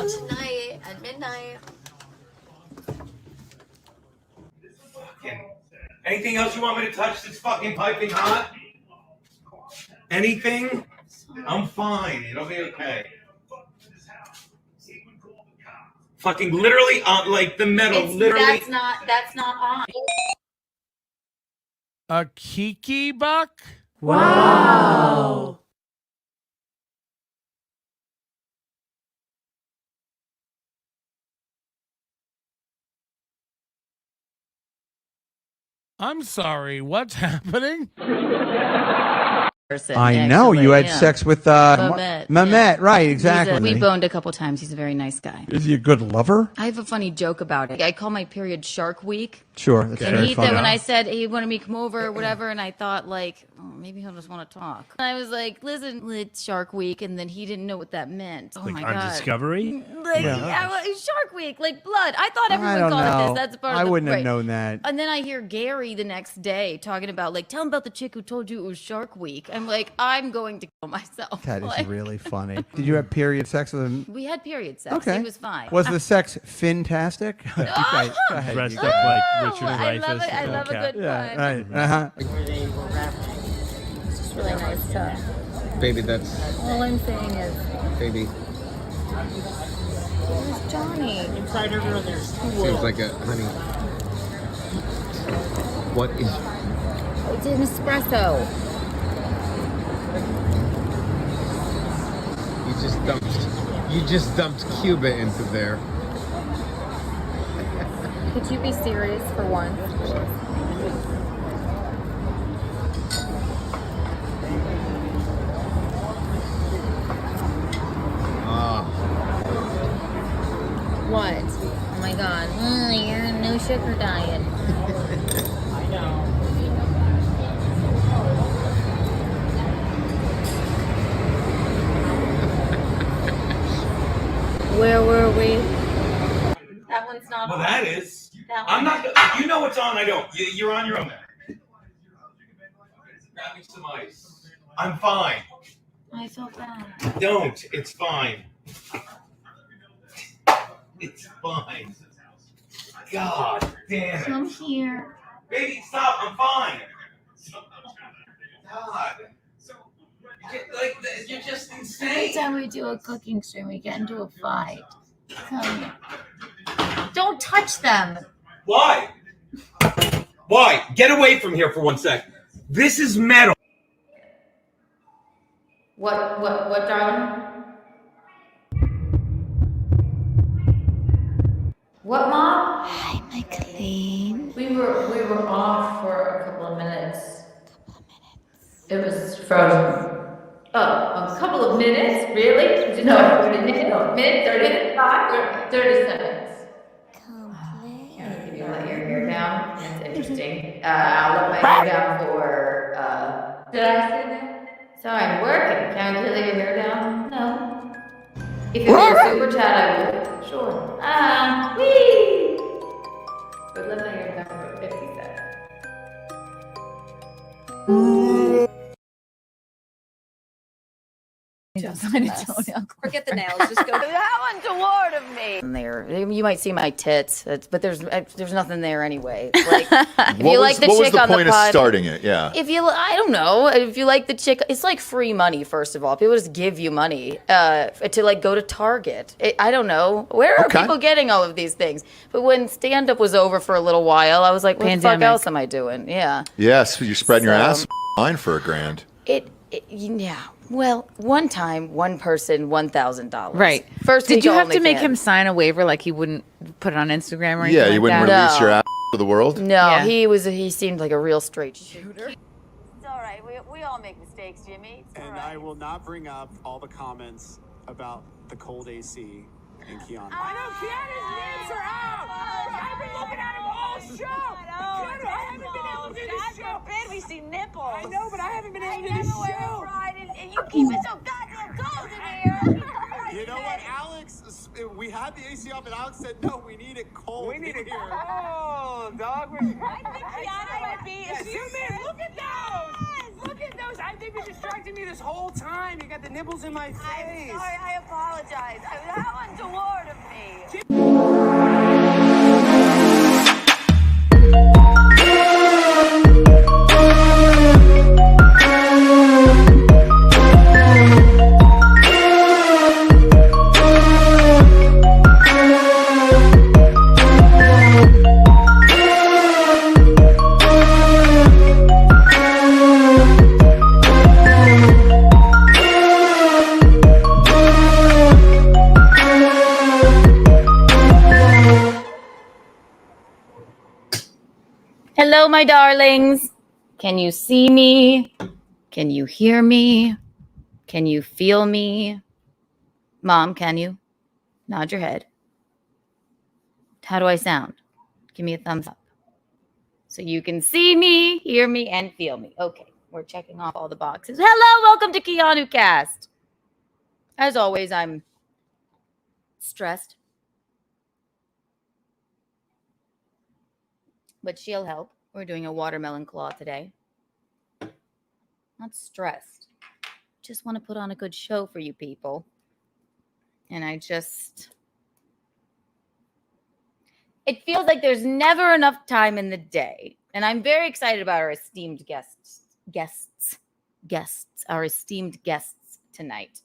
tonight at midnight. Anything else you want me to touch that's fucking piping hot? Anything? I'm fine. It'll be okay. Fucking literally on, like the metal. Literally. That's not on. A Kiki buck? Wow. I'm sorry, what's happening? I know you had sex with Mehmet, right? Exactly. We boned a couple times. He's a very nice guy. Is he a good lover? I have a funny joke about it. I call my period Shark Week. Sure, that's very funny. When I said he wanted me to come over or whatever, and I thought like, oh, maybe he'll just want to talk. And I was like, listen, it's Shark Week, and then he didn't know what that meant. Oh like my on god, Discovery? Like, yeah, well, it's Shark Week, like blood. I thought everyone called it this. That's part of I the wouldn't have known that. And then I hear Gary the next day talking about like, tell him about the chick who told you it was Shark Week. I'm like, I'm going to kill myself. That is like, really funny. Did you have period sex with him? We had period sex. Okay. It was fine. Was the sex fantastic? Okay, go ahead. Dressed up like Richard Dreyfuss. I love a good pun. Yeah, right. It's really nice stuff. Baby, that's... All I'm saying is... Baby. Where's Johnny? Inside her brother's seems like a... Honey. What is... It's an espresso. You just dumped Cuba into there. Could you be serious for once? What? Oh my god. You're on no sugar diet. I know. Where were we? That one's not Well, on. that is. That I'm one. not. You know what's on. I don't. You're on your own there. Grab me some ice. I'm fine. I feel bad. Don't. It's fine. It's fine. God damn it. Come here. Baby, stop. I'm fine. God. You're just insane. Every time we do a cooking stream, we get into a fight. Come here. Don't touch them. Why? Why? Get away from here for 1 sec. This is metal. What, darling? What, Mom? Hi, my queen. We were off for a couple of minutes. It was from. Oh, a couple of minutes? Really? No, 30 minutes, 30 seconds. Can you let your hair down? That's interesting. I'll let my hair down for, did I say that? Sorry, I'm working. Can I let your hair down? No. If it were a super chat, I would. Sure. Whee! But let my hair down for 50 seconds. Forget the nails. Just go. How untoward of me. There, you might see my tits, but there's nothing there anyway. Like, if you like the chick on the pod, what was the point of starting it? Yeah. If you, I don't know. If you like the chick, it's like free money. First of all, people just give you money to like go to Target. I don't know where are people getting all of these things. But when stand up was over for a little while, I was like, what the fuck else am I doing? Yeah. Yes, you're spreading your ass line for $1,000. Yeah. Well, one time, one person, $1,000. Right. First, did you have to make him sign a waiver like he wouldn't put it on Instagram or anything? Yeah, you wouldn't release your ass to the world? No, he seemed like a real straight shooter. It's all right. We all make mistakes, Jimmy. And I will not bring up all the comments about the cold AC and Keanu. I know Keanu's names are out. I've been looking at him all show. Keanu, I haven't been able to do this show. We see nipples. I know, but I haven't been able to do this show. And you keep it so goddamn cold in here. You know what, Alex? We had the AC up, and Alex said, "No, we need it cold. We need it here." cold, dog. I think Keanu might be. Zoom in. Look at those. Look at those. I think we distracted me the this whole time. You got the nipples in my face. I'm sorry, I apologize. How untoward of me. Hello, my darlings. Can you see me? Can you hear me? Can you feel me? Mom, can you? Nod your head. How do I sound? Give me a thumbs up. So you can see me, hear me, and feel me. Okay, we're checking off all the boxes. Hello, welcome to Keanu Cast. As always, I'm stressed. But she'll help. We're doing a watermelon claw today. Not stressed. Just want to put on a good show for you people. And it feels like there's never enough time in the day. And I'm very excited about our esteemed our esteemed guests tonight.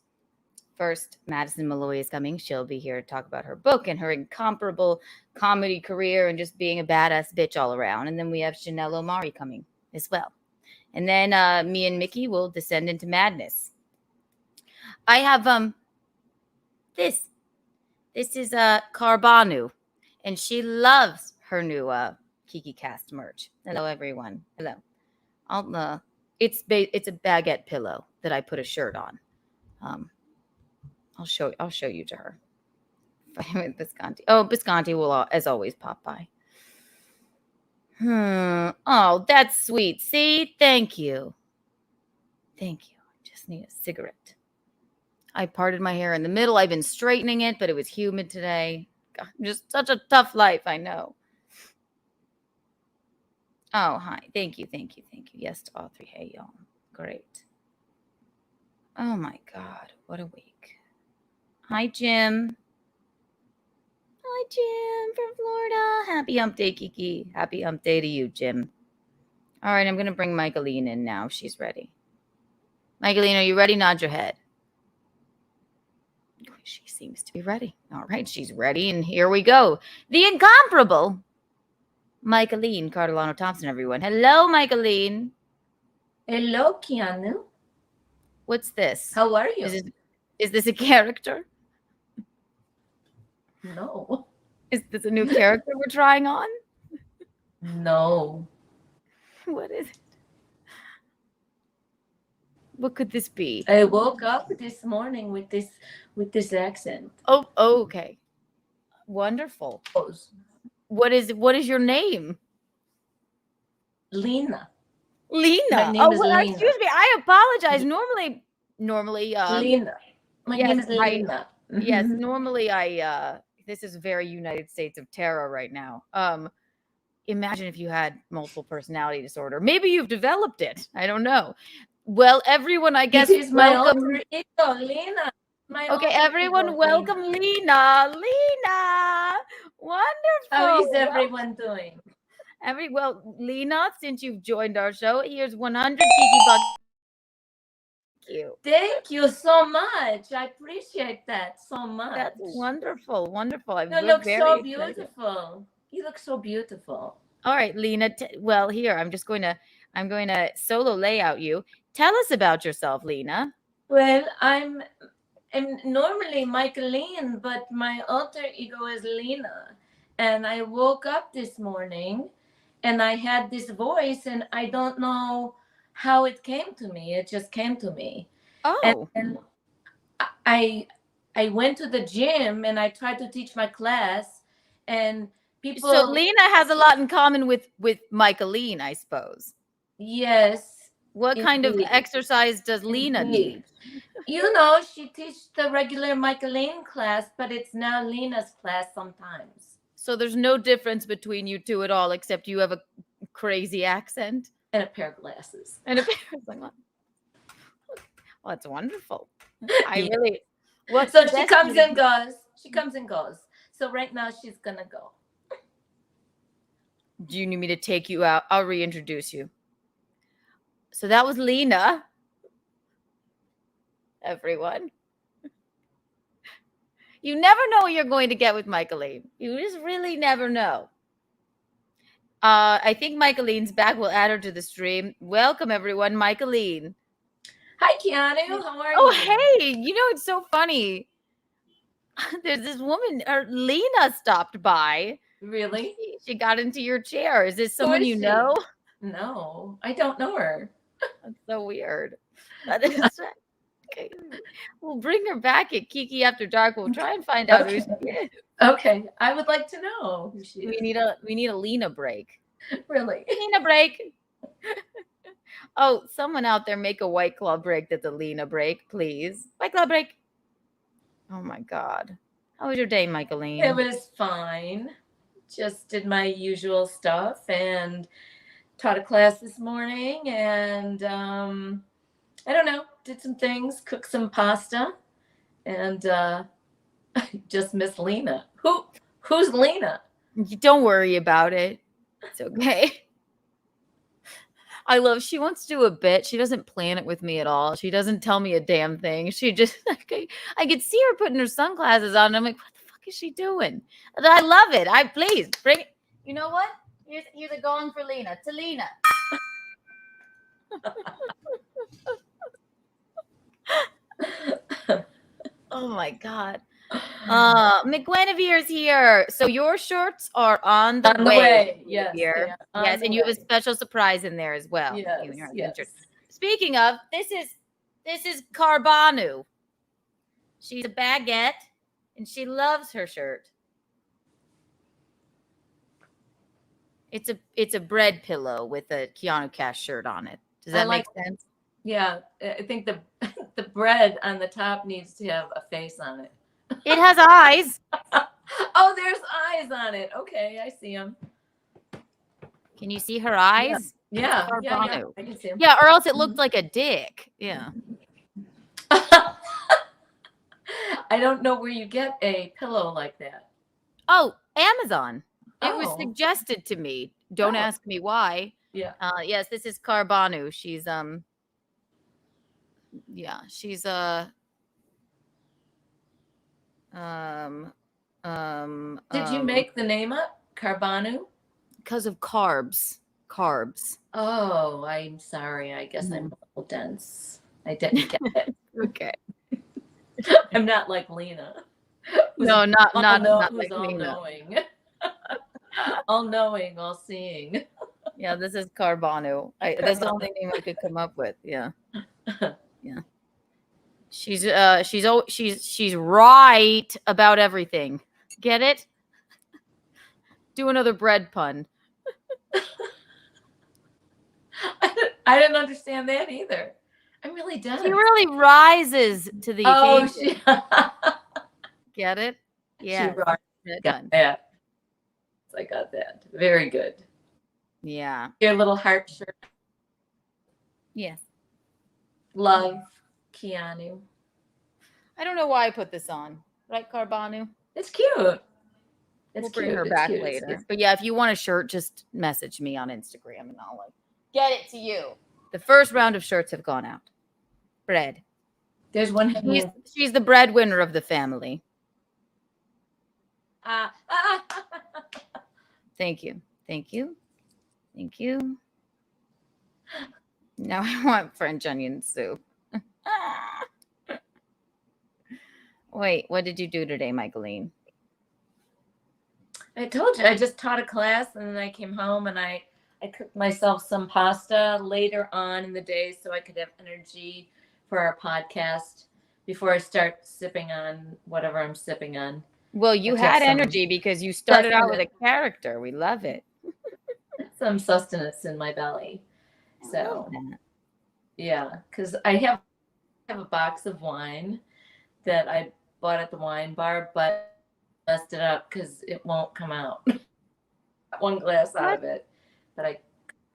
First, Madison Malloy is coming. She'll be here to talk about her book and her incomparable comedy career and just being a badass bitch all around. And then we have Chanel Omari coming as well. And then me and Mickey will descend into madness. I have this. This is Carbanu, and she loves her new Kiki Cast merch. Hello, everyone. Hello. It's a baguette pillow that I put a shirt on. I'll show you to her. Bisconti. Oh, Bisconti will, as always, pop by. Oh, that's sweet. See? Thank you. Thank you. I just need a cigarette. I parted my hair in the middle. I've been straightening it, but it was humid today. God, just such a tough life, I know. Oh, hi. Thank you. Yes to all three. Hey, y'all. Great. Oh, my God. What a week. Hi, Jim. Hi, Jim from Florida. Happy hump day, Kiki. Happy hump day to you, Jim. All right, I'm going to bring Michaeline in now. She's ready. Michaeline, are you ready? Nod your head. She seems to be ready. All right, she's ready, and here we go. The incomparable Michaeline Cardellano Thompson, everyone. Hello, Michaeline. Hello, Keanu. What's this? How are you? Is this a character? No. Is this a new character we're trying on? No. What is it? What could this be? I woke up this morning with this accent. Oh, okay. Wonderful. What is your name? Lena. Lena. My name is Lena. Excuse me. I apologize. Normally Lena. My name is Lena. Yes, normally this is very United States of terror right now. Imagine if you had multiple personality disorder. Maybe you've developed it. I don't know. Well, everyone, I guess. This is my alter ego, Lena. Okay, everyone, welcome Lena. Lena, wonderful. How is everyone doing? Lena, since you've joined our show, here's 100 Kiki bucks. Thank you so much. I appreciate that so much. That's wonderful. You look so beautiful. You look so beautiful. All right, Lena. Here I'm going to solo layout you. Tell us about yourself, Lena. Well, I'm normally Michaeline, but my alter ego is Lena. And I woke up this morning and I had this voice and I don't know how it came to me. It just came to me. Oh. And I went to the gym and I tried to teach my class and people. So Lena has a lot in common with Michaeline, I suppose. Yes. What kind of exercise does Lena need? You know, she teaches the regular Michaeline class, but it's now Lena's class sometimes. So there's no difference between you two at all, except you have a crazy accent. And a pair of glasses. And a pair of glasses. Well, it's wonderful. I really. What's So the she best comes you- and goes. She comes and goes. So right now she's gonna go. Do you need me to take you out? I'll reintroduce you. So that was Lena. Everyone. You never know what you're going to get with Michaeline. You just really never know. I think Michaeline's back. We'll add her to the stream. Welcome, everyone. Michaeline. Hi, Keanu. How are you? Oh, hey. You know, it's so funny. There's this woman, Lena stopped by. Really? She got into your chair. Is this someone you know? No, I don't know her. That's so weird. That is okay. We'll bring her back at Kiki After Dark. We'll try and find out who she is. Okay, I would like to know who she is. We need a Lena break. Really? Lena break. Oh, someone out there make a White Claw break that's a Lena break, please. White Claw break. Oh my God. How was your day, Michaeline? It was fine. Just did my usual stuff and taught a class this morning and I don't know, did some things, cooked some pasta, and I just miss Lena. Who's Lena? Don't worry about it. It's okay. I love, she wants to do a bit. She doesn't plan it with me at all. She doesn't tell me a damn thing. She just, I could see her putting her sunglasses on. And I'm like, what the fuck is she doing? And I love it. Please bring it. You know what? Here's a gong for Lena. To Lena. Oh my God. McGuinevere's here. So your shirts are on the way. Yes. Here. Yes, and you have a special surprise in there as well. Yes. Speaking of, this is Carbanu. She's a baguette and she loves her shirt. It's a bread pillow with a Keanu Cast shirt on it. Does that make sense? Yeah, I think the bread on the top needs to have a face on it. It has eyes. Oh, there's eyes on it. Okay, I see them. Can you see her eyes? Yeah, I can see them. Yeah, or else it looked like a dick. Yeah. I don't know where you get a pillow like that. Oh, Amazon. It was Oh. suggested to me. Don't ask me why. Yeah. Yes, this is Carbanu. She's she's Did you make the name up? Carbanu? Because of carbs. Carbs. Oh, I'm sorry. I guess I'm a little dense. I didn't get it. Okay. I'm not like Lena. No, not who's like all Lena. knowing. All knowing, all seeing. Yeah, this is Carbanu. That's the only name I could come up with. Yeah. Yeah. She's right about everything. Get it? Do another bread pun. I didn't understand that either. I'm really done. She really rises to the occasion. Get it? Yeah. Got that. I got that. Very good. Yeah. Your little heart shirt. Yes. Love, Keanu. I don't know why I put this on. Right, Carbanu? It's cute. We'll bring her back later. But yeah, if you want a shirt, just message me on Instagram and I'll get it to you. The first round of shirts have gone out. Bread. There's one. She's the breadwinner of the family. Thank you. Thank you. Thank you. Now I want French onion soup. Wait, what did you do today, Michaeline? I told you, I just taught a class and then I came home and I cooked myself some pasta later on in the day so I could have energy for our podcast before I start sipping on whatever I'm sipping on. Well, you had energy because you started out with a character. We love it. Some sustenance in my belly. So, yeah, because I have a box of wine that I bought at the wine bar, but messed it up because it won't come out. One glass out of it, but I can't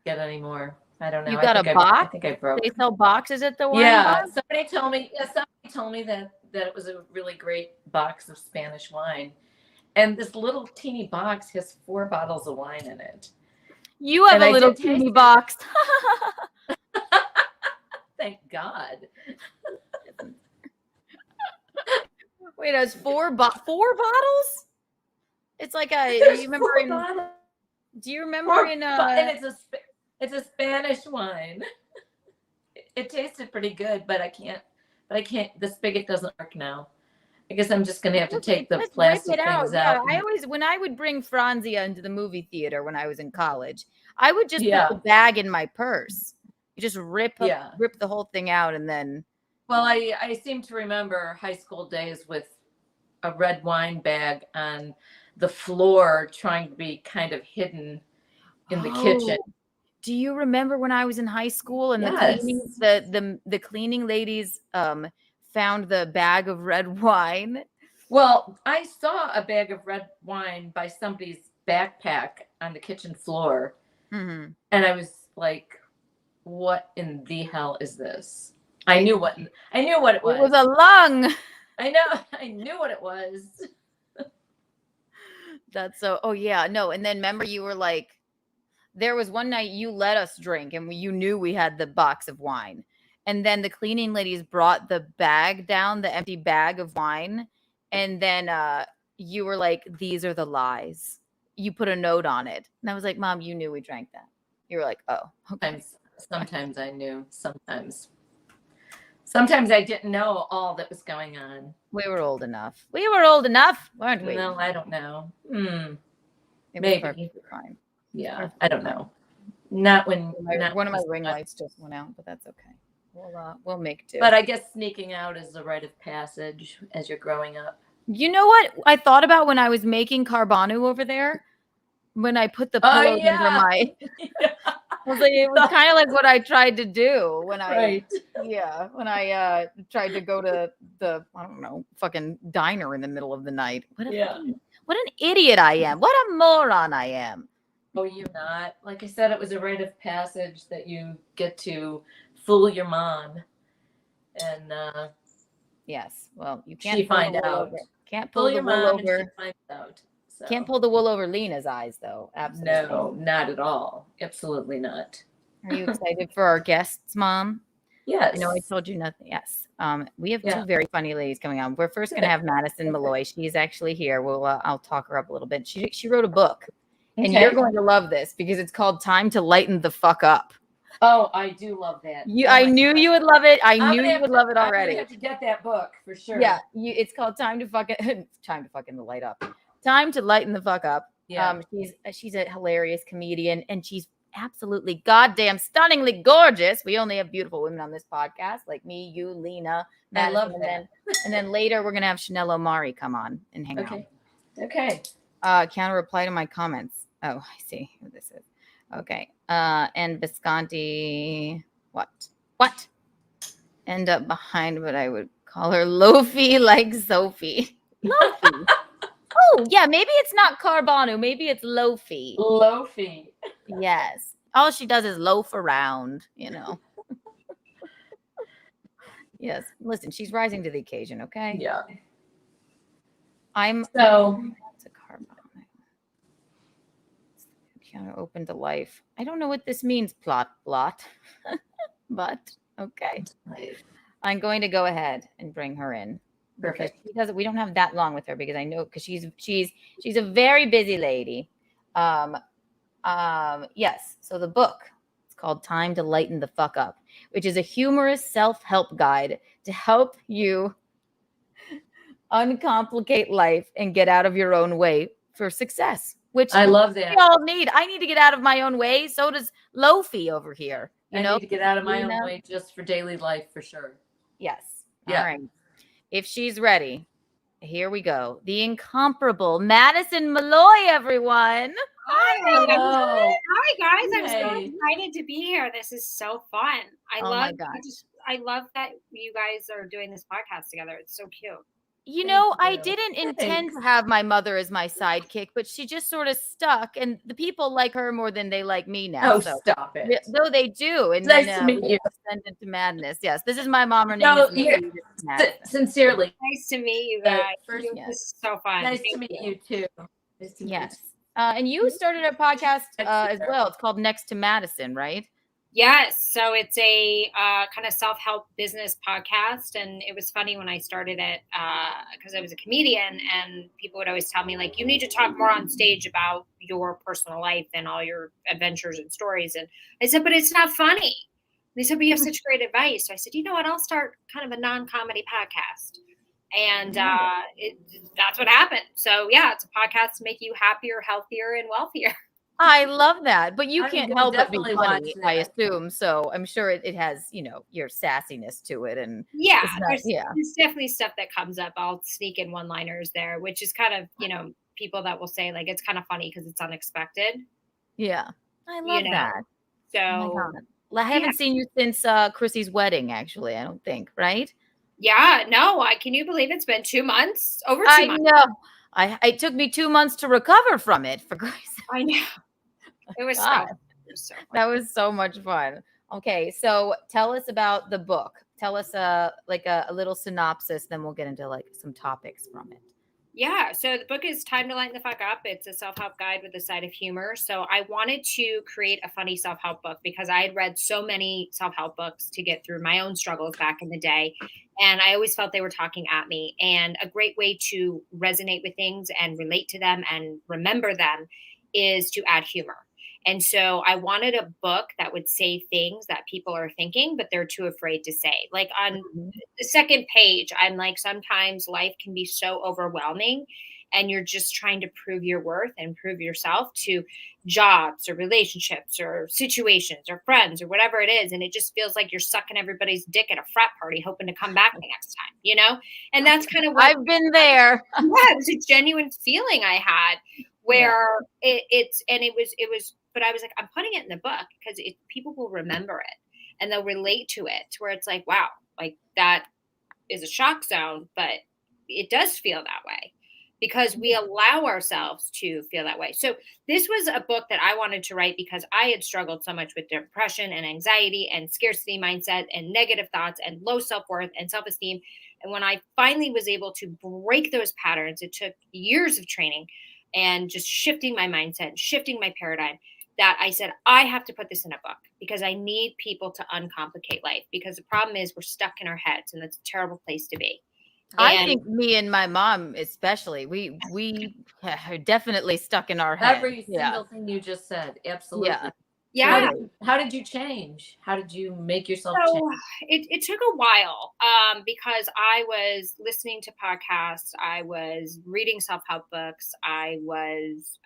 get any more. I don't know. You got a box? I think I broke. They sell boxes at the wine Yeah, bar? somebody told me. Yeah, somebody told me that it was a really great box of Spanish wine, and this little teeny box has 4 bottles of wine in it. You have a little teeny box. Thank God. Wait, it has 4 bottles? It's like a. Do you remember in? Do you remember in? And it's a Spanish wine. It tasted pretty good, but I can't. The spigot doesn't work now. I guess I'm just gonna have to take the plastic things out. Yeah, when I would bring Franzia into the movie theater when I was in college, I would just put the bag in my purse. You just rip the whole thing out and then. Well, I seem to remember high school days with a red wine bag on the floor trying to be kind of hidden in the kitchen. Do you remember when I was in high school and the cleaning ladies found the bag of red wine? Well, I saw a bag of red wine by somebody's backpack on the kitchen floor. Mm-hmm. And I was like, what in the hell is this? I knew what it was. It was a lung. I know. I knew what it was. That's so. Oh yeah, no. And then remember, you were like, there was one night you let us drink, and you knew we had the box of wine, and then the cleaning ladies brought the bag down, the empty bag of wine, and then you were like, "These are the lies." You put a note on it, and I was like, "Mom, you knew we drank that." You were like, "Oh, okay." Sometimes I knew. Sometimes I didn't know all that was going on. We were old enough. We were old enough, weren't we? No, I don't know. Maybe. Fine. Yeah, I don't know. Not when one of my ring lights just went out, but that's okay. We'll make do. But I guess sneaking out is a rite of passage as you're growing up. You know what I thought about when I was making carbonu over there? When I put the pillows under my I was like, it was kind of like what I tried to do when I tried to go to the, I don't know, fucking diner in the middle of the night. What an idiot I am. What a moron I am. Oh, you're not. Like I said, it was a rite of passage that you get to fool your mom. And yes, well, you can't she find out. Can't pull the wool over. She finds out. So. Can't pull the wool over Lena's eyes, though. Absolutely. No, not at all. Absolutely not. Are you excited for our guests, Mom? Yes. I know I told you nothing. Yes. We have 2 very funny ladies coming on. We're first going to have Madison Malloy. She's actually here. I'll talk her up a little bit. She wrote a book, and you're going to love this because it's called "Time to Lighten the Fuck Up." Oh, I do love that. I knew you would love it. I knew you would love it already. I'm gonna have to get that book for sure. Yeah, it's called "Time to Fucking Light Up." Time to Lighten the Fuck Up. Yeah. She's a hilarious comedian, and she's absolutely goddamn stunningly gorgeous. We only have beautiful women on this podcast, like me, you, Lena, Madison, I love that. And then later we're gonna have Chanel Omari come on and hang out. Okay. Counter reply to my comments. Oh, I see who this is. Okay. And Visconti, what? End up behind what I would call her Lofi, like Sophie. Lofi. Oh, yeah, maybe it's not Carbonu. Maybe it's Lofi. Lofi. Yes. All she does is loaf around, Yes. Listen, she's rising to the occasion, okay? Yeah. That's a Carbonu. Keanu opened to life. I don't know what this means, plot. But okay. I'm going to go ahead and bring her in. Perfect. Because we don't have that long with her because I know because she's a very busy lady. Yes. So the book, it's called Time to Lighten the Fuck Up, which is a humorous self-help guide to help you uncomplicate life and get out of your own way for success. Which I love that. We all need. I need to get out of my own way. So does Lofi over here. I need to get out of my own way just for daily life for sure. Yes. Yeah. All right. If she's ready, here we go. The incomparable Madison Malloy, everyone. Hi. Hello. Hi, guys. I'm so excited to be here. This is so fun. I love that you guys are doing this podcast together. It's so cute. You know, I didn't intend to have my mother as my sidekick, but she just sort of stuck, and the people like her more than they like me now. Oh, so stop it. though they do, and Nice then to meet you. descend into madness. Yes, this is my mom. Her name No, is Mickey. sincerely. Nice to meet you guys. First, This is so fun. nice to meet you too. Nice to meet you. Yes. And you started a podcast as well. It's called Next to Madison, right? Yes. So it's a kind of self-help business podcast. And it was funny when I started it because I was a comedian and people would always tell me, like, you need to talk more on stage about your personal life and all your adventures and stories. And I said, but it's not funny. They said, but you have such great advice. So I said, you know what? I'll start kind of a non-comedy podcast. And that's what happened. So, yeah, it's a podcast to make you happier, healthier, and wealthier. I love that, but you I can't will help but be definitely funny, watch I that. assume. So I'm sure it has, you know, your sassiness to it, and Yeah, it's not- there's definitely stuff that comes up. I'll sneak in one-liners there, which is kind of, you know, people that will say, like, it's kind of funny because it's unexpected. yeah, I love that. So, Oh my God. Well, I haven't seen you since Chrissy's wedding, actually. I don't think, right? yeah, no, can you believe it's been 2 months? Over 2 I months. know. It took me 2 months to recover from it. For Christ's sake. I know. It was God. so That was so much fun. Okay, so tell us about the book. Tell us like a little synopsis, then we'll get into like some topics from it. Yeah, so the book is Time to Lighten the Fuck Up. It's a self-help guide with a side of humor. So I wanted to create a funny self-help book because I had read so many self-help books to get through my own struggles back in the day. And I always felt they were talking at me. And a great way to resonate with things and relate to them and remember them is to add humor. And so I wanted a book that would say things that people are thinking, but they're too afraid to say. Like on the second page, I'm like, sometimes life can be so overwhelming and you're just trying to prove your worth and prove yourself to jobs or relationships or situations or friends or whatever it is. And it just feels like you're sucking everybody's dick at a frat party, hoping to come back the next time, you know? And that's kind of what I've been there. Yeah, it was a genuine feeling I had where it was, but I was like, I'm putting it in the book because people will remember it and they'll relate to it, where it's like, wow, like that is a shock sound, but it does feel that way because we allow ourselves to feel that way. So this was a book that I wanted to write because I had struggled so much with depression and anxiety and scarcity mindset and negative thoughts and low self-worth and self-esteem. And when I finally was able to break those patterns, it took years of training and just shifting my mindset, shifting my paradigm, that I said, I have to put this in a book because I need people to uncomplicate life, because the problem is we're stuck in our heads and that's a terrible place to be. I think me and my mom especially, we are definitely stuck in our head. Every single thing you just said. Absolutely. Yeah. How did you change? How did you make yourself So change? it took a while because I was listening to podcasts. I was reading self-help books. I was,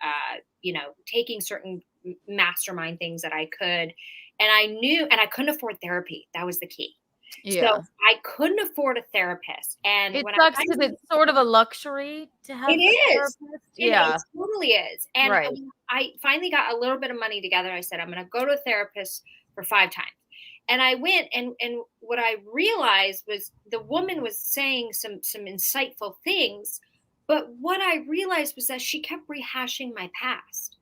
taking certain mastermind things that I could. And I knew, and I couldn't afford therapy. That was the key. Yeah. So I couldn't afford a therapist. And It when sucks because it's sort of a luxury to have it a is. therapist. It totally is. And Right. I finally got a little bit of money together. I said, I'm going to go to a therapist for 5 times. And I went, and what I realized was the woman was saying some insightful things. But what I realized was that she kept rehashing my past.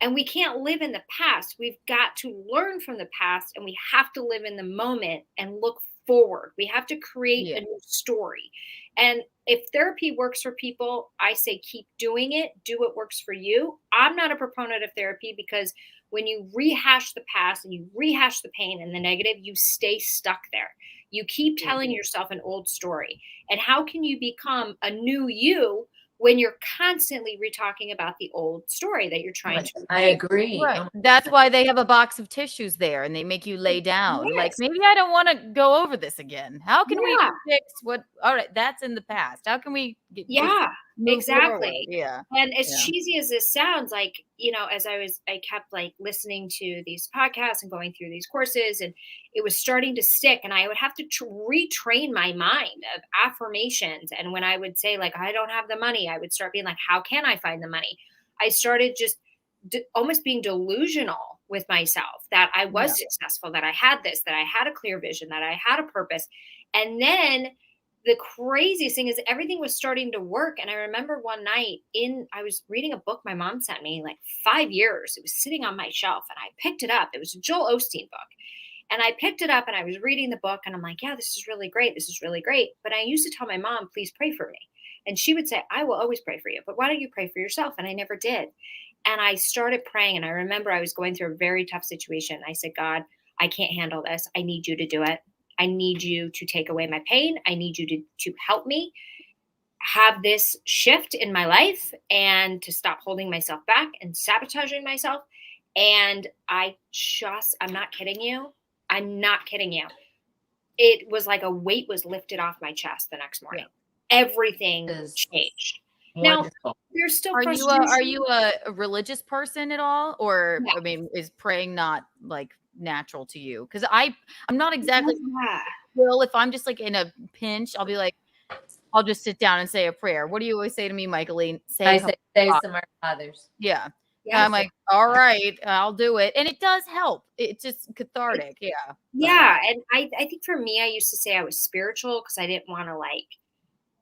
And we can't live in the past. We've got to learn from the past, and we have to live in the moment and look forward. We have to create a new story. And if therapy works for people, I say keep doing it. Do what works for you. I'm not a proponent of therapy because when you rehash the past and you rehash the pain and the negative, you stay stuck there. You keep telling yourself an old story. And how can you become a new you when you're constantly retalking about the old story that you're trying to I agree. Right. That's why they have a box of tissues there and they make you lay down. Yes. Like, maybe I don't want to go over this again. How can we fix what? All right, that's in the past. How can we get exactly. Yeah. And as cheesy as this sounds, like, as I kept like listening to these podcasts and going through these courses, and it was starting to stick, and I would have to retrain my mind of affirmations. And when I would say, like, I don't have the money, I would start being like, how can I find the money? I started just almost being delusional with myself that I was successful, that I had this, that I had a clear vision, that I had a purpose. And then the craziest thing is everything was starting to work. And I remember one night I was reading a book my mom sent me like 5 years. It was sitting on my shelf and I picked it up. It was a Joel Osteen book. And I picked it up and I was reading the book and I'm like, yeah, this is really great. This is really great. But I used to tell my mom, please pray for me. And she would say, I will always pray for you, but why don't you pray for yourself? And I never did. And I started praying. And I remember I was going through a very tough situation. I said, God, I can't handle this. I need you to do it. I need you to take away my pain. I need you to help me have this shift in my life and to stop holding myself back and sabotaging myself. And I'm not kidding you. I'm not kidding you. It was like a weight was lifted off my chest the next morning. Yeah. Everything changed. Wonderful. Now, there's still are you a religious person at all? Or, I mean, is praying not like natural to you? Because I'm not exactly well, if I'm just like in a pinch, I'll be like, I'll just sit down and say a prayer. What do you always say to me, Michaeline? Say some Our Fathers. Yeah. Yes. I'm like, all right, I'll do it. And it does help. It's just cathartic. Yeah. Yeah. And I think for me, I used to say I was spiritual because I didn't want to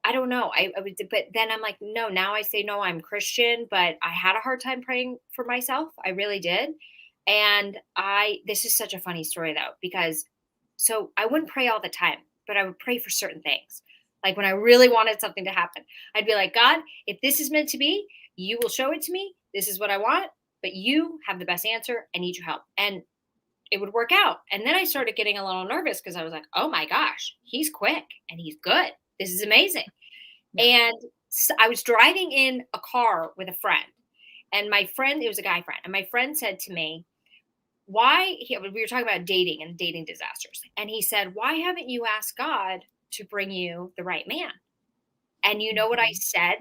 I don't know. I would, but then I'm like, no, now I say, no, I'm Christian, but I had a hard time praying for myself. I really did. And this is such a funny story though, because so I wouldn't pray all the time, but I would pray for certain things. Like when I really wanted something to happen, I'd be like, God, if this is meant to be, you will show it to me. This is what I want, but you have the best answer. I need your help. And it would work out. And then I started getting a little nervous because I was like, oh my gosh, he's quick and he's good. This is amazing. And so I was driving in a car with a friend, and my friend, it was a guy friend, and my friend said to me, we were talking about dating and dating disasters. And he said, why haven't you asked God to bring you the right man? And you know what I said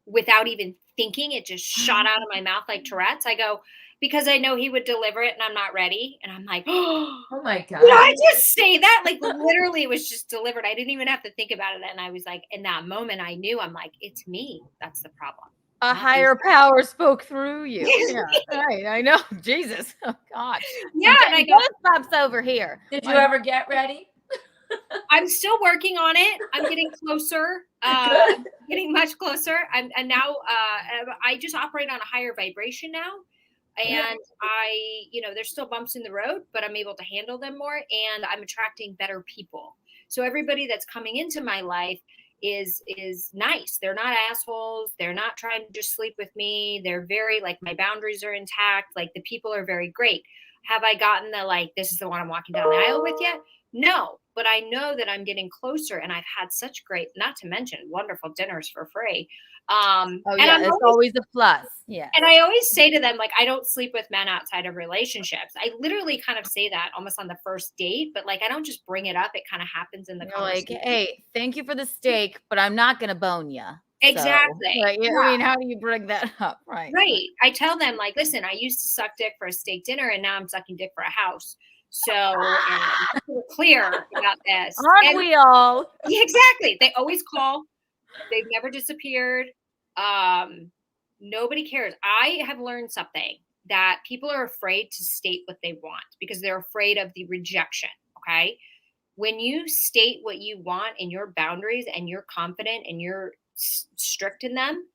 without even thinking? It just shot out of my mouth like Tourette's. I go, because I know he would deliver it and I'm not ready. And I'm like, oh my God. Did I just say that? Like literally it was just delivered. I didn't even have to think about it. And I was like, in that moment, I knew, I'm like, it's me. That's the problem. A higher power spoke through you. Yeah, right. I know. Jesus. Oh God. Yeah. And I go, stops over here. Did you ever get ready? I'm still working on it. I'm getting closer, getting much closer. And now I just operate on a higher vibration now. And there's still bumps in the road, but I'm able to handle them more, and I'm attracting better people. So everybody that's coming into my life is nice. They're not assholes. They're not trying to just sleep with me. They're very my boundaries are intact. Like the people are very great. Have I gotten this is the one I'm walking down the aisle with yet? No, but I know that I'm getting closer, and I've had such great, not to mention wonderful dinners for free. It's always a plus. Yeah. And I always say to them, I don't sleep with men outside of relationships. I literally kind of say that almost on the first date, but I don't just bring it up. It kind of happens in the conversation. Like, hey, thank you for the steak, but I'm not going to bone you. Exactly. So, I mean, how do you bring that up? Right. Right. I tell them listen, I used to suck dick for a steak dinner and now I'm sucking dick for a house. So we're clear about this. Aren't we all? Yeah, exactly. They always call. They've never disappeared. Nobody cares. I have learned something, that people are afraid to state what they want because they're afraid of the rejection. Okay. When you state what you want and your boundaries and you're confident and you're strict in them,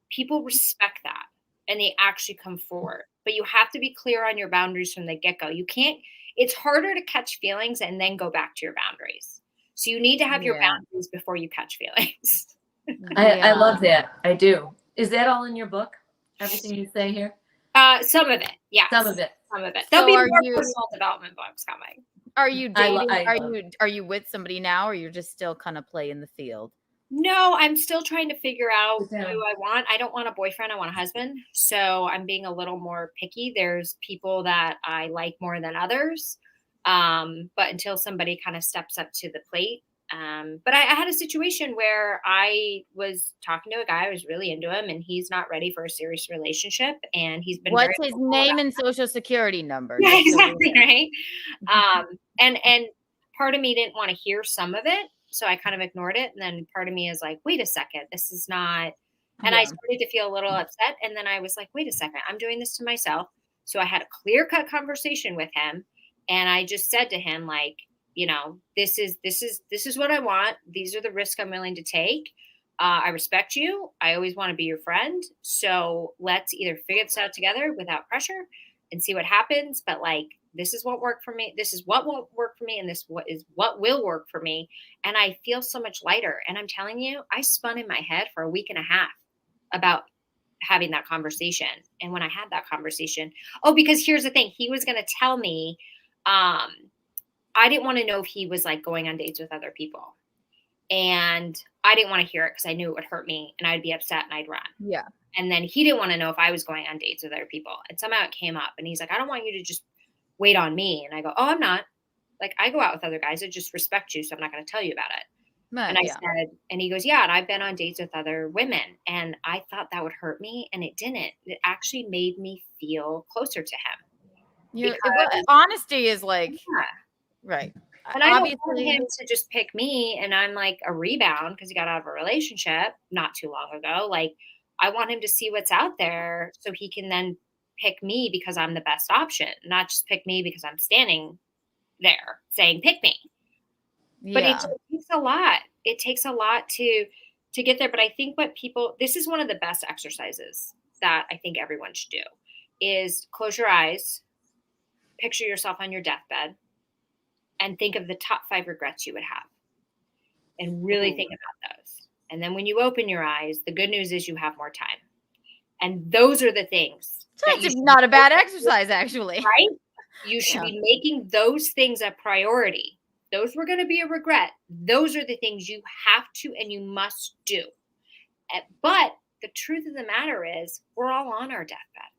people respect that and they actually come forward. But you have to be clear on your boundaries from the get-go. It's harder to catch feelings and then go back to your boundaries. So you need to have your boundaries before you catch feelings. I love that. I do. Is that all in your book? Everything you say here? Some of it. Yeah. Some of it. There'll be more personal development books coming. Are you dating? Are you with somebody now, or you're just still kind of playing the field? No, I'm still trying to figure out who I want. I don't want a boyfriend. I want a husband. So I'm being a little more picky. There's people that I like more than others. But until somebody kind of steps up to the plate. But I had a situation where I was talking to a guy. I was really into him, and he's not ready for a serious relationship. And he's been. What's his name and social security number? Yeah, exactly right. And part of me didn't want to hear some of it, so I kind of ignored it. And then part of me is like, wait a second, this is not. And I started to feel a little upset. And then I was like, wait a second, I'm doing this to myself. So I had a clear-cut conversation with him, and I just said to him, you know, this is what I want. These are the risks I'm willing to take. I respect you. I always want to be your friend. So let's either figure this out together without pressure and see what happens. But like, this is what worked for me. This is what won't work for me. And this is what will work for me. And I feel so much lighter. And I'm telling you, I spun in my head for a week and a half about having that conversation. And when I had that conversation, because here's the thing, he was going to tell me, I didn't want to know if he was like going on dates with other people. And I didn't want to hear it because I knew it would hurt me and I'd be upset and I'd run. Yeah. And then he didn't want to know if I was going on dates with other people. And somehow it came up and he's like, I don't want you to just wait on me. And I go, oh, I'm not. Like, I go out with other guys. I just respect you. So I'm not going to tell you about it. And I said, and he goes, yeah, and I've been on dates with other women. And I thought that would hurt me. And it didn't. It actually made me feel closer to him. Honesty is like, right. And I don't want him to just pick me and I'm like a rebound because he got out of a relationship not too long ago. Like, I want him to see what's out there so he can then pick me because I'm the best option, not just pick me because I'm standing there saying, pick me. But it takes a lot. It takes a lot to get there. But I think this is one of the best exercises that I think everyone should do is close your eyes, picture yourself on your deathbed, and think of the top 5 regrets you would have and really think about those. And then when you open your eyes, the good news is you have more time. And those are the things. That's not a bad exercise, actually. Right? You should be making those things a priority. Those were going to be a regret. Those are the things you have to and you must do. But the truth of the matter is we're all on our deathbed.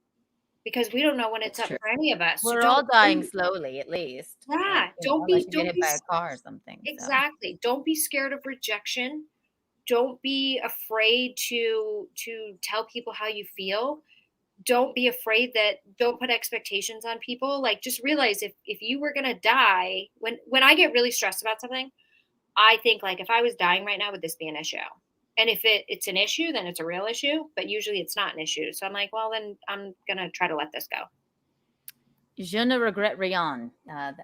Because we don't know when it's up for any of us. We're all dying slowly, at least. Yeah. Don't be hit by a car or something. Exactly. So. Don't be scared of rejection. Don't be afraid to tell people how you feel. Don't be afraid don't put expectations on people. Like, just realize if you were going to die, when I get really stressed about something, I think like, if I was dying right now, would this be an issue? And if it's an issue, then it's a real issue, but usually it's not an issue. So I'm like, well, then I'm going to try to let this go. Je ne regrette rien.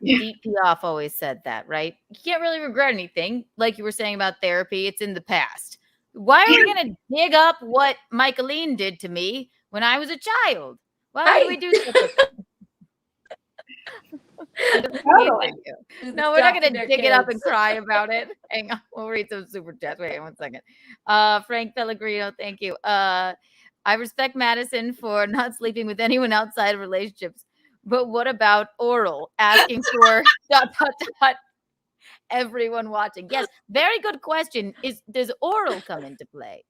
Deep Piaf always said that, right? You can't really regret anything. Like you were saying about therapy, it's in the past. Why are we going to dig up what Michaeline did to me when I was a child? Why would we do something? No, we're not going to dig it up and cry about it. Hang on. We'll read some super chats. Wait 1 second. Frank Pellegrino, thank you. I respect Madison for not sleeping with anyone outside of relationships. But what about oral? Asking for ... Everyone watching. Yes, very good question. Does oral come into play?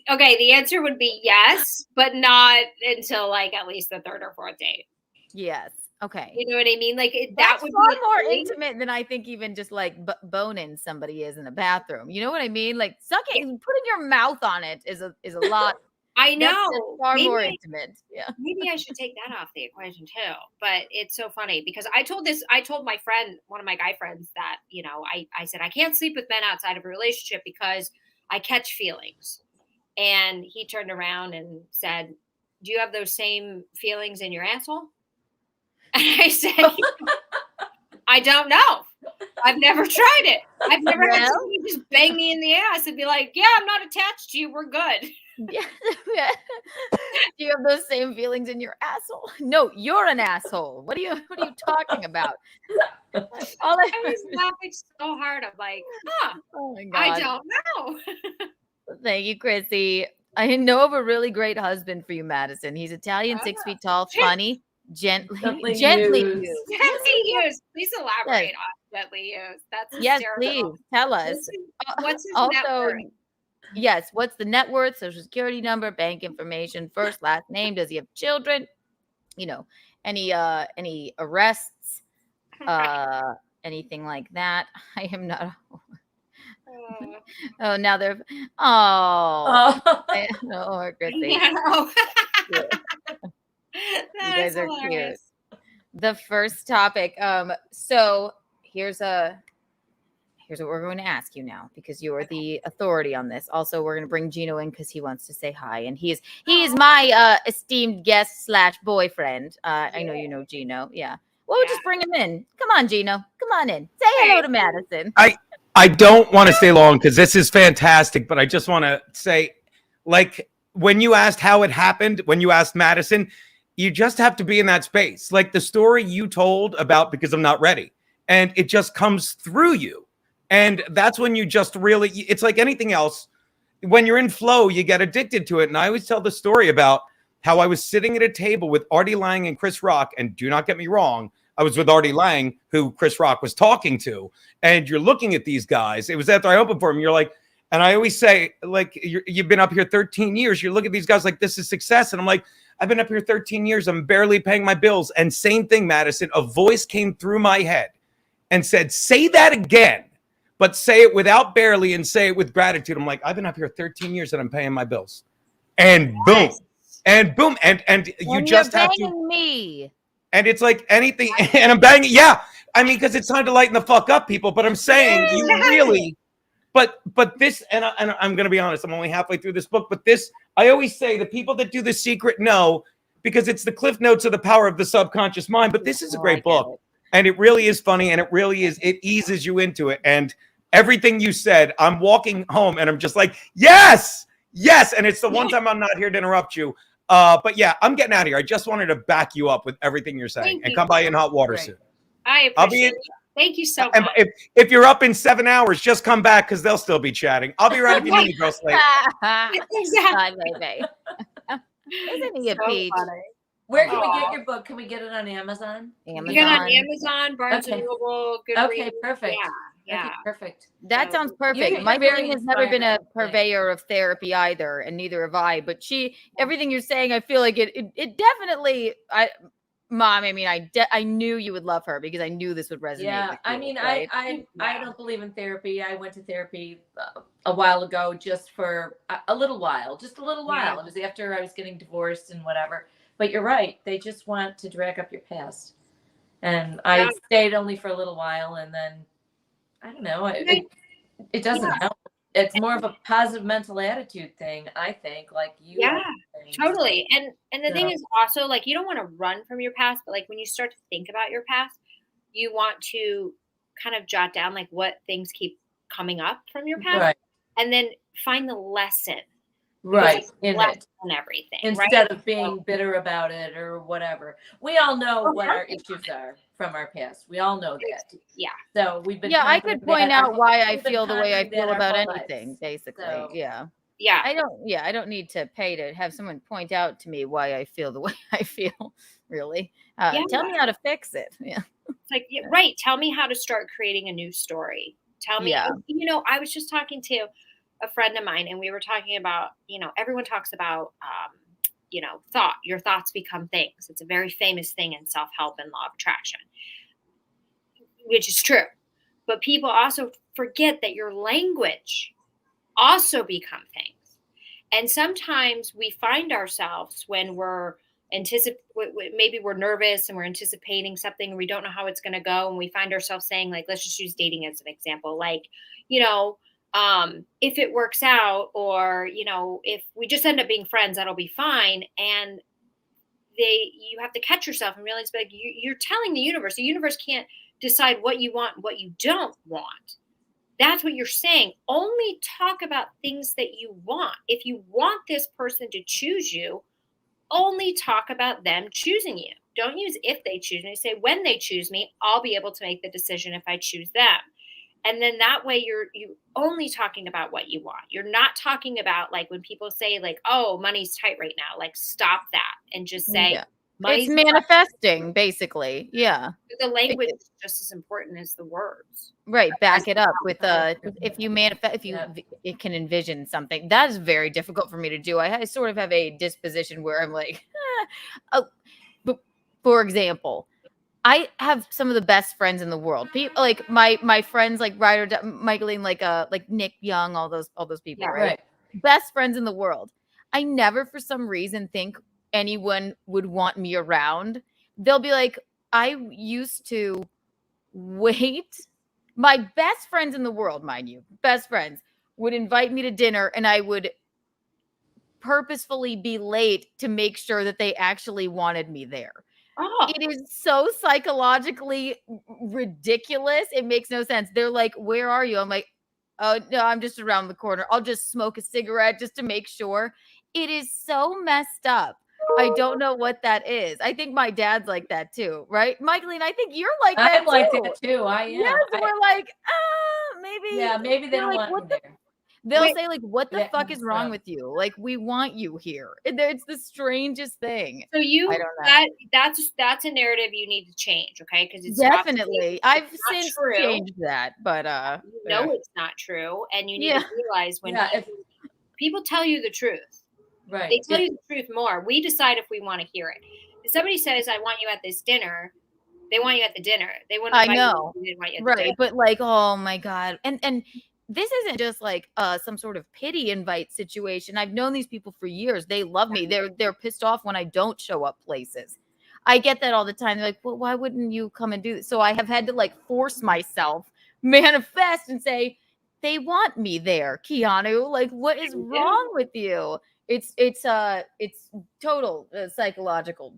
The answer would be yes, but not until like at least the 3rd or 4th date. Yes. Okay. You know what I mean? Like that would be more intimate than I think even just like boning somebody is in a bathroom. You know what I mean? Like sucking, putting your mouth on it is a lot. I know. That's far more intimate. Yeah. Maybe I should take that off the equation too. But it's so funny because I told my friend, one of my guy friends, that, you know, I said, I can't sleep with men outside of a relationship because I catch feelings. And he turned around and said, do you have those same feelings in your asshole? And I said, I don't know. I've never tried it. I've never had somebody just bang me in the ass and be like, yeah, I'm not attached to you. We're good. Yeah. Do you have those same feelings in your asshole? No, you're an asshole. What are you talking about? I was laughing so hard. I'm like, oh my God. I don't know. Thank you, Chrissy. I know of a really great husband for you, Madison. He's Italian, 6 feet tall, funny, gently used. Gently used. Please elaborate on gently used. That's hysterical. Please tell us. What's his net worth? Yes, what's the net worth, social security number, bank information, first, last name? Does he have children? You know, any arrests, anything like that. I am not. Oh, now they're. Chrissy. You guys are cute. The first topic. So here's what we're going to ask you now, because you are the authority on this. Also, we're going to bring Gino in because he wants to say hi, and he is my esteemed guest / boyfriend. I know you know Gino. Yeah. Well, we'll just bring him in. Come on, Gino. Come on in. Say hello to Madison. I don't want to stay long because this is fantastic, but I just want to say, like, when you asked how it happened, when you asked Madison, you just have to be in that space. Like the story you told about Because I'm Not Ready, and it just comes through you. And that's when you just really, it's like anything else. When you're in flow, you get addicted to it. And I always tell the story about how I was sitting at a table with Artie Lang and Chris Rock. And do not get me wrong, I was with Artie Lang, who Chris Rock was talking to. And you're looking at these guys. It was after I opened for him. You're like, and I always say, like, you've been up here 13 years. You look at these guys like this is success. And I'm like, I've been up here 13 years. I'm barely paying my bills. And same thing, Madison, a voice came through my head and said, say that again, but say it without barely and say it with gratitude. I'm like, I've been up here 13 years and I'm paying my bills. And boom. And boom. And you just have to. Me. And it's like anything. And I'm banging. Yeah. I mean, because it's time to lighten the fuck up, people. But I'm saying you really. But this, and I'm going to be honest, I'm only halfway through this book. But this, I always say the people that do The Secret know, because it's the cliff notes of the power of the subconscious mind. But this is a great book. And it really is funny. And it really is. It eases you into it. And everything you said, I'm walking home and I'm just like, yes, yes. And it's the one time I'm not here to interrupt you. But yeah, I'm getting out of here. I just wanted to back you up with everything you're saying and come by in hot water soon. I appreciate it. Thank you so much. If you're up in 7 hours, just come back because they'll still be chatting. I'll be around if you need me, girl slate. Exactly. Isn't he a peach? Where can we get your book? Can we get it on Amazon? You get it on Amazon, Barnes and Noble, Goodreads. Okay, perfect. Yeah. Okay, perfect. That sounds perfect. My Lena has never been a purveyor of therapy either, and neither have I. But everything you're saying, I feel like it definitely. Mom, I mean, I knew you would love her because I knew this would resonate. Yeah, with you, I mean, right? I don't believe in therapy. I went to therapy a while ago, just for a little while, It was after I was getting divorced and whatever. But you're right; they just want to drag up your past. And I stayed only for a little while, and then I don't know. It doesn't help. It's more of a positive mental attitude thing, I think. Like you. Yeah, totally. And the thing is also, like, you don't want to run from your past, but like when you start to think about your past, you want to kind of jot down like what things keep coming up from your past, and then find the lesson. Right. In it. On everything. Instead of being bitter about it or whatever. We all know what our issues are from our past. We all know that. Yeah. So we've been. Yeah, I could point out why I feel the way I feel about anything, basically. So, yeah. Yeah. I don't need to pay to have someone point out to me why I feel the way I feel, really. Tell me how to fix it. Yeah. It's like, right. Tell me how to start creating a new story. Tell me, I was just talking to a friend of mine, and we were talking about, everyone talks about, thought. Your thoughts become things. It's a very famous thing in self-help and law of attraction, which is true. But people also forget that your language also become things. And sometimes we find ourselves when we're maybe we're nervous and we're anticipating something and we don't know how it's going to go. And we find ourselves saying, like, let's just use dating as an example. Like, if it works out, or, if we just end up being friends, that'll be fine. And you have to catch yourself and realize, like, you're telling the universe can't decide what you want, what you don't want. That's what you're saying. Only talk about things that you want. If you want this person to choose you, only talk about them choosing you. Don't use if they choose me. Say when they choose me, I'll be able to make the decision if I choose them. And then that way you're only talking about what you want. You're not talking about, like, when people say, like, oh, money's tight right now, like, stop that and just say, it's manifesting, basically. Yeah. The language is just as important as the words. Right. Back it up with if you manifest, it can envision something. That is very difficult for me to do. I sort of have a disposition where I'm like, but for example, I have some of the best friends in the world. People like my friends, like Ryder, Michaeline, like Nick Young, all those people, right? Best friends in the world. I never, for some reason, think anyone would want me around. They'll be like, I used to wait. My best friends in the world, mind you, best friends, would invite me to dinner, and I would purposefully be late to make sure that they actually wanted me there. Oh. It is so psychologically ridiculous. It makes no sense. They're like, "Where are you?" I'm like, "Oh, no, I'm just around the corner. I'll just smoke a cigarette just to make sure." It is so messed up. I don't know what that is. I think my dad's like that too, right? Michaeline, I think you're like that I'm like too. that too. I am. Yes, we're like, maybe. Yeah, maybe they don't want me there. They'll say like, "What the fuck is wrong with you? Like, we want you here." It's the strangest thing. So I don't know. That's a narrative you need to change, okay? Because it's Definitely. I've since true. changed that, but you know it's not true, and you need to realize when people tell you the truth, right? They tell you the truth more. We decide if we want to hear it. If somebody says, "I want you at this dinner," they want you at the dinner. They wouldn't. I know, you, they didn't want you at the right? dinner. But like, oh my god, and this isn't just like some sort of pity invite situation. I've known these people for years. They love me. They're pissed off when I don't show up places. I get that all the time. They're like, "Well, why wouldn't you come and do this?" So I have had to like force myself, manifest, and say, "They want me there, Keanu. Like, what is wrong with you?" It's total psychological.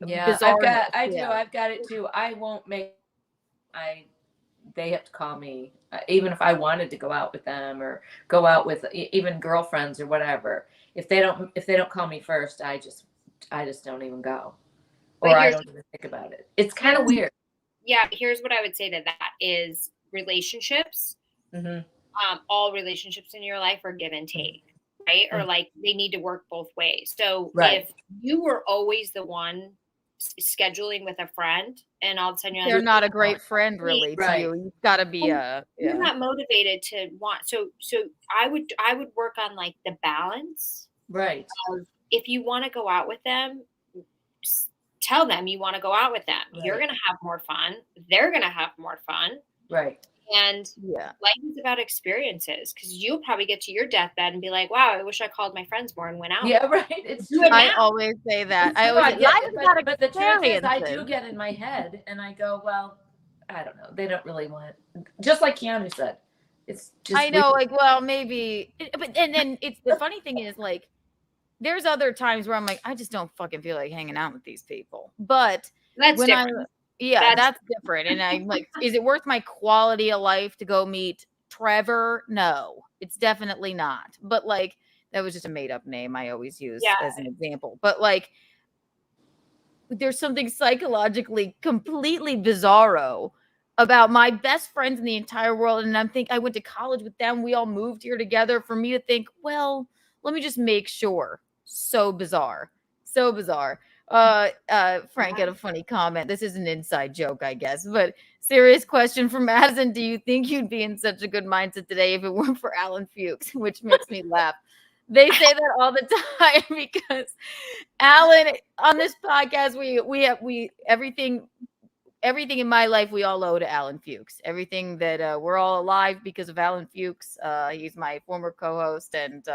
Yeah, I've got it too. I won't make. They have to call me, even if I wanted to go out with them or go out with even girlfriends or whatever. If they don't call me first, I just don't even go, or I don't even think about it. It's kind of weird. Yeah, here's what I would say to that is relationships. All relationships in your life are give and take, right? Or like they need to work both ways. So if you were always the one scheduling with a friend and all of a sudden they're not a great friend really to you. You've got to be you're not motivated to want so I would work on like the balance, right? If you want to go out with them, tell them you want to go out with them. You're gonna have more fun, they're gonna have more fun, right? And life is about experiences, because you'll probably get to your deathbed and be like, "Wow, I wish I called my friends more and went out." Yeah, right. It's true. I always say that. I always say, but the truth is, I do get in my head and I go, "Well, I don't know. They don't really want it." Just like Keanu said, it's just. I know, like, well, maybe, but and then it's the funny thing is, like, there's other times where I'm like, I just don't fucking feel like hanging out with these people. But that's different. That's different. And I'm like, is it worth my quality of life to go meet Trevor? No, it's definitely not. But like, that was just a made up name I always use as an example. But like, there's something psychologically completely bizarro about my best friends in the entire world. And I went to college with them. We all moved here together. For me to think, well, let me just make sure. So bizarre. So bizarre. Frank had a funny comment. This is an inside joke, I guess, but serious question from Madison. Do you think you'd be in such a good mindset today if it weren't for Alan Fuchs? Which makes me laugh. They say that all the time because Alan, on this podcast, we everything in my life we all owe to Alan Fuchs. Everything that we're all alive because of Alan Fuchs. He's my former co-host, and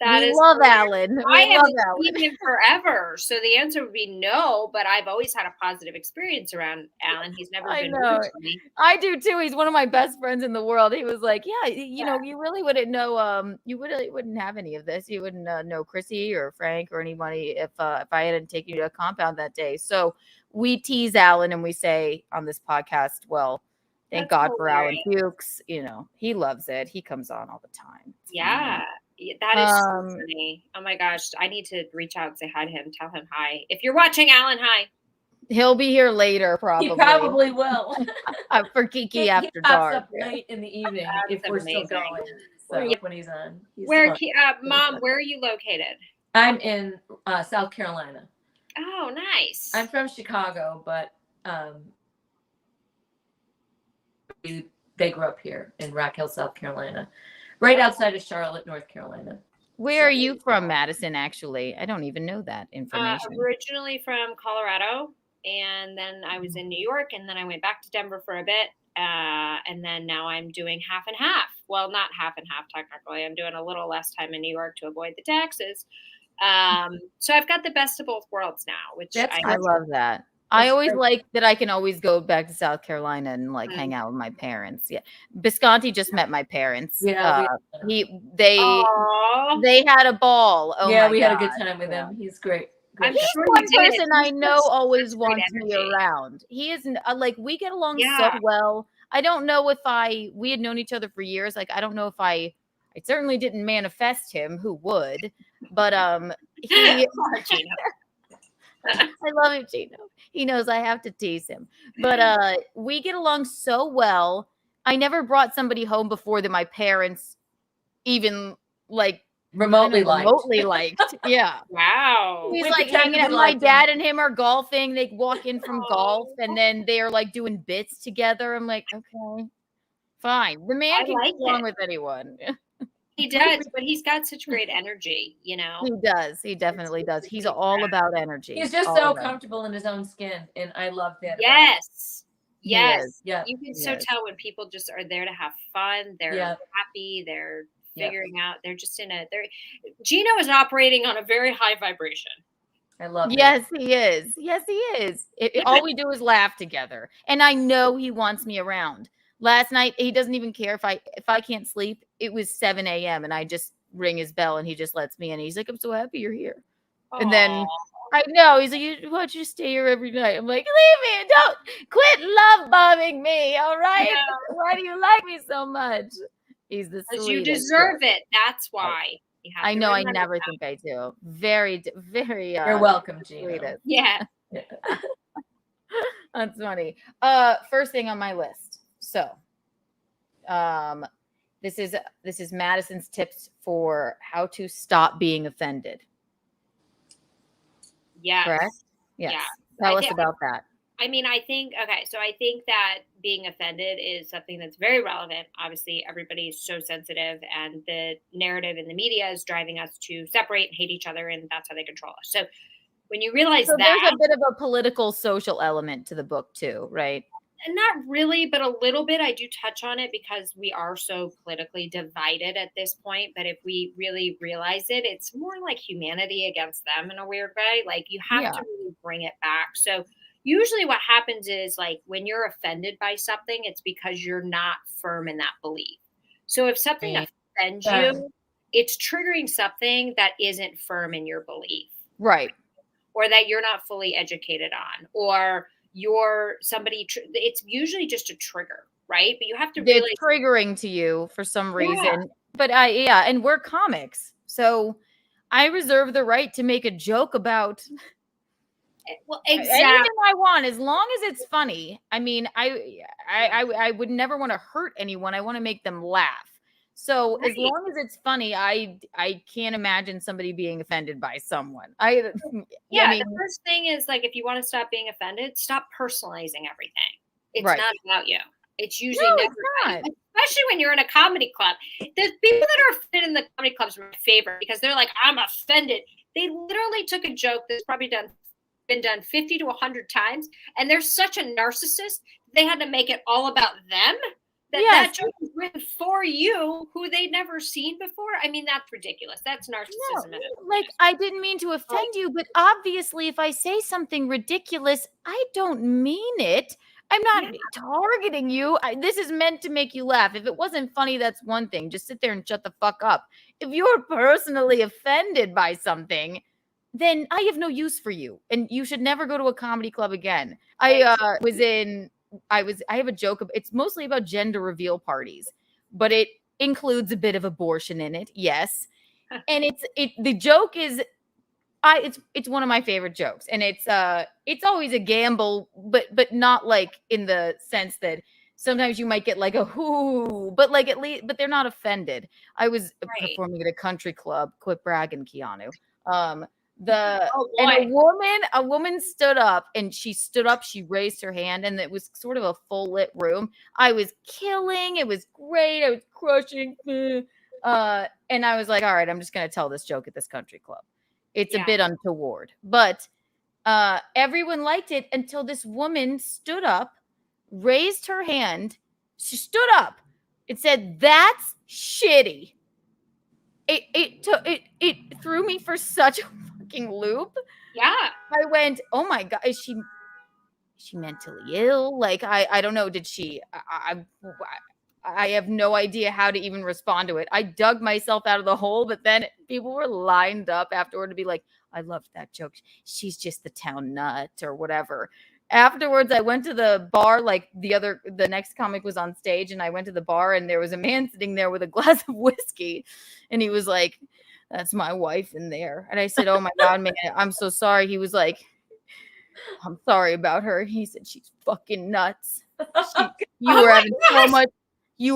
we love Alan. I haven't seen him forever, so the answer would be no. But I've always had a positive experience around Alan. He's never been rude to me. I do too. He's one of my best friends in the world. He was like, "Yeah, you know, you really wouldn't know. You wouldn't have any of this. You wouldn't know Chrissy or Frank or anybody if I hadn't taken you to a compound that day." So we tease Alan and we say on this podcast, "Well, thank God for Alan Fuchs. You know, he loves it. He comes on all the time." Yeah. That is so funny. Oh my gosh. I need to reach out and say hi to him. Tell him hi. If you're watching, Alan, hi. He'll be here later, probably. He probably will. For Kiki After Dark. Up late in the evening if we're still going. So when he's on. Mom, where are you located? I'm in South Carolina. Oh, nice. I'm from Chicago, but they grew up here in Rock Hill, South Carolina. Right outside of Charlotte, North Carolina. Where are you from, Madison, actually? I don't even know that information. Originally from Colorado, and then I was in New York, and then I went back to Denver for a bit, and then now I'm doing half and half. Well, not half and half, technically. I'm doing a little less time in New York to avoid the taxes. So I've got the best of both worlds now, which I love that. I always like that I can always go back to South Carolina and like hang out with my parents. Yeah. Bisconti just met my parents. Yeah. They had a ball. Oh yeah, my we God. had a good time with him. He's great. I'm He's sure one you did. person I know always Great wants me energy. around. He isn't like we get along so Yeah. well. I don't know if we had known each other for years. Like I don't know if I certainly didn't manifest him. Who would? But he. Poor Gino. I love him, Gino. He knows I have to tease him. But we get along so well. I never brought somebody home before that my parents even like remotely liked. Yeah. Wow. He's We like pretended hanging out. we My liked dad and him are golfing. They walk in from golf and then they are like doing bits together. I'm like, okay, fine. The man I can like get along it. with anyone. He does, but he's got such great energy, you know? He does. He definitely does. He's all about energy. He's just All so about comfortable in his own skin, and I love that. Yes. He Yes. is. Yeah. You can He so is. tell when people just are there to have fun. They're Yeah. happy. They're Yeah. figuring out. They're just Gino is operating on a very high vibration. I love Yes, he is. Yes, he is. All we do is laugh together. And I know he wants me around. Last night, he doesn't even care if I can't sleep. It was 7 a.m. and I just ring his bell and he just lets me in. He's like, I'm so happy you're here. And then I know he's like, why don't you stay here every night? I'm like, leave me. Don't quit love bombing me. All right. No. Why do you like me so much? He's the Because sweetest. you deserve it. That's why. You have I to know. I remember never that. think I do. Very. You're welcome, Gino. Sweetest. Yeah. That's funny. First thing on my list. So, this is Madison's tips for how to stop being offended. Yes. Correct? Yes. Yeah. Tell us about that. I mean, I think that being offended is something that's very relevant. Obviously, everybody is so sensitive, and the narrative in the media is driving us to separate and hate each other, and that's how they control us. So when you realize that, there's a bit of a political, social element to the book too, right? and not really, but a little bit. I do touch on it because we are so politically divided at this point. But if we really realize it, it's more like humanity against them in a weird way. Like you have to really bring it back. So usually what happens is like when you're offended by something, it's because you're not firm in that belief. So if something offends you, it's triggering something that isn't firm in your belief. Right. Or that you're not fully educated on, or you're somebody, it's usually just a trigger, right? But you have to really. It's triggering to you for some reason. But and we're comics. So I reserve the right to make a joke about anything I want, as long as it's funny. I mean, I would never want to hurt anyone. I want to make them laugh. So as long as it's funny, I can't imagine somebody being offended by someone. I mean, the first thing is like, if you want to stop being offended, stop personalizing everything. It's not about you. It's usually never about you. Especially when you're in a comedy club. The people that are offended in the comedy clubs are my favorite because they're like, I'm offended. They literally took a joke that's probably been done 50 to 100 times, and they're such a narcissist, they had to make it all about them. That joke is written for you, who they'd never seen before. I mean, that's ridiculous. That's narcissism. No, like, I didn't mean to offend you, but obviously, if I say something ridiculous, I don't mean it. I'm not targeting you. This is meant to make you laugh. If it wasn't funny, that's one thing. Just sit there and shut the fuck up. If you're personally offended by something, then I have no use for you, and you should never go to a comedy club again. I have a joke. It's mostly about gender reveal parties, but it includes a bit of abortion in it. Yes. And the joke is, it's one of my favorite jokes, and it's always a gamble, but not like in the sense that sometimes you might get like a whoo, but like at least, but they're not offended. I was performing at a country club. Quit bragging, Keanu. And a woman stood up, and she raised her hand, and it was sort of a full lit room. I was killing. It was great. I was crushing. And I was like, all right, I'm just going to tell this joke at this country club. It's a bit untoward, but everyone liked it until this woman stood up, raised her hand. She stood up. It said, "That's shitty." It threw me for such a fucking loop. Yeah. I went, oh my God, is she mentally ill? Like, I don't know. Did she, I have no idea how to even respond to it. I dug myself out of the hole, but then people were lined up afterward to be like, I loved that joke. She's just the town nut or whatever. Afterwards, I went to the bar, like the next comic was on stage, and I went to the bar, and there was a man sitting there with a glass of whiskey, and he was like, that's my wife in there. And I said, oh my God, man, I'm so sorry. He was like, I'm sorry about her. He said, she's fucking nuts. You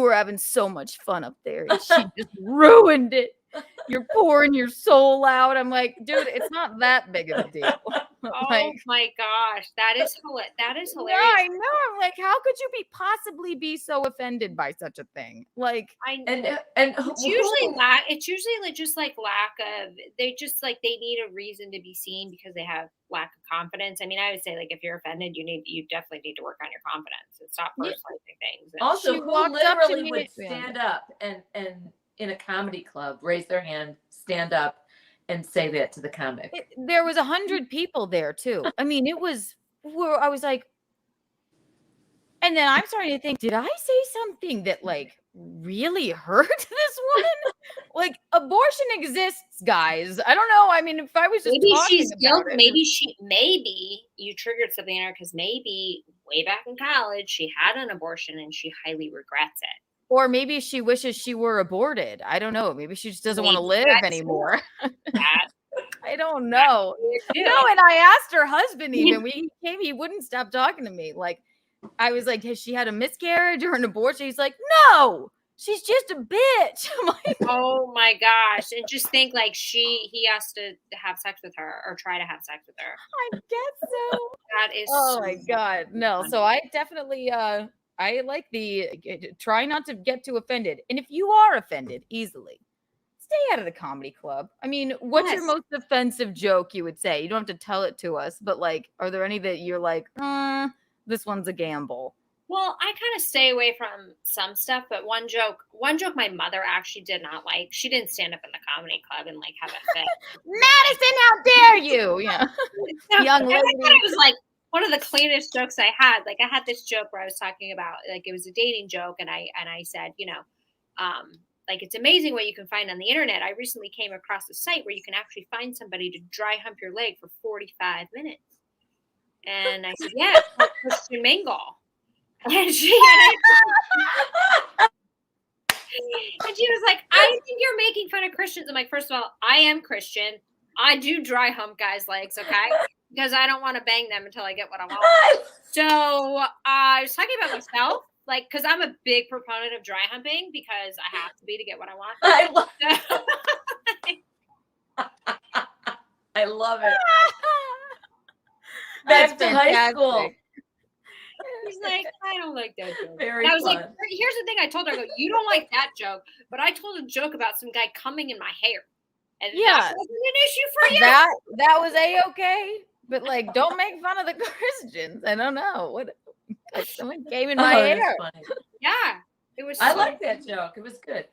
were having so much fun up there, and she just ruined it. You're pouring your soul out. I'm like, dude, it's not that big of a deal. Oh my gosh, that is hilarious. Yeah, I know. I'm like, how could you possibly be so offended by such a thing? Like, it's usually like just like lack of. They just like they need a reason to be seen because they have lack of confidence. I mean, I would say like if you're offended, you definitely need to work on your confidence and stop personalizing things. Also, who literally would stand up and in a comedy club, raise their hand, stand up, and say that to the comic? There was 100 people there too. I mean, I was like, and then I'm starting to think, did I say something that like really hurt this woman? Like, abortion exists, guys. I don't know. I mean, if I was just maybe talking she's about guilty. Maybe you triggered something in her because maybe way back in college she had an abortion and she highly regrets it. Or maybe she wishes she were aborted. I don't know. Maybe she just doesn't want to live anymore. I don't know. No, and I asked her husband even when he came, he wouldn't stop talking to me. Like, I was like, has she had a miscarriage or an abortion? He's like, no, she's just a bitch. I'm like, oh my gosh. And just think like he has to have sex with her or try to have sex with her. I guess so. That is oh my God. No. So I definitely I like try not to get too offended. And if you are offended easily, stay out of the comedy club. I mean, what's your most offensive joke you would say? You don't have to tell it to us, but like, are there any that you're like, this one's a gamble? Well, I kind of stay away from some stuff, but one joke my mother actually did not like. She didn't stand up in the comedy club and like have a fit. Madison, how dare you? Yeah. Young lady. I thought it was like one of the cleanest jokes I had. Like I had this joke where I was talking about like it was a dating joke, and I said, like it's amazing what you can find on the internet. I recently came across a site where you can actually find somebody to dry hump your leg for 45 minutes. And I said, yeah, it's called Christian Mingle. And she was like, I think you're making fun of Christians. I'm like, first of all, I am Christian. I do dry hump guys' legs, okay? Because I don't want to bang them until I get what I want. So I was talking about myself, like, because I'm a big proponent of dry humping because I have to be to get what I want. I love it. That's Back to high school. He's like, I don't like that joke. Very and I was fun. like, here's the thing I told her. I go, you don't like that joke, but I told a joke about some guy coming in my hair. And that wasn't an issue for you. That was A-okay. But like, don't make fun of the Christians. I don't know. What like someone came in my hair. Yeah. It was I like that joke. It was good.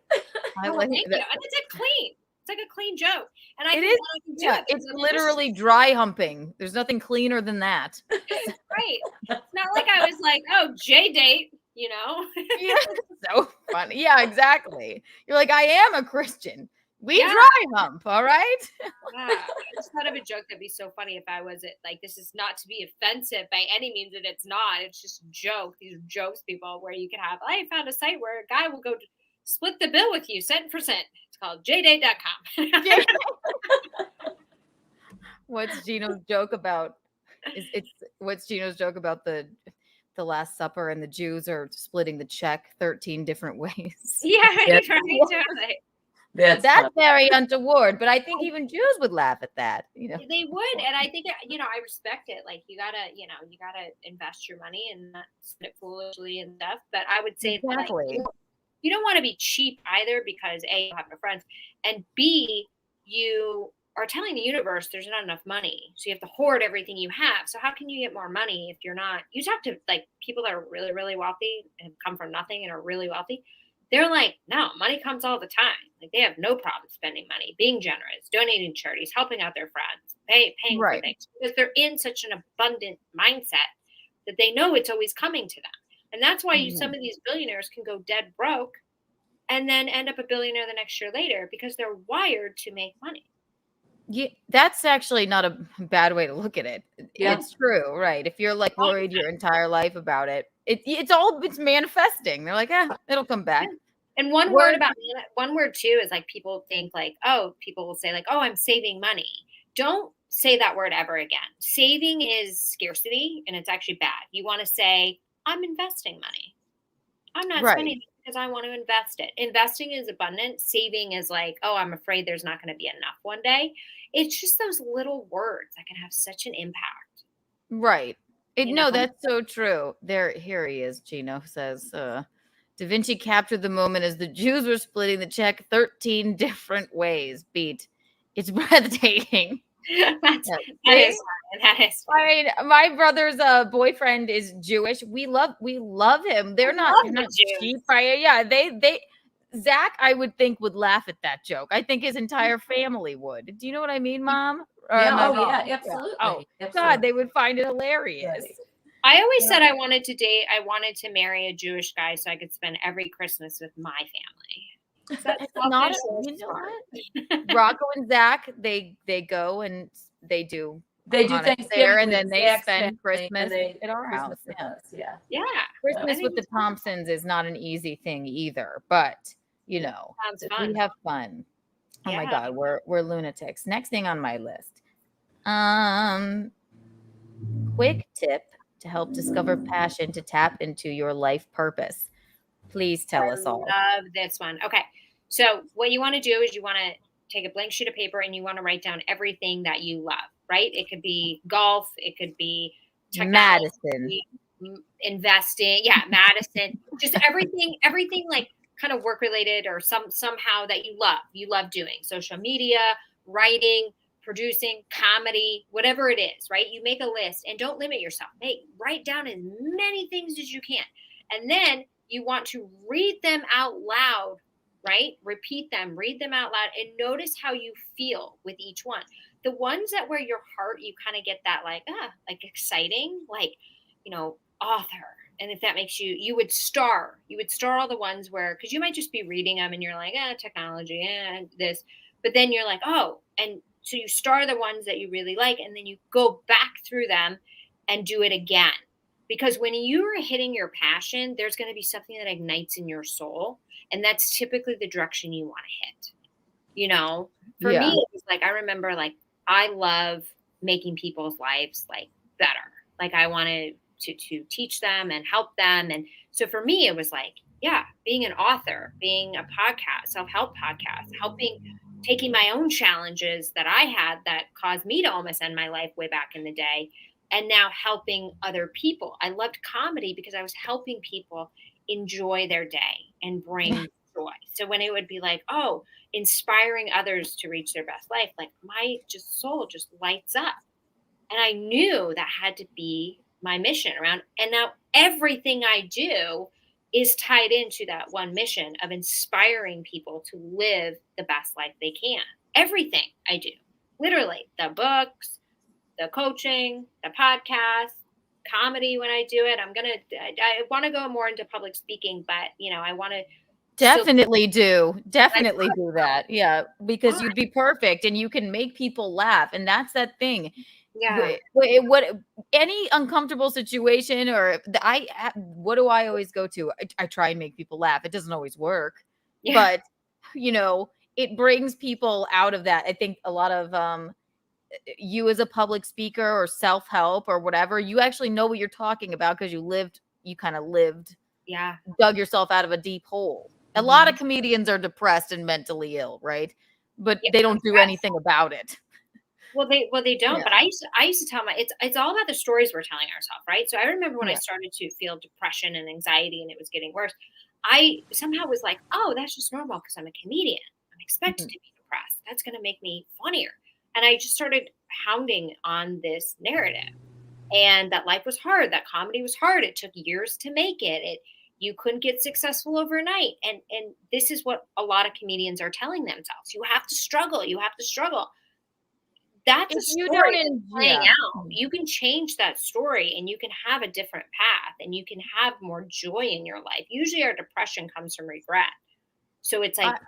I like it. And it's clean. It's like a clean joke. And I it is. Yeah, it's literally dry humping. There's nothing cleaner than that. It's great. It's not like I was like, oh, J-date, you know? Yeah, so funny. Yeah, exactly. You're like, I am a Christian. We dry hump, all right? Yeah. I just thought of a joke that'd be so funny if I wasn't like, this is not to be offensive by any means, and it's not. It's just a joke. These are jokes, people, where you can have, I found a site where a guy will go split the bill with you, cent for cent. It's called jdate.com. What's Gino's joke about? What's Gino's joke about the Last Supper and the Jews are splitting the check 13 different ways? Yeah, totally. That's very untoward, but I think even Jews would laugh at that. You know, they would, and I think I respect it. Like you gotta invest your money and not spend it foolishly and stuff. But I would say exactly. Like, you don't want to be cheap either because A, you have no friends, and B, you are telling the universe there's not enough money, so you have to hoard everything you have. So how can you get more money if you're not? You talk to like people that are really, really wealthy and come from nothing and are really wealthy. They're like, no, money comes all the time. Like they have no problem spending money, being generous, donating to charities, helping out their friends, paying for things because they're in such an abundant mindset that they know it's always coming to them. And that's why some of these billionaires can go dead broke and then end up a billionaire the next year later, because they're wired to make money. Yeah, that's actually not a bad way to look at it. Yeah. It's true, right? If you're like worried your entire life about it, it's manifesting. They're like, it'll come back. And one word too is like, people think like, people will say like, I'm saving money. Don't say that word ever again. Saving is scarcity, and it's actually bad. You want to say, I'm investing money. I'm not spending it because I want to invest it. Investing is abundant. Saving is like, I'm afraid there's not going to be enough one day. It's just those little words that can have such an impact. Right. That's so true. Here he is. Gino says, Da Vinci captured the moment as the Jews were splitting the check 13 different ways. Beat. It's breathtaking. That is fun. I mean, my brother's boyfriend is Jewish. We love him. They're not cheap. Yeah, Zach, I would think, would laugh at that joke. I think his entire family would. Do you know what I mean, Mom? Yeah, absolutely. Oh, absolutely. God, they would find it hilarious. Right. I always said I wanted to marry a Jewish guy so I could spend every Christmas with my family. Rocco and Zach, they go and they do Thanksgiving there, and then they spend Christmas at our house. Yeah. Christmas with the Thompsons is not an easy thing either, but we have fun. Oh my God, we're lunatics. Next thing on my list, quick tip to help discover passion to tap into your life purpose. Please tell us all. I love this one. Okay. So what you want to do is you want to take a blank sheet of paper and you want to write down everything that you love, right? It could be golf. It could be technology, Madison. Investing. Yeah. Madison. Just everything like kind of work related or somehow that you love doing. Social media, writing, producing, comedy, whatever it is, right? You make a list and don't limit yourself. Write down as many things as you can. And then you want to read them out loud, right? Repeat them, read them out loud, and notice how you feel with each one. The ones that where your heart, you kind of get that like exciting, like, author. And if that makes you would star all the ones where, because you might just be reading them and you're like, technology, this, but then you're like, and so you star the ones that you really like, and then you go back through them and do it again. Because when you are hitting your passion, there's going to be something that ignites in your soul. And that's typically the direction you want to hit. For me, it was like, I remember like, I love making people's lives like better. Like I wanted to teach them and help them. And so for me, it was like, being an author, being a self-help podcast, taking my own challenges that I had that caused me to almost end my life way back in the day. And now helping other people. I loved comedy because I was helping people enjoy their day and bring joy. So when it would be like, inspiring others to reach their best life, like my soul just lights up. And I knew that had to be my mission around. And now everything I do is tied into that one mission of inspiring people to live the best life they can. Everything I do, literally the books, the coaching, the podcast, comedy. When I do it, I want to go more into public speaking, but I want to definitely do that. Yeah. Because you'd be perfect and you can make people laugh. And that's that thing. Yeah. What any uncomfortable situation what do I always go to? I try and make people laugh. It doesn't always work, but it brings people out of that. I think a lot of, you as a public speaker or self-help or whatever, you actually know what you're talking about because you kind of lived, dug yourself out of a deep hole. A lot of comedians are depressed and mentally ill, right? But they don't do anything about it. Well, they don't. Yeah. But I used to tell it's all about the stories we're telling ourselves, right? So I remember when I started to feel depression and anxiety and it was getting worse, I somehow was like, that's just normal because I'm a comedian. I'm expected to be depressed. That's going to make me funnier. And I just started hounding on this narrative, and that life was hard, that comedy was hard. It took years to make it. You couldn't get successful overnight. And this is what a lot of comedians are telling themselves. You have to struggle. You have to struggle. that's If a you story don't that's playing out. You can change that story and you can have a different path and you can have more joy in your life. Usually our depression comes from regret. So it's like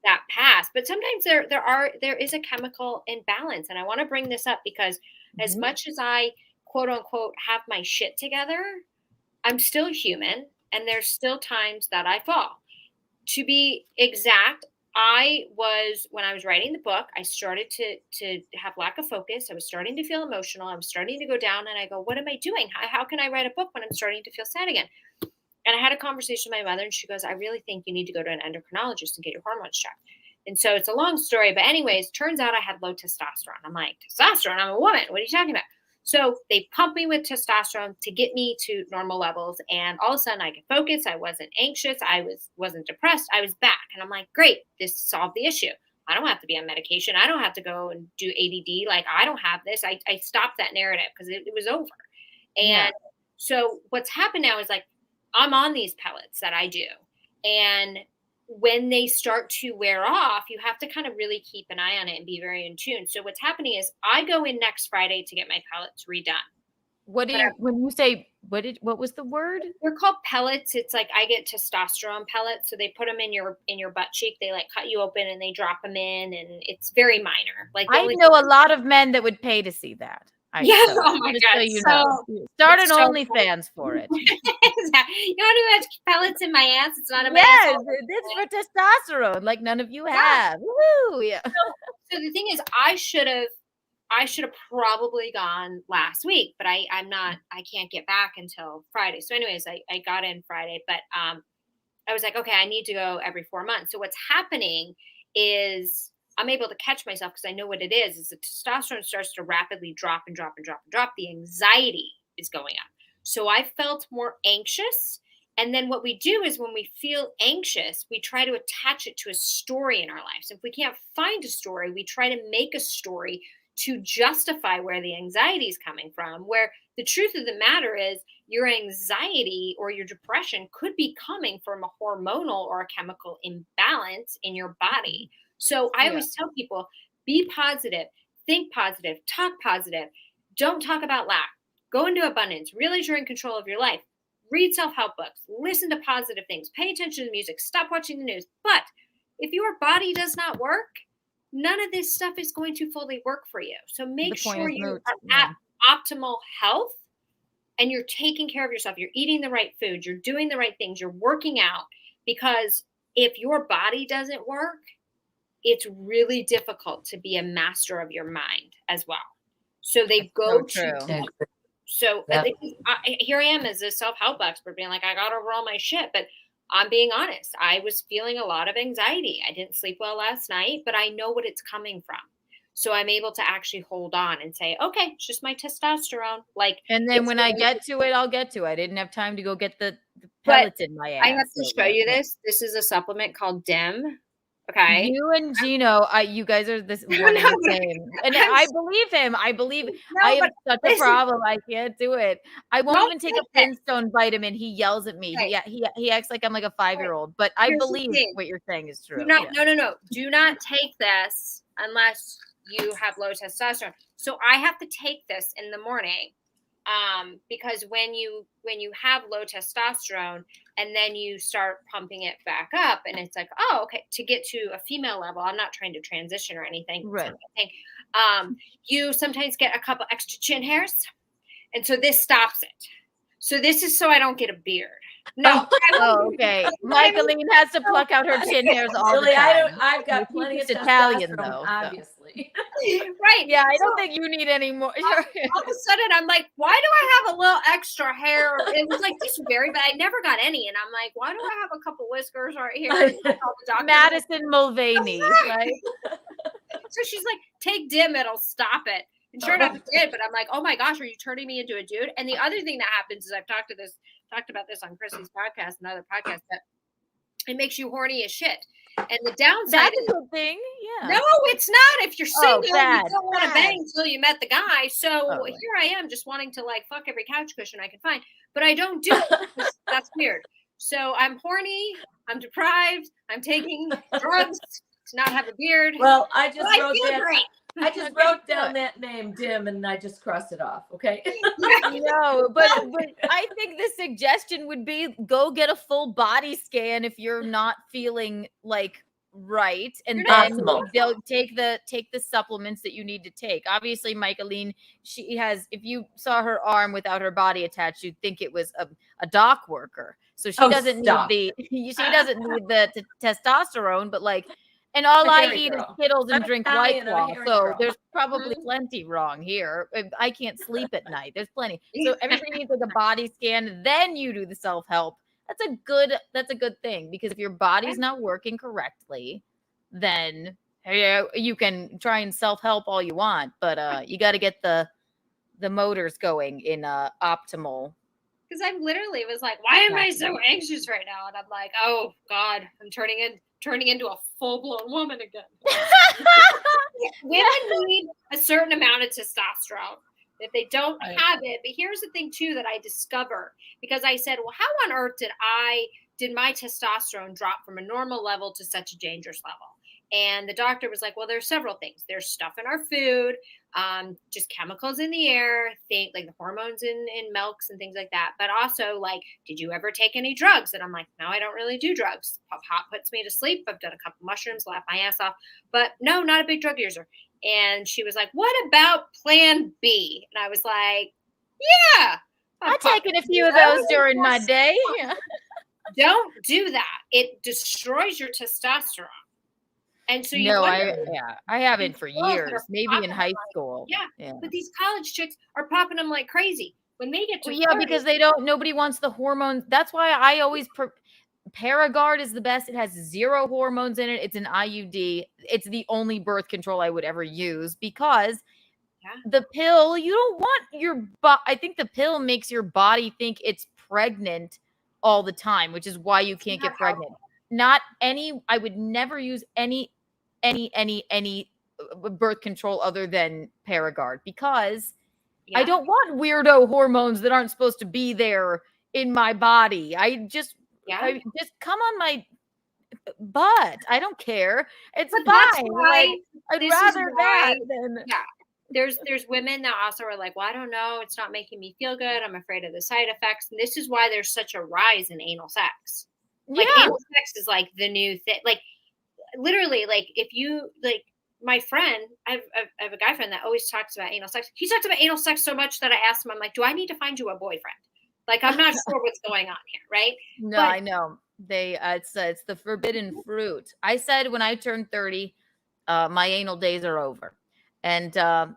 that past, but sometimes there is a chemical imbalance. And I want to bring this up because as much as I quote unquote have my shit together, I'm still human and there's still times that I fall. To be exact, when I was writing the book, I started to have lack of focus. I was starting to feel emotional. I was starting to go down and I go, what am I doing? How can I write a book when I'm starting to feel sad again? And I had a conversation with my mother and she goes, I really think you need to go to an endocrinologist and get your hormones checked. And so it's a long story, but anyways, turns out I had low testosterone. I'm like, testosterone? I'm a woman. What are you talking about? So they pumped me with testosterone to get me to normal levels. And all of a sudden I could focus. I wasn't anxious. I wasn't depressed. I was back. And I'm like, great, this solved the issue. I don't have to be on medication. I don't have to go and do ADD. Like, I don't have this. I stopped that narrative because it was over. And so what's happened now is like, I'm on these pellets that I do. And when they start to wear off, you have to kind of really keep an eye on it and be very in tune. So what's happening is I go in next Friday to get my pellets redone. When you say, what was the word? They're called pellets. It's like I get testosterone pellets. So they put them in your butt cheek. They like cut you open and they drop them in and it's very minor. Like I know a lot of men that would pay to see that. Oh my God. So you know. Start an OnlyFans for it. You want to watch pellets in my ass? It's not a yes, it's for testosterone, like none of you have. Woo! Yeah. So the thing is, I should have probably gone last week, but I can't get back until Friday. So anyways, I got in Friday, but I was like, okay, I need to go every 4 months. So what's happening is I'm able to catch myself because I know what it is the testosterone starts to rapidly drop and drop and drop and drop. The anxiety is going up. So I felt more anxious. And then what we do is when we feel anxious, we try to attach it to a story in our lives. If we can't find a story, we try to make a story to justify where the anxiety is coming from, where the truth of the matter is your anxiety or your depression could be coming from a hormonal or a chemical imbalance in your body. So I always tell people, be positive, think positive, talk positive. Don't talk about lack. Go into abundance. Realize you're in control of your life. Read self-help books. Listen to positive things. Pay attention to music. Stop watching the news. But if your body does not work, none of this stuff is going to fully work for you. So make sure you are at optimal health and you're taking care of yourself. You're eating the right food. You're doing the right things. You're working out. Because if your body doesn't work, it's really difficult to be a master of your mind as well. So they go to. So here I am as a self-help expert being like, I got over all my shit. But I'm being honest. I was feeling a lot of anxiety. I didn't sleep well last night, but I know what it's coming from. So I'm able to actually hold on and say, okay, it's just my testosterone. And then when I get to it, I'll get to it. I didn't have time to go get the pellets in my ass. I have to show you this. This is a supplement called DIM. Okay. You and Gino, you guys are this one and the same. And I believe him. I have such a problem. I can't do it. I won't even take a Flintstone vitamin. He yells at me. Right. He acts like I'm like a 5-year-old. But I believe what you're saying is true. No. Do not take this unless you have low testosterone. So I have to take this in the morning. Because when you have low testosterone and then you start pumping it back up and it's like, oh, okay, to get to a female level, I'm not trying to transition or anything. Right. You sometimes get a couple extra chin hairs. And so this stops it. So this is so I don't get a beard. No. Okay. Michaeline has to pluck out her chin hairs all the time. I've got plenty of Italian though. Obviously. Right. Yeah, I don't think you need any more. All of a sudden, I'm like, why do I have a little extra hair? It was like just very bad. I never got any, and I'm like, why do I have a couple whiskers right here? Madison Mulvaney, right? So she's like, take DIM, it'll stop it. And sure enough, it did. But I'm like, oh my gosh, are you turning me into a dude? And the other thing that happens is I've talked about this on Chrissy's podcast and other podcasts that it makes you horny as shit. And the downside is a good thing. Yeah. No, it's not. If you're single, you don't want to bang until you met the guy. So here I am just wanting to like fuck every couch cushion I can find, but I don't do it. That's weird. So I'm horny. I'm deprived. I'm taking drugs to not have a beard. Well, I just wrote that. Great. I just wrote down that name, Dim, and I just crossed it off. Okay. No, but I think the suggestion would be go get a full body scan if you're not feeling like right, and then they'll take the supplements that you need to take. Obviously, Michaeline, she has. If you saw her arm without her body attached, you'd think it was a dock worker. So she doesn't need the testosterone, but like. And all I eat is Skittles and drink White Claw. So there's probably plenty wrong here. I can't sleep at night. There's plenty. So everybody needs like a body scan. Then you do the self-help. That's a good thing, because if your body's not working correctly, then you can try and self-help all you want, but you got to get the motors going in optimal. Because I literally was like, why am I so anxious right now? And I'm like, oh God, I'm turning into a full-blown woman again. Women need a certain amount of testosterone. If they don't have it, but here's the thing too that I discovered, because I said, well, how on earth did my testosterone drop from a normal level to such a dangerous level? And the doctor was like, well, there's several things. There's stuff in our food, just chemicals in the air, like the hormones in milks and things like that. But also, like, did you ever take any drugs? And I'm like, no, I don't really do drugs. Hot puts me to sleep. I've done a couple mushrooms, laughed my ass off, but no, not a big drug user. And she was like, what about Plan B? And I was like, yeah. I've taken a few of those during my day. Don't do that. It destroys your testosterone. And so I haven't for years, maybe in high school. Yeah, but these college chicks are popping them like crazy when they get to 30. Because nobody wants the hormones. That's why I always Paragard is the best. It has 0 hormones in it. It's an IUD. It's the only birth control I would ever use, because the pill, you don't want I think the pill makes your body think it's pregnant all the time, which is why you can't get pregnant. I would never use any birth control other than Paragard, because I don't want weirdo hormones that aren't supposed to be there in my body. I just come on my butt. I don't care. It's fine. Like, I'd rather that than There's women that also are like, well, I don't know. It's not making me feel good. I'm afraid of the side effects. And this is why there's such a rise in anal sex. Like anal sex is like the new thing. Like literally, like if you like my friend, I have a guy friend that always talks about anal sex. He talks about anal sex so much that I asked him, I'm like, do I need to find you a boyfriend? Like, I'm not sure what's going on here, right? No, I know. It's the forbidden fruit. I said when I turned 30, my anal days are over. And mine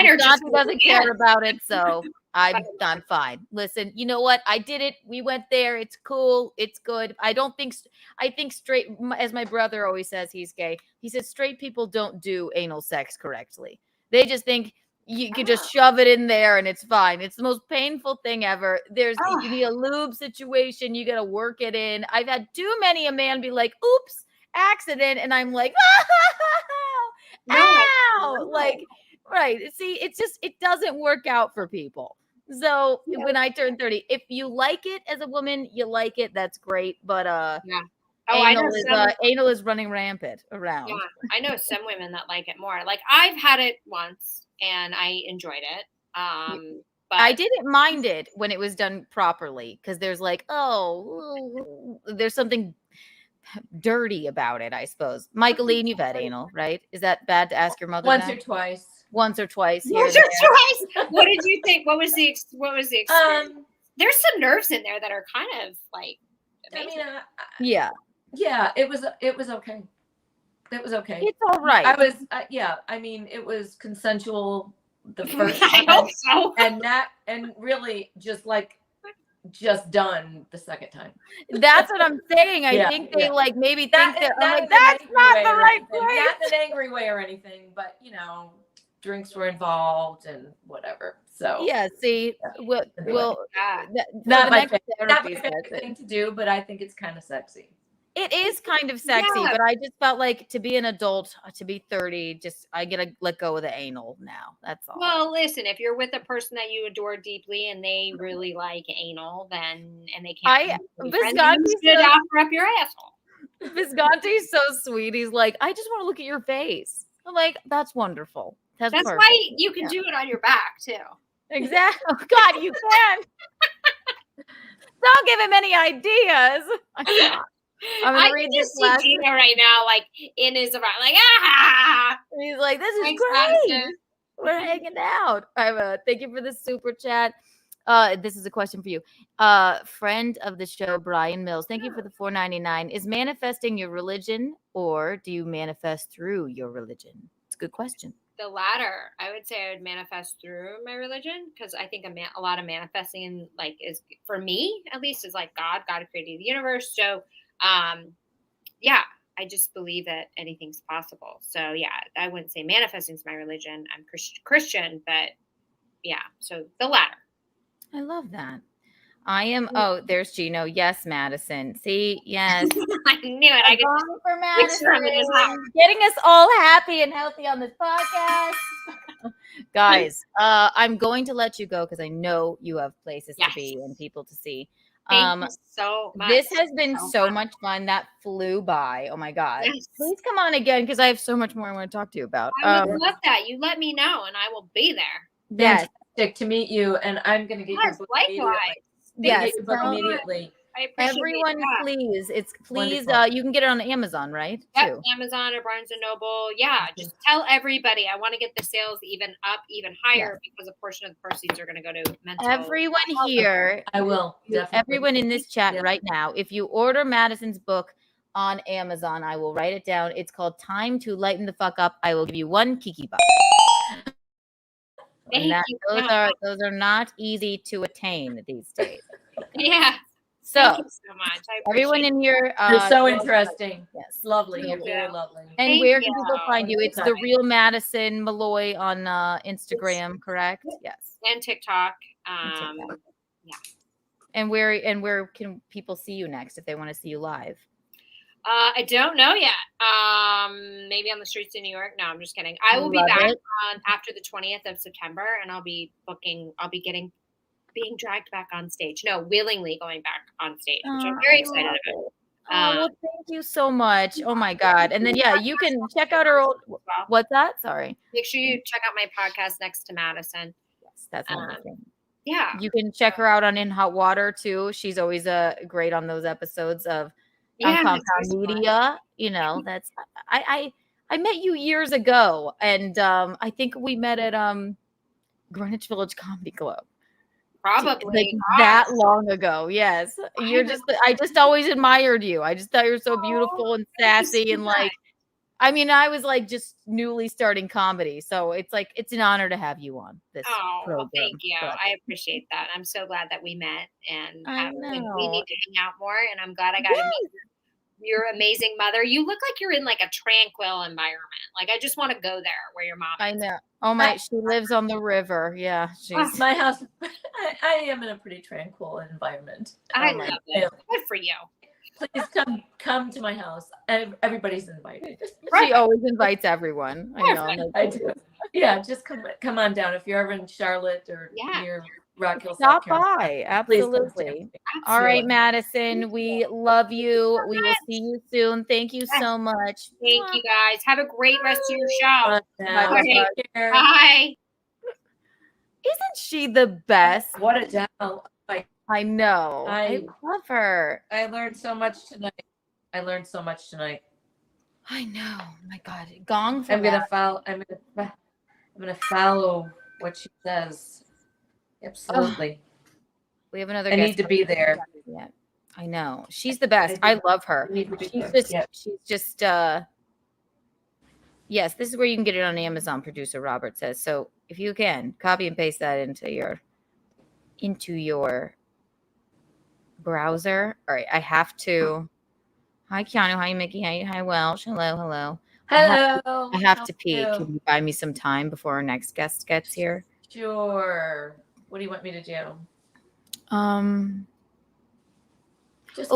are just doesn't care about it, so I'm fine. Listen, you know what? I did it. We went there. It's cool. It's good. I think straight, as my brother always says, he's gay. He says straight people don't do anal sex correctly. They just think you can just shove it in there and it's fine. It's the most painful thing ever. You need a lube situation. You got to work it in. I've had too many a man be like, oops, accident. And I'm like, ow! Like, right. See, it doesn't work out for people. So when I turned 30, if you like it as a woman, you like it. That's great. But anal is running rampant around. Yeah, I know some women that like it more. Like I've had it once and I enjoyed it. But I didn't mind it when it was done properly, because there's like, there's something dirty about it, I suppose. Michaeline, you've had anal, right? Is that bad to ask your mother? Once or twice. Once or twice. Once or twice. What did you think? What was the experience? There's some nerves in there that are kind of like amazing. I mean, it was okay. It was okay. It's all right. I was I mean, it was consensual the first time. I hope so. And really just done the second time. That's what I'm saying. I think they maybe think that I'm like, that's not the right place. Not in an angry way or anything, but drinks were involved and whatever. So see, not my favorite thing to do, but I think it's kind of sexy. It is kind of sexy, but I just felt like to be an adult, to be 30, I get to let go of the anal now. That's all. Well, listen, if you're with a person that you adore deeply and they really like anal, and they can't, Visconti's you should offer up your asshole. Visconti's so sweet. He's like, I just want to look at your face. I'm like, that's wonderful. That's perfect. why you can do it on your back too. Exactly. Oh, God, you can. Don't give him any ideas. I'm gonna I read can this just see last. Gino right now, like in his like, ah. He's like, this is Thanks, great. Madison. We're hanging out. Thank you for the super chat. This is a question for you. Friend of the show, Brian Mills. Thank you for the $4.99. Is manifesting your religion, or do you manifest through your religion? It's a good question. The latter. I would say I would manifest through my religion, because I think a lot of manifesting like is, for me at least, is like God created the universe. So yeah, I just believe that anything's possible. So yeah, I wouldn't say manifesting is my religion. I'm Christian, but yeah, so the latter. I love that. I am. Oh, there's Gino. Yes, Madison. See, yes. I knew it. I Going for Madison. Getting us all happy and healthy on this podcast. Guys, I'm going to let you go because I know you have places to be and people to see. Thank you so much. This has been so much fun. That flew by. Oh my God. Yes. Please come on again, because I have so much more I want to talk to you about. I would love that. You let me know and I will be there. Yes. Fantastic to meet you, and I'm going to get your book likewise. Yes, immediately. I appreciate everyone, that. Please. It's please. Wonderful. You can get it on Amazon, right? Yep, Too. Amazon or Barnes and Noble. Yeah, just tell everybody. I want to get the sales even higher, because a portion of the proceeds are going to go to mental. Everyone here, I will. Definitely. Everyone in this chat right now, if you order Madison's book on Amazon, I will write it down. It's called Time to Lighten the Fuck Up. I will give you one Kiki buck. Those are not easy to attain these days. Yeah. So, thank you so much. Everyone in here, you're so interesting. Yes, lovely. You're very lovely. And where can people find you? It's the real Madison Malloy on Instagram, correct? Yes. And TikTok. Yeah. And where can people see you next if they want to see you live? I don't know yet. Maybe on the streets of New York. No, I'm just kidding. I will be back on after the 20th of September, and I'll be being dragged back on stage. No, willingly going back on stage, which I'm very excited about. Well, thank you so much. Oh my God. And then, yeah, you can check out her old, what's that? Sorry. Make sure you check out my podcast Next to Madison. Yes, that's amazing. Yeah. You can check her out on In Hot Water too. She's always great on those episodes of Compound Media. You know, that's I met you years ago, and I think we met at Greenwich Village Comedy Club. Probably that long ago. Yes, I just always admired you. I just thought you were so beautiful and sassy, and like, I mean, I was like just newly starting comedy, so it's like it's an honor to have you on this program. Well, thank you. I appreciate that. I'm so glad that we met, and we need to hang out more. And I'm glad I got to meet your amazing mother. You look like you're in like a tranquil environment. Like I just want to go there where your mom is. I know. Oh my, she lives on the river. Yeah, she's my house. I am in a pretty tranquil environment. I love it. Good for you. Please come to my house. Everybody's invited. She always invites everyone. I know. I do. Yeah, just come on down if you're ever in Charlotte or near Rock Hill. Stop by. Absolutely. All right, Madison. We love you. We will see you soon. Thank you so much. Thank you guys. Have a great rest of your show. Bye. Bye. Isn't she the best? What a demo. I know. I love her. I learned so much tonight. I know. My God. Gong for I'm gonna follow what she says. Absolutely. We have another I guest need to be there. Yeah. I know. She's the best. I love her. She's just yes, this is where you can get it on Amazon, producer Robert says. So if you can, copy and paste that into your browser. All right, I have to. Hi, Keanu. Hi, Mickey. Hi, Welsh. Hello. Hello. I have to pee. Can you buy me some time before our next guest gets here? Sure. What do you want me to do? I'll just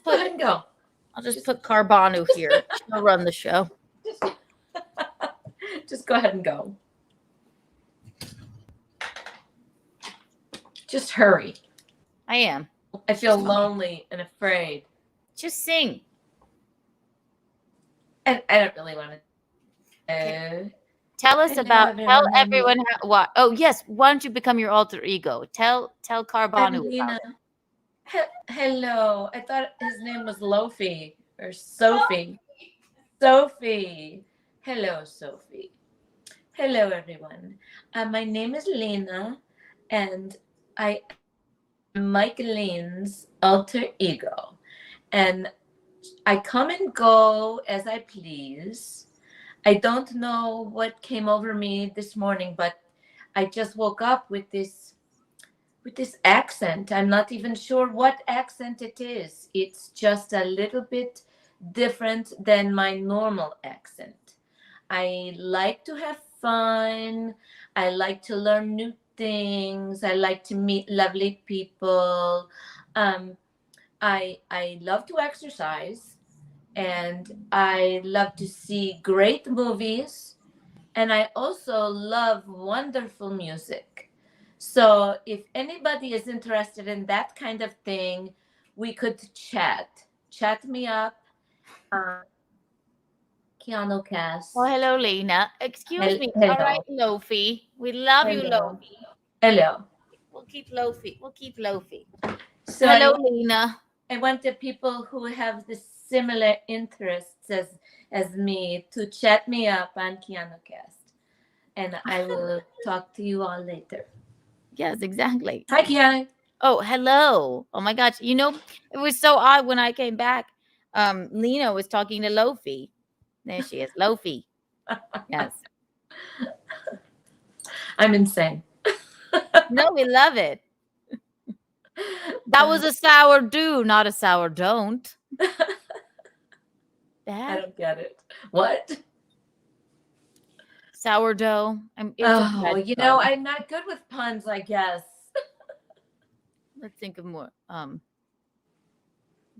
go ahead and go. I'll just put Carbonu here. She'll run the show. Just go ahead and go. Just hurry. I am. I feel lonely and afraid. Just sing. And I don't really want to. tell us about, tell everyone what. Oh yes, why don't you become your alter ego? Tell Carbonu Lena. about it. Hello. I thought his name was Lofi or Sophie. Sophie. Hello, Sophie. Hello, everyone. My name is Lena, and I am Mike Lean's alter ego. And I come and go as I please. I don't know what came over me this morning, but I just woke up with this accent. I'm not even sure what accent it is. It's just a little bit different than my normal accent. I like to have fun. I like to learn new things. I like to meet lovely people. I love to exercise, and I love to see great movies, and I also love wonderful music. So if anybody is interested in that kind of thing, we could chat me up. Keanu Cast. Oh, hello, Lena. Excuse me. Hello. All right, Lofi. We love you, Lofi. Hello. We'll keep Lofi. We'll keep Lofi. So hello, Lena. I want the people who have the similar interests as me to chat me up on Keanu Cast, and I will talk to you all later. Yes, exactly. Hi, Keanu. Oh, hello. Oh my gosh. You know, it was so odd when I came back. Lena was talking to Lofi. There she is, Lofi. Yes. I'm insane. No, we love it. That was a sourdough, not a sour don't. I don't get it. What? Sourdough. Oh, you know, I'm not good with puns, I guess. Let's think of more.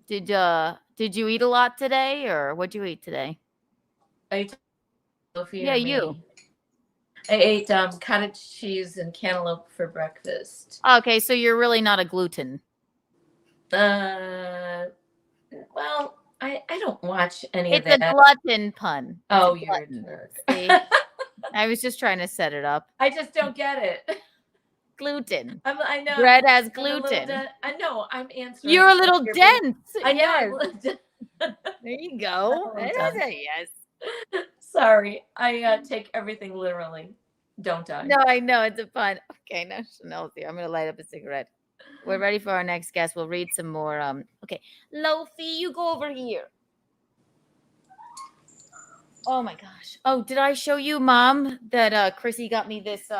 Did you eat a lot today, or what'd you eat today? Yeah, you. I ate cottage cheese and cantaloupe for breakfast. Okay, so you're really not a gluten. Well, I don't watch any of It's that. a glutton pun. Oh, you're a nerd. See? I was just trying to set it up. I just don't get it. Gluten. I know. Bread has gluten. I know. I'm answering. You're a little dense. I yes. know. There you go. Yes. Sorry, I take everything literally, don't I? No, I know it's a fun. Okay, now Chanel's here. I'm gonna light up a cigarette. We're ready for our next guest. We'll read some more. Okay, Lofi, you go over here. Oh my gosh. Oh, did I show you, Mom, that Chrissy got me this?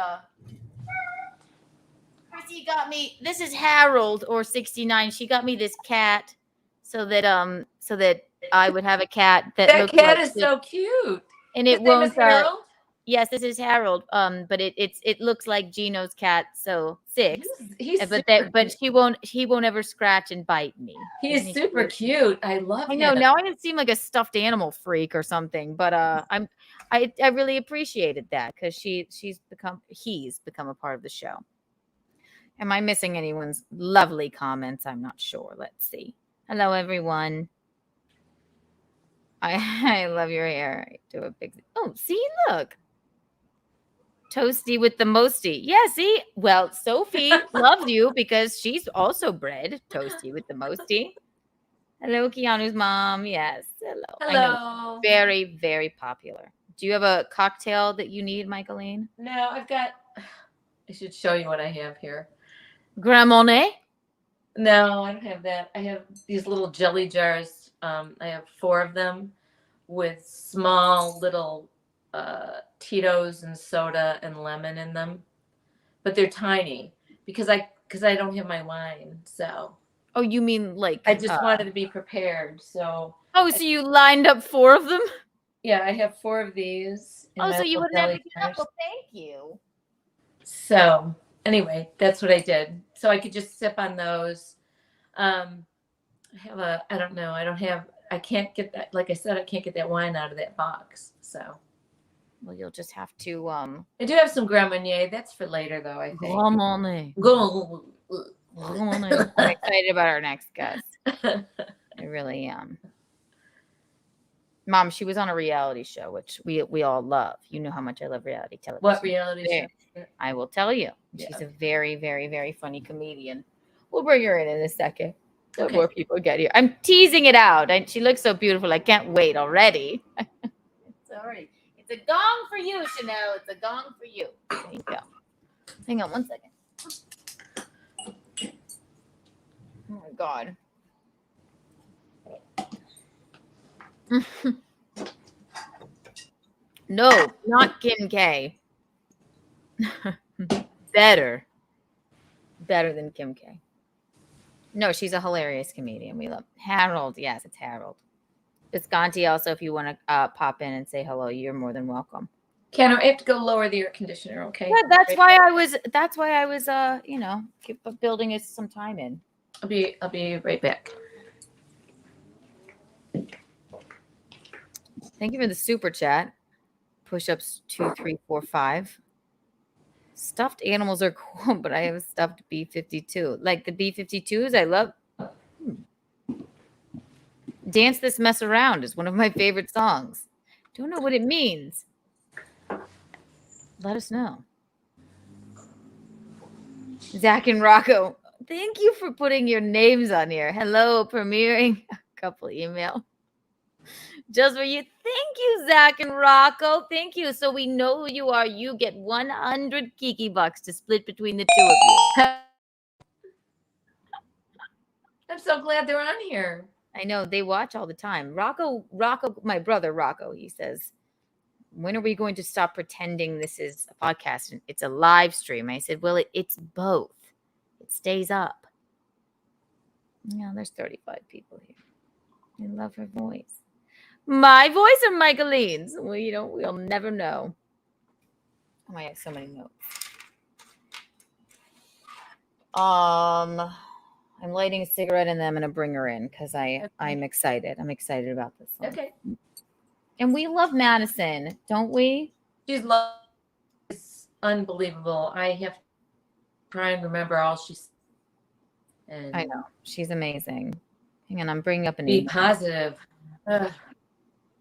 Chrissy got me. This is Harold or 69. She got me this cat, so that I would have a cat that cat is so cute. And it won't. Yes, this is Harold. But it looks like Gino's cat. So 6. But he won't ever scratch and bite me. He's super cute. I love him. I know. Now I seem like a stuffed animal freak or something. But I really appreciated that because he's become a part of the show. Am I missing anyone's lovely comments? I'm not sure. Let's see. Hello, everyone. I love your hair. I do a big. Oh, see, look. Toasty with the mosty. Yeah, see? Well, Sophie loves you because she's also bred Toasty with the mosty. Hello, Keanu's mom. Yes. Hello. Hello. I know. Very, very popular. Do you have a cocktail that you need, Michaeline? No, I've got. I should show you what I have here. Grand Marnier? No, I don't have that. I have these little jelly jars. I have 4 of them with small little Tito's and soda and lemon in them, but they're tiny because I don't have my wine. So. Oh, you mean like? I just wanted to be prepared. So. Oh, so you lined up 4 of them? Yeah, I have 4 of these. Oh, so you would never give up. Well, thank you. So anyway, that's what I did. So I could just sip on those. I can't get that. Like I said, I can't get that wine out of that box. So. Well, you'll just have to. I do have some Grand Marnier. That's for later, though. I think. Grand Marnier. I'm excited about our next guest. I really am. Mom, she was on a reality show, which we all love. You know how much I love reality television. What reality show? I will tell you. She's a very, very, very funny comedian. We'll bring her in a second. Let more people get here. I'm teasing it out. She looks so beautiful. I can't wait already. Sorry. It's a gong for you, Chanel. It's a gong for you. There you go. Hang on one second. Oh, my God. No, not Kim K. Better than Kim K. No, she's a hilarious comedian. We love Harold. Yes, it's Harold. Visconti also, if you want to pop in and say hello, you're more than welcome. Keanu, I have to go lower the air conditioner, okay? Yeah, that's why I was building it some time in. I'll be right back. Thank you for the super chat. Push-ups 2, 3, 4, 5. Stuffed animals are cool, but I have a stuffed B-52. Like the B-52s, I love. Dance This Mess Around is one of my favorite songs. Don't know what it means. Let us know. Zach and Rocco, thank you for putting your names on here. Hello, premiering a couple email. Just for you. Thank you, Zach and Rocco. Thank you. So we know who you are. You get 100 Kiki bucks to split between the two of you. I'm so glad they're on here. I know. They watch all the time. Rocco, my brother, Rocco, he says, when are we going to stop pretending this is a podcast? It's a live stream. I said, well, it's both. It stays up. Yeah, there's 35 people here. I love her voice. My voice or Michaeline's? We'll never know. Oh, I have so many notes. I'm lighting a cigarette and then I'm gonna bring her in because I'm excited. I'm excited about this one. Okay. And we love Madison, don't we? She's unbelievable. I have to try and remember all she's. And I know she's amazing. Hang on, I'm bringing up an be email. positive.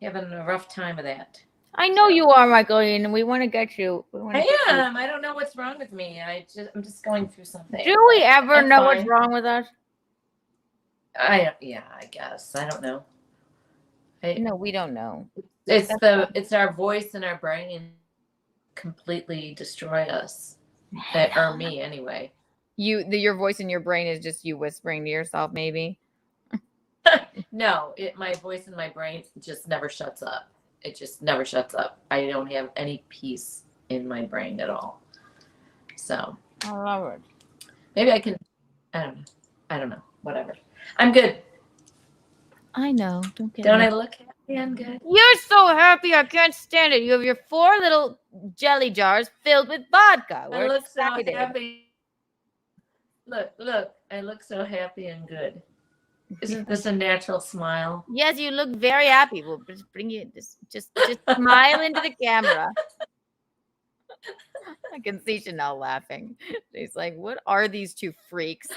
Having a rough time of that. I know you are, Michaeline, and we want to get you. I am. I don't know what's wrong with me. I'm just going through something. Do we ever know what's wrong with us? I guess. I don't know. No, we don't know. It's our voice and our brain completely destroy us. Or me anyway. Your voice in your brain is just you whispering to yourself, maybe. No, my voice in my brain just never shuts up. It just never shuts up. I don't have any peace in my brain at all. So I love it. Maybe I can. I don't know. Whatever. I'm good. I know. Don't I look happy? I'm good. You're so happy. I can't stand it. You have your 4 little jelly jars filled with vodka. I look so happy. Look. I look so happy and good. Isn't this a natural smile? Yes, you look very happy. We'll just bring you just smile into the camera. I can see Chanel laughing. She's like, what are these two freaks?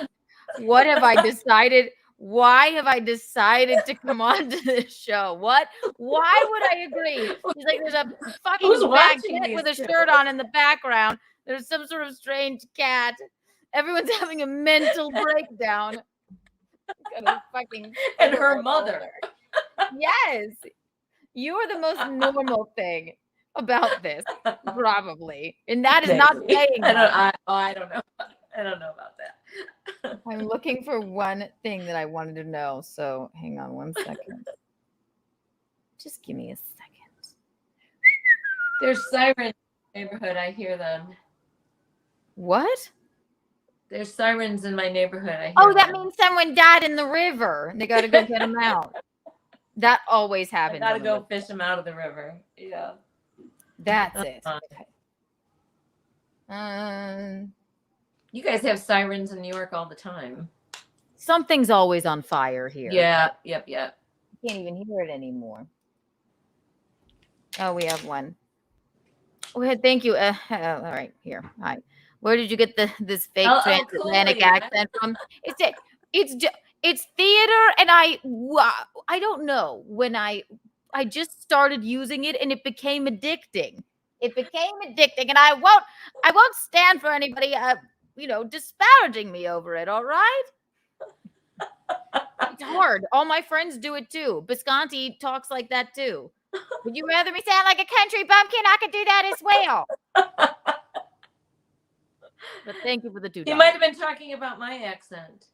What have I decided? Why have I decided to come on to this show? What? Why would I agree? She's like, there's a fucking bad kid with a shirt on in the background. There's some sort of strange cat. Everyone's having a mental breakdown. And her mother. Yes. You're the most normal thing about this, probably. And that is not saying I don't know. I don't know about that. I'm looking for one thing that I wanted to know. So hang on one second. Just give me a second. There's sirens in the neighborhood. I hear them. What? There's sirens in my neighborhood. I hear that means someone died in the river. And they got to go get them out. That always happens. I got to go fish them out of the river. Yeah. That's it. You guys have sirens in New York all the time. Something's always on fire here. Yeah. Yep. You can't even hear it anymore. Oh, we have one. Oh, thank you. All right, here. Hi. Where did you get this fake transatlantic accent from? It's theater, and I don't know when I I just started using it and it became addicting. And I won't stand for anybody disparaging me over it, all right? It's hard. All my friends do it too. Bisconti talks like that too. Would you rather me sound like a country bumpkin? I could do that as well. But thank you for the $2. You might have been talking about my accent.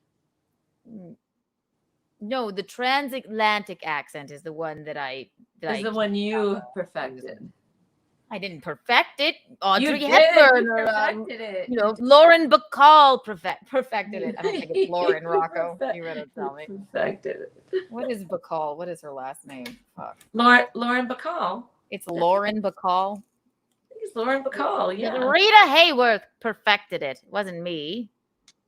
No, the transatlantic accent is the one that is the one you perfected. I didn't perfect it. Audrey You Hepburn, perfected it. Lauren Bacall perfected it. I don't think it's Lauren Rocco. You better tell me. Perfected it. What is Bacall? What is her last name? Fuck. Lauren Bacall. It's Lauren Bacall. It's Lauren Bacall. Yeah. Rita Hayworth perfected it. It wasn't me.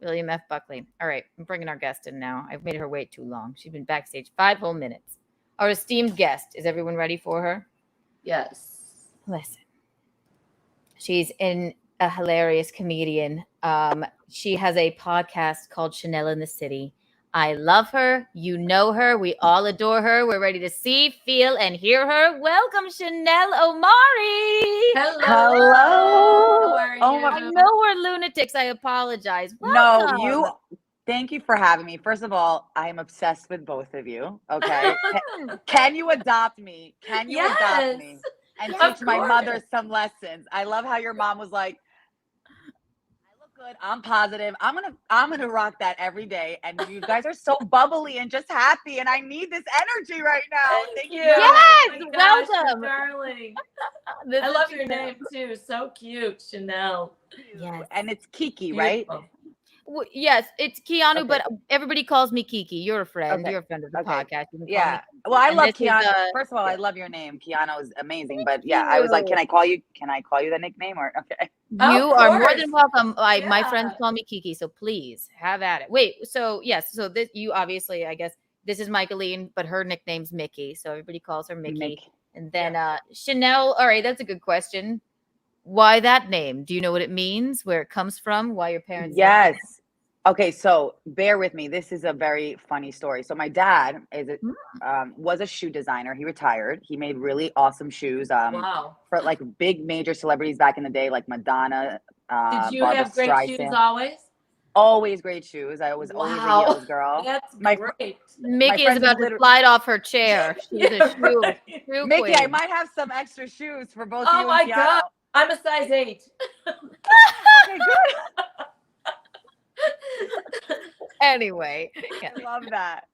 William F. Buckley. All right, I'm bringing our guest in now. I've made her wait too long. She's been backstage 5 whole minutes. Our esteemed guest. Is everyone ready for her? Yes. Listen. She's a hilarious comedian. She has a podcast called Chanel in the City. I love her. You know her. We all adore her. We're ready to see, feel, and hear her. Welcome, Chanel Omari. Hello. I know we're lunatics. I apologize. Welcome. No, thank you for having me. First of all, I am obsessed with both of you. Okay. Can you adopt me? Can you adopt me? And teach my mother some lessons. I love how your mom was like, I look good. I'm positive. I'm gonna rock that every day. And you guys are so bubbly and just happy. And I need this energy right now. Thank you. Yes, gosh, welcome, darling. I love your name too. So cute, Chanel. Yes. And it's Kiki, right? Yes, it's Keanu, but everybody calls me Kiki. You're a friend. You're a friend of the podcast. You can call me. Well, I love Keanu. First of all, I love your name. Keanu is amazing. But yeah, I was like, can I call you the nickname or okay? You are more than welcome. My friends call me Kiki, so please have at it. Wait, so yes, so this you obviously, I guess this is Michaeline, but her nickname's Mickey, so everybody calls her Mickey. And then Chanel. All right, that's a good question. Why that name? Do you know what it means? Where it comes from? Why your parents? Yes. Okay, so bear with me. This is a very funny story. So my dad was a shoe designer. He retired. He made really awesome shoes for like big major celebrities back in the day, like Madonna. Did you have great shoes always? Always great shoes. I was always a heels girl. That's great. Mickey is about to slide off her chair. She's a shoe Mickey, queen. I might have some extra shoes for both you and Oh my Keanu. God. I'm a size 8. Okay, good. Anyway, I love that.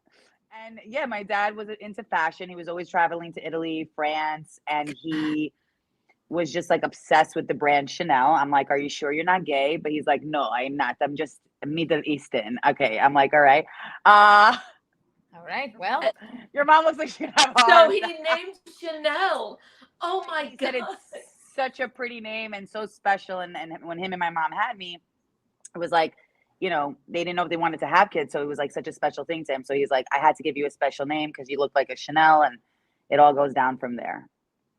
And yeah, my dad was into fashion. He was always traveling to Italy, France, and he was just like obsessed with the brand Chanel. I'm like, are you sure you're not gay? But he's like, no, I'm not. I'm just Middle Eastern. Okay. I'm like, all right. All right. Well, your mom looks like she have So he named Chanel. Oh my God. It's such a pretty name and so special. And when him and my mom had me, it was like, you know, they didn't know if they wanted to have kids. So it was like such a special thing to him. So he's like, I had to give you a special name because you look like a Chanel, and it all goes down from there.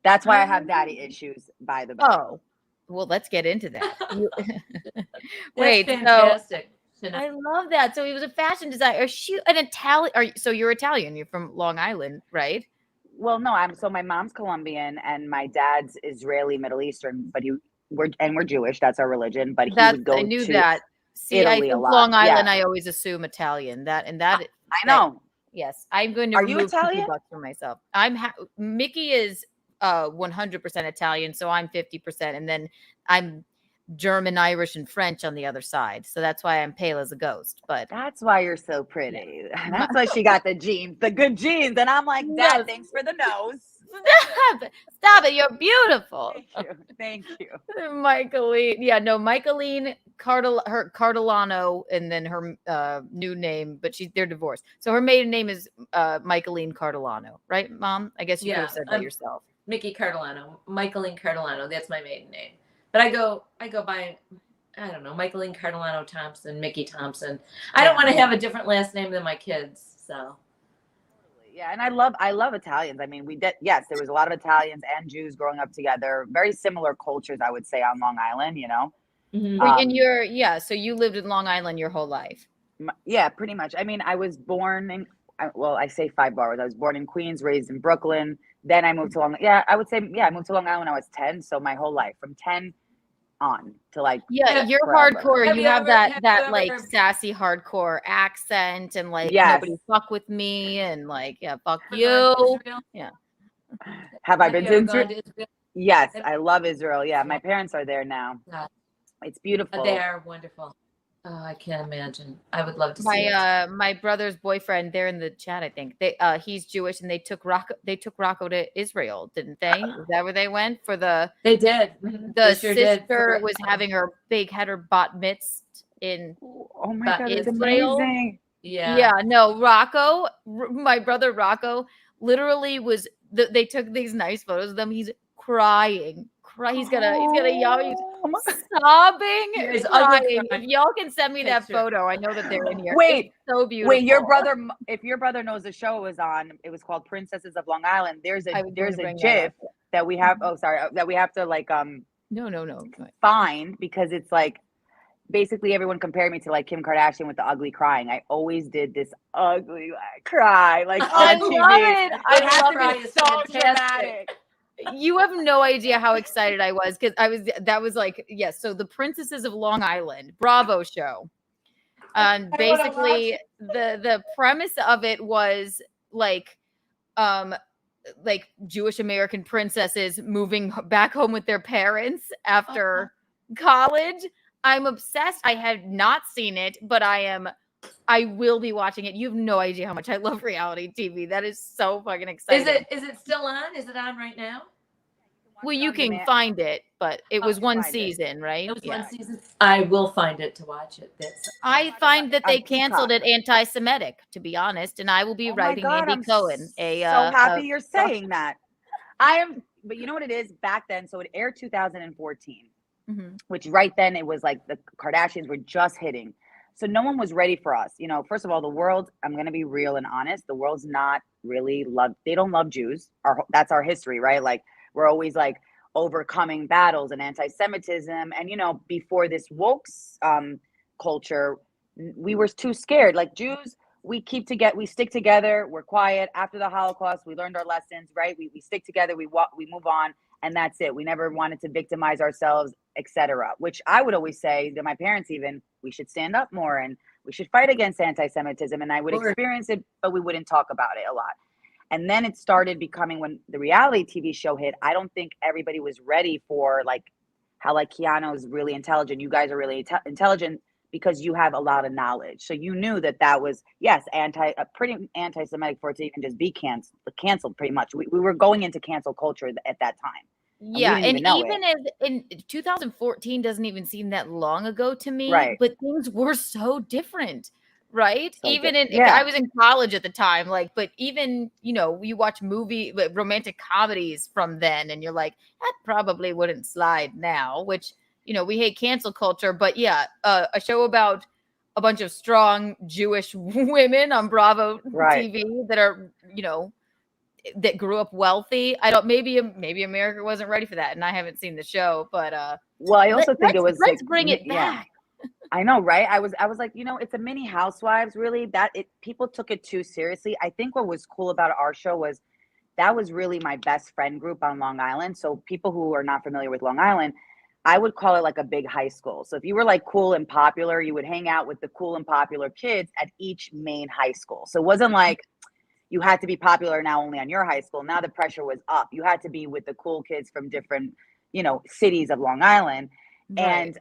That's why I have daddy issues, by the way. Oh, well, let's get into that. Wait, fantastic. So I love that. So he was a fashion designer. Is she an Italian? So you're Italian. You're from Long Island, right? Well, no, so my mom's Colombian and my dad's Israeli, Middle Eastern, but we're Jewish. That's our religion. But I knew that. See, Italy I think a lot. Long Island, I always assume Italian. I know. Yes, I'm going to Are you remove Italian? $50 for myself. Mickey is 100% Italian, so I'm 50%, and then I'm German, Irish, and French on the other side. So that's why I'm pale as a ghost. But that's why you're so pretty. That's why she got the good genes. And I'm like, Dad, thanks for the nose. Stop it. You're beautiful. Thank you. Michaeline. Yeah, no, Michaeline Cardellano, and then her new name, but they're divorced. So her maiden name is Michaeline Cardellano, right, Mom? I guess you could have said that yourself. Mickey Cardellano, Michaeline Cardellano. That's my maiden name. But I go by, I don't know, Michaeline Cardellano Thompson, Mickey Thompson. I don't want to have a different last name than my kids. So. Yeah, and I love Italians. I mean, yes, there was a lot of Italians and Jews growing up together. Very similar cultures, I would say, on Long Island, you know. Mm-hmm. And so you lived in Long Island your whole life. Yeah, pretty much. I mean, I was born I say 5 boroughs. I was born in Queens, raised in Brooklyn. Then I moved to Long. Yeah, I would say I moved to Long Island when I was 10. So my whole life, from 10 on to like you're forever. hardcore. You have that like ever- sassy hardcore accent and like Yes. nobody fuck with me and like fuck you. Yeah. Have I been you ever to gone Israel? to Israel? Yes, I love Israel. Yeah, my parents are there now. It's beautiful. They are wonderful. Oh, I can't imagine. I would love to see it. My brother's boyfriend, they're in the chat, I think. He's Jewish and they took Rocco to Israel, didn't they? Is that where they went for the They did. The They sure did. sister was having her had her bat mitzvah in Oh my God, it's Israel. amazing. Yeah. No, Rocco, my brother Rocco, literally was. They took these nice photos of them. He's crying. He's gonna yell. He's sobbing. He's Crying. crying. If y'all can send me that Picture. photo, I know that they're in here. Wait, it's so beautiful. Wait, your brother. If your brother knows the show was on, it was called Princesses of Long Island. There's a GIF that we have. Oh, sorry, that we have to like No. find because it's like basically everyone compared me to like Kim Kardashian with the ugly crying. I always did this ugly cry like I on TV. love it. It has love to it. be It's so fantastic. dramatic. You have no idea how excited I was because that was like, yes. So the Princesses of Long Island, Bravo show. And basically the premise of it was like Jewish American princesses moving back home with their parents after college. I'm obsessed. I have not seen it, but I will be watching it. You have no idea how much I love reality TV. That is so fucking exciting. Is it still on? Is it on right now? Well, you can find it, but it was one season, right? It was one season. I will find it to watch it. I find that they canceled it anti-Semitic, to be honest, and I will be writing Andy Cohen. So happy you're saying that. I am, but you know what it is? Back then, so it aired 2014, which right then it was like the Kardashians were just hitting. So no one was ready for us. You know, first of all, the world, I'm going to be real and honest, the world's not really they don't love Jews. That's our history, right? Like, we're always like overcoming battles and anti-Semitism. And, you know, before this woke culture, we were too scared. Like Jews, we stick together. We're quiet. After the Holocaust, we learned our lessons, right? We stick together. We move on, and that's it. We never wanted to victimize ourselves, etc. Which I would always say to my parents, even, we should stand up more and we should fight against anti-Semitism. And I would experience it, but we wouldn't talk about it a lot. And then it started becoming, when the reality TV show hit, I don't think everybody was ready for like how like Keanu is really intelligent. You guys are really intelligent because you have a lot of knowledge. So you knew that was, yes, pretty anti-Semitic for it to even just be canceled pretty much. We were going into cancel culture at that time. Yeah, and even as in 2014 doesn't even seem that long ago to me, right? But things were so different. Right. So even I was in college at the time, like, but even, you know, you watch romantic comedies from then and you're like, that probably wouldn't slide now, which, you know, we hate cancel culture. But yeah, a show about a bunch of strong Jewish women on Bravo TV that are, you know, that grew up wealthy. Maybe America wasn't ready for that. And I haven't seen the show, but well, I also think it was let's bring it back. I know, right? I was like, you know, it's a mini Housewives, really. People took it too seriously. I think what was cool about our show was that was really my best friend group on Long Island. So people who are not familiar with Long Island, I would call it like a big high school. So if you were like cool and popular, you would hang out with the cool and popular kids at each main high school. So it wasn't like you had to be popular now only on your high school. Now the pressure was up. You had to be with the cool kids from different, you know, cities of Long Island. Right. And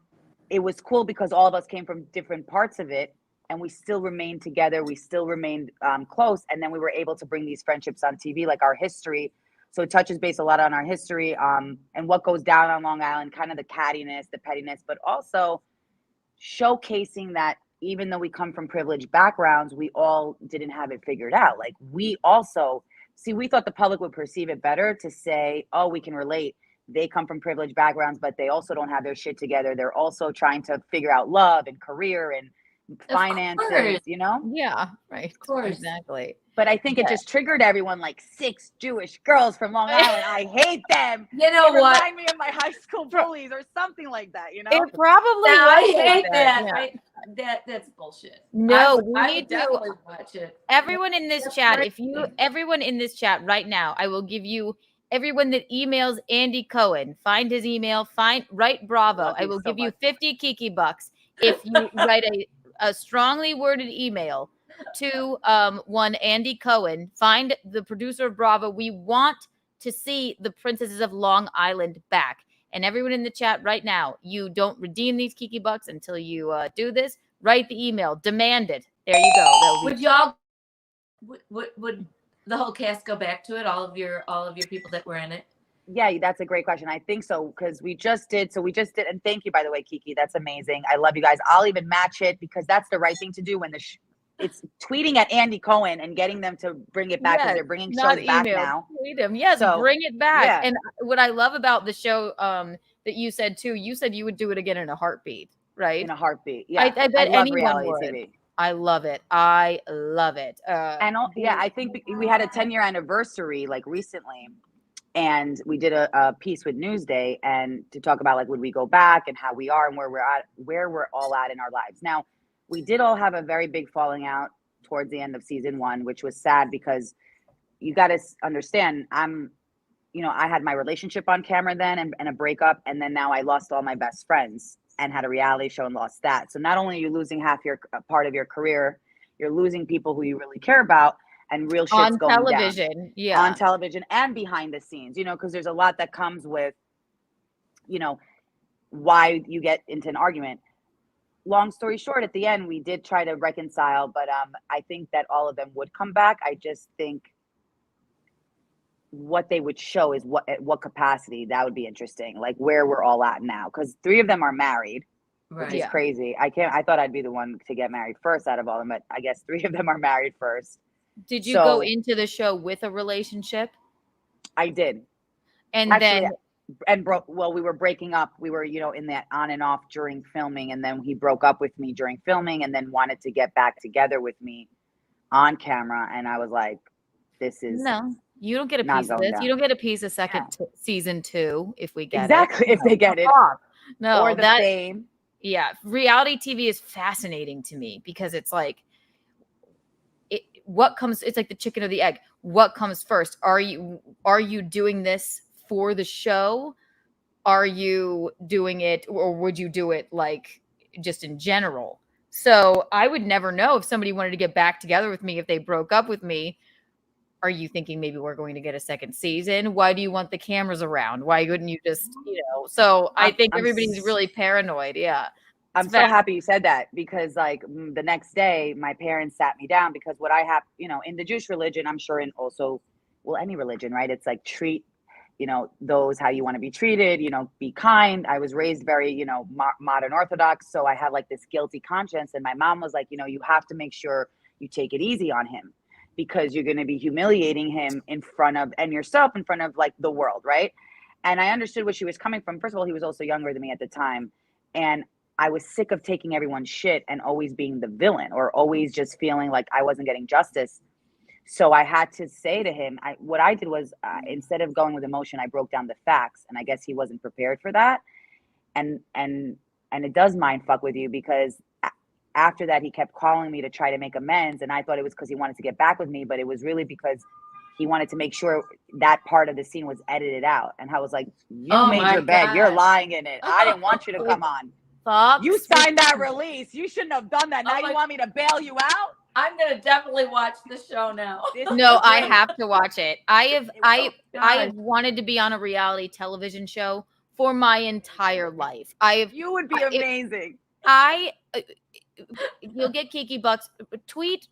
it was cool because all of us came from different parts of it and we still remained together. We still remained close. And then we were able to bring these friendships on TV, like our history. So it touches base a lot on our history and what goes down on Long Island, kind of the cattiness, the pettiness, but also showcasing that even though we come from privileged backgrounds, we all didn't have it figured out. Like we also, we thought the public would perceive it better to say, oh, we can relate. They come from privileged backgrounds, but they also don't have their shit together. They're also trying to figure out love and career and finances, you know? Yeah, right. Of course. Exactly. But I think it just triggered everyone, like 6 Jewish girls from Long Island. I hate them. You know they what? Remind me of my high school bullies or something like that, you know? It probably I hate that. Yeah. that's bullshit. No, I would definitely watch it. Everyone in this chat, everyone in this chat right now, I will give you everyone that emails Andy Cohen. Find his email. Write Bravo. I will give you 50 Kiki bucks if you write a strongly worded email to one Andy Cohen. Find the producer of Bravo. We want to see the Princesses of Long Island back. And everyone in the chat right now, you don't redeem these Kiki bucks until you do this. Write the email. Demand it. There you go. Would y'all? Would the whole cast go back to it? All of your people that were in it? Yeah, that's a great question. I think so because we just did. And thank you, by the way, Kiki. That's amazing. I love you guys. I'll even match it because that's the right thing to do when it's tweeting at Andy Cohen and getting them to bring it back because they're bringing shows back now. Tweet him. Yes, so, bring it back. Yeah. And what I love about the show that you said too, you said you would do it again in a heartbeat, right? In a heartbeat. Yeah, I bet I love anyone reality would. TV. I love it. I love it. I think we had a 10-year anniversary like recently, and we did a piece with Newsday and to talk about like would we go back and how we are and where we're all at in our lives. Now, we did all have a very big falling out towards the end of season 1, which was sad because you got to understand I had my relationship on camera then and a breakup, and then now I lost all my best friends and had a reality show and lost that. So not only are you losing half your part of your career, you're losing people who you really care about and real shit's on going television. down. Yeah. On television and behind the scenes, because there's a lot that comes with, why you get into an argument. Long story short, at the end, we did try to reconcile, but I think that all of them would come back. I just think what they would show is at what capacity. That would be interesting, like where we're all at now, because 3 of them are married, which is crazy. I thought I'd be the one to get married first out of all of them, but I guess 3 of them are married first. Did you go into the show with a relationship? I did. And actually, we were breaking up. We were, in that on and off during filming. And then he broke up with me during filming and then wanted to get back together with me on camera. And I was like, this is no, you don't get a piece of this. Down. You don't get a piece of season 2 if we get exactly, if they get it. No, or the fame. Yeah. Reality TV is fascinating to me because it's like, it's like the chicken or the egg. What comes first? Are you doing this for the show? Are you doing it, or would you do it like just in general? So I would never know if somebody wanted to get back together with me if they broke up with me. Are you thinking maybe we're going to get a second season? Why do you want the cameras around? Why couldn't you just, So I think everybody's really paranoid. Yeah. I'm so happy you said that because like the next day my parents sat me down because what I have, in the Jewish religion, I'm sure in also, any religion, right? It's like treat, those how you want to be treated, be kind. I was raised very, modern Orthodox. So I have like this guilty conscience. And my mom was like, you have to make sure you take it easy on him because you're going to be humiliating him in front of, and yourself in front of like the world. Right. And I understood where she was coming from. First of all, he was also younger than me at the time. And I was sick of taking everyone's shit and always being the villain or always just feeling like I wasn't getting justice. So I had to say to him, what I did was instead of going with emotion, I broke down the facts, and I guess he wasn't prepared for that. And it does mind fuck with you because after that, he kept calling me to try to make amends, and I thought it was because he wanted to get back with me, but it was really because he wanted to make sure that part of the scene was edited out. And I was like, you made your bed, you're lying in it. I didn't want you to come on. You signed that release. You shouldn't have done that. Now you want me to bail you out? I'm gonna definitely watch the show now. No, I have to watch it. I have wanted to be on a reality television show for my entire life. You would be amazing. You'll get Kiki bucks. Tweet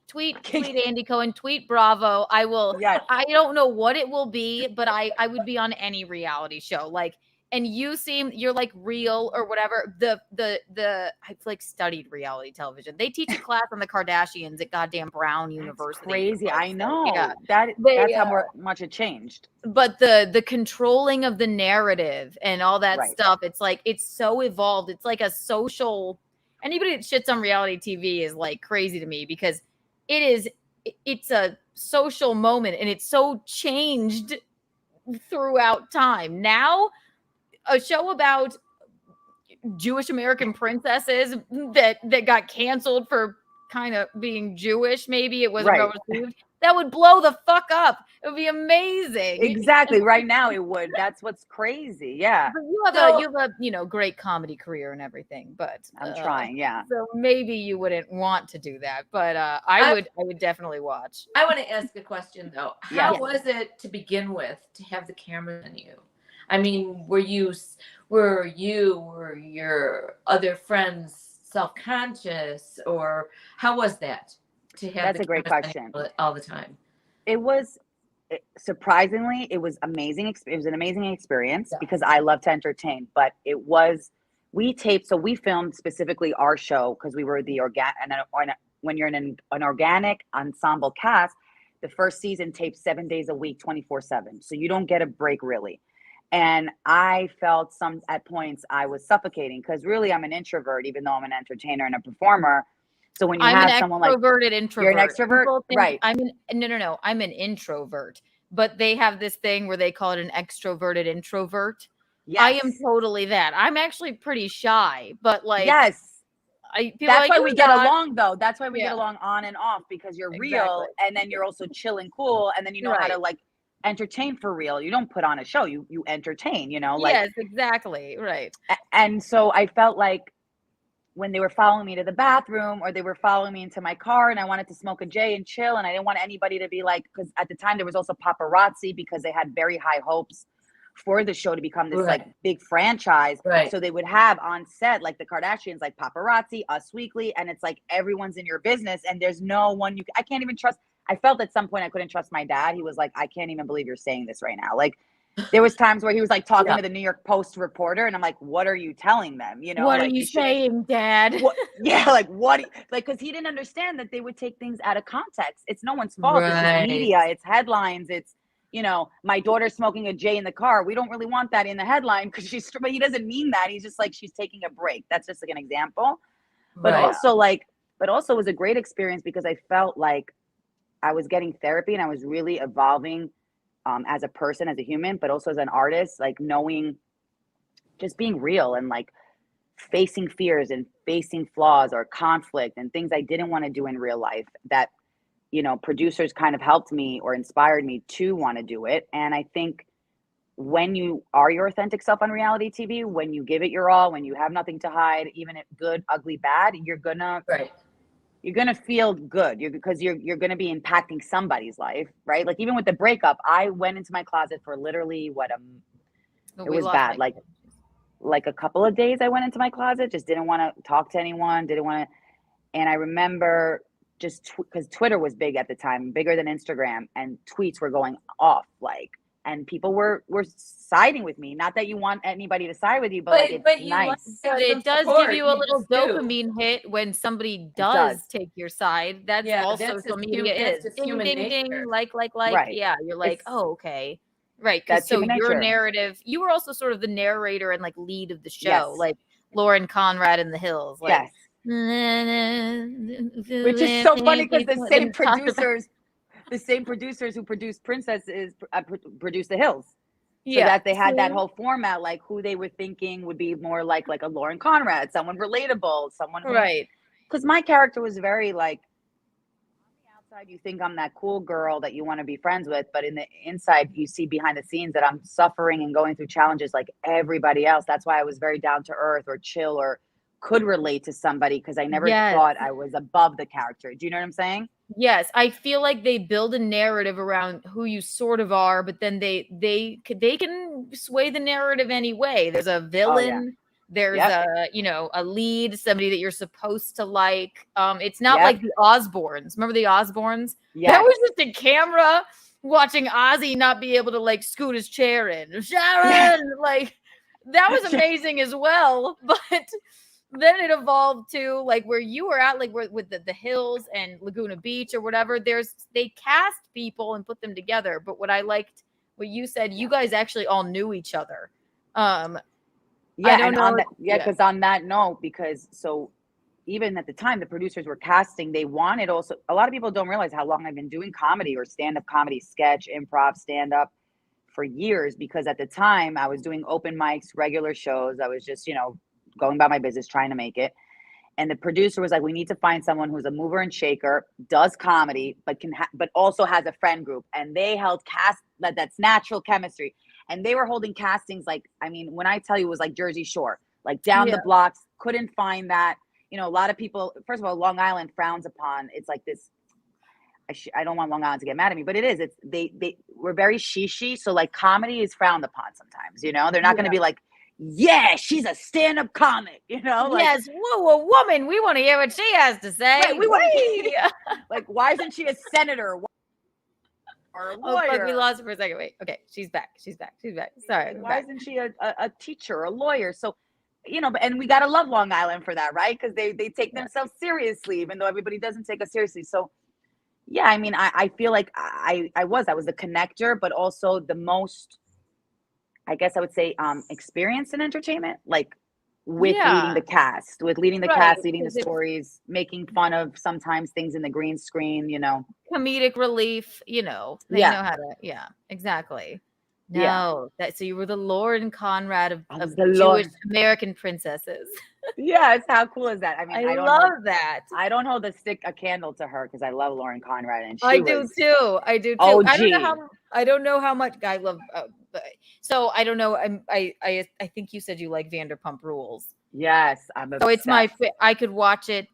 Andy Cohen. Tweet Bravo. I will. Yes. I don't know what it will be, but I would be on any reality show. Like. And you're like real or whatever. I've like studied reality television. They teach a class on the Kardashians at goddamn Brown University. That's crazy. I know. Yeah. That's how much it changed. But the controlling of the narrative and all that stuff, it's like, it's so evolved. It's like a social, anybody that shits on reality TV is like crazy to me because it's a social moment and it's so changed throughout time. Now, a show about Jewish American princesses that got canceled for kind of being Jewish. Maybe it wasn't well received. That would blow the fuck up. It would be amazing. Exactly. Right now it would. That's what's crazy. Yeah. But you have a great comedy career and everything, but I'm trying, yeah. So maybe you wouldn't want to do that, but I would definitely watch. I want to ask a question though. How was it to begin with to have the camera on you? I mean, were your other friends self-conscious, or how was that to have? That's a great question. All the time. It was surprisingly, it was amazing. It was an amazing experience because I love to entertain. But we filmed specifically our show because we were the when you're in an organic ensemble cast, the first season taped 7 days a week, 24/7. So you don't get a break really. And I felt at points I was suffocating because really I'm an introvert, even though I'm an entertainer and a performer. So when you have someone like introvert, you're an extrovert, right? No, I'm an introvert, but they have this thing where they call it an extroverted introvert. Yes. I am totally that. I'm actually pretty shy, but like, yes, that's why we get along though. That's why we get along on and off because you're real, and then you're also chill and cool, and then you know how to like entertain for real. You don't put on a show, you entertain, like yes, exactly, right. And so I felt like when they were following me to the bathroom or they were following me into my car and I wanted to smoke a J and chill, and I didn't want anybody to be like, because at the time there was also paparazzi because they had very high hopes for the show to become this like big franchise. So they would have on set like the Kardashians, like paparazzi, Us Weekly, and it's like everyone's in your business and there's no one I can't even trust. I felt at some point I couldn't trust my dad. He was like, I can't even believe you're saying this right now. Like there was times where he was like talking to the New York Post reporter and I'm like, what are you telling them? What are you saying, Dad? Because he didn't understand that they would take things out of context. It's no one's fault. It's just media. It's headlines. It's, my daughter smoking a J in the car. We don't really want that in the headline because but he doesn't mean that. He's just like, she's taking a break. That's just like an example. But also it was a great experience because I felt like I was getting therapy and I was really evolving as a person, as a human, but also as an artist, like knowing, just being real and like facing fears and facing flaws or conflict and things I didn't want to do in real life that, producers kind of helped me or inspired me to want to do it. And I think when you are your authentic self on reality TV, when you give it your all, when you have nothing to hide, even if good, ugly, bad, you're gonna feel good because you're gonna be impacting somebody's life, right? Like even with the breakup, I went into my closet for literally it was bad. Like a couple of days I went into my closet, just didn't want to talk to anyone, and I remember just because Twitter was big at the time, bigger than Instagram, and tweets were going off and people were siding with me. Not that you want anybody to side with you, but it's nice. But it does give you a little dopamine hit when somebody does take your side. That's all social media is. Ding, ding, ding, like. Right. Yeah, you're like, oh, okay. Right, because so your narrative, you were also sort of the narrator and like lead of the show, like Lauren Conrad in The Hills. Like, yes. Which is so funny because the same producers who produced Princesses produced The Hills. So that they had that whole format, like who they were thinking would be more like a Lauren Conrad, someone relatable, someone who, because my character was very like, on the outside you think I'm that cool girl that you want to be friends with, but in the inside you see behind the scenes that I'm suffering and going through challenges like everybody else. That's why I was very down to earth or chill or could relate to somebody because I never thought I was above the character. Do you know what I'm saying? Yes, I feel like they build a narrative around who you sort of are, but then they can sway the narrative anyway. There's a villain, there's a lead, somebody that you're supposed to like. It's not like the Osbournes. Remember the Osbournes? Yeah, that was just a camera watching Ozzy not be able to like scoot his chair in. Sharon, like that was amazing as well, but. Then it evolved to like where you were at, like with the Hills and Laguna Beach or whatever. They cast people and put them together. But what I liked, what you said, you guys actually all knew each other. I don't know. Because on that note, so even at the time the producers were casting, they wanted also, a lot of people don't realize how long I've been doing comedy or stand-up comedy, sketch, improv, stand-up for years, because at the time I was doing open mics, regular shows. I was just, going about my business, trying to make it. And the producer was like, we need to find someone who's a mover and shaker, does comedy, but also has a friend group. And they held that's natural chemistry. And they were holding castings like, I mean, when I tell you, it was like Jersey Shore, like down the blocks, couldn't find that. You know, a lot of people, first of all, Long Island frowns upon, it's like this, I don't want Long Island to get mad at me, but it is. We're very shishi. So like comedy is frowned upon sometimes, you know, they're not going to be like, yeah, she's a stand-up comic, you know? Like, yes, whoa, a woman. We want to hear what she has to say. Right, we want to like, why isn't she a senator or a lawyer? Oh, fuck, we lost her for a second. Wait, okay, she's back. Sorry. Why isn't she a teacher or a lawyer? So, you know, and we got to love Long Island for that, right? Because they take themselves seriously, even though everybody doesn't take us seriously. So, yeah, I mean, I feel like I was the connector, but also the most, I guess I would say, experience in entertainment, like with leading the cast, leading the stories, making fun of sometimes things in the green screen, you know. Comedic relief, you know. They know how to, exactly. No, so you were the Lord and Conrad of the Jewish American princesses. Yes, how cool is that? I mean, I love that. I don't hold a candle to her because I love Lauren Conrad, and I do too. OG. I don't know how much I love. So I don't know. I think you said you like Vanderpump Rules. Yes, I'm obsessed. So it's my. I could watch it.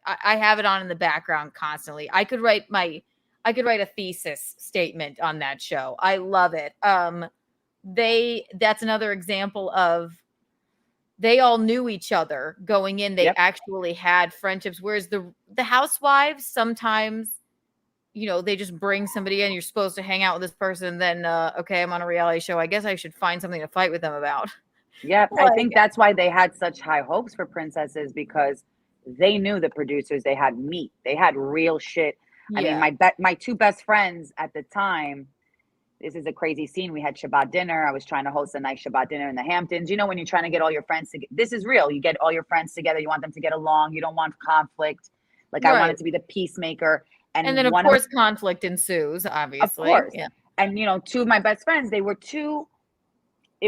I have it on in the background constantly. I could write a thesis statement on that show. I love it. That's another example of they all knew each other going in. They actually had friendships. Whereas the housewives, sometimes, you know, they just bring somebody in. You're supposed to hang out with this person. Then, okay, I'm on a reality show. I guess I should find something to fight with them about. Yeah, I think that's why they had such high hopes for princesses, because they knew the producers. They had meat. They had real shit. I mean, my two best friends at the time, this is a crazy scene. We had Shabbat dinner. I was trying to host a nice Shabbat dinner in the Hamptons. You know, when you're trying to get all your friends together, this is real. You get all your friends together. You want them to get along. You don't want conflict. Like I wanted to be the peacemaker. And then of course conflict ensues, obviously. Of course. Yeah. And, you know, two of my best friends, it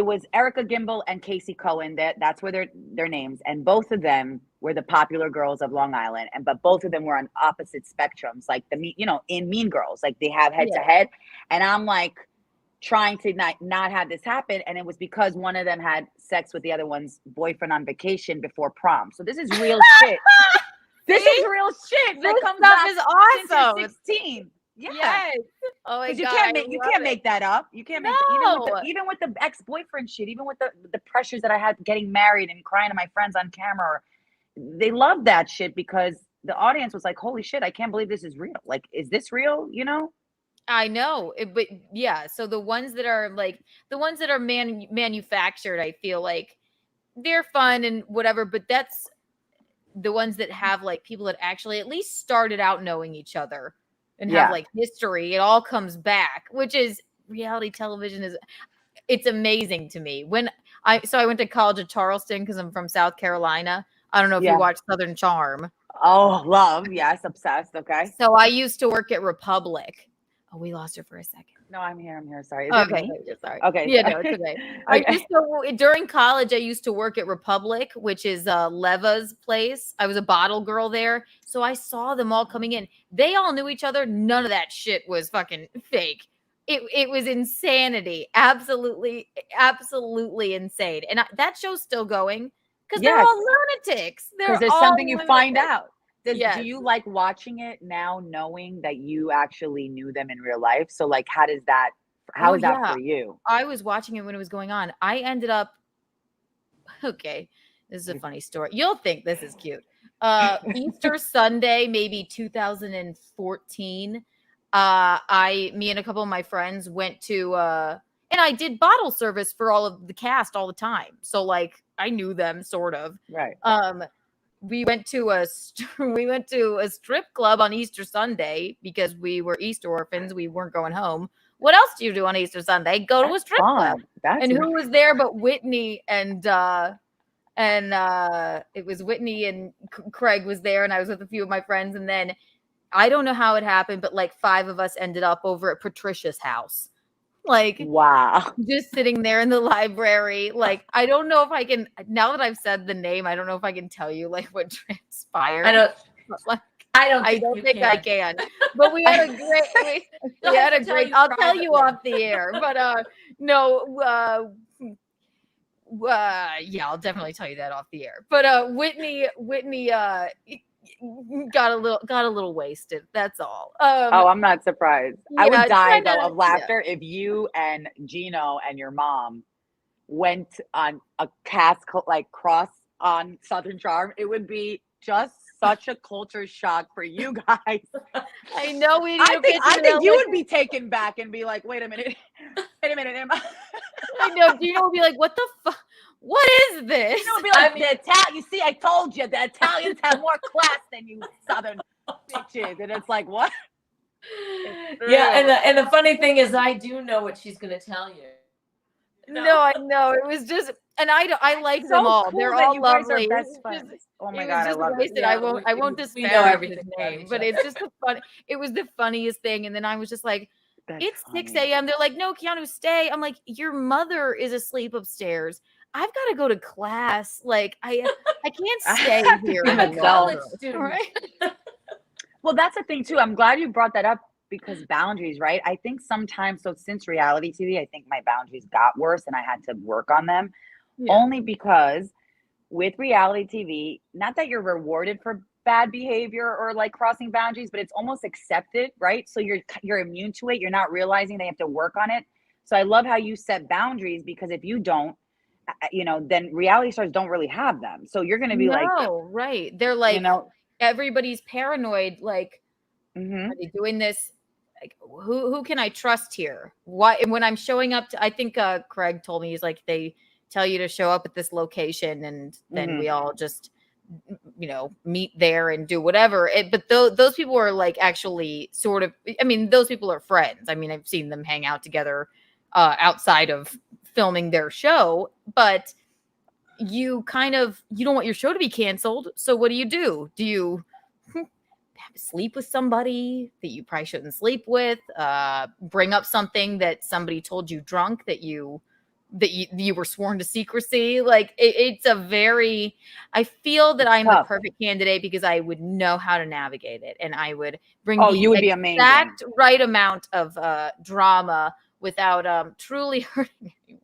was Erica Gimbel and Casey Cohen. That's where their names. And both of them were the popular girls of Long Island. But both of them were on opposite spectrums, like in Mean Girls, like they have head to head. And I'm like trying to not have this happen. And it was because one of them had sex with the other one's boyfriend on vacation before prom. So this is real shit. This is real shit. This stuff is awesome. Since 16. Yeah. Yes. Oh my God. You can't make that up. You can't make that. Even with the ex-boyfriend shit, even with the pressures that I had getting married and crying to my friends on camera, they loved that shit because the audience was like, holy shit, I can't believe this is real. Like, is this real? You know? I know. But yeah, so the ones that are manufactured, I feel like they're fun and whatever, but that's the ones that have like people that actually at least started out knowing each other and have like history. It all comes back, which is reality television it's amazing to me. I went to college at Charleston because I'm from South Carolina. I don't know if you watched Southern Charm. Oh, love. Yes. Obsessed. Okay. So I used to work at Republic. Oh, we lost her for a second. No, I'm here. Sorry. Okay. Sorry. Okay. Yeah, no, it's okay. During college, I used to work at Republic, which is Leva's place. I was a bottle girl there. So I saw them all coming in. They all knew each other. None of that shit was fucking fake. It was insanity. Absolutely insane. And that show's still going because they're all lunatics. Because there's something you find out. Do you like watching it now knowing that you actually knew them in real life? So like, how is that for you? I was watching it when it was going on. I ended up, okay, this is a funny story. You'll think this is cute. Easter Sunday, maybe 2014. Me and a couple of my friends went to, and I did bottle service for all of the cast all the time. So like, I knew them sort of. Right. We went to a strip club on Easter Sunday because we were Easter orphans. We weren't going home. What else do you do on Easter Sunday? Go to a strip club. Who was there but Whitney and it was Whitney and Craig was there, and I was with a few of my friends. And then I don't know how it happened, but like 5 of us ended up over at Patricia's house. Like, wow. Just sitting there in the library. Like, I don't know if I can, now that I've said the name, I don't know if I can tell you like what transpired. I don't I don't think I can. But we had a great we had a great I'll tell you off the air. But yeah, I'll definitely tell you that off the air. But Whitney got a little wasted. That's all. Oh, I'm not surprised. I would die kinda, though of laughter if you and Gino and your mom went on a cast like cross on Southern Charm. It would be just such a culture shock for you guys. I know we. I think you would be taken back and be like, "Wait a minute, wait a minute." I know Gino would be like, "What the fuck? What is this?" Gino would be like, "The Italian. You see, I told you, the Italians have more class than you Southern bitches." And it's like, what? Yeah, and the funny thing is, I do know what she's gonna tell you. No, I know. It was just, and I like them all. Cool They're that all you guys lovely. are best friends. Oh my It God, was I love it. wasted. I won't we know disparage everything his about name, each but other. it's just it was the funniest thing. And then I was just like, it's 6 a.m. They're like, no, Keanu, stay. I'm like, your mother is asleep upstairs. I've got to go to class. Like, I can't stay here. I'm a college student. Right? Well, that's the thing too. I'm glad you brought that up because boundaries, right? I think sometimes, so since reality TV, I think my boundaries got worse and I had to work on them. Yeah. Only because with reality TV, not that you're rewarded for bad behavior or like crossing boundaries, but it's almost accepted, right? So you're immune to it. You're not realizing they have to work on it. So I love how you set boundaries, because if you don't, then reality stars don't really have them. So you're going to be right. They're like, everybody's paranoid. Like, are they doing this? Like, who can I trust here? Why? And when I'm showing up I think Craig told me, he's like, they tell you to show up at this location and then we all just meet there and do whatever. But those people are like actually sort of, I mean, those people are friends. I mean, I've seen them hang out together outside of filming their show, but you don't want your show to be canceled. So what do? Do you sleep with somebody that you probably shouldn't sleep with? Bring up something that somebody told you drunk that you were sworn to secrecy? Like, it's a very, I feel that I'm the perfect candidate because I would know how to navigate it, and I would bring you would be amazing. Exact right amount of drama without truly hurting anyone.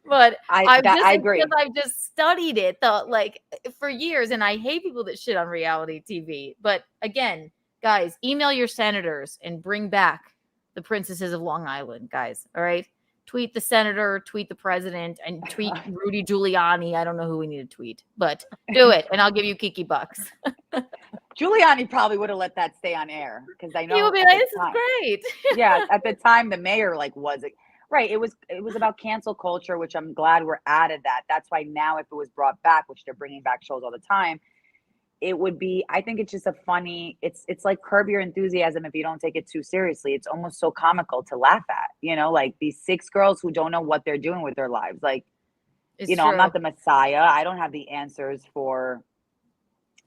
But I agree. I've just studied it like for years, and I hate people that shit on reality TV. But again, guys, email your senators and bring back the princesses of Long Island, guys. All right. Tweet the senator, tweet the president, and tweet Rudy Giuliani. I don't know who we need to tweet, but do it, and I'll give you Kiki bucks. Giuliani probably would have let that stay on air, because I know he would be like, "This is great." Yeah, at the time, the mayor was it. Right. It was about cancel culture, which I'm glad we're out of that. That's why now, if it was brought back, which they're bringing back shows all the time, it would be, I think it's just a funny, it's like Curb Your Enthusiasm if you don't take it too seriously. It's almost so comical to laugh at, like these 6 girls who don't know what they're doing with their lives. Like, I'm not the Messiah. I don't have the answers for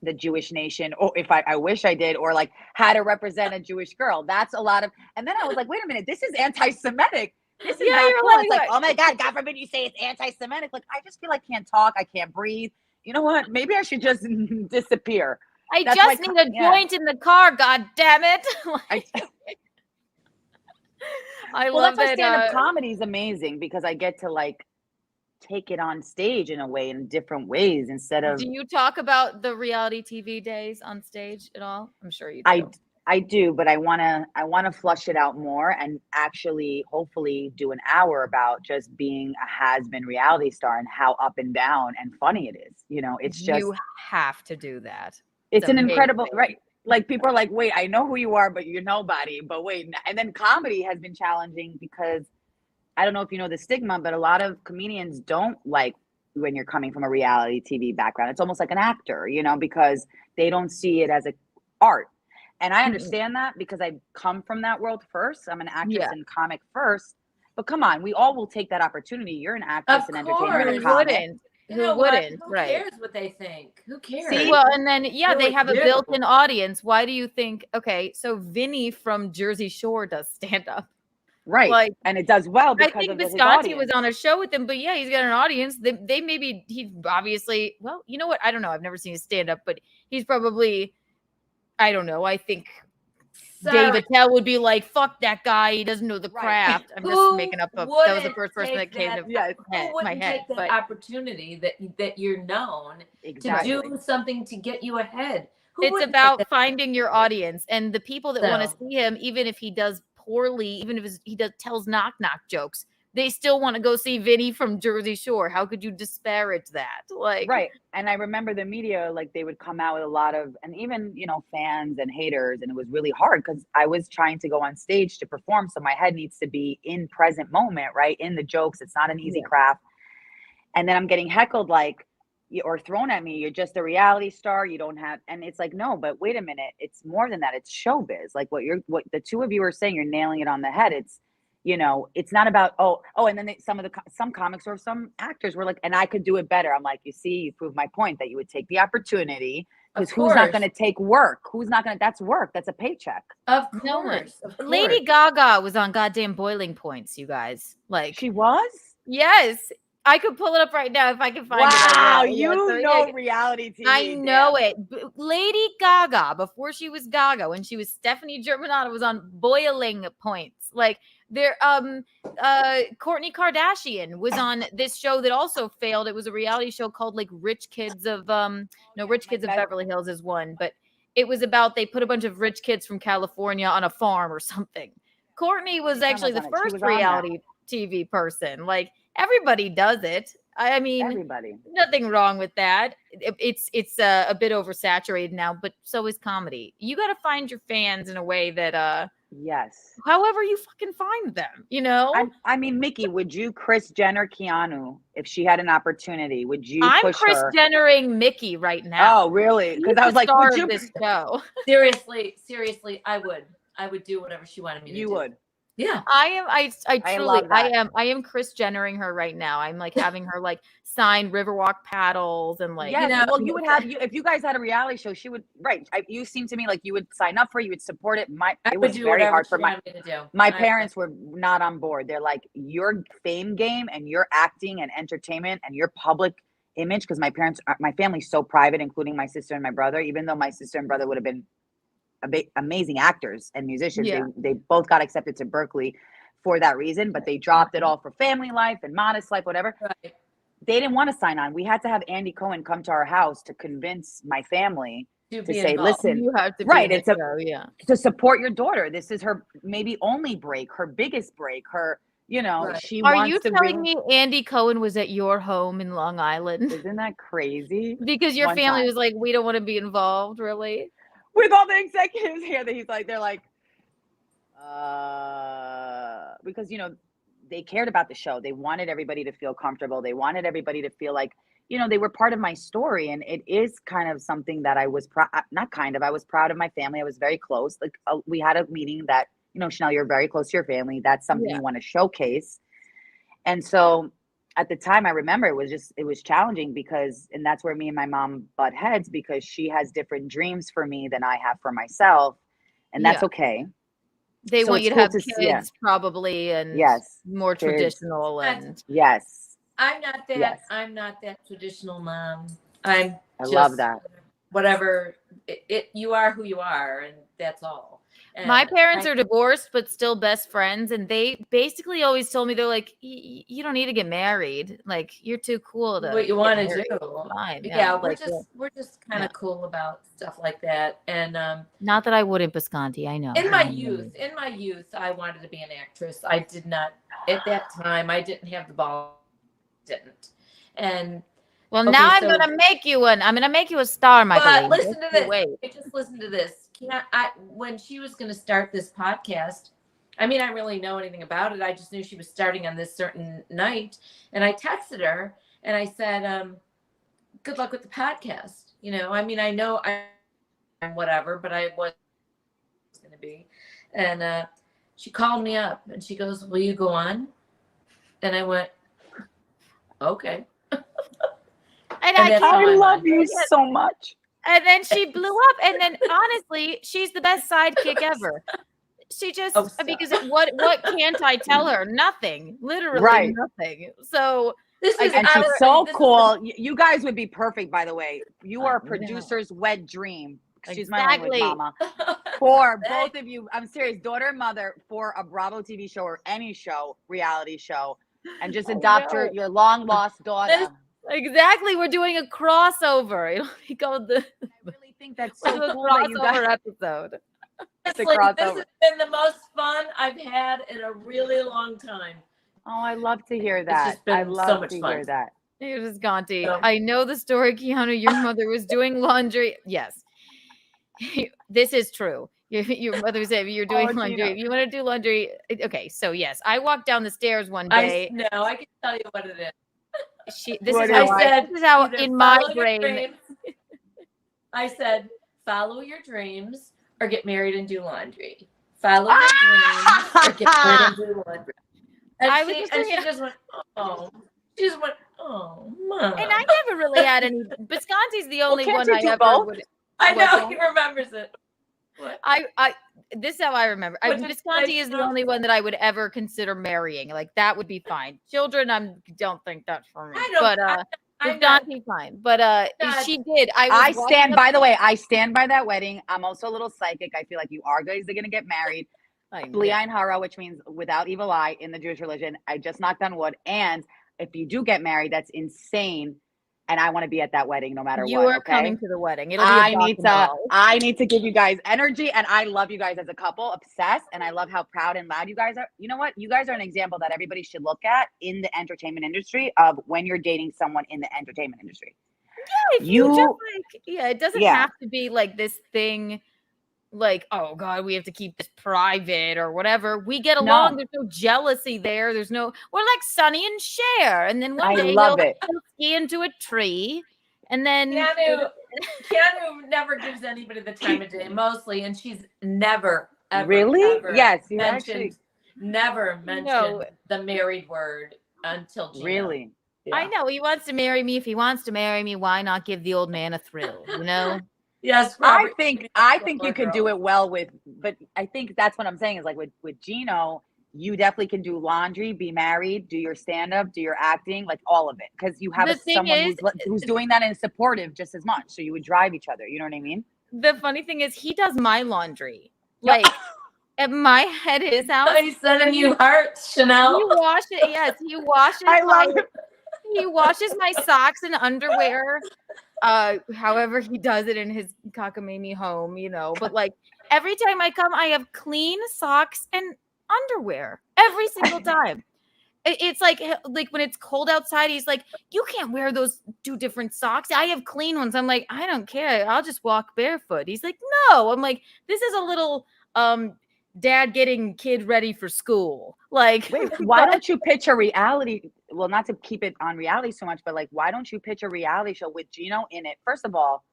the Jewish nation, or if I wish I did, or like how to represent a Jewish girl. That's a lot of, and then I was like, wait a minute, this is anti-Semitic. This is not cool. It's like, oh my God, God forbid you say it's anti-Semitic. Like, I just feel I can't talk. I can't breathe. You know what? Maybe I should just disappear. That's just need a joint in the car. God damn it. I love that's why that. Stand-up comedy is amazing, because I get to like take it on stage in a way, in different ways, instead of. Do you talk about the reality TV days on stage at all? I'm sure you do. I do, but I wanna flush it out more and actually hopefully do an hour about just being a has-been reality star and how up and down and funny it is. It's just, you have to do that. It's an incredible, right? Like, people are like, wait, I know who you are, but you're nobody. But wait, and then comedy has been challenging because I don't know if you know the stigma, but a lot of comedians don't like when you're coming from a reality TV background. It's almost like an actor, because they don't see it as an art. And I understand that, because I come from that world first. I'm an actress and comic first. But come on, we all will take that opportunity. You're an actress and entertainer and a comic. Who wouldn't? Who cares what they think? Who cares? See, well, and then they have a built-in audience. Why do you think? Okay, so Vinny from Jersey Shore does stand-up. Right. Like, and it does well because I think of his Visconti was audience. on a show with him, but yeah, he's got an audience. They maybe he obviously, well, you know what? I don't know. I've never seen his stand up, but he's probably, I don't know. I think Dave Attell would be like, fuck that guy. He doesn't know the craft. I'm just making up that was the first person that came to my head. Take that opportunity that you're known to do something to get you ahead. It's about finding your audience and the people that want to see him, even if he does poorly, even if he tells knock jokes, they still want to go see Vinny from Jersey Shore. How could you disparage that? Like, right. And I remember the media, like they would come out with a lot of, and even, you know, fans and haters. And it was really hard because I was trying to go on stage to perform. So my head needs to be in present moment, right? In the jokes. It's not an easy craft. And then I'm getting heckled like, or thrown at me, you're just a reality star, you don't have, and it's like, no, but wait a minute, it's more than that. It's showbiz. Like what the two of you are saying, you're nailing it on the head. It's, you know, it's not about and then some comics or some actors were like, and I could do it better. I'm like, you see, you proved my point that you would take the opportunity, because who's not going to take work? Who's not going to? That's work. That's a paycheck. Of course. Lady Gaga was on goddamn Boiling Points, you guys. Like, she was. Yes. I could pull it up right now if I can find it. Wow, you know reality TV. I know it. Lady Gaga, before she was Gaga, when she was Stephanie Germanotta, was on Boiling Points. Like, there, Kourtney Kardashian was on this show that also failed. It was a reality show called like Rich Kids of Beverly Hills is one, but it was about, they put a bunch of rich kids from California on a farm or something. Kourtney was actually the first reality TV person. Like, everybody does it. I mean, everybody. Nothing wrong with that. It's a bit oversaturated now, but so is comedy. You got to find your fans in a way that yes, however you fucking find them, you know. I mean, Mickey, would you Kris Jenner Keanu if she had an opportunity? Would you? I'm Kris Jennering Mickey right now. Oh, really? Because I was like, would you? This show. Seriously, I would do whatever she wanted me to do. You would. Yeah, I truly I am Kris Jennering her right now. I'm like having her like sign Riverwalk paddles and like, you know, well, you would have if you guys had a reality show, she would, right? You seem to me like you would sign up for it, you would support it. It was very hard for my parents were not on board. They're like, your fame game and your acting and entertainment and your public image, because my family's so private, including my sister and my brother, even though my sister and brother would have been amazing actors and musicians. They both got accepted to Berkeley for that reason, but they dropped it all for family life and modest life, whatever. Right. They didn't want to sign on. We had to have Andy Cohen come to our house to convince my family to say, involved. Listen, you have to right, to support your daughter. This is her maybe only break, her biggest break, her, you know, right. She Are wants you to telling me Andy Cohen was at your home in Long Island? Isn't that crazy? Because your family was like, we don't want to be involved, really? With all the executives here, that they're like, because, you know, they cared about the show. They wanted everybody to feel comfortable. They wanted everybody to feel like, you know, they were part of my story. And it is kind of something that I was I was proud of my family. I was very close. Like we had a meeting that, you know, Chanel, you're very close to your family. That's something you want to showcase. And so at the time, I remember it was challenging and that's where me and my mom butt heads, because she has different dreams for me than I have for myself. And that's okay. They want you to have kids probably, and more traditional. And I'm not that. I'm not that traditional mom. I love that. Whatever you are who you are, and that's all. And my parents are divorced, but still best friends. And they basically always told me, they're like, you don't need to get married. Like, you're too cool to what you want to do. Fine. Yeah, we're just kind of cool about stuff like that. And not that I wouldn't, Visconti. I know. In my youth, I wanted to be an actress. I did not at that time. I didn't have the ball. Didn't. And well, now I'm gonna make you one. I'm gonna make you a star, Michael. But listen to this. Wait. Just listen to this. When she was going to start this podcast, I mean, I didn't really know anything about it. I just knew she was starting on this certain night. And I texted her and I said, good luck with the podcast. You know, I mean, I know I'm whatever, but I wasn't going to be. And she called me up and she goes, will you go on? And I went, okay. And I love you so much. And then she blew up. And then honestly, she's the best sidekick ever. She just stop. because what can't I tell her? Nothing. Literally Right. nothing. So This is and she's so this is cool. You guys would be perfect, by the way. You are a producer's wet dream. Excuse my language, mama. For both of you, I'm serious, daughter and mother, for a Bravo TV show or any show, reality show, and just adopt your long lost daughter. Exactly, we're doing a crossover. It'll be called the. I really think that's so cool crossover that you guys. episode. Honestly, this has been the most fun I've had in a really long time. Oh, I love to hear that. It's just been I love so much to fun. hear that. Here's Gonti. So- I know the story, Keanu. Your mother was doing laundry. Yes, this is true. Your mother said you're doing laundry. Gina. If you want to do laundry, okay. So yes, I walked down the stairs one I day. can tell you what it is. This What is how is it? this is how either in my follow your brain. dreams- I said, follow your dreams or get married and do laundry. Follow your dreams or get married and do laundry. And I was she, just and she thinking- just went, oh. She just went, oh, mom. And I never really had any. Bisconti's the only can't one you I do ever both? would. I what's know, that? he remembers it. What? This is how I remember. What did Visconti you is the say? only one that I would ever consider marrying. Like that would be fine. Children, don't think that's for me. I don't- But I'm not- Visconti fine. But not- she did. I was stand walking by up- the way, I stand by that wedding. I'm also a little psychic. I feel like you are guys are gonna get married. I know. Bli'ain Hara, which means without evil eye in the Jewish religion. I just knocked on wood. And if you do get married, that's insane. And I want to be at that wedding no matter You what. are Okay. coming to the wedding. It'll be a Bacchanal. I need to give you guys energy, and I love you guys as a couple, obsessed, and I love how proud and loud you guys are. You know what? You guys are an example that everybody should look at in the entertainment industry of when you're dating someone in the entertainment industry. Yeah, if you just like, it doesn't have to be like this thing. Like, oh God, we have to keep this private or whatever. We get along. No. There's no jealousy there. We're like Sonny and Cher. And then one I day love he'll it. ski into a tree. And then Keanu never gives anybody the time of day, mostly, and she's never, ever, Really? ever Yes, you mentioned, never mentioned the married word until Gina. Really? Yeah. I know he wants to marry me. If he wants to marry me, why not give the old man a thrill? You know? Yes, I Robert, think you could do it well with, but I think that's what I'm saying is like with Gino, you definitely can do laundry, be married, do your stand up, do your acting, like all of it, because you have The thing someone is- who's doing that and is supportive just as much. So you would drive each other. You know what I mean? The funny thing is he does my laundry. Like at his house. He's sending you hearts, Chanel. He washes it. Yes, he washes. I love it. He washes my socks and underwear. However he does it in his cockamamie home, you know. But like every time I come, I have clean socks and underwear every single time. It's like when it's cold outside, he's like, you can't wear those two different socks. I have clean ones. I'm like, I don't care. I'll just walk barefoot. He's like, no. I'm like, this is a little dad getting kid ready for school. Like, Wait, why don't you pitch a reality? Well, not to keep it on reality so much, but like, why don't you pitch a reality show with Gino in it? First of all,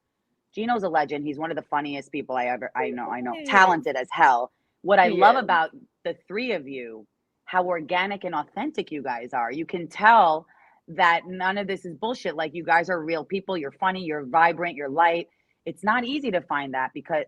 Gino's a legend. He's one of the funniest people I know. Talented as hell. What I love about the three of you, how organic and authentic you guys are. You can tell that none of this is bullshit. Like, you guys are real people. You're funny. You're vibrant. You're light. It's not easy to find that because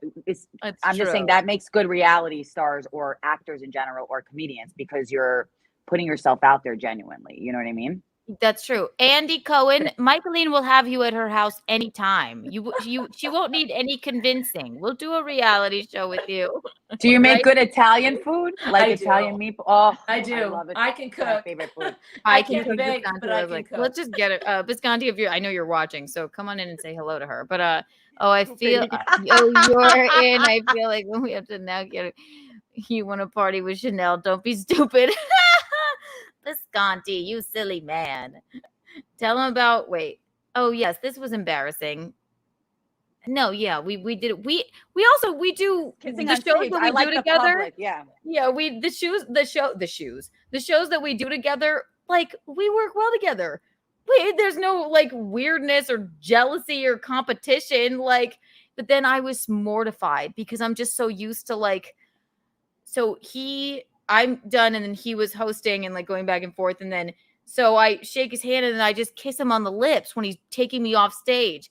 I'm just saying that makes good reality stars or actors in general or comedians because you're putting yourself out there genuinely. You know what I mean? That's true. Andy Cohen, Michaeline will have you at her house anytime. She won't need any convincing. We'll do a reality show with you. Do you make Right? good Italian food? Like Italian meatball? Oh, I do. I love it. I can My cook. favorite food. I can can't cook bake, Visconti. but I I was can like, cook. let's just get it. Visconti, I know you're watching, so come on in and say hello to her. But I feel you're in. I feel like we have to now get it. You want to party with Chanel? Don't be stupid. Visconti, you silly man. Tell him about. Wait. Oh yes, this was embarrassing. No, yeah, we did it. We do Kissing the on shows stage. that I we like do the together. public, yeah. Yeah, the shows that we do together, like we work well together. There's no like weirdness or jealousy or competition. Like, but then I was mortified because I'm just so used to like, I'm done and then he was hosting and like going back and forth. And then, so I shake his hand and then I just kiss him on the lips when he's taking me off stage.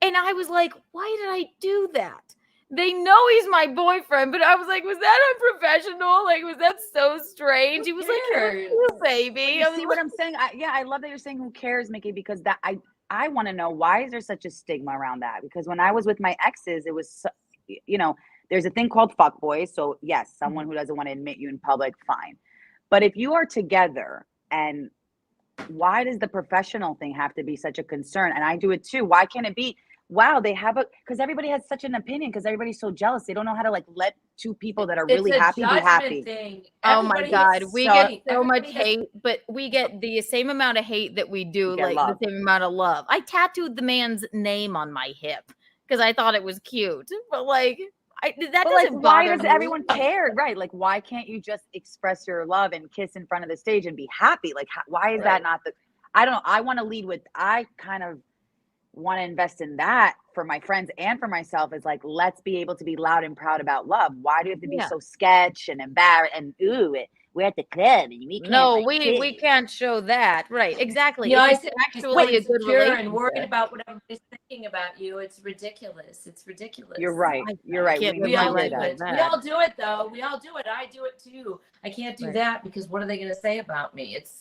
And I was like, why did I do that? they know he's my boyfriend, but I was like, was that unprofessional? Like, was that so strange? He was like, you baby. You see what I'm saying? I love that you're saying who cares, Mickey, because that I want to know, why is there such a stigma around that? Because when I was with my exes, it was, there's a thing called fuckboys. So yes, someone who doesn't want to admit you in public, fine. But if you are together, and why does the professional thing have to be such a concern? And I do it too. Why can't it be, wow, they have because everybody has such an opinion, because everybody's so jealous. They don't know how to let two people that are really happy be happy. Thing. Oh my God. We get so much hate, but we get the same amount of hate that we do, like the same amount of love. I tattooed the man's name on my hip because I thought it was cute. But why does everyone care? Right. Like, why can't you just express your love and kiss in front of the stage and be happy? Like, why is that not I don't know. I want to lead with, I kind of want to invest in that for my friends and for myself, is like, let's be able to be loud and proud about love. Why do you have to be so sketch and embarrassed and we're at the club and we can't we can't show that. Right, exactly. I it's actually a good relationship and worried about what everybody's thinking about you. It's ridiculous. You're right. You're right. We all do it. We all do it though. We all do it. I do it too. I can't do that because what are they going to say about me? It's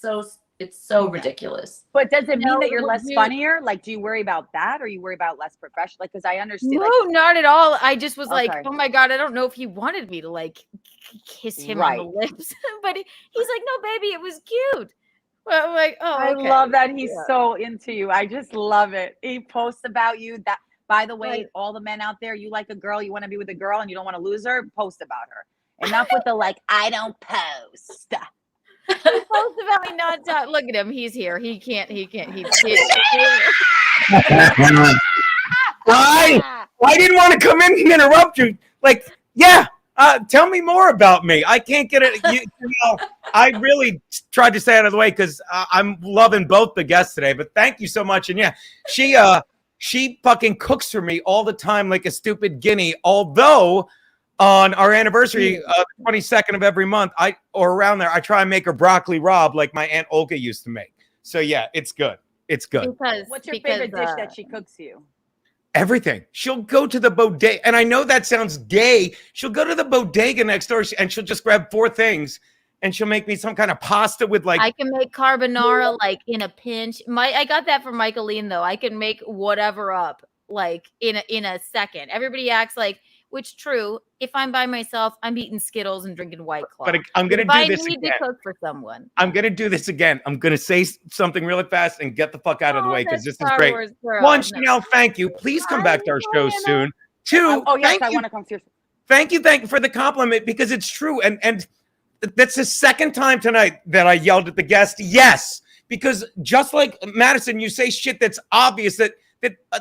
so ridiculous. But does it mean that you're less funnier? Like, do you worry about that, or you worry about less professional? Like, because I understand. No, not at all. I just was like, oh my God, I don't know if he wanted me to like kiss him on the lips, but he's like, no, baby, it was cute. Well, I'm like, oh, I love that he's so into you. I just love it. He posts about you. That, by the way, all the men out there, you like a girl, you want to be with a girl, and you don't want to lose her. Post about her. Enough with the I don't post. He posts about me nonstop. Look at him. He's here. He can't. He's I didn't want to come in and interrupt you. Tell me more about me. I can't get it. I really tried to stay out of the way because I'm loving both the guests today. But thank you so much. And she fucking cooks for me all the time like a stupid guinea. Although on our anniversary, the 22nd of every month, or around there, I try and make her broccoli rabe like my Aunt Olga used to make. So yeah, it's good. It's good. What's your favorite dish that she cooks you? Everything. She'll go to the bodega, and I know that sounds gay. She'll go to the bodega next door, and she'll just grab 4 things, and she'll make me some kind of pasta with I can make carbonara like in a pinch. I got that from Michaeline though. I can make whatever up like in a second. Everybody acts like. Which true, if I'm by myself, I'm eating Skittles and drinking White Claw. But I'm going to do this again. I need to cook for someone. I'm going to do this again. I'm going to say something really fast and get the fuck out of the way because this is great. One, Chanel, thank you. Please come back to our show soon. 2, I want to come to your. Thank you for the compliment because it's true. And that's the second time tonight that I yelled at the guest. Yes, because just like Madison, you say shit that's obvious that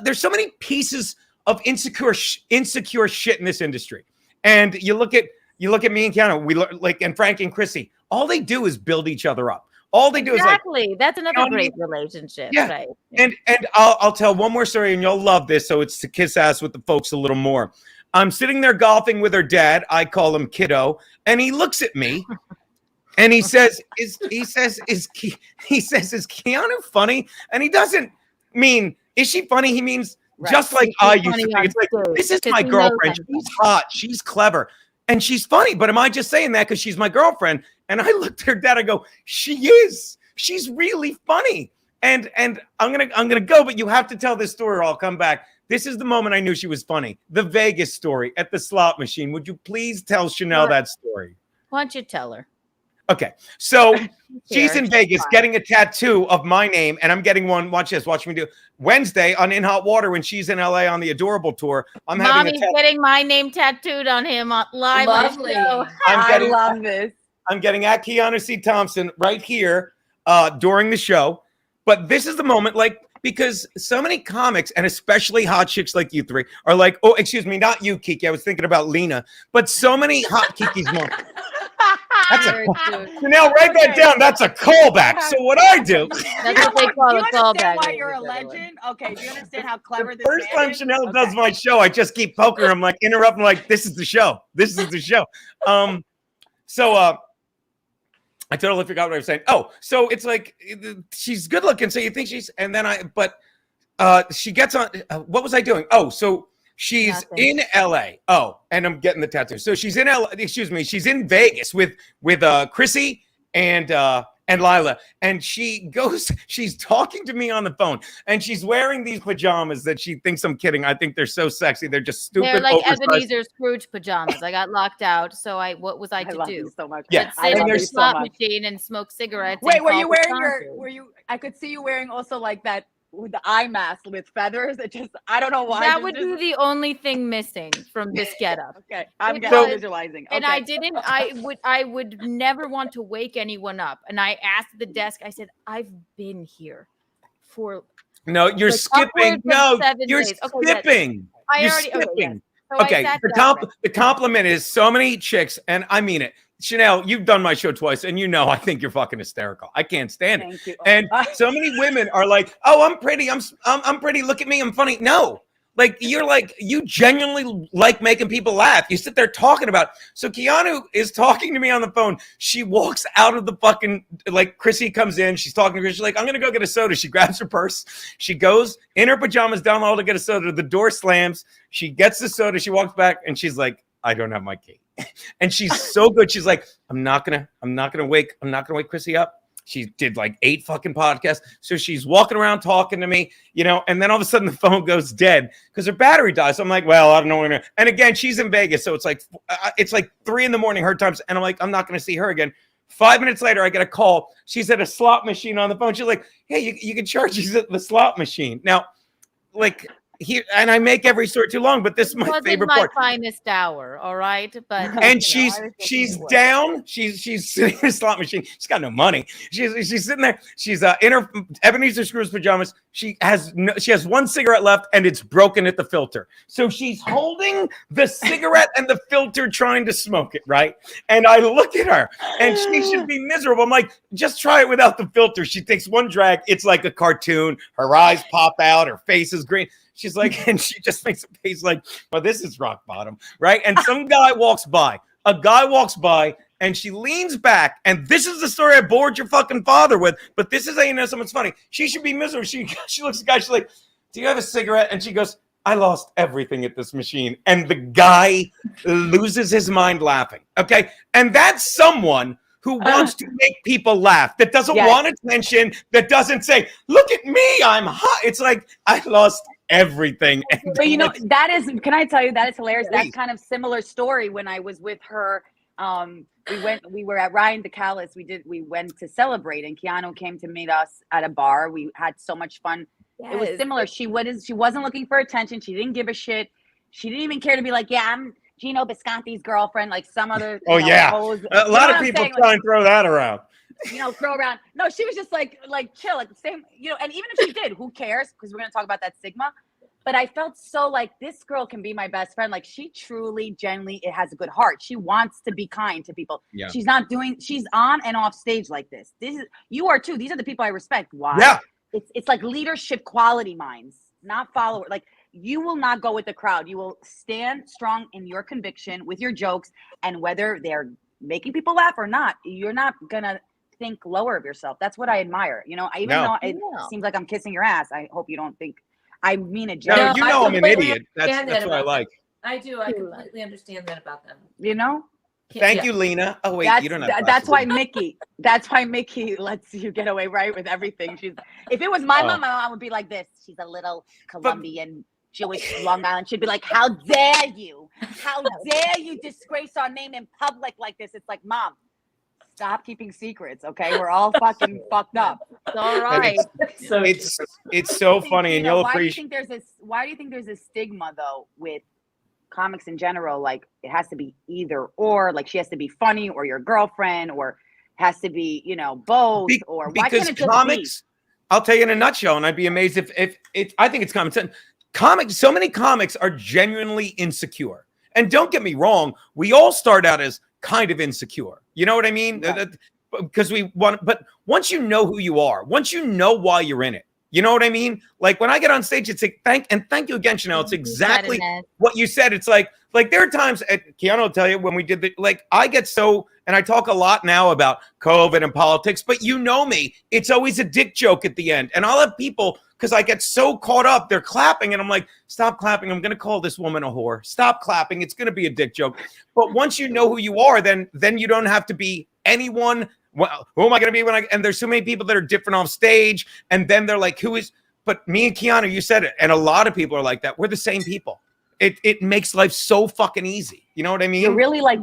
there's so many pieces of insecure shit in this industry. And you look at me and Keanu, and Frank and Chrissy, all they do is build each other up. All they do is that's another great relationship. Yeah. Right. And I'll tell one more story and you'll love this. So it's to kiss ass with the folks a little more. I'm sitting there golfing with her dad. I call him kiddo. And he looks at me and he says, is Keanu funny? And he doesn't mean, is she funny? He means, just like I used to think. It's like, this is my girlfriend. She's hot. She's clever. And she's funny. But am I just saying that because she's my girlfriend? And I looked at her dad. I go, she is. She's really funny. And I'm gonna go, but you have to tell this story or I'll come back. This is the moment I knew she was funny. The Vegas story at the slot machine. Would you please tell Chanel that story? Why don't you tell her? Okay, so she's in Vegas getting a tattoo of my name, and I'm getting one. Watch this. Watch me do Wednesday on In Hot Water when she's in LA on the Adorable tour. Mommy's getting my name tattooed on him live. Lovely. I love this. I'm getting at Keanu C. Thompson right here during the show. But this is the moment, because so many comics, and especially hot chicks like you three, are like, oh, excuse me, not you, Kiki. I was thinking about Lena. But so many hot Kikis want. Chanel, write that down. That's a callback. So what I do. That's what they call a callback. Why you're a legend? Okay, do you understand how clever this is? First time Chanel does my show, I just keep poking her. I'm like, interrupting, this is the show. This is the show. I totally forgot what I was saying. Oh, so it's like she's good looking, so you think she's, and then she gets on. What was I doing? Oh, so She's Nothing. in LA. Oh, and I'm getting the tattoo. So she's in LA, excuse me, she's in Vegas with Chrissy and Lila. And she's talking to me on the phone, and she's wearing these pajamas that she thinks I'm kidding. I think they're so sexy. They're just stupid. They're like oversized. Ebenezer Scrooge pajamas. I got locked out, so what was I to love do? you so much. Yeah. Sit in love the you so slot much. machine and smoke cigarettes. Wait, and were call you for wearing sponsors. I could see you wearing also like that with the eye mask with feathers. It just, I don't know why. That would be the only thing missing from this getup. Okay, I'm Because- visualizing. Okay. And I would never want to wake anyone up. And I asked the desk, I said, I've been here for No, you're like skipping. upwards of No, 7 you're days. Okay, yes. skipping. I You're already- okay, skipping. yes. So I Okay, sat the down. compliment is so many chicks, and I mean it. Chanel, you've done my show twice, and you know I think you're fucking hysterical. I can't stand it. Thank you. And so many women are like, "Oh, I'm pretty. I'm pretty. Look at me. I'm funny." No, like you genuinely like making people laugh. You sit there talking about. So Keanu is talking to me on the phone. She walks out of the fucking Chrissy comes in. She's talking to her. She's like, "I'm gonna go get a soda." She grabs her purse. She goes in her pajamas down the hall to get a soda. The door slams. She gets the soda. She walks back, and she's like, "I don't have my key." And she's so good. She's like, I'm not gonna wake Chrissy up. She did like 8 fucking podcasts. So she's walking around talking to me, and then all of a sudden the phone goes dead because her battery dies. So I'm like, well, I don't know. And again, she's in Vegas. So it's like 3 a.m. her times. And I'm like, I'm not going to see her again. 5 minutes later, I get a call. She's at a slot machine on the phone. She's like, hey, you can charge these at the slot machine. Now, here, and I make every story too long, but this is my favorite part. Finest hour, all right. But And she's down. She's sitting in a slot machine. She's got no money. She's sitting there. She's in her Ebenezer Scrooge pajamas. She has 1 cigarette left, and it's broken at the filter. So she's holding the cigarette and the filter, trying to smoke it, right? And I look at her, and she should be miserable. I'm like, just try it without the filter. She takes 1 drag. It's like a cartoon. Her eyes pop out. Her face is green. She's like, and she just makes a face like, well, this is rock bottom, right? And some guy walks by. A guy walks by, and she leans back, and this is the story I bored your fucking father with, but this is how you know someone's funny. She should be miserable. She looks at the guy, she's like, do you have a cigarette? And she goes, I lost everything at this machine. And the guy loses his mind laughing, okay? And that's someone who wants to make people laugh, that doesn't want attention, that doesn't say, look at me, I'm hot. It's like, I lost everything. But that is, can I tell you, that is hilarious. That's kind of similar story when I was with her. We were at Ryan DeCalis. We went to celebrate, and Keanu came to meet us at a bar. We had so much fun. Yes. It was similar. She wasn't looking for attention. She didn't give a shit. She didn't even care to be like, yeah, I'm Gino Bisconti's girlfriend, like some other. A lot of people try and throw that around. Throw around. No, she was just like chill, like the same, and even if she did, who cares? Because we're gonna talk about that stigma. But I felt so like this girl can be my best friend. Like she truly, genuinely, it has a good heart. She wants to be kind to people. Yeah. She's on and off stage like this. You are too. These are the people I respect. Why? Yeah. It's like leadership quality minds, not follower. Like you will not go with the crowd. You will stand strong in your conviction with your jokes, and whether they're making people laugh or not, you're not gonna think lower of yourself. That's what I admire. Even though it seems like I'm kissing your ass, I hope you don't think I mean it. No, I'm an idiot. That's what I like. I do. I completely understand that about them. Thank you, Lena. Oh wait, you don't have. That's why Mickey lets you get away right with everything. If it was my mom would be like this. She's a little Colombian Jewish Long Island. She'd be like, how dare you? How dare you disgrace our name in public like this? It's like, Mom, stop keeping secrets, okay? We're all fucking fucked up. It's all right. It's so funny, and you'll appreciate. Why do you think there's a stigma though with comics in general? Like it has to be either or. Like she has to be funny, or your girlfriend, or has to be both. Or why can't it just comics? I'll tell you in a nutshell, and I'd be amazed if I think it's common sense. So many comics are genuinely insecure, and don't get me wrong, we all start out as kind of insecure. You know what I mean? Yeah. Because we want, but once you know who you are, once you know why you're in it, you know what I mean? Like when I get on stage, it's like, thank you again, Chanel. It's exactly what you said. It's like there are times, Keanu will tell you when we did I get so, and I talk a lot now about COVID and politics, but you know me, it's always a dick joke at the end. And I'll have people because I get so caught up. They're clapping, and I'm like, stop clapping. I'm going to call this woman a whore. Stop clapping. It's going to be a dick joke. But once you know who you are, then you don't have to be anyone. Well, who am I going to be when I? And there's so many people that are different off stage, and then they're like, who is? But me and Keanu, you said it, and a lot of people are like that. We're the same people. It makes life so fucking easy. You know what I mean? You're really like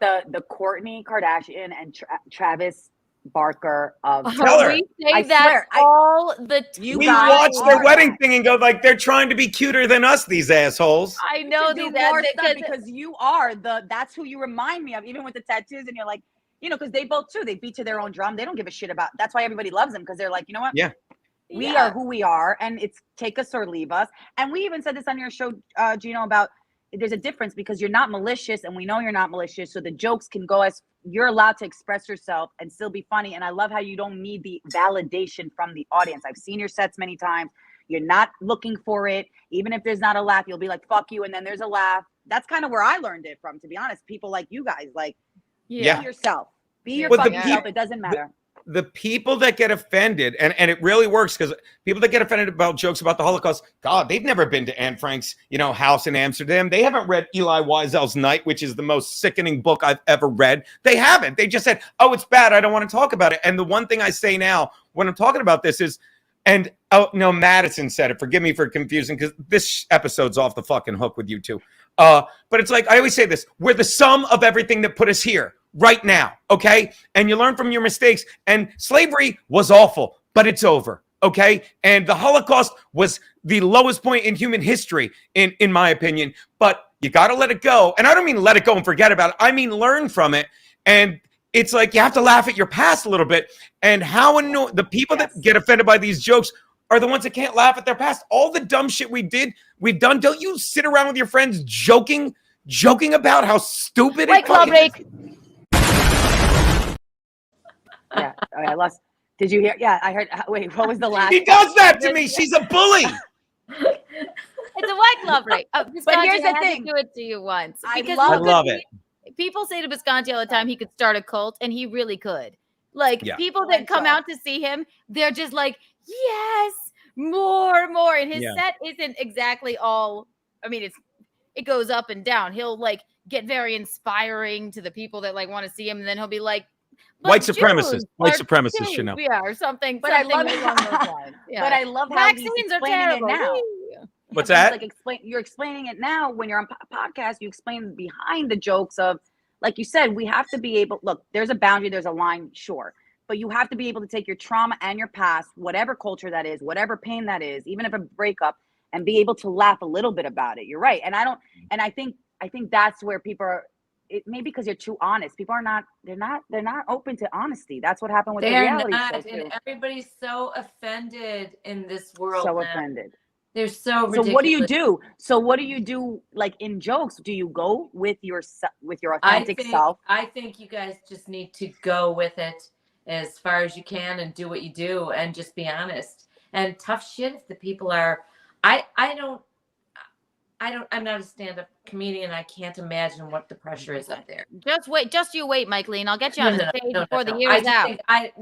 the Kourtney Kardashian and Travis Barker of. Tell her. We say that all the time. We watch their wedding thing and go like, they're trying to be cuter than us, these assholes. I know do these more stuff because you are that's who you remind me of, even with the tattoos. And you're like, you know, because they both too. They beat to their own drum. They don't give a shit about. That's why everybody loves them, because they're like, you know what? Yeah. We are who we are, and it's take us or leave us. And we even said this on your show, Gino, about there's a difference because you're not malicious, and we know you're not malicious. So the jokes can go as you're allowed to express yourself and still be funny. And I love how you don't need the validation from the audience. I've seen your sets many times. You're not looking for it. Even if there's not a laugh, you'll be like, fuck you. And then there's a laugh. That's kind of where I learned it from, to be honest. People like you guys, like, be yourself. Be your fucking self. It doesn't matter. The people that get offended, and it really works, because people that get offended about jokes about the Holocaust, God, they've never been to Anne Frank's, house in Amsterdam. They haven't read Elie Wiesel's Night, which is the most sickening book I've ever read. They haven't. They just said, oh, it's bad. I don't want to talk about it. And the one thing I say now when I'm talking about this is, and oh no, Madison said it. Forgive me for confusing, because this episode's off the fucking hook with you two. But it's like, I always say this, we're the sum of everything that put us here right now, okay? And you learn from your mistakes. And slavery was awful, but it's over, okay? And the Holocaust was the lowest point in human history, in my opinion. But you got to let it go. And I don't mean let it go and forget about it. I mean learn from it. And it's like you have to laugh at your past a little bit. And how annoying the people that get offended by these jokes are the ones that can't laugh at their past. All the dumb shit we've done. Don't you sit around with your friends joking about how stupid it is? Yeah, I lost. Did you hear? Yeah, I heard. Wait, what was the last? He does that to me. She's a bully. It's a white glove break. But here's the thing. Do it to you once. I love it. People say to Visconti all the time he could start a cult, and he really could. Like people that come out to see him, they're just like, yes, more. And his set isn't exactly all. I mean, it goes up and down. He'll like get very inspiring to the people that like want to see him, and then he'll be like, white supremacist, Chanel. Yeah, or something. But I love along those lines. Yeah. But I love how vaccines he's are explaining terrible. it now. What's that? You're explaining it now when you're on podcast. You explain behind the jokes of, like you said, we have to be able. Look, there's a boundary, there's a line, sure, but you have to be able to take your trauma and your past, whatever culture that is, whatever pain that is, even if a breakup, and be able to laugh a little bit about it. You're right, and I think that's where people are. It maybe because you're too honest. People are not. They're not open to honesty. That's what happened with the reality show too. And everybody's so offended in this world. So offended. They're so ridiculous. So what do you do? So what do you do? Like in jokes, do you go with your authentic self? I think you guys just need to go with it as far as you can and do what you do and just be honest. And tough shit if the people are. I'm not a stand-up comedian. I can't imagine what the pressure is up there. Just you wait, Mike Lean. I'll get you on the stage before the year is out. I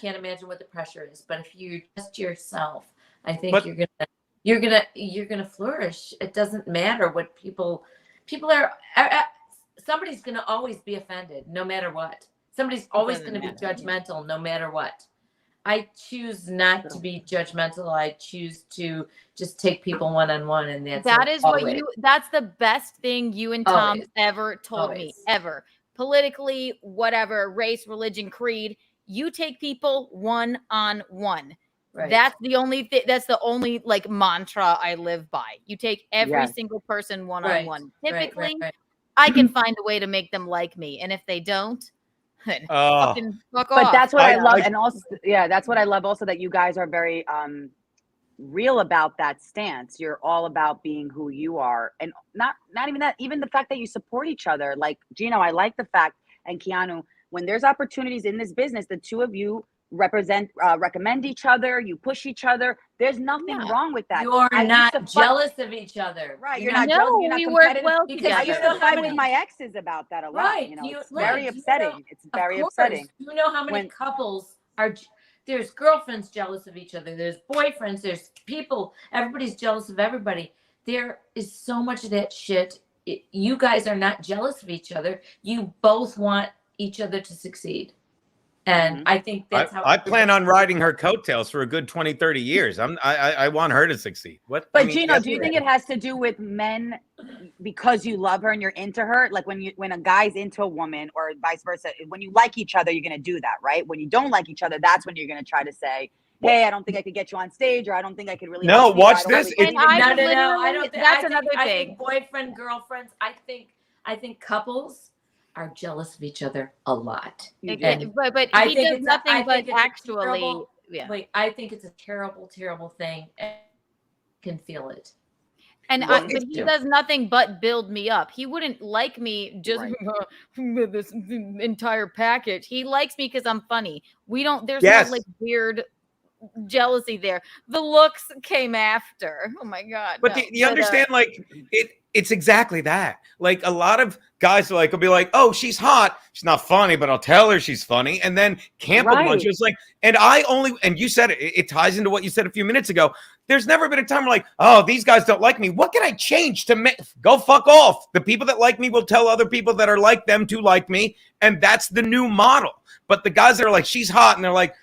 can't imagine what the pressure is. But if you just yourself, I think you're gonna flourish. It doesn't matter what people are. Somebody's gonna always be offended, no matter what. Somebody's always gonna be judgmental, no matter what. I choose not to be judgmental. I choose to just take people one-on-one, and that's the best thing you and Tom ever told me, ever. Politically, whatever, race, religion, creed, you take people one-on-one. Right. That's the only like mantra I live by. You take every single person one-on-one. Typically, I can find a way to make them like me. And if they don't, then fucking fuck off. But that's what I love. And also, that's what I love also, that you guys are very real about that stance. You're all about being who you are. And not even that, even the fact that you support each other. Like, Gino, I like the fact, and Keanu, when there's opportunities in this business, the two of you recommend each other, you push each other. There's nothing wrong with that. You're not jealous of each other. Right. You're not jealous. You're not competitive. Well because I used to fight with my exes about that a lot. Right. It's very upsetting. It's very upsetting. You know how many couples are there's girlfriends jealous of each other. There's boyfriends. There's people. Everybody's jealous of everybody. There is so much of that shit. You guys are not jealous of each other. You both want each other to succeed. And I think that's how I plan on riding her coattails for a good 20, 30 years. I want her to succeed. What? But Gino, do you think it has to do with men because you love her and you're into her? Like when a guy's into a woman or vice versa, when you like each other, you're going to do that, right? When you don't like each other, that's when you're going to try to say, hey, I don't think I could get you on stage, or I don't think I could really. No, watch this. No. I don't think that's another thing. I think boyfriend, girlfriends. I think couples are jealous of each other a lot. But he does nothing but actually. Wait, I think it's a terrible, terrible thing. And I can feel it. And but he does nothing but build me up. He wouldn't like me just with this entire package. He likes me because I'm funny. There's no like weird jealousy there. The looks came after. Oh my God. But you understand, like it's exactly that. Like a lot of guys will be like, oh, she's hot. She's not funny, but I'll tell her she's funny. And then camp a bunch. It's like, and you said it ties into what you said a few minutes ago. There's never been a time where like, oh, these guys don't like me. What can I change to go fuck off? The people that like me will tell other people that are like them to like me. And that's the new model. But the guys that are like, she's hot. And they're like,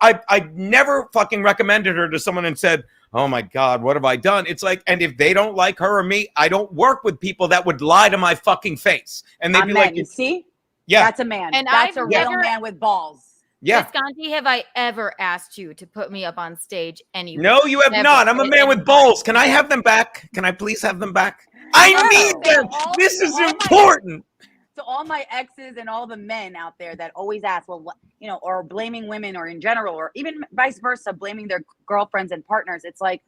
I never fucking recommended her to someone and said, oh my God, what have I done? It's like, and if they don't like her or me, I don't work with people that would lie to my fucking face. And they'd be like, you see? Yeah. That's a man. And that's a real man with balls. Yeah. Visconti, have I ever asked you to put me up on stage anywhere? No, you have not. I'm a man with balls. Can I have them back? Can I please have them back? I need them. This is important. So all my exes and all the men out there that always ask, well, or blaming women or in general, or even vice versa, blaming their girlfriends and partners. It's like,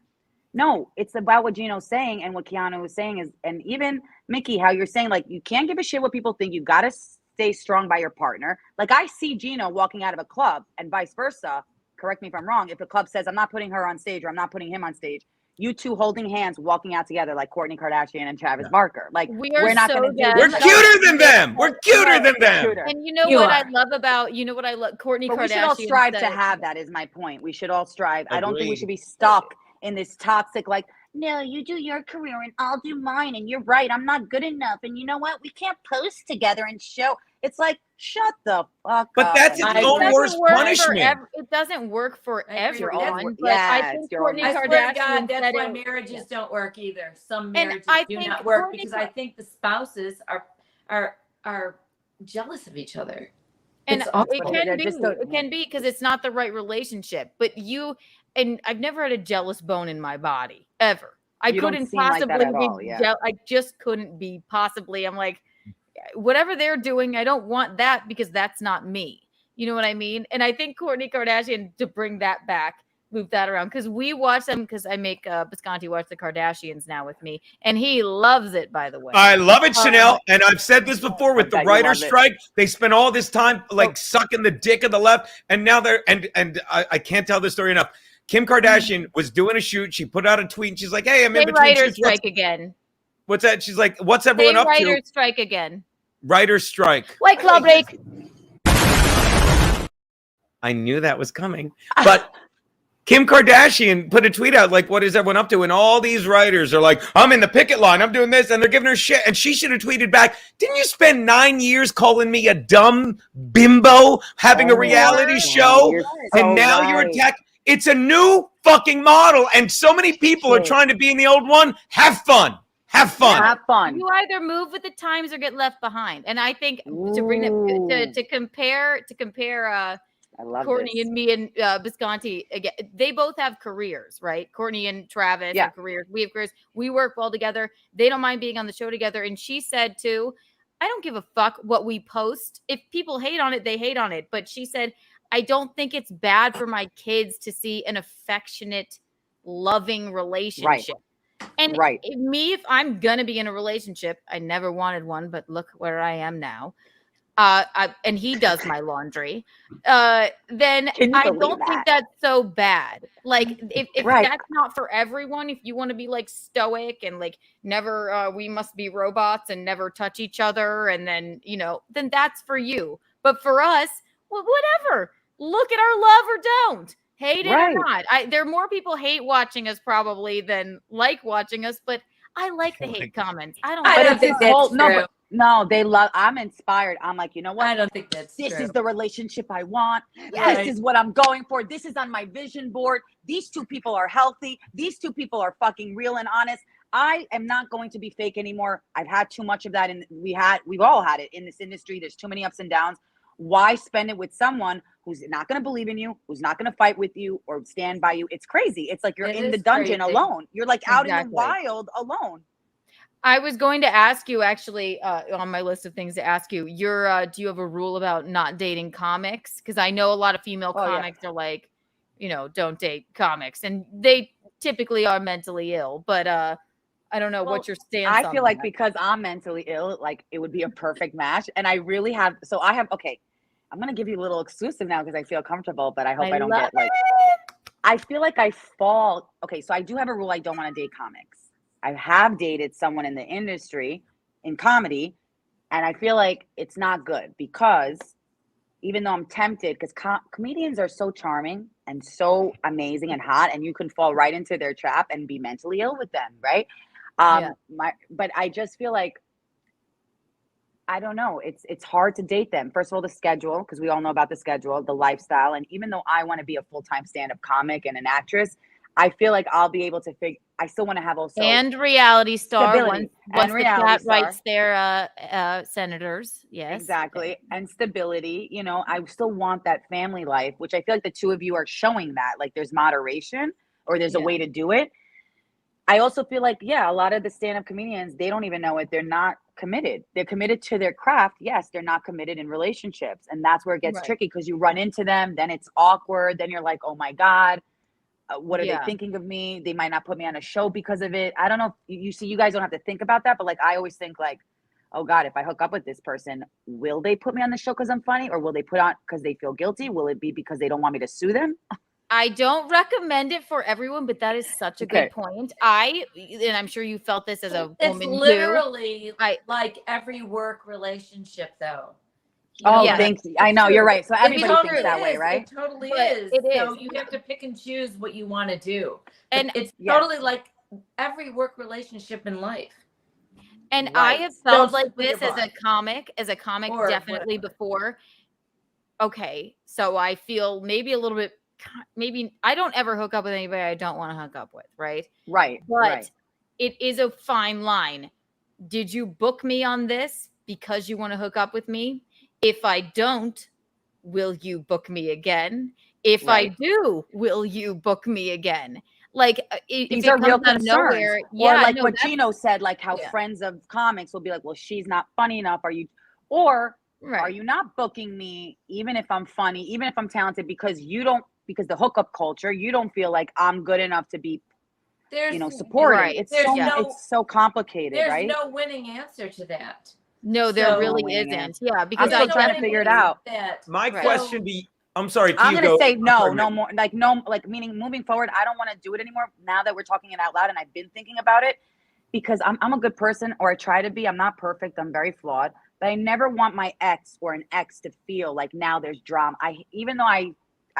no, it's about what Gino's saying and what Keanu was saying is, and even Mickey, how you're saying, like, you can't give a shit what people think. You got to stay strong by your partner. Like I see Gino walking out of a club and vice versa. Correct me if I'm wrong. If the club says, I'm not putting her on stage or I'm not putting him on stage, you two holding hands, walking out together like Kourtney Kardashian and Travis Barker. Like we're not going to do. We're cuter than them. We're cuter than them. And you know what I love about Kourtney Kardashian. We should all strive to have that. Is my point. We should all strive. I don't think we should be stuck in this toxic like. No, you do your career and I'll do mine. And you're right. I'm not good enough. And you know what? We can't post together and show. It's like, shut the fuck up. But that's its own worst punishment. It doesn't work for everyone. But I think Kourtney Kardashian, that's why marriages don't work either. Some marriages do not work because I think the spouses are jealous of each other. And it can be because it's not the right relationship. But I've never had a jealous bone in my body ever. I couldn't possibly be. I just couldn't be possibly. I'm like, whatever they're doing, I don't want that because that's not me. You know what I mean? And I think Kourtney Kardashian, to bring that back, move that around, because we watch them, because I make Visconti watch the Kardashians now with me, and he loves it, by the way. I love it, Chanel. And I've said this before with the writer's strike. They spent all this time like sucking the dick of the left, and now they're and I can't tell this story enough. Kim Kardashian was doing a shoot. She put out a tweet and she's like, hey, I'm in between writer's strike again. What's that? She's like, what's everyone up to? Writer's strike again. Writer's strike. White Claw break. I knew that was coming. But Kim Kardashian put a tweet out like, what is everyone up to? And all these writers are like, I'm in the picket line. I'm doing this. And they're giving her shit. And she should have tweeted back, didn't you spend 9 years calling me a dumb bimbo having a reality show? And now you're attacking. It's a new fucking model. And so many people are trying to be in the old one. Have fun. Have fun. Yeah, have fun. You either move with the times or get left behind. And I think to bring it to compare Kourtney and me and Visconti again, they both have careers, right? Kourtney and Travis have careers. We have careers. We work well together. They don't mind being on the show together. And she said too, I don't give a fuck what we post. If people hate on it, they hate on it. But she said, I don't think it's bad for my kids to see an affectionate, loving relationship. And if I'm gonna be in a relationship, I never wanted one, but look where I am now. And he does my laundry. Then I don't think that's so bad. Like if that's not for everyone, if you want to be like stoic and like never, we must be robots and never touch each other, and then then that's for you. But for us, well, whatever. look at our love or don't. Hate it Right. or not. There are more people hate watching us probably than like watching us, but I like the hate comments. I don't think that's true. No, they love. I'm inspired. I'm like, you know what? I don't think that's this true. is the relationship I want. Yes. This is what I'm going for. This is on my vision board. These two people are healthy. These two people are fucking real and honest. I am not going to be fake anymore. I've had too much of that, and we've all had it in this industry. There's too many ups and downs. Why spend it with someone who's not going to believe in you, who's not going to fight with you or stand by you? It's crazy. It's like you're in the dungeon alone. You're like out in the wild alone. I was going to ask you actually on my list of things to ask you. Do you have a rule about not dating comics? Because I know a lot of female comics are like, don't date comics, and they typically are mentally ill. But I don't know what your stance. I feel like because I'm mentally ill, like it would be a perfect match, and I really have. So I have. Okay, I'm gonna give you a little exclusive now because I feel comfortable, but I hope I don't get like. I feel like I fall. Okay, so I do have a rule. I don't want to date comics. I have dated someone in the industry in comedy, and I feel like it's not good because even though I'm tempted, because comedians are so charming and so amazing and hot, and you can fall right into their trap and be mentally ill with them, right? But I just feel like, I don't know, it's hard to date them. First of all, the schedule, because we all know about the schedule, the lifestyle, and even though I want to be a full-time stand-up comic and an actress, I feel like I'll be able to I still want to have also and reality star stability. once the chat writes their senators. Yes, exactly, and stability. I still want that family life, which I feel like the two of you are showing that. Like there's moderation, or there's a way to do it. I also feel like a lot of the stand-up comedians, they don't even know it. They're not committed. They're committed to their craft. Yes, they're not committed in relationships, and that's where it gets tricky because you run into them. Then it's awkward. Then you're like, oh my god. What are they thinking of me? They might not put me on a show because of it. I don't know. If you guys don't have to think about that, but like I always think like, oh God, if I hook up with this person, will they put me on the show because I'm funny, or will they put on because they feel guilty? Will it be because they don't want me to sue them? I don't recommend it for everyone, but that is such a good point. And I'm sure you felt this as a woman too. It's literally like every work relationship, though. Thanks. I know you're right. So everybody thinks that way, right? It totally is. It is. So you have to pick and choose what you want to do, and it's totally like every work relationship in life. And I have felt like this as a comic definitely before. Okay, so I feel maybe a little bit. Maybe I don't ever hook up with anybody I don't want to hook up with, right? Right. But it is a fine line. Did you book me on this because you want to hook up with me? If I don't, will you book me again? If I do, will you book me again? Like these are real concerns. Nowhere, or like what Gino said, like how friends of comics will be like, well, she's not funny enough. Are you not booking me even if I'm funny, even if I'm talented, because the hookup culture, you don't feel like I'm good enough to be supported. Right. It's so complicated, right? There's no winning answer to that. No, there really isn't. Yeah, because I'm still trying to figure it out. My question I'm sorry. I'm going to say no more. Meaning moving forward, I don't want to do it anymore now that we're talking it out loud and I've been thinking about it because I'm a good person, or I try to be. I'm not perfect. I'm very flawed, but I never want my ex or an ex to feel like now there's drama. Even though I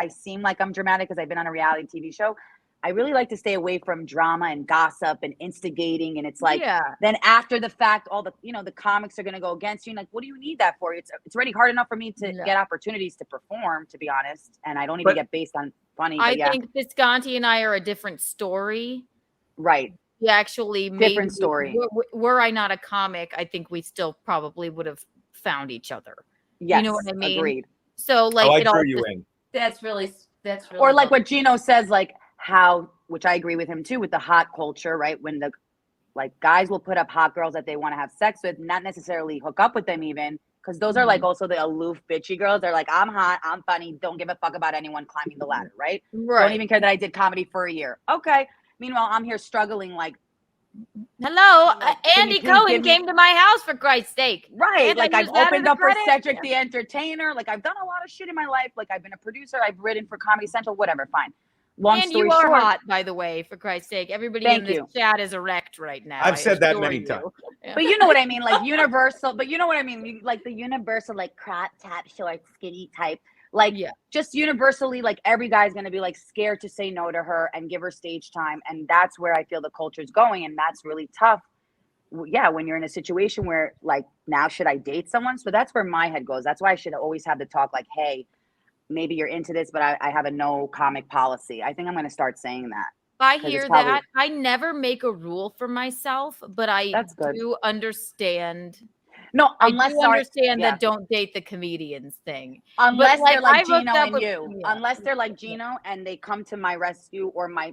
seem like I'm dramatic because I've been on a reality TV show, I really like to stay away from drama and gossip and instigating. And it's like, then after the fact, all the, the comics are going to go against you. And like, what do you need that for? It's already hard enough for me to get opportunities to perform, to be honest. And I don't even get based on funny. I think Visconti and I are a different story. Right. Yeah, actually. Different story. Were I not a comic, I think we still probably would have found each other. Yes, you know what I mean? Agreed. So like, That's really or like what Gino says, like, which I agree with him too, with the hot culture, right? When the guys will put up hot girls that they want to have sex with, not necessarily hook up with them even, because those are like also the aloof bitchy girls. They're like, I'm hot, I'm funny, don't give a fuck about anyone climbing the ladder, right? Don't even care that I did comedy for a year. Okay. Meanwhile, I'm here struggling like, hello, Andy Cohen came to my house for Christ's sake. Right. Like I've opened up for Cedric the Entertainer. Like I've done a lot of shit in my life. Like I've been a producer, I've written for Comedy Central, whatever, fine. Long story you are short, hot, by the way, for Christ's sake. Everybody in this chat is erect right now. I've said that many times. Yeah. But you know what I mean? Like universal, but you know what I mean? Like the universal, like crop top, short, skinny type. Like, just universally, like every guy's going to be like scared to say no to her and give her stage time. And that's where I feel the culture's going. And that's really tough. Yeah, when you're in a situation where like, now should I date someone? So that's where my head goes. That's why I should always have the talk like, hey, maybe you're into this, but I have a no comic policy. I think I'm going to start saying that. I hear that. I never make a rule for myself, but I do understand. No, unless I do understand that don't date the comedians thing. Unless but, they're like I hooked Gino up and with- you. Unless they're like Gino and they come to my rescue or my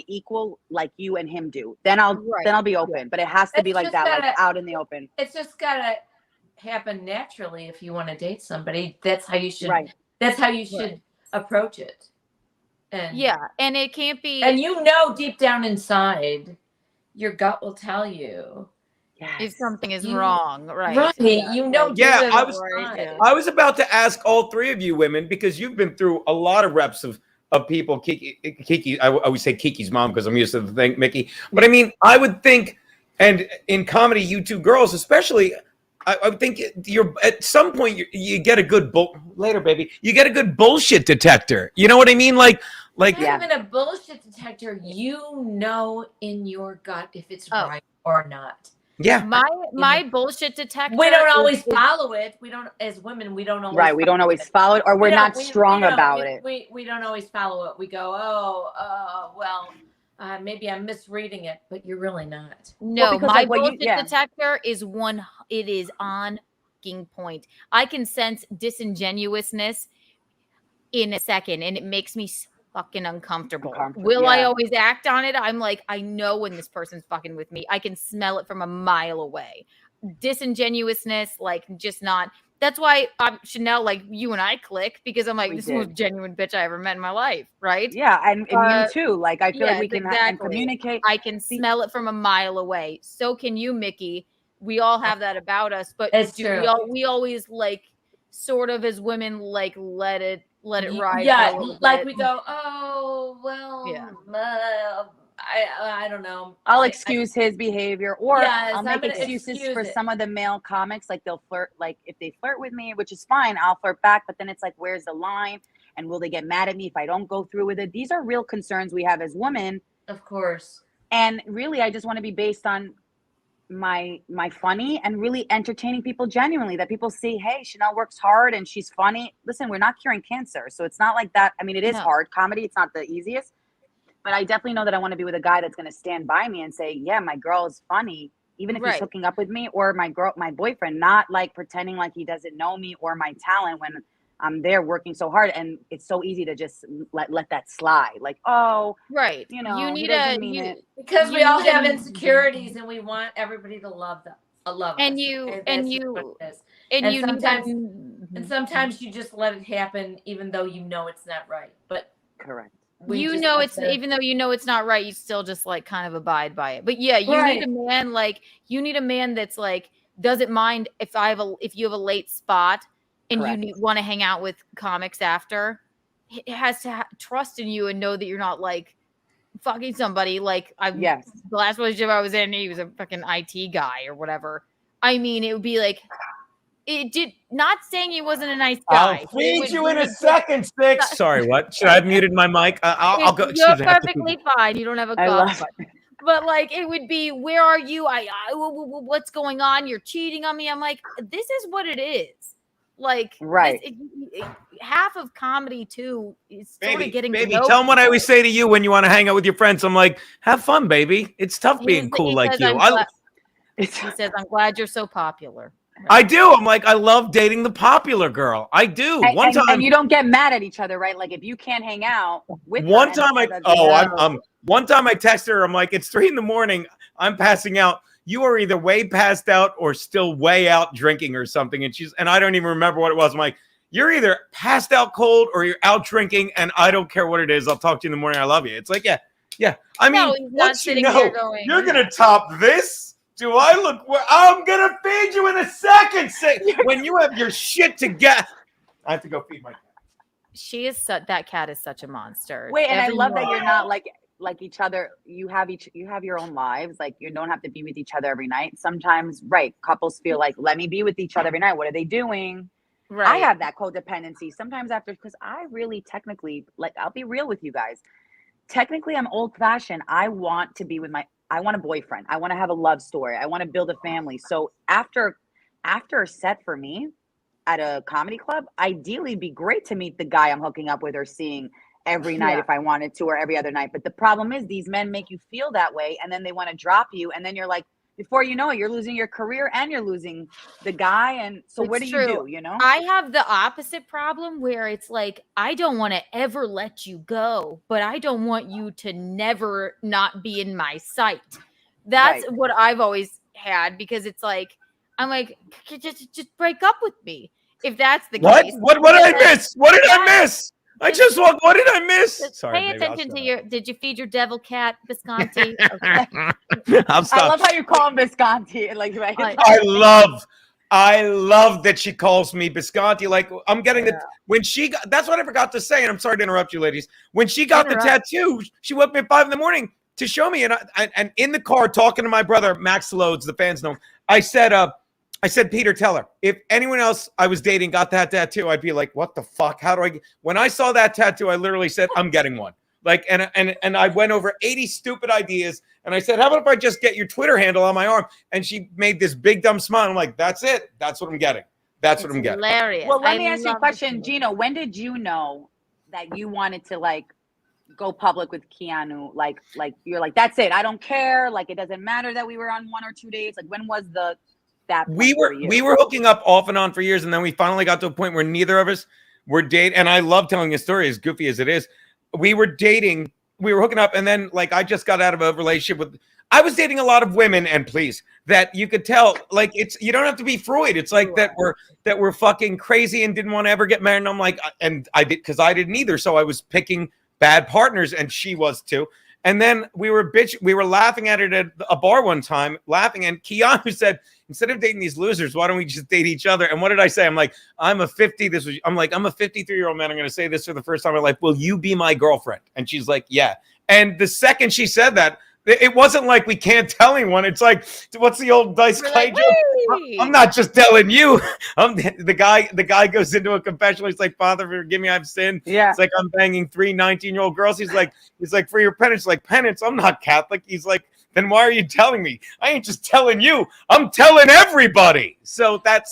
equal like you and him do. Then I'll be open. But it has to be like that, like out in the open. It's just gotta happen naturally if you want to date somebody. That's how you should. Right. That's how you should approach it. And and it can't be. And you know, deep down inside, your gut will tell you if something is wrong, right? Right. You know. Yeah, I was about to ask all three of you women, because you've been through a lot of reps of people. Kiki, I always say Kiki's mom because I'm used to the thing, Mickey. But I mean, I would think, and in comedy, you two girls especially, I would think you're at some point you get a good later, baby. You get a good bullshit detector. You know what I mean? Like not even a bullshit detector. You know in your gut if it's right or not. Yeah. My bullshit detector. We don't always follow it. We don't, as women, we don't always. Right. We don't always follow it, or we're not strong about it. We don't always follow it. We go, well, maybe I'm misreading it, but you're really not. No, my bullshit detector is it is on fucking point. I can sense disingenuousness in a second, and it makes me fucking uncomfortable. Will I always act on it? I'm like, I know when this person's fucking with me. I can smell it from a mile away. Disingenuousness, like just not. That's why Chanel, like you and I click, because I'm like, this is the most genuine bitch I ever met in my life, right? Yeah, and you too. Like I feel like we can communicate. I can smell it from a mile away. So can you, Mickey. We all have that about us, but we always like sort of as women like let it ride. Yeah, like we go, oh well, I don't know. I'll excuse his behavior, or I'll make gonna excuses for some of the male comics. Like they'll flirt, like if they flirt with me, which is fine, I'll flirt back. But then it's like, where's the line? And will they get mad at me if I don't go through with it? These are real concerns we have as women. Of course. And really, I just want to be based on my funny and really entertaining people genuinely, that people see, hey, Chanel works hard and she's funny. Listen, we're not curing cancer, so it's not like that. I mean, it is hard comedy, it's not the easiest, but I definitely know that I want to be with a guy that's going to stand by me and say, yeah, my girl is funny, even if he's hooking up with me, or my boyfriend, not like pretending like he doesn't know me or my talent when I'm there working so hard. And it's so easy to just let that slide. Like, oh, you know, you need because we all have insecurities and we want everybody to love them. Love us. And sometimes you just let it happen, even though you know it's not right. But correct. Even though you know it's not right, you still just like kind of abide by it. But yeah, you need a man that's like doesn't mind if you have a late spot and you want to hang out with comics after. It has to trust in you and know that you're not like fucking somebody. Like the last relationship I was in, he was a fucking IT guy or whatever. I mean, it would be like, it did not saying he wasn't a nice guy. I'll feed you in a second, Six. Sorry, what? Should I have muted my mic? I'll go. You're perfectly fine. You don't have a cough. But like, it would be, where are you? What's going on? You're cheating on me. I'm like, this is what it is. Like, half of comedy too is sort of getting. Baby, tell them what I always say to you when you want to hang out with your friends. I'm like, have fun, baby. It's tough being cool like you. He says, "I'm glad you're so popular." I do. I'm like, I love dating the popular girl. I do. And you don't get mad at each other, right? Like if you can't hang out with one time I texted her. I'm like, it's 3 a.m. I'm passing out. You are either way passed out or still way out drinking or something. And I don't even remember what it was. I'm like, you're either passed out cold or you're out drinking, and I don't care what it is. I'll talk to you in the morning. I love you. It's like, yeah. I mean, once you know, you're going to top this. Do I look? I'm going to feed you in a second. When you have your shit together. I have to go feed my cat. That cat is such a monster. Wait, and I love that you're not like each other. You have your own lives. Like you don't have to be with each other every night. Sometimes, couples feel like, let me be with each other every night. What are they doing? Right. I have that codependency sometimes after, because I really technically, like, I'll be real with you guys. Technically, I'm old fashioned. I want to be with I want a boyfriend. I want to have a love story. I want to build a family. So after a set for me at a comedy club, ideally it'd be great to meet the guy I'm hooking up with or seeing every night if I wanted to, or every other night. But the problem is these men make you feel that way, and then they want to drop you, and then you're like, before you know it, you're losing your career and you're losing the guy. And so what do you do, you know? I have the opposite problem where it's like, I don't want to ever let you go, but I don't want you to never not be in my sight. That's what I've always had, because it's like, I'm like, just break up with me if that's the case. What did I miss? What did I miss? I just walked. What did I miss? Sorry, pay attention to did you feed your devil cat, Visconti? I love how you call him Visconti. Like, I love that she calls me Visconti. Like, I'm getting when she got, that's what I forgot to say. And I'm sorry to interrupt you, ladies. When she got the tattoo, she woke me at 5 a.m. to show me. And in the car talking to my brother, Max Loads, the fans know, I said, Peter, tell her, if anyone else I was dating got that tattoo, I'd be like, what the fuck? How do I get? When I saw that tattoo, I literally said, I'm getting one. Like, and I went over 80 stupid ideas. And I said, how about if I just get your Twitter handle on my arm? And she made this big dumb smile. I'm like, that's it. That's what I'm getting. That's what I'm getting. Hilarious. Well, let me ask you a question, Gino. When did you know that you wanted to, like, go public with Keanu? Like you're like, that's it. I don't care. Like, it doesn't matter that we were on 1 or 2 dates. Like, when was that we were hooking up off and on for years, and then we finally got to a point where neither of us were dating. And I love telling this story, as goofy as it is. We were dating, we were hooking up, and then, like, I just got out of a relationship with, I was dating a lot of women, and please, that you could tell, like, it's, you don't have to be Freud. It's like that we're fucking crazy and didn't want to ever get married. And I'm like, and I did, because I didn't either. So I was picking bad partners, and she was too. And then we were laughing at it at a bar one time, laughing, and Keanu said, instead of dating these losers, why don't we just date each other? And what did I say? I'm like, I'm a 53-year-old man. I'm going to say this for the first time in my life. Will you be my girlfriend? And she's like, yeah. And the second she said that, it wasn't like we can't tell anyone. It's like, what's the old Dice Clay joke? I'm not just telling you. The guy goes into a confessional. He's like, Father, forgive me, I've sinned. Yeah. It's like, I'm banging 3 19-year-old girls. He's like, for your penance. Like, penance, I'm not Catholic. He's like, then why are you telling me? I ain't just telling you. I'm telling everybody. So it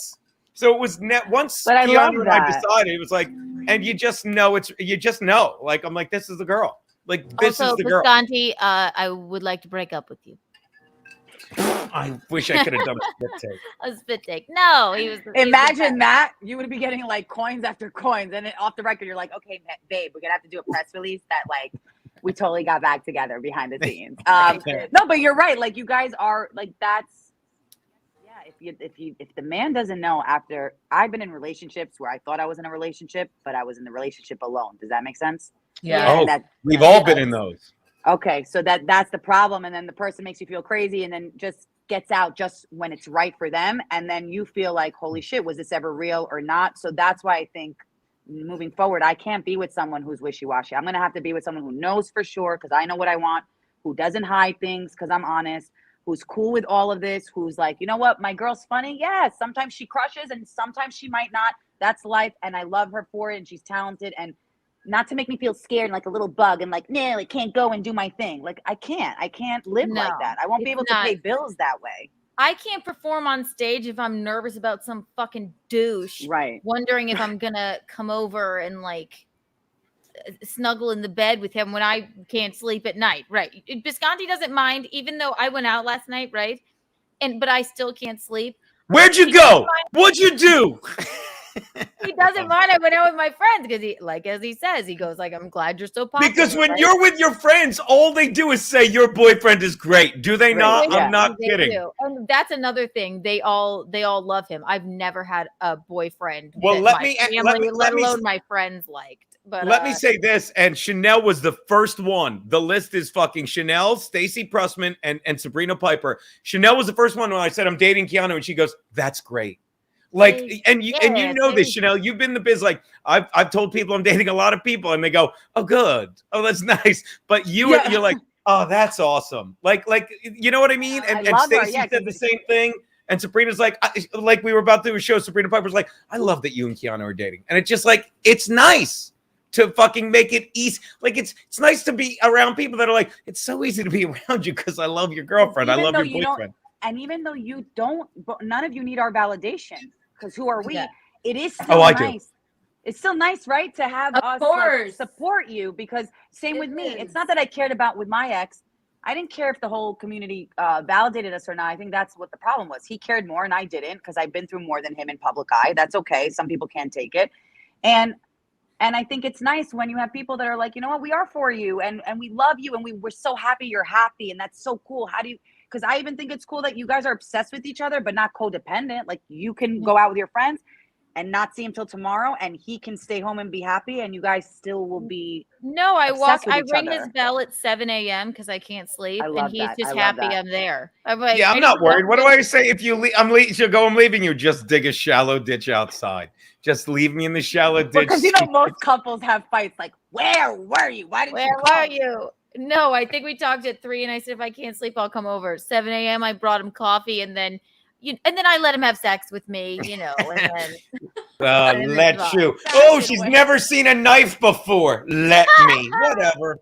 was once Keanu and I decided, it was like, and you just know. Like, I'm like, this is the girl. Like, this is the girl. Visconti, I would like to break up with you. I wish I could have done a spit take. A spit take. No, he was. Imagine that. You would be getting, like, coins after coins, and then off the record, you're like, okay, babe, we're gonna have to do a press release that, like, we totally got back together behind the scenes. No, but you're right. Like, you guys are, like, that's, yeah. If the man doesn't know, after I've been in relationships where I thought I was in a relationship, but I was in the relationship alone. Does that make sense? Yeah. Oh, we've all been in those. Okay, so that's the problem, and then the person makes you feel crazy, and then just gets out just when it's right for them, and then you feel like, holy shit, was this ever real or not? So that's why I think moving forward, I can't be with someone who's wishy-washy. I'm gonna have to be with someone who knows for sure, because I know what I want, who doesn't hide things because I'm honest, who's cool with all of this, who's like, you know what, my girl's funny. Yeah, sometimes she crushes and sometimes she might not. That's life, and I love her for it, and she's talented, and not to make me feel scared like a little bug and like, no, I can't go and do my thing. Like, I can't live like that. I won't be able to pay bills that way. I can't perform on stage if I'm nervous about some fucking douche. Right. Wondering if I'm gonna come over and, like, snuggle in the bed with him when I can't sleep at night. Right. Visconti doesn't mind, even though I went out last night, right? But I still can't sleep. Where'd you go? What'd you do? He doesn't mind. I went out with my friends because he, like, as he says, he goes like, I'm glad you're so popular. Because when you're with your friends, all they do is say your boyfriend is great. Do they not? Yeah. I'm not They kidding. do. And that's another thing. They all love him. I've never had a boyfriend. Well, that let my me family, let alone my friends liked. But let me say this, and Chanel was the first one. The list is fucking Chanel, Stacey Pressman, and Sabrina Piper. Chanel was the first one when I said I'm dating Keanu, and she goes, "That's great." Like, and you know this, Chanel. You've been in the biz. Like, I've told people I'm dating a lot of people, and they go, "Oh, good. Oh, that's nice." But you're like, "Oh, that's awesome." Like, you know what I mean? And Stacey said the same thing. And Sabrina's like we were about to do a show. Sabrina Piper's like, I love that you and Keanu are dating. And it's just like, it's nice to fucking make it easy. Like, it's nice to be around people that are like, it's so easy to be around you because I love your girlfriend. I love your boyfriend. And even though you don't, but none of you need our validation, because who are we? Yeah. It is still I nice. do. It's still nice, right? To have us like, support you, because same with me. It's not that I cared about with my ex. I didn't care if the whole community validated us or not. I think that's what the problem was. He cared more and I didn't, because I've been through more than him in public eye. That's okay. Some people can't take it. And I think it's nice when you have people that are like, you know what, we are for you and we love you and we're so happy you're happy. And that's so cool. How do you, because I even think it's cool that you guys are obsessed with each other, but not codependent. Like, you can go out with your friends and not see him till tomorrow, and he can stay home and be happy, and you guys still will be. No, I ring his bell at 7 a.m. because I can't sleep, and he's just happy I'm there. I'm like, yeah, I'm not worried. What do I say? If you leave, she'll go, I'm leaving you. Just dig a shallow ditch outside. Just leave me in the shallow ditch. Because you know most couples have fights like, where were you? Why didn't you call? Where were you? No, I think we talked at 3, and I said if I can't sleep, I'll come over. 7 a.m. I brought him coffee, and then I let him have sex with me, and then let you. Oh, she's never seen a knife before. Let me. Whatever.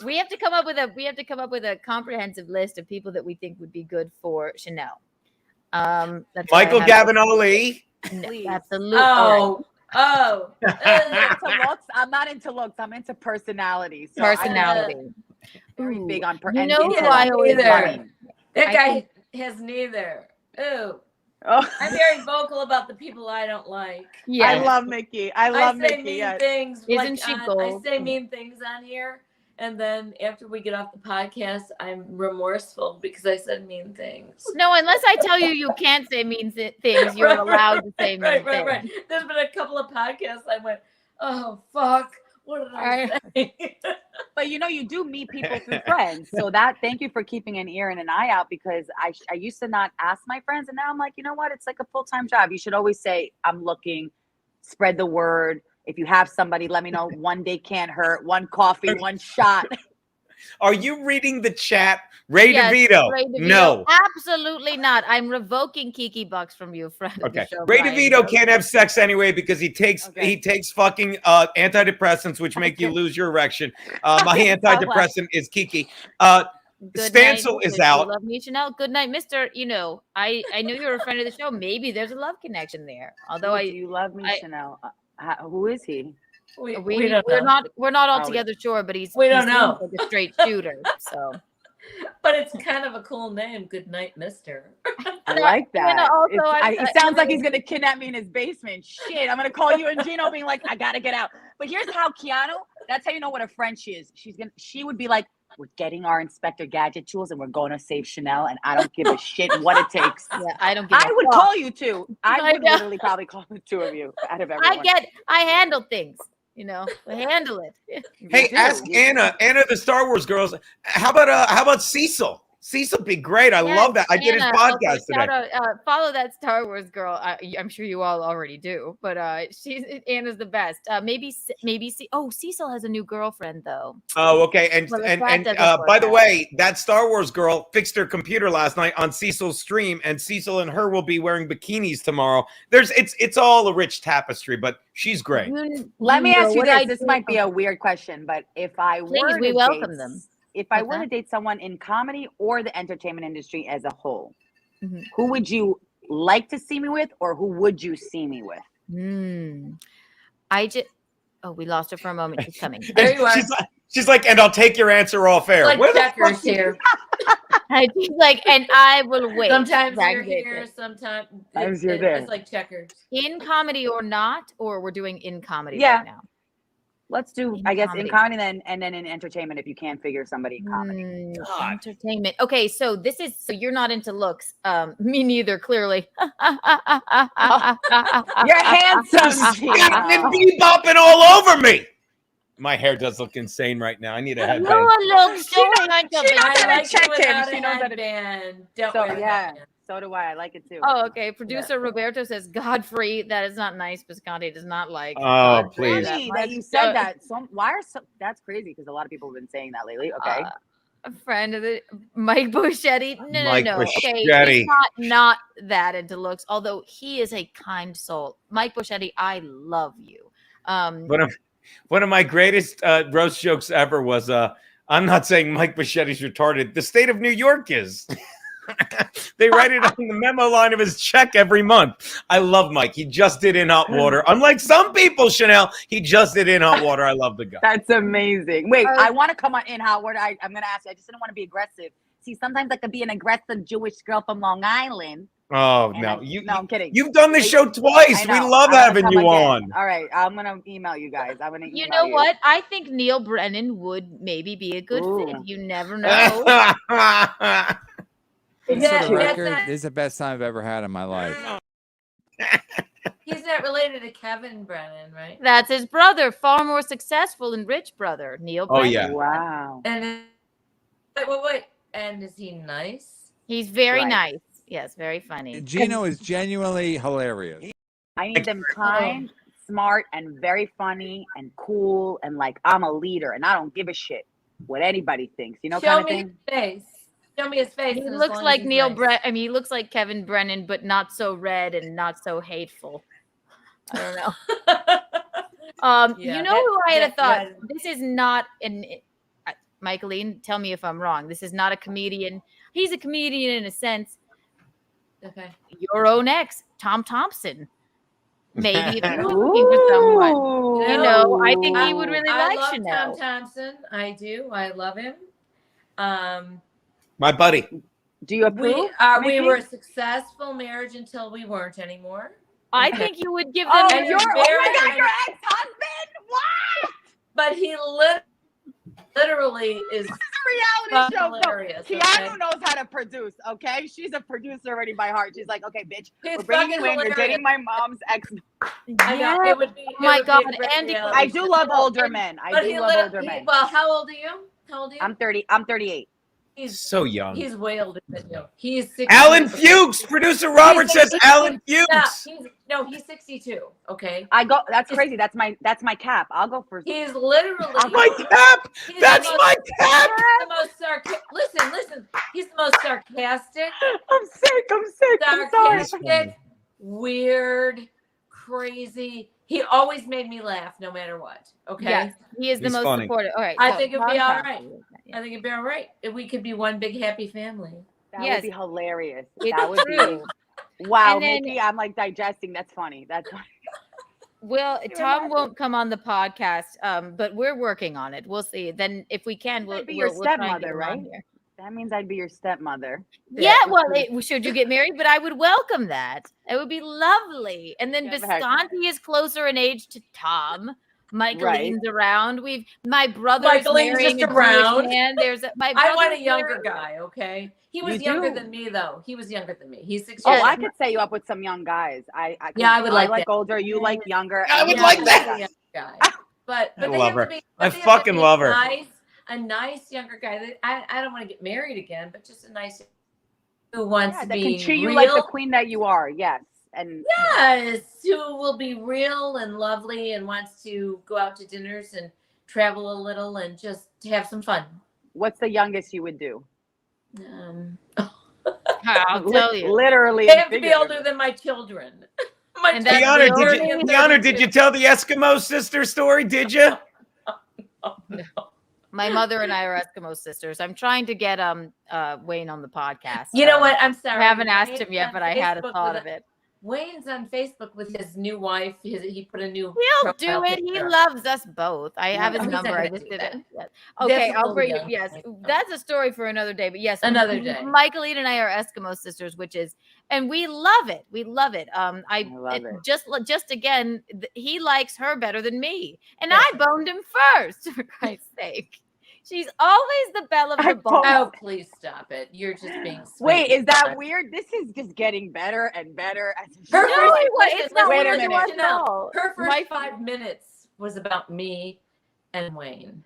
We have to come up with a comprehensive list of people that we think would be good for Chanel. That's Michael Gavin Ali. No, absolutely. I'm not into looks. I'm into personality. So personality. Very big on You know who I always That guy has neither. Ooh. Oh. I'm very vocal about the people I don't like. Yeah, I love Mickey. I love say Mickey. Mean things. Isn't she gold? I say mean things on here, and then after we get off the podcast, I'm remorseful because I said mean things. No, unless I tell you can't say mean things, you're allowed to say mean things. Right. There's been a couple of podcasts I went, oh fuck. What did I say? But you do meet people through friends. So thank you for keeping an ear and an eye out, because I used to not ask my friends, and now I'm like, you know what? It's like a full-time job. You should always say, I'm looking, spread the word. If you have somebody, let me know. One day can't hurt. One coffee, one shot. Are you reading the chat? Ray DeVito. No. Absolutely not. I'm revoking Kiki bucks from you, friend. Okay. Ray DeVito can't have sex anyway because he takes fucking antidepressants, which make you lose your erection. My antidepressant is Kiki. Stancil is out. You love me, Chanel. Good night, Mister. I know you're a friend of the show. Maybe there's a love connection there. Although you love me, Chanel. Who is he? We're not altogether sure, but we don't know. Like a straight shooter. So, but it's kind of a cool name. Good night, Mister. I like that. It sounds like he's gonna kidnap me in his basement. Shit, I'm gonna call you and Gino, being like, I gotta get out. But here's how Keanu. That's how you know what a friend she is. She would be like, we're getting our Inspector Gadget tools and we're going to save Chanel, and I don't give a shit what it takes. Yeah, I would call you too. I would literally probably call the two of you out of everyone. I handle things. I handle it. Hey, ask Anna, the Star Wars girls. How about Cecil? Cecil would be great. I love that. I did his podcast today. Follow that Star Wars girl. I'm sure you all already do, but Anna's the best. Maybe Cecil has a new girlfriend though. Oh, okay. And by the way, that Star Wars girl fixed her computer last night on Cecil's stream, and Cecil and her will be wearing bikinis tomorrow. It's all a rich tapestry, but she's great. Let me ask you this. This might be a weird question, but if I were we welcome them. If I were to date someone in comedy or the entertainment industry as a whole, who would you like to see me with, or who would you see me with? We lost her for a moment. She's coming. There you are. She's like, and I'll take your answer off air. Like Where the checkers fuck here. She's like, and I will wait. Sometimes you're here, sometimes you're there. It's like checkers. In comedy or not, or we're doing in comedy right now. Let's do, I guess, in comedy and then in entertainment if you can't figure somebody in comedy. Entertainment. Okay, so you're not into looks. Me neither, clearly. You're handsome. You've been bebopping all over me. My hair does look insane right now. I need a headband. I like check him. She knows that. So do I. I like it too. Oh, okay. Producer Roberto says Godfrey. That is not nice. Bisconti does not like. Oh, please. That you said that. That's crazy because a lot of people have been saying that lately. Okay. a friend of the Mike Buschetti. No. Mike Okay, Buschetti. he's not that into looks, although he is a kind soul. Mike Buschetti, I love you. One of my greatest roast jokes ever was I'm not saying Mike Buschetti's retarded. The state of New York is. They write it on the memo line of his check every month. I love Mike. He just did In Hot Water. Unlike some people, Chanel, he just did In Hot Water. I love the guy. That's amazing. Wait, I want to come on In Hot Water. I'm going to ask you. I just didn't want to be aggressive. See, sometimes I could be an aggressive Jewish girl from Long Island. Oh, And no. no, I'm kidding. You've done the show twice. We love having you on. All right. I'm going to email you guys. I'm going to email You know what? I think Neil Brennan would maybe be a good fit. You never know. For the record, this is the best time I've ever had in my life. He's not related to Kevin Brennan, right? That's his brother, far more successful and rich brother, Neil Brennan. Oh, yeah. Wow. And wait. And is he nice? He's very nice. Yes, very funny. Gino is genuinely hilarious. I need them kind, smart, and very funny and cool. And like, I'm a leader and I don't give a shit what anybody thinks. You know, Show kind of me thing? his face. Show me his face. He and as looks long like as he's Neil nice. Brennan. I mean, he looks like Kevin Brennan, but not so red and not so hateful. I don't know. Yeah, you know who I had a thought? that- This is not Michaeline, tell me if I'm wrong. This is not a comedian. He's a comedian in a sense. Okay. Your own ex, Tom Thompson. Maybe if you're looking for someone. You know, I think he would really I like love Chanel. Tom Thompson. I do. I love him. My buddy. Do you approve? We were a successful marriage until we weren't anymore. I think you would give them. Oh, And oh you're my God, very- your ex-husband? What? But he literally is Reality show. hilarious. No, Keanu knows how to produce, okay? She's a producer already by heart. She's like, okay, bitch, He's we're bringing you fucking in. You're hilarious. dating my mom's ex. I know, it would be. Oh my it would be God, a great Andy- reality I do show. love older men. I But do he love lit- older he- men. Well, how old are you? How old are you? I'm 30. I'm 38. He's So young. He's way older than you. He's 60. Alan Fuchs. Producer Robert says Alan Fuchs. He's 62. Okay. I go. That's crazy. That's my cap. I'll go first. He's literally My cap. he's That's the my most- cap. He's the most listen. He's the most sarcastic, I'm sick. I'm sorry. sarcastic, weird, crazy. He always made me laugh no matter what. Okay. Yes, he is the He's most funny. supportive. All right. I so think it'd be Tom all right. Thompson. I think it'd be all right. We could be one big happy family. That Yes. would be hilarious. It's That would true. be. Wow, And then- Mickey, I'm like digesting. That's funny. That's funny. Well, Tom won't come on the podcast, but we're working on it. We'll see. Then, if we can, we'll I'd be your we'll try and get stepmother, him on right? here. That means I'd be your stepmother. Yeah, well, should you get married? But I would welcome that. It would be lovely. And then Yeah, but heck- Visconti is closer in age to Tom. Michaeline's Right. around. My brother's Michaeline's marrying just a Jewish around. man. My I want a brother's younger marrying- guy. Okay. He was You younger do? than me, though. He was younger than me. He's 6 Oh, years. I could set you up with some young guys. Yeah, I would like like that. older. You like younger. I would Yeah, like I that. a younger guy. But I they love have to her. be- I they have to fucking be love her. A nice younger guy. I don't want to get married again, but just a nice who wants Yeah, to that be can treat you real. like the queen that you are. Yes, and Yes, who will be real and lovely and wants to go out to dinners and travel a little and just have some fun. what's the youngest you would do? I'll tell you. Literally, They have to be figuratively. older than my children. My And that's Keanu, the did only- Keanu, did you tell the Eskimo sister story? Did you? My mother and I are Eskimo sisters. I'm trying to get Wayne on the podcast. You know what? I'm sorry. I haven't asked Wayne's him yet, on but I had a Facebook thought with of it. Wayne's on Facebook with his new wife. He put a new. He'll profile do it. He picture. loves us both. I Yeah, have his he's not number. I gonna just do did that. it. Yes. Okay, That's I'll bring it. young. Yes, that's a story for another day. But yes, Another day. Michaeline and I are Eskimo sisters, and we love it. We love it. love it. Just again, he likes her better than me, and Yes. I boned him first. For Christ's sake, she's always the belle of the ball. Oh, please stop it! You're just being. Sweet. Wait, is that weird? This is just getting better and better. Her No, first, it's not wait a weird to minute. us at all. Her first My- 5 minutes was about me and Wayne.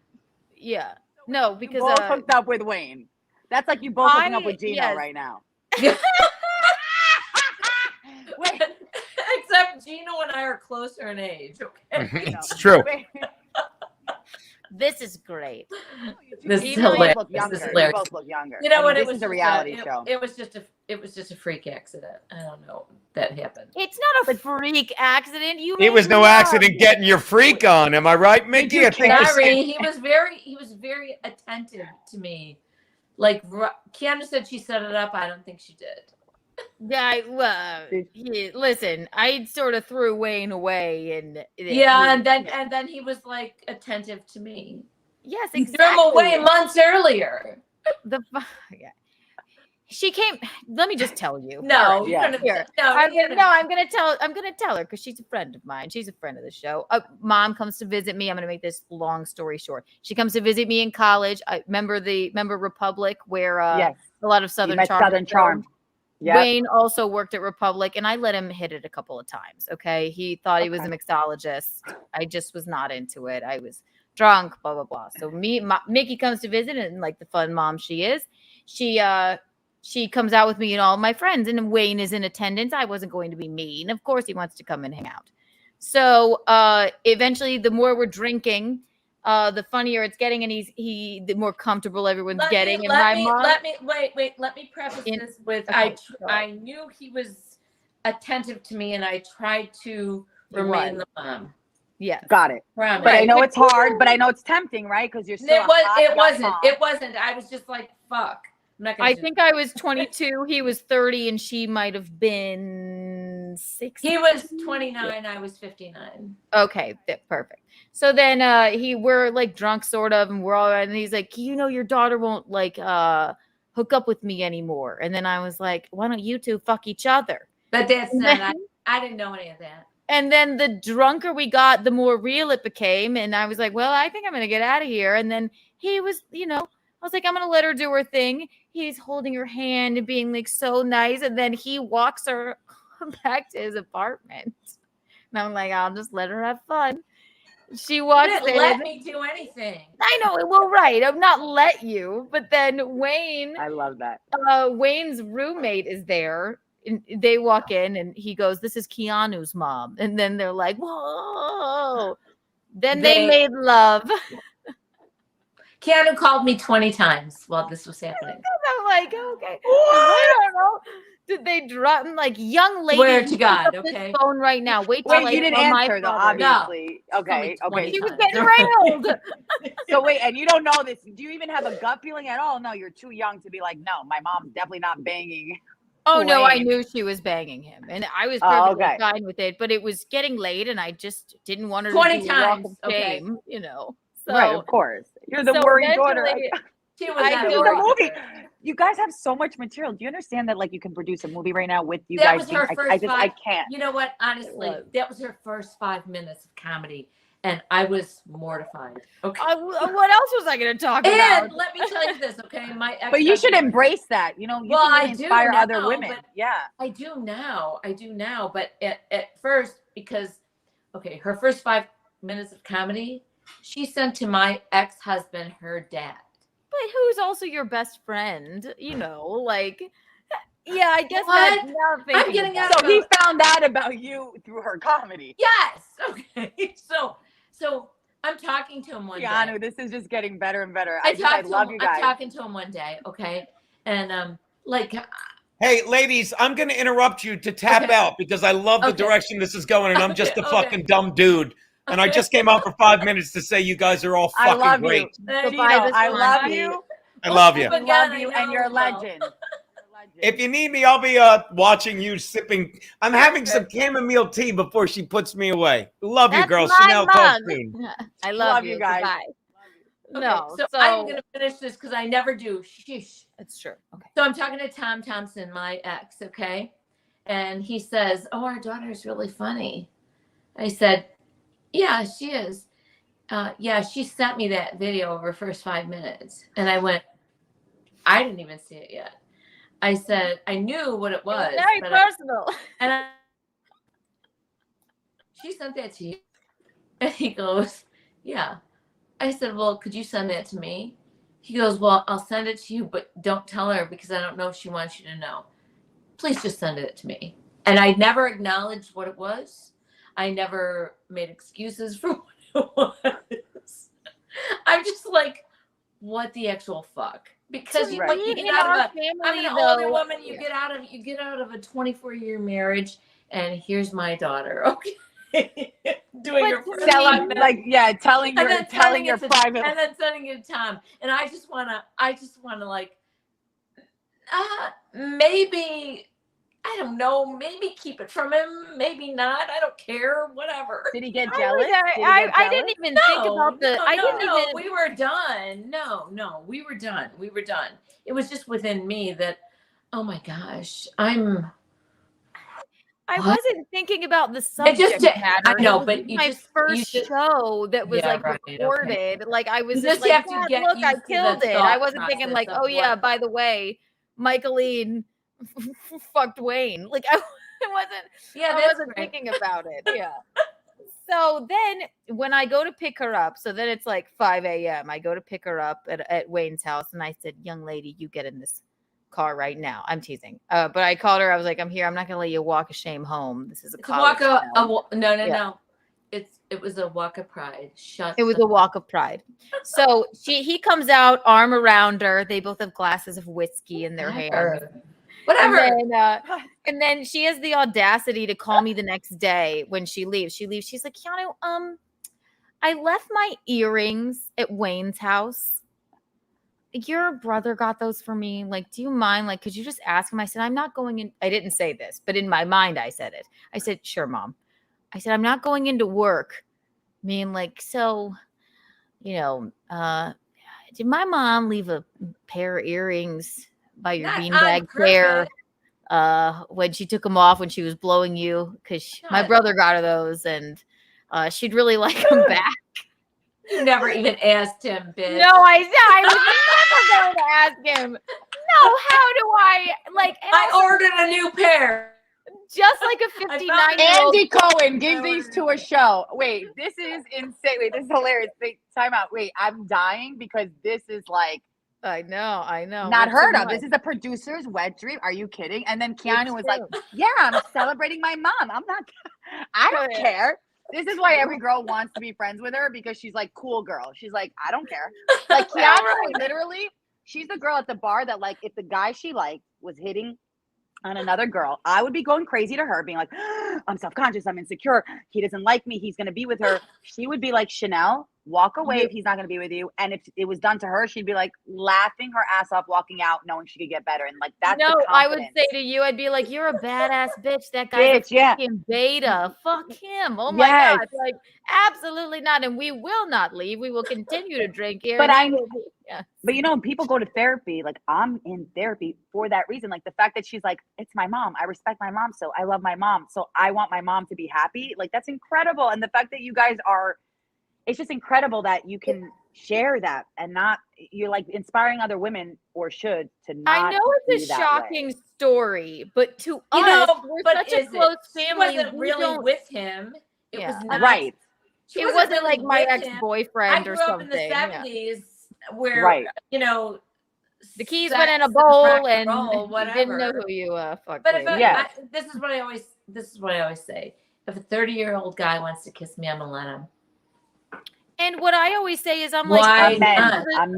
Yeah, no, You because both hooked up with Wayne. That's like you both hooking up with Gino yes. right now. Wait, except Gino and I are closer in age. Okay. It's true. Wait. This is great. This is You both hilarious. look younger. This is hilarious. You both look younger. You know what? This It was is a just reality show. It was just a freak accident. I don't know that happened. It's not a freak accident. You. It was no accident getting your freak on. Am I right, Mickey? I think you said- Sorry, he was very attentive to me. Like Keanu said, she set it up. I don't think she did. Yeah, listen, I sort of threw Wayne away, and and then he was like attentive to me. Yes, He exactly. threw him away months earlier. Yeah. She came. Let me just tell you. No, Here. I'm gonna tell her because she's a friend of mine. She's a friend of the show. Mom comes to visit me. I'm gonna make this long story short. She comes to visit me in college. I remember Republic, where a lot of Southern Charm. Yep. Wayne also worked at Republic, and I let him hit it a couple of times. Okay, he thought he was a mixologist. I just was not into it. I was drunk. Blah blah blah. So Mickey comes to visit, and like the fun mom she is, she comes out with me and all my friends, and Wayne is in attendance. I wasn't going to be mean. Of course, he wants to come and hang out. So eventually, the more we're drinking, the funnier it's getting, and the more comfortable everyone's getting. Let me preface this with I knew he was attentive to me, and I tried to remain the mom. Yeah, got it. Promise. But I know it's hard, but I know it's tempting, right? Because you're still. It wasn't. I was just like, fuck. I think I was 22. He was 30, and she might have been 60. He was 29. I was 59. Okay, perfect. So then we're like drunk, sort of, and we're all right. And he's like, your daughter won't like hook up with me anymore. And then I was like, why don't you two fuck each other? But that's not. I didn't know any of that. And then the drunker we got, the more real it became. And I was like, well, I think I'm gonna get out of here. And then he was, I was like, I'm going to let her do her thing. He's holding her hand and being like so nice. And then he walks her back to his apartment. And I'm like, I'll just let her have fun. She walks in. Let me do anything. I know. Well, right. I'm not let you. But then Wayne. I love that. Wayne's roommate is there. And they walk in and he goes, this is Keanu's mom. And then they're like, whoa. Then they made love. Keanu called me 20 times while this was happening. I'm like, okay. I don't know. Did they drop like young lady? Swear to God, okay. Phone right now. Wait till you didn't answer though, obviously. No. Okay. She was getting railed. So wait, and you don't know this. Do you even have a gut feeling at all? No, you're too young to be like, no, my mom's definitely not banging. Oh no, I knew she was banging him, and I was perfectly fine with it. But it was getting late, and I just didn't want her 20 to do times. walk of shame, So, right, of course. You're the worried daughter. She was movie. You guys have so much material. Do you understand that like you can produce a movie right now with you that guys? Was her first I can't. You know what? Honestly, that was her first 5 minutes of comedy. And I was mortified. Okay. What else was I going to talk about? And let me tell you this, okay? But you should embrace that. You can really inspire other women. Yeah. I do now. But at first, because, her first 5 minutes of comedy, she sent to my ex-husband her dad. But who's also your best friend? Yeah, I guess I'm getting out. So he found out about you through her comedy. Yes. Okay. So I'm talking to him one day. Keanu, this is just getting better and better. I love you guys. I'm talking to him one day, okay? And hey, ladies, I'm going to interrupt you to tap out because I love the direction this is going, and I'm just a fucking dumb dude. And I just came out for 5 minutes to say you guys are all fucking great. I love you. I love you. I love you, and you're a legend. If you need me, I'll be watching you sipping. I'm having some chamomile tea before she puts me away. Love you, girls. Chanel Cast. I love you guys. Okay, no, so I'm going to finish this because I never do. Sheesh. That's true. Okay. So I'm talking to Tom Thompson, my ex, okay? And he says, oh, our daughter is really funny. I said, yeah, she is. Yeah, she sent me that video of her first 5 minutes. And I went, I didn't even see it yet. I said, I knew what it was. Very personal. She sent that to you. And he goes, yeah. I said, well, could you send that to me? He goes, well, I'll send it to you, but don't tell her because I don't know if she wants you to know. Please just send it to me. And I never acknowledged what it was. I never made excuses for what it was. I'm just like, what the actual fuck? Because you, Right. you get In out our of I'm an family, older though, woman. You get out of a 24-year marriage, and here's my daughter. Okay, doing her first telling your private, and then sending it to Tom. And I just wanna like, maybe. I don't know. Maybe keep it from him. Maybe not. I don't care. Whatever. Did he get jealous? I didn't even think about the. I didn't even. We were done. No, we were done. We were done. It was just within me that, oh my gosh, I wasn't thinking about the subject matter. I know, it was but my first show that was recorded. Okay. Like I was just like, have to get look, I used to killed the it. thought I wasn't thinking like, process oh of yeah, what- by the way, Michaeline fucked Wayne. Like I wasn't thinking about it. Yeah. So then when I go to pick her up, so then it's like 5 a.m. I go to pick her up at Wayne's house, and I said, young lady, you get in this car right now. I'm teasing. But I called her. I was like, I'm here. I'm not going to let you walk a shame home. This is a college town. No. It was a walk of pride. It was a walk of pride. So he comes out, arm around her. They both have glasses of whiskey in their hands. Whatever. And then she has the audacity to call me the next day when she leaves. She's like, Keanu, I left my earrings at Wayne's house. Your brother got those for me. Like, do you mind? Like, could you just ask him? I said, I'm not going in. I didn't say this, but in my mind, I said it. I said, sure, Mom. I said, I'm not going into work. I mean, like, so, did my mom leave a pair of earrings by your beanbag chair when she took them off when she was blowing you? Because my brother got her those, and she'd really like them back. You never even asked him, bitch. No, I was never going to ask him. No, how do I I ordered a new pair. Just like a 59-year-old. Andy Cohen, give these to a show. Wait, this is insane. Wait, this is hilarious. Wait, time out. Wait, I'm dying because this is like. I know. Not heard of. This is a producer's wet dream. Are you kidding? And then Keanu was like, yeah, I'm celebrating my mom. I don't care. This is why every girl wants to be friends with her, because she's like, cool girl. She's like, I don't care. Like Keanu, literally, she's the girl at the bar that, like, if the guy she liked was hitting on another girl, I would be going crazy to her, being like, I'm self-conscious, I'm insecure, he doesn't like me, he's gonna be with her. She would be like, Chanel, walk away if he's not gonna be with you. And if it was done to her, she'd be like laughing her ass off, walking out, knowing she could get better. And like, that's no, I would say to you, I'd be like, you're a badass bitch. That guy's a fucking beta. Fuck him. Oh my God. Like, absolutely not. And we will not leave. We will continue to drink here. But but people go to therapy. Like, I'm in therapy for that reason. Like, the fact that she's like, it's my mom. I respect my mom. So I love my mom. So I want my mom to be happy. Like, that's incredible. And the fact that you guys it's just incredible that you can share that and not, you're like inspiring other women, or should, to not. I know it's a shocking story, but to us, we're such a close family. She wasn't really with him. It was not. Right. It wasn't like my ex-boyfriend or something. I grew up in the 70s where, the keys went in a bowl and whatever. you didn't know who you fucked. But this is what I always say. If a 30-year-old guy wants to kiss me, I'm gonna let him. And what I always say is, I'm Why like,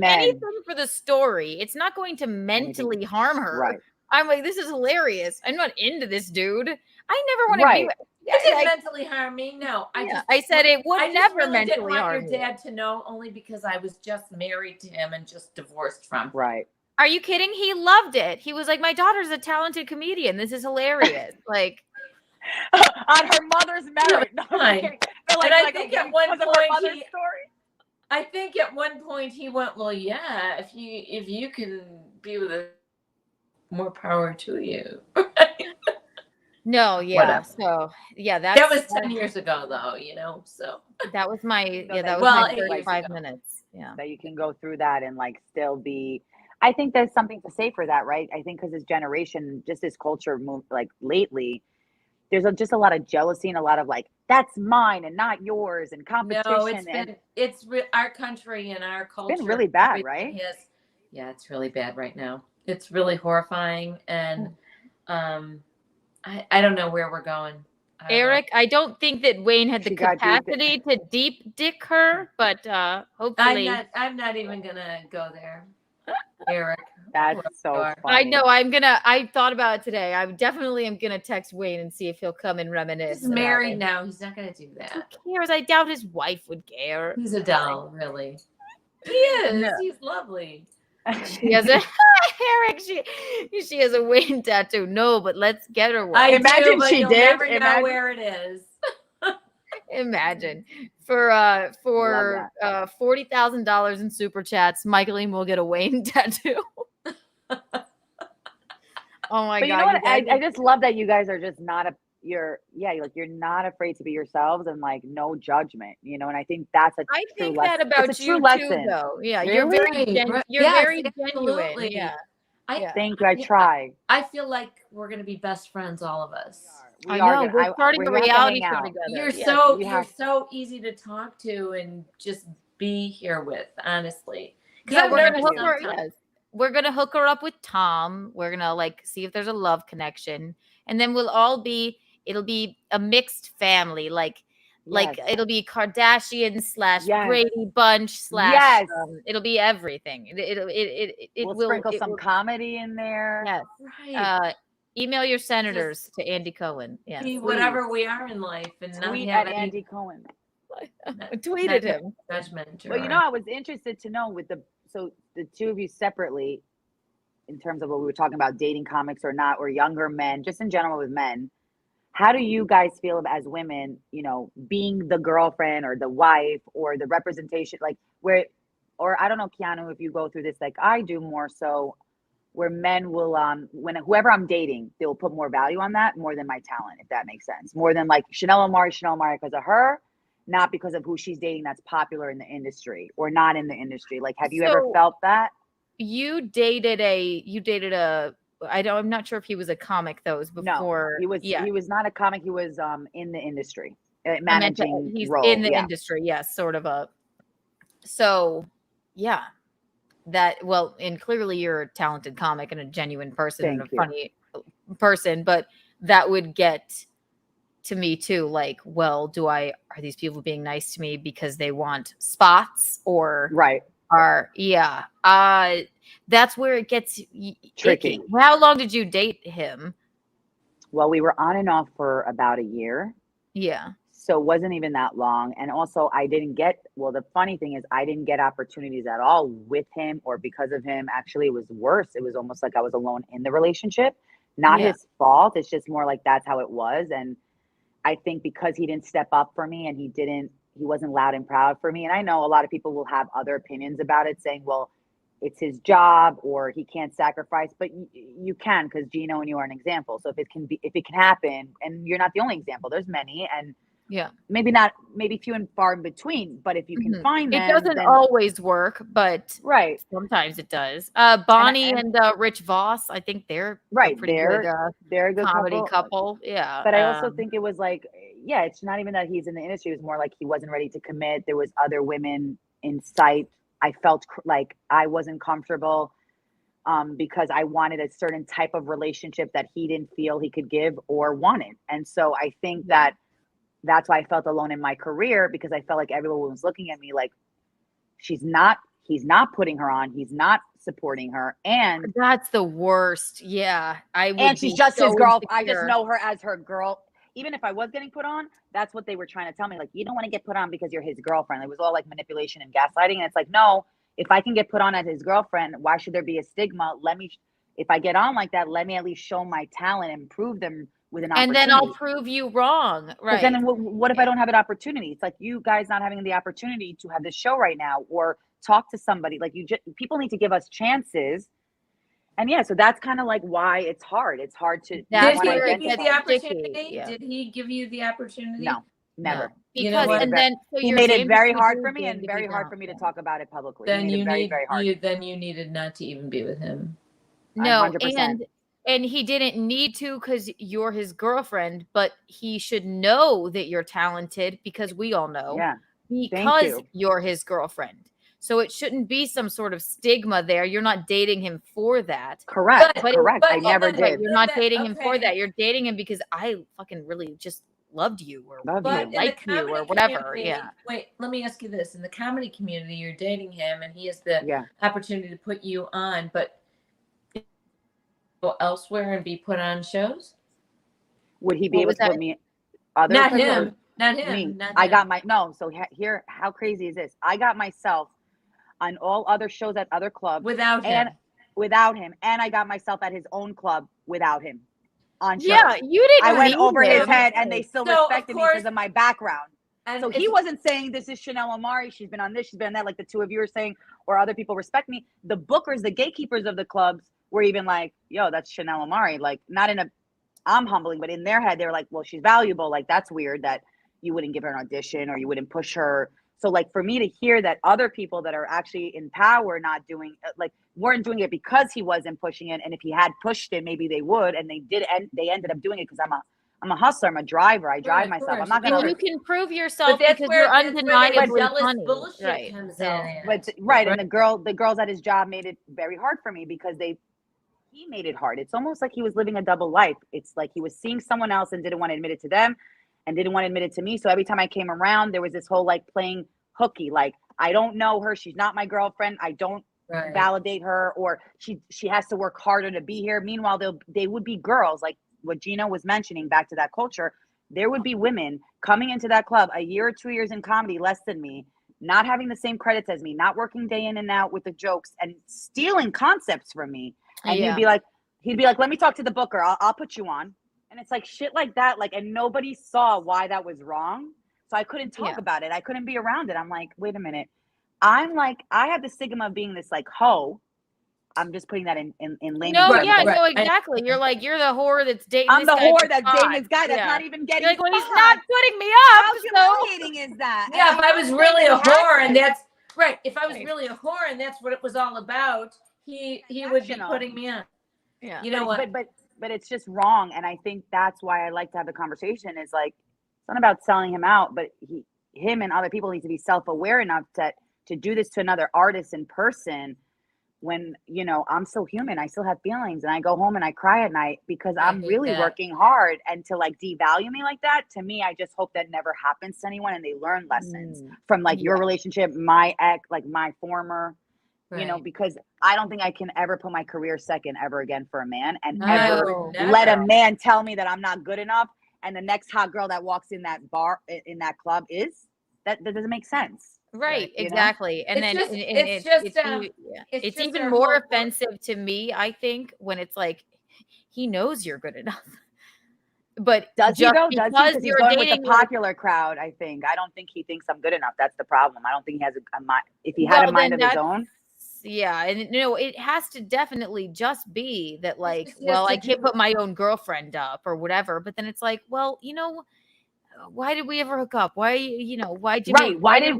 anything for the story. It's not going to mentally harm her. Right. I'm like, this is hilarious. I'm not into this dude. I never want to be with. It didn't mentally harm me. No, I said it would never really mentally harm your dad to know, only because I was just married to him and just divorced from him. Right. Are you kidding? He loved it. He was like, my daughter's a talented comedian. This is hilarious. Like, on her mother's marriage. No, I'm kidding. Like, I think at one point I think at one point he went, well, yeah, if you can be with a, more power to you. No, yeah. Whatever. So yeah, that was 10 years ago, though. So that was my that was my 35 minutes. Yeah, that you can go through that and like still be. I think there's something to say for that, right? I think because this generation, just this culture moved like lately. There's just a lot of jealousy and a lot of like, that's mine and not yours, and competition. No, it's our country and our culture. It's been really bad, right? Yes. Yeah, it's really bad right now. It's really horrifying. And I don't know where we're going. Eric, I don't think that Wayne had the She got deep. capacity to deep dick her, but hopefully. I'm not even gonna go there, Eric. That's so funny. I know. I thought about it today. I definitely am gonna text Wayne and see if he'll come and reminisce. He's married now. He's not gonna do that. Who cares? I doubt his wife would care. He's a doll, really. He is. No. He's lovely. She has a Eric. She has a Wayne tattoo. No, but let's get her one. I Imagine do, but she you'll did. never know where it is. Imagine for $40,000 in super chats, Michaeline will get a Wayne tattoo. Oh my But god! you know what? I just love that you guys are just not you're not afraid to be yourselves and like no judgment, you know. And I think that's a I true think lesson. that about it's a you true lesson. too, though. Yeah, Really? you're very Yes, very genuine. absolutely. Yeah. Thank you. I try. I feel like we're gonna be best friends, all of us. We I know. We're starting a reality show out. together. You're so easy to talk to and just be here with, honestly. Yeah, we're gonna hook her up with Tom. We're gonna like see if there's a love connection, and then it'll be a mixed family, like it'll be Kardashian / Brady Bunch / it'll be everything. We'll sprinkle some comedy in there. Yes. Right. Email your senators to Andy Cohen. Yeah. Be whatever we are in life and not Tweet have at any Andy Cohen. Tweeted him. Judgment. Well, you know, I was interested to know so the two of you separately, in terms of what we were talking about, dating comics or not, or younger men, just in general with men. How do you guys feel as women, you know, being the girlfriend or the wife or the representation, like or I don't know, Keanu, if you go through this like I do more so, where men will, when whoever I'm dating, they'll put more value on that more than my talent, if that makes sense. More than like Chanel Omari because of her, not because of who she's dating that's popular in the industry or not in the industry. Like, have you ever felt that? I'm not sure if he was a comic though. It was before. No, he was not a comic. He was in the industry, managing he's role. in the industry. Yes, sort of a. So, yeah, and clearly you're a talented comic and a genuine person and a funny person, but that would get to me too. Like, well, are these people being nice to me because they want spots or that's where it gets tricky. Icky. How long did you date him? Well, we were on and off for about a year. Yeah. So it wasn't even that long. And also the funny thing is I didn't get opportunities at all with him or because of him. Actually, it was worse. It was almost like I was alone in the relationship. Not his fault. It's just more like that's how it was. And I think because he didn't step up for me and he wasn't loud and proud for me. And I know a lot of people will have other opinions about it saying, well, it's his job or he can't sacrifice, but you can, because Gino and you are an example. So if it can happen, and you're not the only example, there's many, and maybe few and far in between, but if you can find them, it doesn't always work, but sometimes it does. Bonnie and Rich Voss, I think they're pretty good. They're a good comedy couple. Yeah, but I also think it was like, it's not even that he's in the industry. It was more like he wasn't ready to commit. There was other women in sight. I felt like I wasn't comfortable because I wanted a certain type of relationship that he didn't feel he could give or wanted. And so I think that's why I felt alone in my career, because I felt like everyone was looking at me like he's not putting her on. He's not supporting her. And that's the worst. Yeah. And she's just his girl. I just know her as her girl. Even if I was getting put on, that's what they were trying to tell me. Like, you don't want to get put on because you're his girlfriend. It was all like manipulation and gaslighting. And it's like, no, if I can get put on as his girlfriend, why should there be a stigma? If I get on like that, let me at least show my talent and prove them with an opportunity. And then I'll prove you wrong. Right. Then what if I don't have an opportunity? It's like you guys not having the opportunity to have this show right now or talk to somebody. Like people need to give us chances. And so that's kind of like why it's hard. It's hard to. Did he give you the opportunity? Yeah. Did he give you the opportunity? No, never. No. Because he made it very hard for me and very hard for me to talk about it publicly. Then very hard. Then you needed not to even be with him. No, 100%. And he didn't need to because you're his girlfriend, but he should know that you're talented because we all know. Yeah. Because you're his girlfriend. So it shouldn't be some sort of stigma there. You're not dating him for that. Correct. Correct. I never did. You're not dating him for that. You're dating him because I fucking really just loved you or But liked you or whatever. Yeah. Wait, let me ask you this. In the comedy community, you're dating him and he has the opportunity to put you on, but go elsewhere and be put on shows? Would he be able to put me other Not places? him. Not him. Me. Not I him. got my so here, how crazy is this? I got myself on all other shows at other clubs without him, and I got myself at his own club without him on shows. Yeah, you didn't. I went need over his him. head, and they still So, respected me because of my background. And So he wasn't saying this is Chanel Omari. She's been on this, she's been on that, like the two of you are saying, or other people respect me. The bookers, the gatekeepers of the clubs were even like, yo, that's Chanel Omari. Like, not in a, I'm humbling, but in their head, they were like, well, she's valuable. Like, that's weird that you wouldn't give her an audition or you wouldn't push her. So like for me to hear that other people that are actually in power not doing, like weren't doing it because he wasn't pushing it, and if he had pushed it, maybe they would, and they did, and they ended up doing it because I'm a hustler, I'm a driver, I drive myself. I'm not gonna. And you can prove yourself But that's because where- you're that's where the undeniably jealous funny. bullshit Right. comes So, in. But right, and the girls at his job made it very hard for me because he made it hard. It's almost like he was living a double life. It's like he was seeing someone else and didn't want to admit it to them, and didn't want to admit it to me. So every time I came around, there was this whole like playing hooky, like I don't know her, she's not my girlfriend, I don't validate her, or she has to work harder to be here. Meanwhile, they would be girls, like what Gina was mentioning, back to that culture. There would be women coming into that club a year or 2 years in comedy, less than me, not having the same credits as me, not working day in and out with the jokes, and stealing concepts from me. And he'd be like, let me talk to the booker, I'll put you on. And it's like shit like that, like, and nobody saw why that was wrong. So I couldn't talk about it. I couldn't be around it. I'm like, wait a minute. I'm like, I have the stigma of being this like hoe. I'm just putting that in layman's no, terms. yeah, no, exactly. You're like, you're the whore that's dating. I'm this the guy whore for that's fun. dating this guy that's Yeah. not even getting. You're like, well, he's fun. not putting me up. How humiliating is that? Yeah, And if I was I'm really a saying he whore has and to. that's right, if I was really a whore and that's what it was all about, he would be putting me on. Yeah. You know what? But it's just wrong, and I think that's why I like to have the conversation. Is like it's not about selling him out, but him and other people need to be self-aware enough to do this to another artist in person. When I'm still human, I still have feelings, and I go home and I cry at night because I'm really working hard. And to like devalue me like that, to me, I just hope that never happens to anyone, and they learn lessons from like your relationship, my ex, like my former. Because I don't think I can ever put my career second ever again for a man, and ever let a man tell me that I'm not good enough. And the next hot girl that walks in that bar, in that club, is that doesn't make sense. Right, exactly. And then it's even more offensive to me, I think, when it's like he knows you're good enough. But does he though? Does he? Because he's you're going with dating the popular crowd, I think. I don't think he thinks I'm good enough. That's the problem. I don't think he has a mind. If he had a mind of his own. Yeah, and it has to definitely just be that, like, well, I can't put my own girlfriend up or whatever. But then it's like, well, why did we ever hook up? Why, why did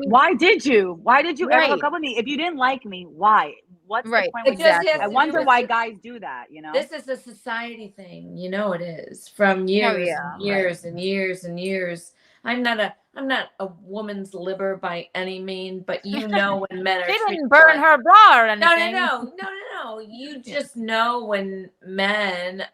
why did you ever hook up with me? If you didn't like me, why? What's the point with that? I wonder why guys do that, This is a society thing, it is. From years and years and years and years. I'm not a woman's liber by any mean, but when men are they didn't burn her bra or anything. No. You just know when men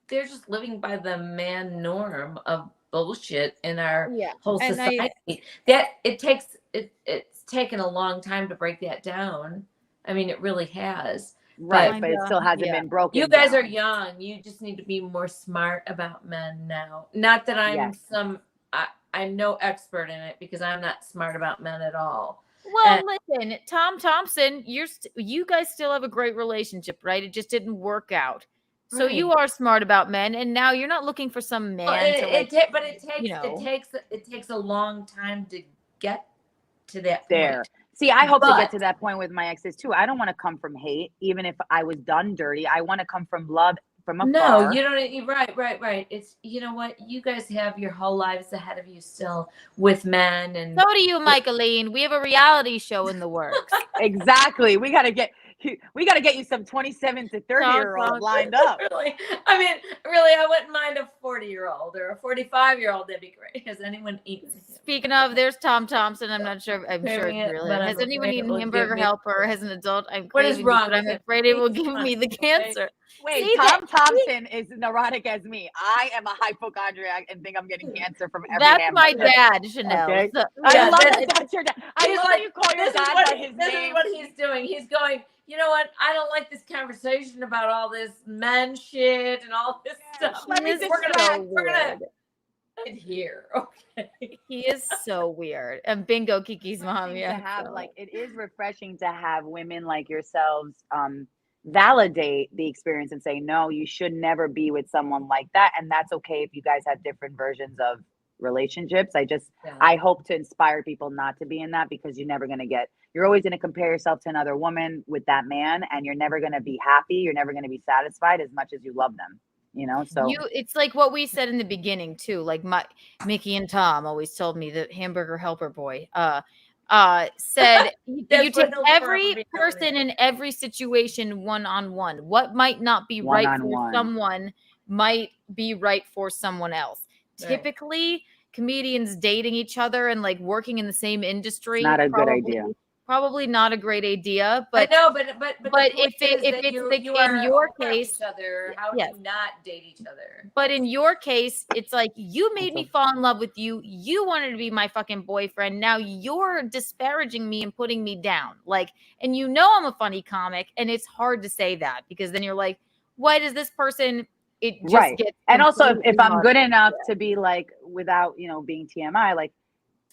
they're just living by the man norm of bullshit in our whole society. It's taken a long time to break that down. I mean, it really has. Right, but it still hasn't been broken. You guys are young. You just need to be more smart about men now. Not that I'm I'm no expert in it, because I'm not smart about men at all. Well, listen, Tom Thompson, you guys still have a great relationship, right? It just didn't work out. So you are smart about men, and now you're not looking for some man. It takes a long time to get to that point. See, I hope to get to that point with my exes too. I don't want to come from hate, even if I was done dirty. I want to come from love from afar. No, you don't. Right. It's, what? You guys have your whole lives ahead of you still with men. And so do you, Michaeline. We have a reality show in the works. Exactly. We got to get, we got to get you some 27 to 30-year-old lined up. Really, I mean, really, I wouldn't mind a 40-year-old or a 45-year-old. That'd be great. Has anyone eaten? Speaking of, there's Tom Thompson. I'm not sure. I'm sure Craving it, really. but Has I'm anyone afraid it eaten will hamburger give me- helper as an adult? I'm What is craving it, wrong but I'm with it? afraid it will Please give me the tell me. cancer. Wait, See, Tom Thompson is neurotic as me. I am a hypochondriac and think I'm getting cancer from every That's my hamburger. dad, Chanel. Okay? So, I love that's- that that's your dad. I He's love that you call your this is dad what by he- his this name. is what he's doing. He's going, you know what? I don't like this conversation about all this men shit and all this stuff. Let me We're gonna weird. sit here. Okay. He is so weird. And bingo, Kiki's mom. To Yeah. have so. like it is refreshing to have women like yourselves validate the experience and say, no, you should never be with someone like that, and that's okay if you guys have different versions of relationships. I hope to inspire people not to be in that, because you're always going to compare yourself to another woman with that man, and you're never going to be happy, you're never going to be satisfied as much as you love them, so It's like what we said in the beginning too. Like Mickey and Tom always told me, the hamburger helper boy said you take every person in every situation one-on-one. What might not be right for One-on-one. someone might be right for someone else. Right. Typically, comedians dating each other and like working in the same industry, not a good idea. Probably not a great idea. But I know, but if it's like in your case, each other, how do yes. you not date each other? But in your case, it's like you made me fall in love with you. You wanted to be my fucking boyfriend. Now you're disparaging me and putting me down. Like, and I'm a funny comic, and it's hard to say that, because then you're like, why does this person? It just Right. gets And also, if I'm completely good enough to be like, without being TMI, like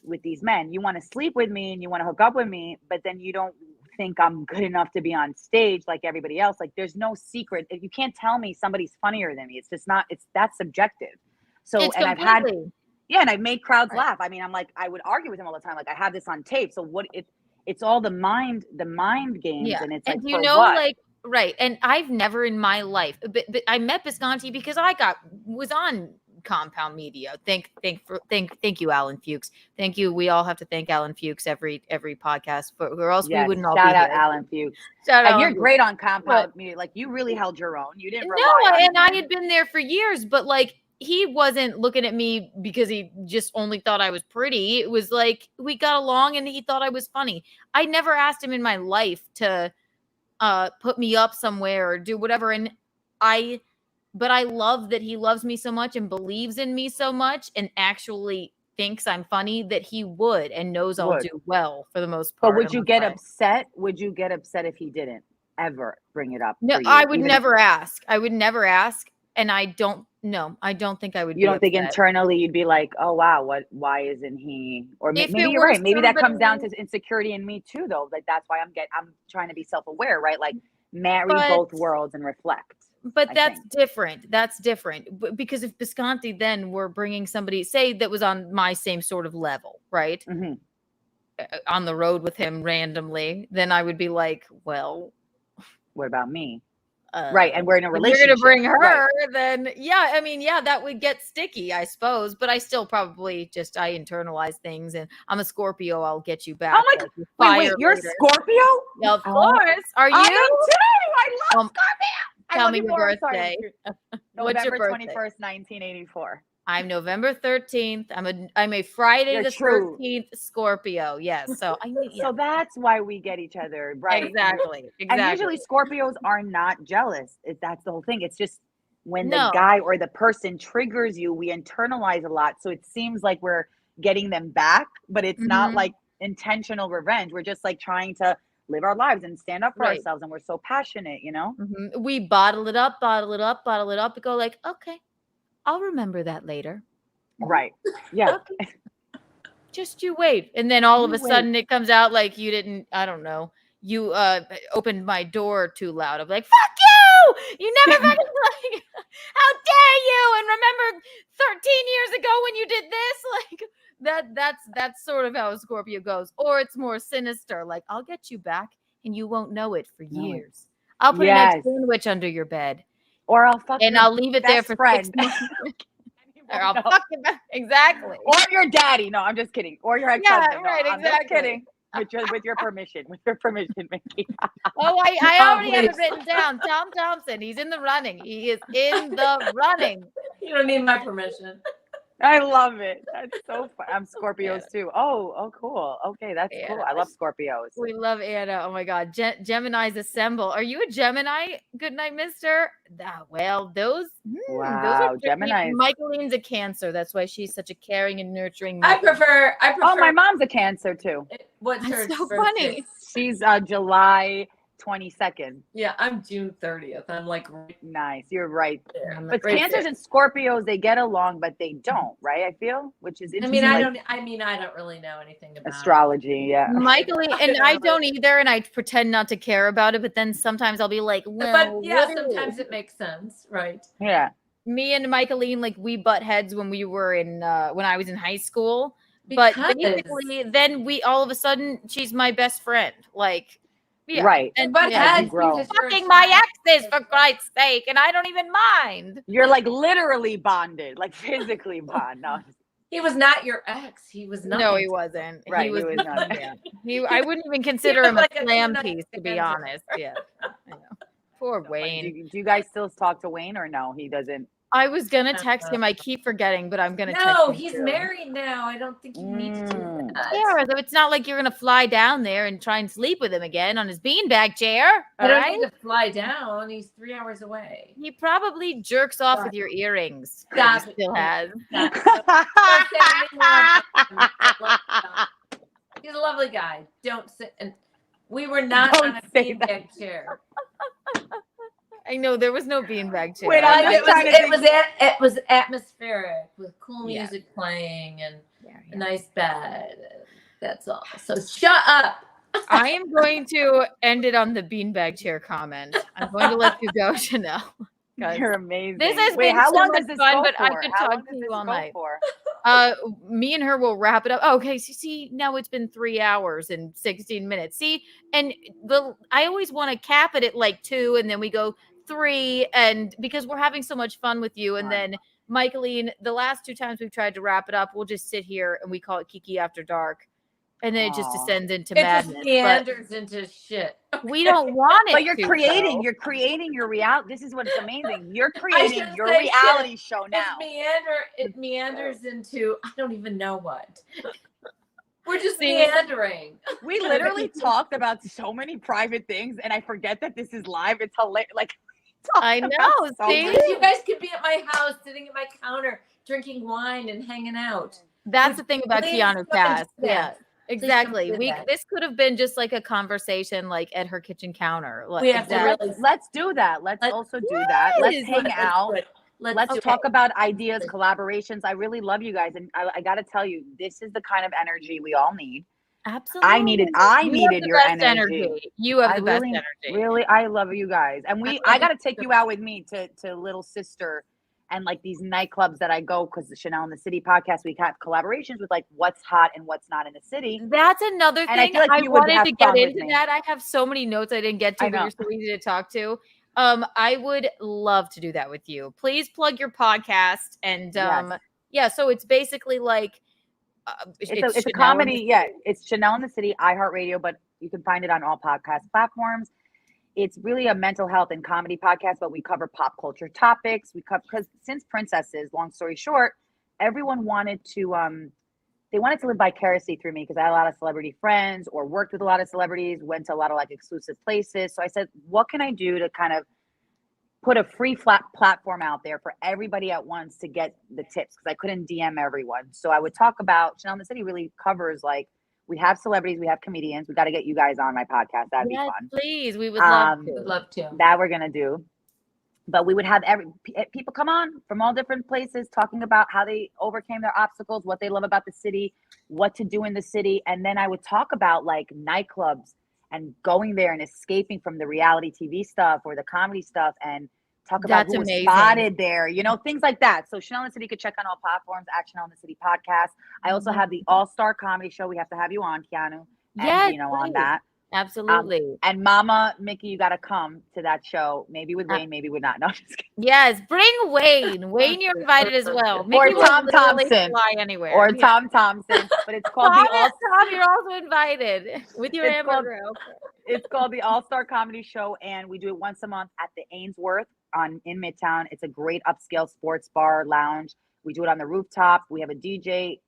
with these men, you want to sleep with me and you want to hook up with me, but then you don't think I'm good enough to be on stage like everybody else. Like, there's no secret. You can't tell me somebody's funnier than me. It's just not. That's subjective. So, It's and completely. and I've made crowds laugh. I mean, I'm like, I would argue with him all the time. Like, I have this on tape. So it's all the mind games, and it's like, and for what? like. Right. And I've never in my life, but I met Bisconti because I was on Compound Media. Thank you, Alan Fuchs. Thank you. We all have to thank Alan Fuchs every podcast, or else we wouldn't all be shout out here. Alan Fuchs. Shout out And you're Alan great Fuchs. on Compound Media. Like, you really held your own. You didn't rely on and I him. had been there for years, but like he wasn't looking at me because he just only thought I was pretty. It was like we got along and he thought I was funny. I never asked him in my life to put me up somewhere or do whatever. But I love that he loves me so much and believes in me so much and actually thinks I'm funny that he would and knows I'll do well for the most part. But would you get upset? Would you get upset if he didn't ever bring it up? No, for you, I would even never ask. I would never ask. And I don't think I would. You don't think upset. internally you'd be like, oh, wow, why isn't he? Or If maybe it you're were right. Maybe that comes down somebody- to insecurity in me too, though. Like, that's why I'm trying to be self-aware, right? Like, marry But- both worlds and reflect. But I that's think. different. That's different. Because if Bisconti then were bringing somebody, say, that was on my same sort of level, right? Mm-hmm. On the road with him randomly, then I would be like, well, what about me? Right. And we're in a if relationship. you're going to bring her, right. then that would get sticky, I suppose. But I still probably I internalize things, and I'm a Scorpio. I'll get you back. Oh my God. Wait, you're a Scorpio? Yeah, of course. Are you? I am too. I love Scorpio. Tell me your birthday. What's your November birthday? 21st, 1984. I'm November 13th. I'm a Friday You're the true. 13th Scorpio. Yes. So So that's why we get each other, right? Exactly. And usually Scorpios are not jealous. That's the whole thing. It's just when the No. guy or the person triggers you, we internalize a lot. So it seems like we're getting them back, but it's not Mhm. like intentional revenge. We're just like trying to live our lives and stand up for Right. ourselves. And we're so passionate, you know? Mhm. We bottle it up, and go like, okay, I'll remember that later. Right. Yeah. Okay. Just you wait. And then all of You a sudden it comes out like you didn't, I don't know, you opened my door too loud. I'm like, fuck you! You never fucking like, how dare you? And remember 13 years ago when you did this? Like that's sort of how a Scorpio goes. Or it's more sinister, like I'll get you back and you won't know it for years. I'll put an egg sandwich under your bed. Or I'll fuck and your I'll leave it there best for friend. 6 months. Or I'll fuck you back. Exactly. Or your daddy. No, I'm just kidding. Or your ex-husband. Yeah, right, no, I'm exactly. just kidding. with your permission, Mickey. Oh, I already have it written down. Tom Thompson. He's in the running. He is in the running. You don't need my permission. I love it. That's so fun. I'm Scorpios too. Oh, cool. Okay, that's cool. I love Scorpios. We love Anna. Oh my God. Geminis assemble. Are you a Gemini? Good night, mister. Well, those are Geminis. Michaeline's a Cancer. That's why she's such a caring and nurturing. I prefer. Oh, my mom's a Cancer too. What's her so birthday? funny. She's July 22nd. Yeah, I'm June 30th. I'm like nice. You're right there. But right Cancers there. and Scorpios, they get along, but they don't, right? I feel, which is interesting. I don't really know anything about astrology. Yeah, Michaeline and I don't either, and I pretend not to care about it. But then sometimes I'll be like, well, but yeah, sometimes it makes sense, right? Yeah. Me and Michaeline, like we butt heads when we were in when I was in high school. But basically, then we all of a sudden she's my best friend. Like. Yeah. Right. And but fucking my exes for Christ's sake, and I don't even mind. You're like literally bonded, like physically bonded. No. He was not your ex. He was not. No, he wasn't. Right. He was not. I wouldn't even consider him a slam piece, to be honest. Yeah. I know. Poor Wayne. Do you guys still talk to Wayne or no? He doesn't. I was gonna text him. I keep forgetting, but I'm gonna text him. No, he's married now. I don't think you need to do that. Yeah, so it's not like you're gonna fly down there and try and sleep with him again on his beanbag chair. I don't need to fly down. He's 3 hours away. He probably jerks off with your earrings. Stop He still has. He's a lovely guy. Don't sit. And we were not on a beanbag chair. I know there was no beanbag chair. Wait, it was atmospheric with cool music playing and a nice bed. That's all. So shut up. I am going to end it on the beanbag chair comment. I'm going to let you go, Chanel. You're amazing. This has been how so long much does this fun, go but I for? could How long talk to does you this all go night. for? Me and her will wrap it up. Oh, okay, so see, now it's been 3 hours and 16 minutes. See, and I always want to cap it at like 2, and then we go 3, and because we're having so much fun with you, and then Michaeline, the last 2 times we've tried to wrap it up, we'll just sit here and we call it Kiki After Dark. And then it just descends into madness. It just meanders into shit. We don't want it. But you're creating your reality. This is what's amazing. You're creating your reality show now. It meanders into I don't even know what. We're just meandering. We literally talked about so many private things, and I forget that this is live. It's hilarious. Like I know. See, you guys could be at my house, sitting at my counter, drinking wine and hanging out. That's the thing about Keanu Cast. Yeah. Exactly. This This could have been just like a conversation, like at her kitchen counter. Like, we have to let's do that. Let's also do that. Let's hang out. Let's talk about ideas, collaborations. I really love you guys, and I got to tell you, this is the kind of energy we all need. Absolutely. I needed your energy. You have the best energy. Really, I love you guys, and I got to take you out with me to Little Sister. And like these nightclubs that I go, because the Chanel in the City podcast, we have collaborations with like what's hot and what's not in the city. That's another thing. I feel like I you would wanted have to get fun with into me. that. I have so many notes I didn't get to, but you're so easy to talk to. I would love to do that with you. Please plug your podcast. And so it's basically like it's a comedy. Yeah, it's Chanel in the City, iHeartRadio, but you can find it on all podcast platforms. It's really a mental health and comedy podcast, but we cover pop culture topics. Because since Princesses, long story short, everyone wanted to they wanted to live vicariously through me because I had a lot of celebrity friends or worked with a lot of celebrities, went to a lot of like exclusive places. So I said, what can I do to kind of put a free flat platform out there for everybody at once to get the tips? Because I couldn't DM everyone. So I would talk about Chanel in the City really covers like, we have celebrities, we have comedians. We got to get you guys on my podcast. That'd be fun. Please, we would love to. Love to. That we're gonna do. But we would have people come on from all different places talking about how they overcame their obstacles, what they love about the city, what to do in the city, and then I would talk about like nightclubs and going there and escaping from the reality TV stuff or the comedy stuff and talk about who was spotted there, things like that. So Chanel in the City, you could check on all platforms at Chanel in the City podcast. I also have the All-Star Comedy Show. We have to have you on, Keanu. And, on that. Absolutely. And Mama Mickey, you got to come to that show. Maybe with Wayne, maybe with not. No, I'm just kidding. Yes, bring Wayne. Wayne, you're invited as well. Or Mickey will Tom literally Thompson. fly anywhere. Or Yeah. Tom Thompson. But it's called Tom, the All. Tom, you're also invited with your It's Amber called- Grill. It's called the All-Star Comedy Show, and we do it once a month at the Ainsworth in Midtown. It's a great upscale sports bar lounge. We do it on the rooftop. We have a DJ.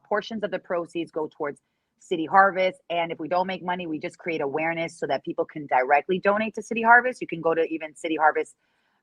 Portions of the proceeds go towards City Harvest, and if we don't make money, we just create awareness so that people can directly donate to City Harvest. You can go to even City Harvest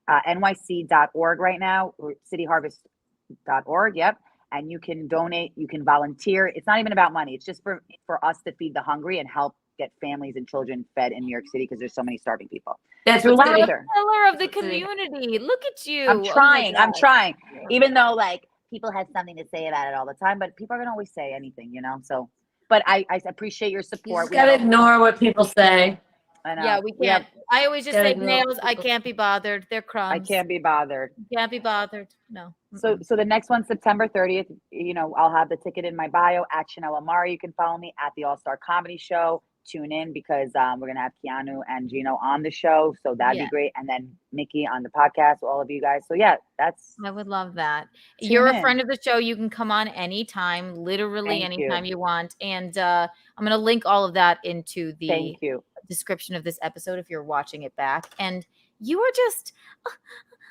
nyc.org right now, or cityharvest.org. Yep. And you can donate, you can volunteer. It's not even about money. It's just for us to feed the hungry and help get families and children fed in New York City because there's so many starving people. That's Through the laughter. pillar of the community. Look at you. I'm trying. Oh my I'm God. trying. Even though like people have something to say about it all the time, but people are gonna always say anything, you know. So, but I appreciate your You support. just gotta ignore what people say. I know. Yeah, we We have- can't. I always just Gotta say ignore nails. I people. can't be bothered. They're crumbs. I can't be bothered. Can't be bothered. No. So the next one, September 30th, you know, I'll have the ticket in my bio at Chanel Omari. You can follow me at the All-Star Comedy Show. Tune in because we're going to have Keanu and Gino on the show. So that'd Yeah. be great. And then Mickey on the podcast, all of you guys. So yeah, that's. I would love that. Tune You're in. a friend of the show. You can come on anytime, literally Thank you. anytime you want. And I'm going to link all of that into the Thank you. description of this episode if you're watching it back. And you are just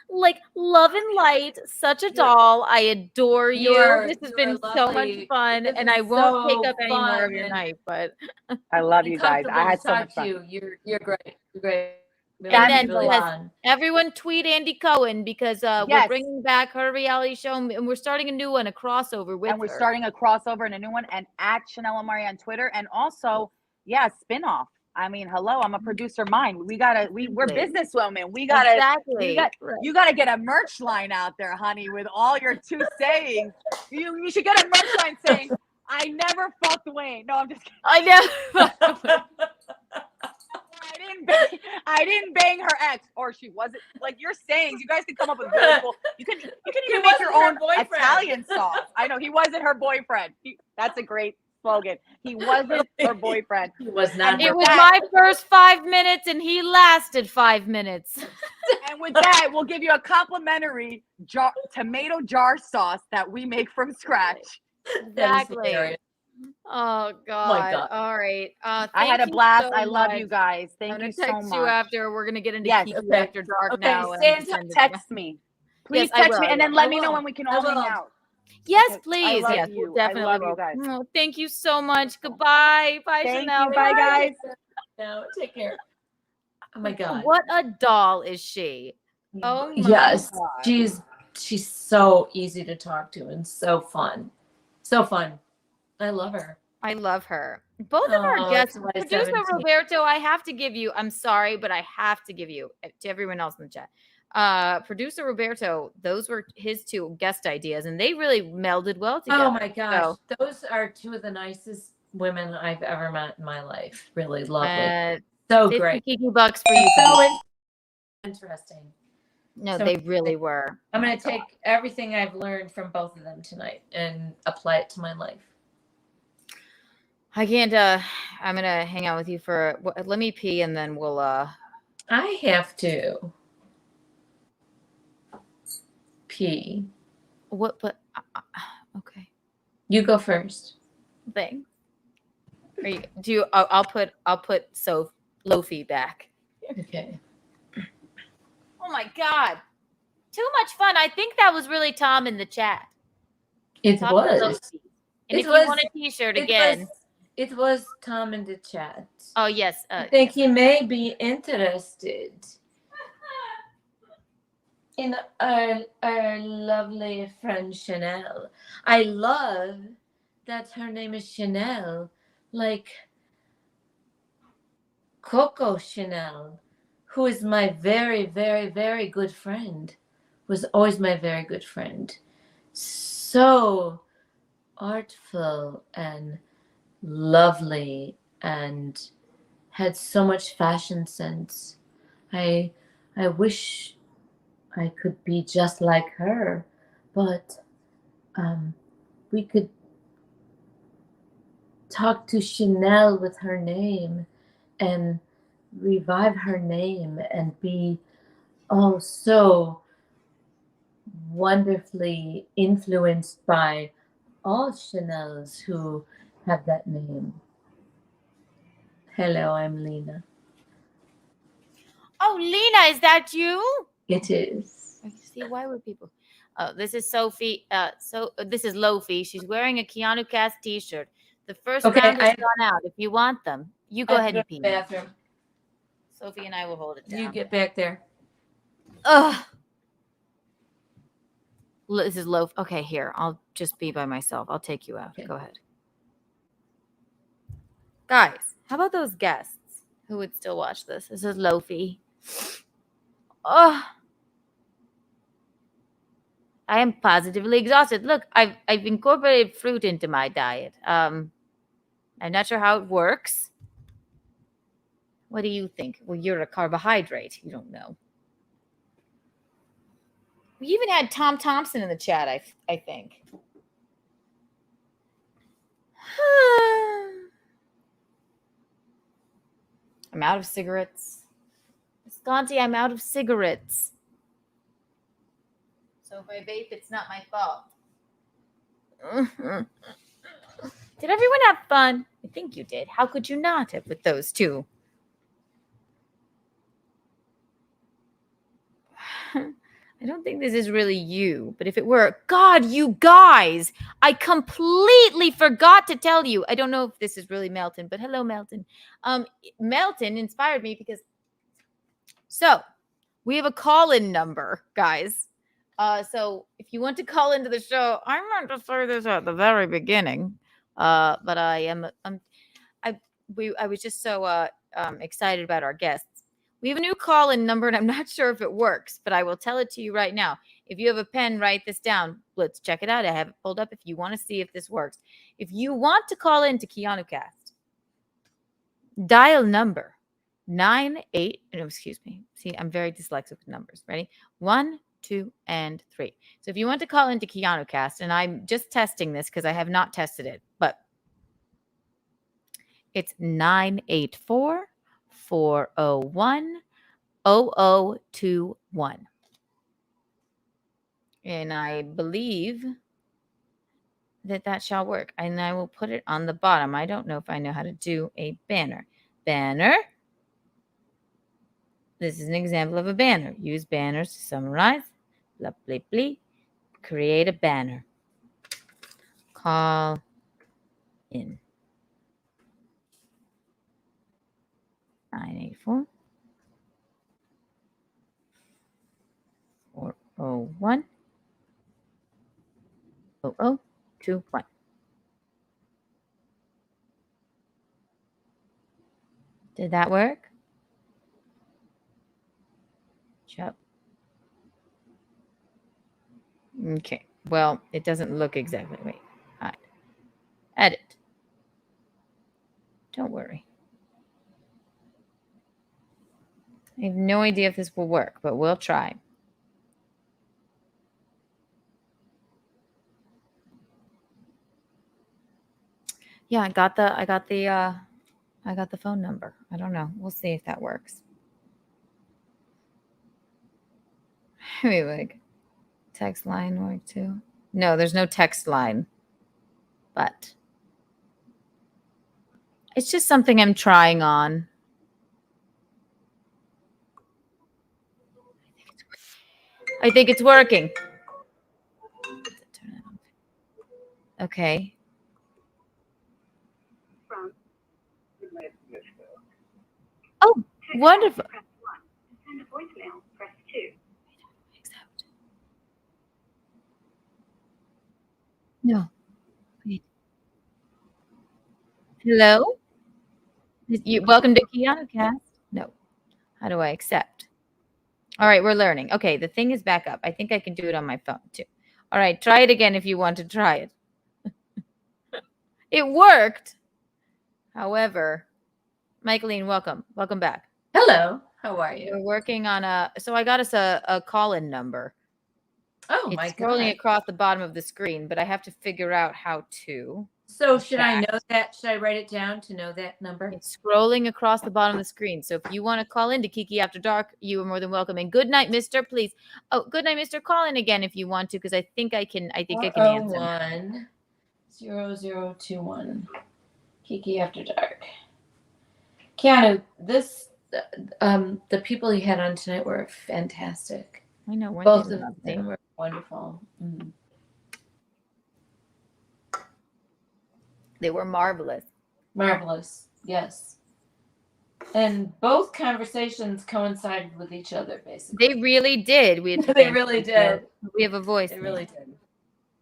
like love and light, such a doll. I adore you. This has been so much lovely. fun, This and is I won't so take up any more of fun your and- night. But I love you guys. I had so Comfortable much to fun. talk to you. You're great. You're great. Really, and then really yes, fun. everyone tweet Andy Cohen because we're Yes. bringing back her reality show, and we're starting a new one, a crossover with And we're her. starting a crossover and a new one, and at Chanel Omari on Twitter, and also, yeah, spinoff. I mean, hello, I'm a producer. We're businesswomen. We gotta, Exactly. you gotta get a merch line out there, honey, with all your two sayings. You should get a merch line saying, "I never fucked Wayne." No, I'm just kidding. I know. I didn't bang her ex, or she wasn't. Like your sayings, you guys can come up with really cool. You can even make your own Italian sauce. I know he wasn't her boyfriend. That's a great slogan. He wasn't her boyfriend. He was not. It was my first 5 minutes, and he lasted 5 minutes. And with that, we'll give you a complimentary tomato jar sauce that we make from scratch. Exactly. Oh God. All right. I had a thank you blast. so I love much. you guys. Thank I'm you gonna so text much. you after. We're gonna get into Yes. Kiki Okay. After Dark Okay, now. Santa, text me. Please Yes, I text me, will, and then yeah. let I me know will. when we can I all hang will. out. Yes, Okay. please. I love Yes, you. we'll definitely I love will. you guys. Oh, thank you so much. Goodbye. Bye, Thank Chanel. you. Bye, guys. No, take care. Oh my God. What a doll is she? Oh my Yes, God. she's so easy to talk to and so fun. So fun. I love her. I love her. Both of our Oh, guests, it's my producer 17. Roberto, I have to give you, I'm sorry, but I have to give you to everyone else in the chat. Producer Roberto, those were his two guest ideas, and they really melded well together. Oh my gosh. So, Those are two of the nicest women I've ever met in my life. Really lovely. so 50 great. Kiki bucks for you. So interesting. No, So they really were. I'm going to take everything I've learned from both of them tonight and apply it to my life. I can't, I'm going to hang out with you for, let me pee and then we'll, I have to pee. What, but, okay. You go first. Thanks. Are you, do you, I'll put Lofi back. Okay. Oh my God. Too much fun. I think that was really Tom in the chat. It Tom was. Lofi. And if you want a t-shirt again. It was Tom in the chat. Oh, yes. I think he may be interested in our lovely friend Chanel. I love that her name is Chanel, like Coco Chanel, who is my very, very, very good friend, was always my very good friend. So artful and lovely and had so much fashion sense. I wish I could be just like her, but we could talk to Chanel with her name and revive her name and be so wonderfully influenced by all Chanels who have that name. Hello, I'm Lena. Oh, Lena, is that you? It is. See, why would people? Oh, this is Sophie. This is Lofi. She's wearing a Keanu Cast t-shirt. The first round has gone out. If you want them, you go ahead and pee. Bathroom. Sophie and I will hold it down. You get back there. Ugh. This is Loaf. Okay, here. I'll just be by myself. I'll take you out. Okay. Go ahead. Guys, how about those guests who would still watch this? This is Lofi. Oh, I am positively exhausted. Look, I've incorporated fruit into my diet. I'm not sure how it works. What do you think? Well, you're a carbohydrate. You don't know. We even had Tom Thompson in the chat, I think. I'm out of cigarettes. Sconti, I'm out of cigarettes. So if I vape, it's not my fault. Did everyone have fun? I think you did. How could you not have with those two? I don't think this is really you, but if it were, God, you guys, I completely forgot to tell you. I don't know if this is really Melton, but hello, Melton. Melton inspired me because, so we have a call-in number, guys. So if you want to call into the show, I meant to say this at the very beginning, but I was just so excited about our guests. We have a new call-in number, and I'm not sure if it works, but I will tell it to you right now. If you have a pen, write this down. Let's check it out. I have it pulled up if you want to see if this works. If you want to call in to Keanu Cast, dial number 98. No, excuse me. See, I'm very dyslexic with numbers. Ready? 1, 2, and 3. So if you want to call into Keanu Cast, and I'm just testing this because I have not tested it, but it's 984-401-0021. And I believe that shall work. And I will put it on the bottom. I don't know if I know how to do a banner. Banner. This is an example of a banner. Use banners to summarize. Blah, blah, blah. Create a banner. Call in. 984 401 0021. Did that work? Yep. Okay. Well, it doesn't look exactly. Wait. Hide. Edit. Don't worry. I have no idea if this will work, but we'll try. Yeah, I got the phone number. I don't know. We'll see if that works. Wait, like text line work too? No, there's no text line. But it's just something I'm trying on. I think it's working. Okay. Oh, wonderful. Send a voicemail, press 2. No. Wait. Hello? Welcome to Keanu Cast. No. How do I accept? All right, we're learning. Okay, the thing is back up. I think I can do it on my phone too. All right, try it again if you want to try it. It worked. However, Michaeline, welcome. Welcome back. Hello. How are you? We're working on so I got us a call-in number. Oh, my God. It's scrolling across the bottom of the screen, but I have to figure out how to. So should I know that? Should I write it down to know that number? It's scrolling across the bottom of the screen. So if you want to call in to Kiki After Dark, you are more than welcome. And good night, Mister. Please. Oh, good night, Mister. Call in again if you want to, because I think I can answer. 0021 Kiki After Dark. Keanu, the people you had on tonight were fantastic. I know. Both of them were wonderful. Mm. They were marvelous. Marvelous, yes. And both conversations coincided with each other, basically. They really did. They really did. We have a voice. They really did.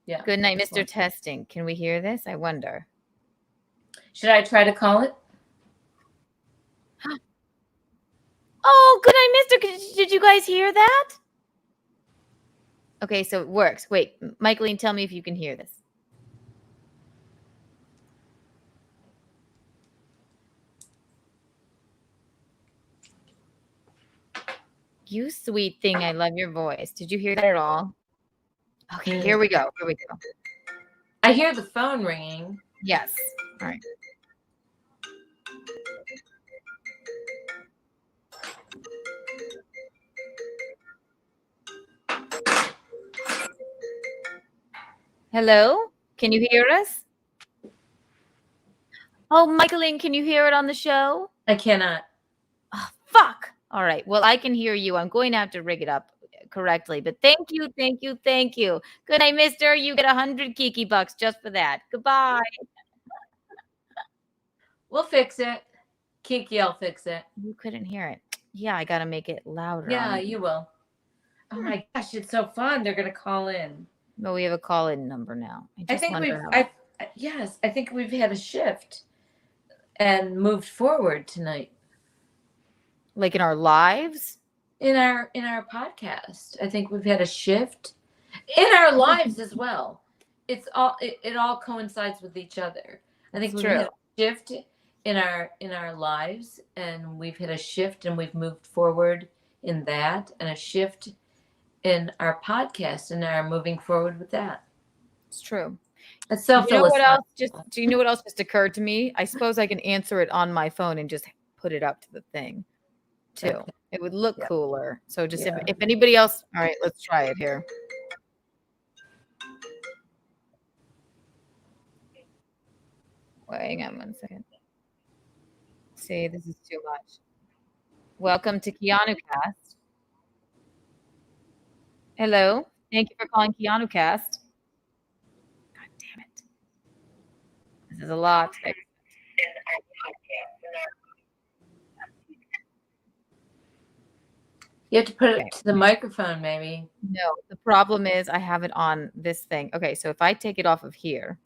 Yeah. Good night, Mr. Testing. Can we hear this? I wonder. Should I try to call it? Oh, good night, Mister. Did you guys hear that? Okay, so it works. Wait, Michaeline, tell me if you can hear this. You sweet thing. I love your voice. Did you hear that at all? Okay, here we go. Here we go. I hear the phone ringing. Yes. All right. Hello? Can you hear us? Oh, Michaeline, can you hear it on the show? I cannot. Oh, fuck. All right. Well, I can hear you. I'm going to have to rig it up correctly. But thank you, thank you, thank you. Good night, Mister. You get 100 Kiki bucks just for that. Goodbye. We'll fix it. Kiki, I'll fix it. You couldn't hear it. Yeah, I got to make it louder. Yeah, you will. Oh my gosh, it's so fun. They're going to call in. No, we have a call-in number now. I think we've had a shift and moved forward tonight. Like in our lives? In our podcast. I think we've had a shift in our lives as well. It all coincides with each other. I think we've had a shift in our lives, and we've had a shift and we've moved forward in that, and a shift in our podcast and are moving forward with that. It's true. It's so do you know what else just occurred to me? I suppose I can answer it on my phone and just put it up to the thing too. Okay. It would look cooler. So just if anybody else, all right, let's try it here. Wait, hang on 1 second. See, this is too much. Welcome to Keanu Cast. Hello. Thank you for calling Keanu Cast. God damn it. This is a lot. You have to put it to the microphone, maybe. No, the problem is I have it on this thing. Okay, so if I take it off of here,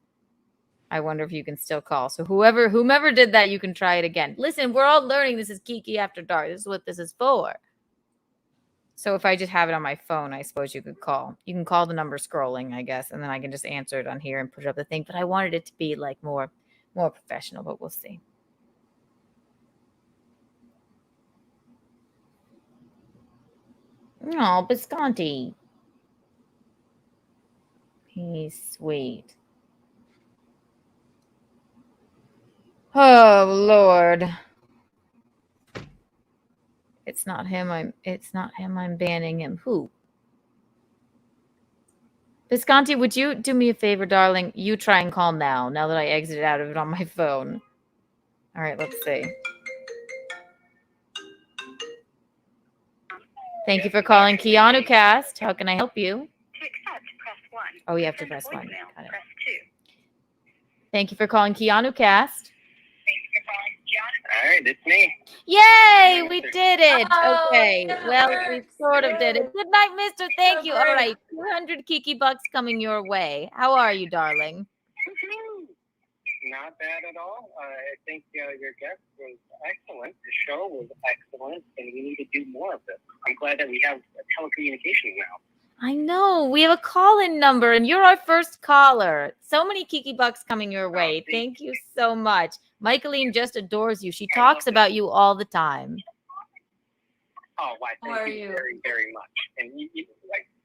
I wonder if you can still call. So whomever did that, you can try it again. Listen, we're all learning. This is Kiki After Dark. This is what this is for. So if I just have it on my phone, I suppose you could call. You can call the number scrolling, I guess, and then I can just answer it on here and put it up the thing. But I wanted it to be like more professional, but we'll see. Oh, Bisconti. He's sweet. Oh, Lord. It's not him. I'm banning him. Who? Visconti, would you do me a favor, darling? You try and call now that I exited out of it on my phone. All right, let's see. Thank you for calling Keanu Cast. How can I help you? To accept, press 1. Oh, you have to press 1. Got it. Press 2. Thank you for calling Keanu Cast. All right, it's me. Yay, we did it. Okay, well, we sort of did it. Good night, mister. Thank you. All right, 200 Kiki bucks coming your way. How are you, darling? Not bad at all. I think your guest was excellent. The show was excellent, and we need to do more of this. I'm glad that we have telecommunications now. I know. We have a call-in number, and you're our first caller. So many Kiki bucks coming your way. Thank you so much. Michaeline just adores you. She talks about you all the time. Oh, why? Thank you very, very much. And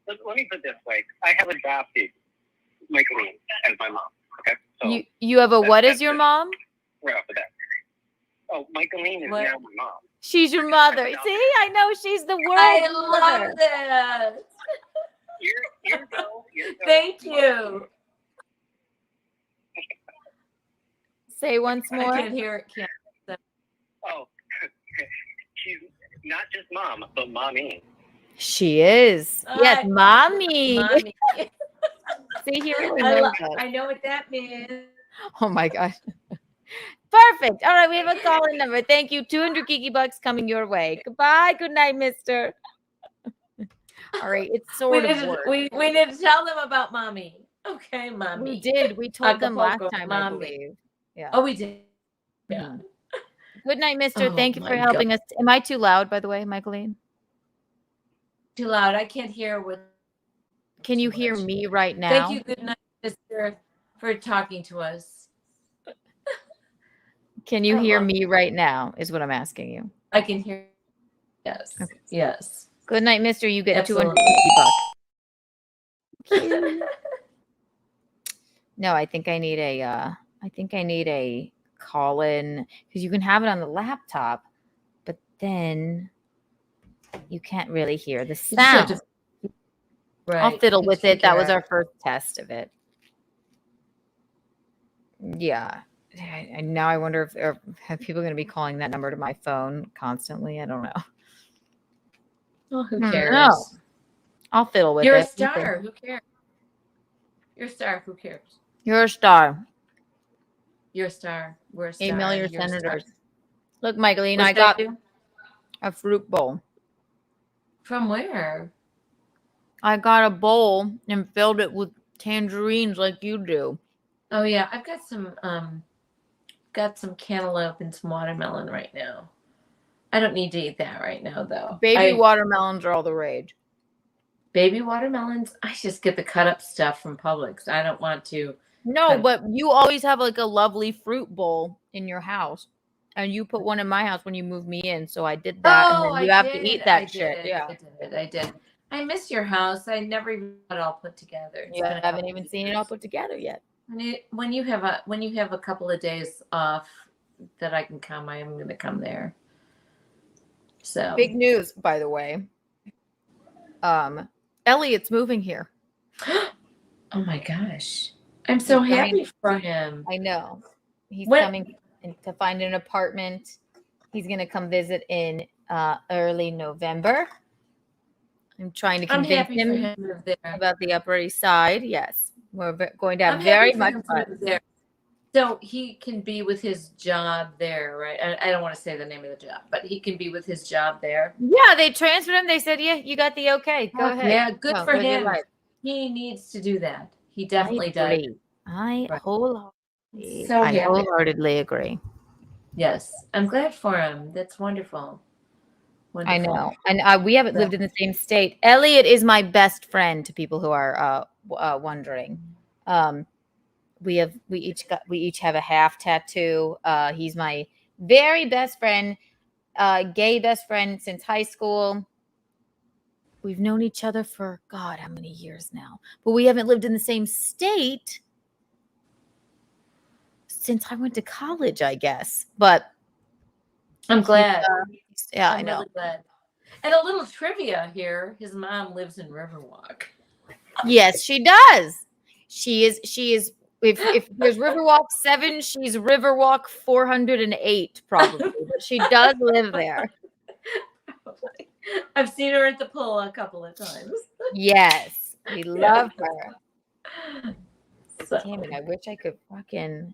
let me put it this way. I have adopted Michaeline as my mom, okay? So you have a what is your mom? right off the bat. Oh, Michaeline is now my mom. She's your mother. See, I know she's the world's I mother. love that. You're go. Thank you. Say once more. I can't hear it. Can't. Oh, she's not just mom, but mommy. She is. Yes, mommy. Mommy. See, he really knows that. I know what that means. Oh my gosh. Perfect. All right, we have a call-in number. Thank you. 200 Kiki bucks coming your way. Goodbye. Good night, mister. All right, it's sort of work. We need to tell them about mommy. Okay, mommy. We did. We told them last Acapulco, time, mommy. I believe. Yeah. Oh, we did. Yeah. Mhm. Good night, mister. Oh, Thank you for my helping us. Am I too loud, by the way, Michaeline? Too loud. I can't hear what. Can you hear me right now? Thank you. Good night, mister, for talking to us. Can you I hear love me right now? Is what I'm asking you. I can hear. Yes. Okay. Yes. Good night, mister. You get Absolutely. 250 bucks. No, I think I need a call-in because you can have it on the laptop, but then you can't really hear the just have sound. to- Right. I'll fiddle with it. That was figure our first test of it. Yeah. Now I wonder if have people going to be calling that number to my phone constantly. I don't know. Well, who No. cares? I'll fiddle with You're it. a star. Who cares? You're a star. Who cares? You're a star. You're a star. We're a star. Email your You're a star. senators. Look, Michaeline, What's I that got do? a fruit bowl. From where? I got a bowl and filled it with tangerines like you do. Oh yeah, I've got some cantaloupe and some watermelon right now. I don't need to eat that right now though. Baby watermelons are all the rage. Baby watermelons? I just get the cut up stuff from Publix. I don't want to. No, but you always have like a lovely fruit bowl in your house. And you put one in my house when you moved me in. So I did that. And then you have to eat that shit. Yeah. I did. I miss your house. I never even got it all put together. It's Yeah, been a I haven't couple even of seen it years. all put together yet. When you have a couple of days off that I can come, I am going to come there. So Big news, by the way. Elliot's moving here. Oh my gosh. I'm so He's happy coming- for him. I know. He's When- coming to find an apartment. He's going to come visit in early November. I'm trying to I'm convince happy for him him to move there. about the Upper East Side. Yes. We're going to have I'm very happy for much him to fun. move there. So he can be with his job there, right? I don't want to say the name of the job, but he can be with his job there. Yeah, they transferred him. They said, yeah, you got the okay. Go ahead. Yeah, good Go, for live your him. life. He needs to do that. He definitely does. agree. I wholeheartedly, So I happy. wholeheartedly agree. Yes, I'm glad for him. That's wonderful. I know. And we haven't lived in the same state. Elliot is my best friend, to people who are wondering. We each have a half tattoo. He's my very best friend, gay best friend since high school. We've known each other for God, how many years now? But we haven't lived in the same state since I went to college, I guess. But I'm glad. Yeah, I'm I know. really glad. And a little trivia here: his mom lives in Riverwalk. Yes, she does. She is. If there's Riverwalk 7, she's Riverwalk 408, probably. But she does live there. I've seen her at the pool a couple of times. Yes, we love her. So, Damn it! I wish I could fucking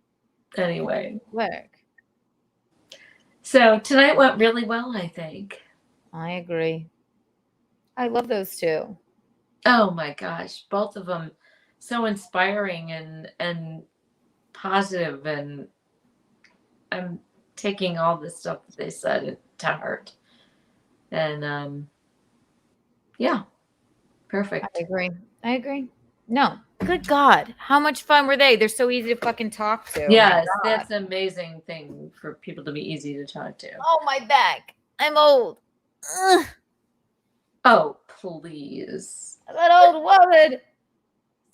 anyway, work. So tonight went really well, I think. I agree. I love those two. Oh my gosh, both of them so inspiring and positive, and I'm taking all the stuff that they said to heart. And yeah, perfect. I agree. No, good God, how much fun were they? They're so easy to fucking talk to. Yes, Oh my God. that's an amazing thing for people to be easy to talk to. Oh, my back. I'm old. Ugh, Oh, please. I'm an old woman.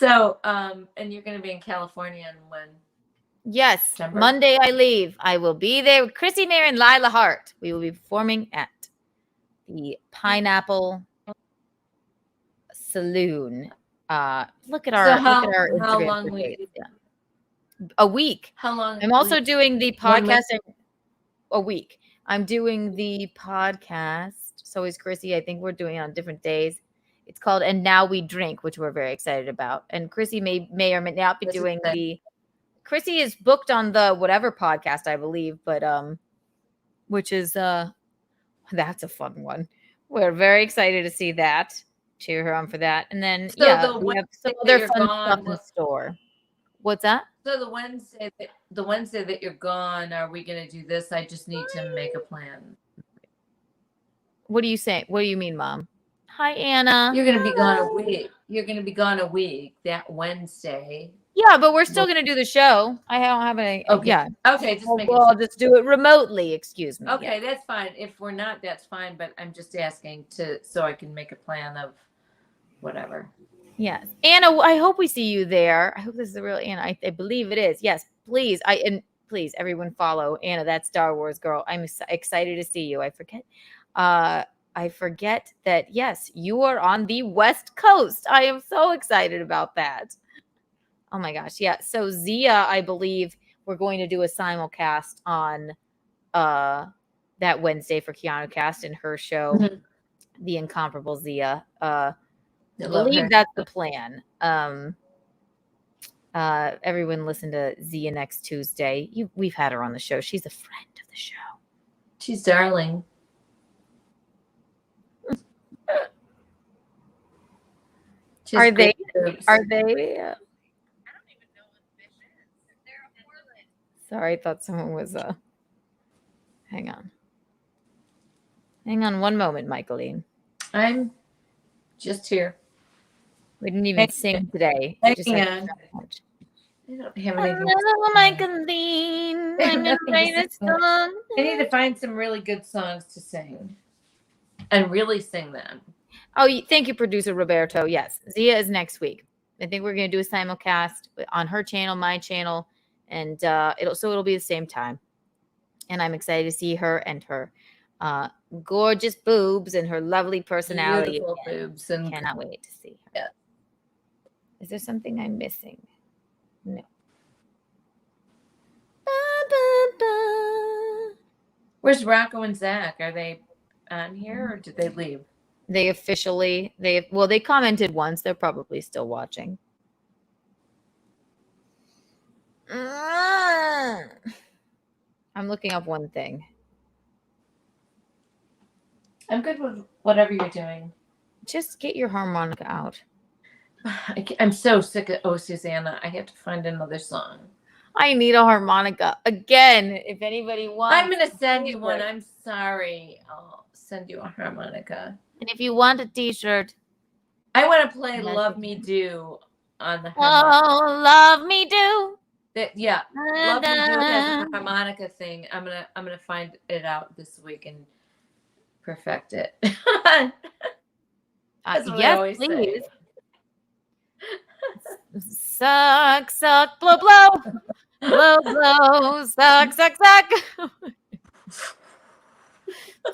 So, and you're going to be in California and when? Yes, September? Monday I leave. I will be there with Chrissy Mayer and Lila Hart. We will be performing at the Pineapple Saloon. Look at our how Instagram long for will you dates. Yeah. A week. How long? I'm also doing the 1 week? podcast a week. I'm doing the podcast. So is Chrissy. I think we're doing it on different days. It's called And Now We Drink, which we're very excited about. And Chrissy may or may not be doing the. Chrissy is booked on the whatever podcast, I believe, but which is that's a fun one. We're very excited to see that. Cheer her on for that. And then we have some other fun stuff in store. What's that? So the Wednesday that you're gone, are we going to do this? I just need to make a plan. What do you say? What do you mean, Mom? Hi, Anna. You're going to be gone a week. You're going to be gone a week that Wednesday. Yeah, but we're still going to do the show. I don't have any. Okay. Yeah. Okay. I'll just do it remotely. Excuse me. Okay, that's fine. If we're not, that's fine. But I'm just asking so I can make a plan of whatever. Yes, Anna. I hope we see you there. I hope this is the real Anna. I believe it is. Yes, please. Please, everyone follow Anna. That Star Wars girl. I'm excited to see you. I forget that. Yes, you are on the West Coast. I am so excited about that. Oh my gosh. Yeah. So Zia, I believe we're going to do a simulcast on that Wednesday for Keanu Cast and her show, The Incomparable Zia. I believe that's the plan. Everyone listen to Zia next Tuesday. We've had her on the show. She's a friend of the show. She's darling. Are they? Sorry, I thought someone was hang on. Hang on one moment, Michaeline. I'm just here. We didn't even sing today. Hang Just on. I don't have anything. Hello, Michaeline. I'm in greatest song. I need to find some really good songs to sing and really sing them. Oh, thank you, producer Roberto. Yes, Zia is next week. I think we're going to do a simulcast on her channel, my channel, and it'll be the same time. And I'm excited to see her and her gorgeous boobs and her lovely personality. Beautiful boobs, and cannot wait to see her. Yeah. Is there something I'm missing? No. Where's Rocco and Zach? Are they on here or did they leave? They commented once. They're probably still watching. I'm looking up one thing. I'm good with whatever you're doing. Just get your harmonica out. I'm so sick of Oh Susanna. I have to find another song. I need a harmonica again. If anybody wants, I'm gonna send you one. I'm sorry. I'll send you a harmonica. And if you want a t-shirt, I want to play "Love Me Do" on the harmonica. Oh, love me do. Love Me Do has a harmonica thing. I'm gonna find it out this week and perfect it. Yes, please. Suck, suck, blow, blow, blow, blow, suck, suck, suck.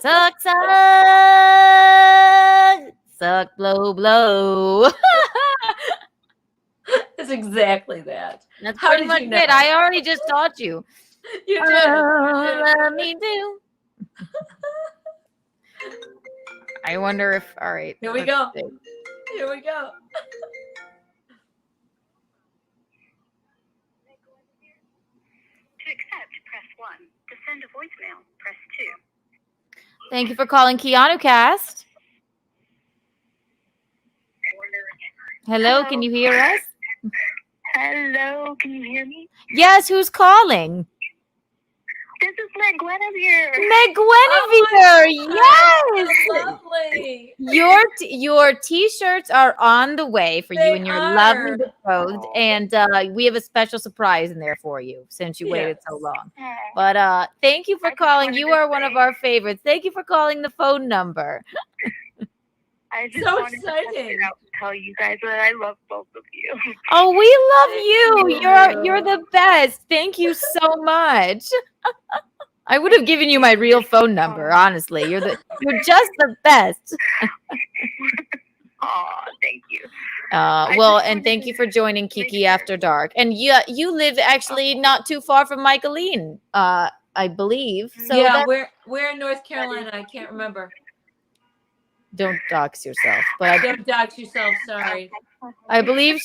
Suck, suck, suck, blow, blow. It's exactly that. That's How pretty did much you know? it. I already just taught you. You did. Oh, let me do. I wonder if. All right. Here we go. Here we go. To accept, press 1. To send a voicemail, press 2. Thank you for calling Keanu Cast. Hello, can you hear us? Hello, can you hear me? Yes, who's calling? This is Meg Guinevere. Meg Guinevere, yes. Lovely. Your t-shirts are on the way for you and your lovely betrothed, and we have a special surprise in there for you since you waited so long. But thank you for calling. You are one of our favorites. Thank you for calling the phone number. I just So wanted to test exciting. it out and tell you guys that I love both of you. Oh, we love you. you. You're the best. Thank you so much. I would have given you my real phone number, honestly. You're just the best. Aw, thank you. Well, and thank you for joining Kiki After Dark. And you live actually not too far from Michaeline, I believe. So Yeah, we're in North Carolina. I can't remember. don't dox yourself. But Don't dox yourself. Sorry. I believe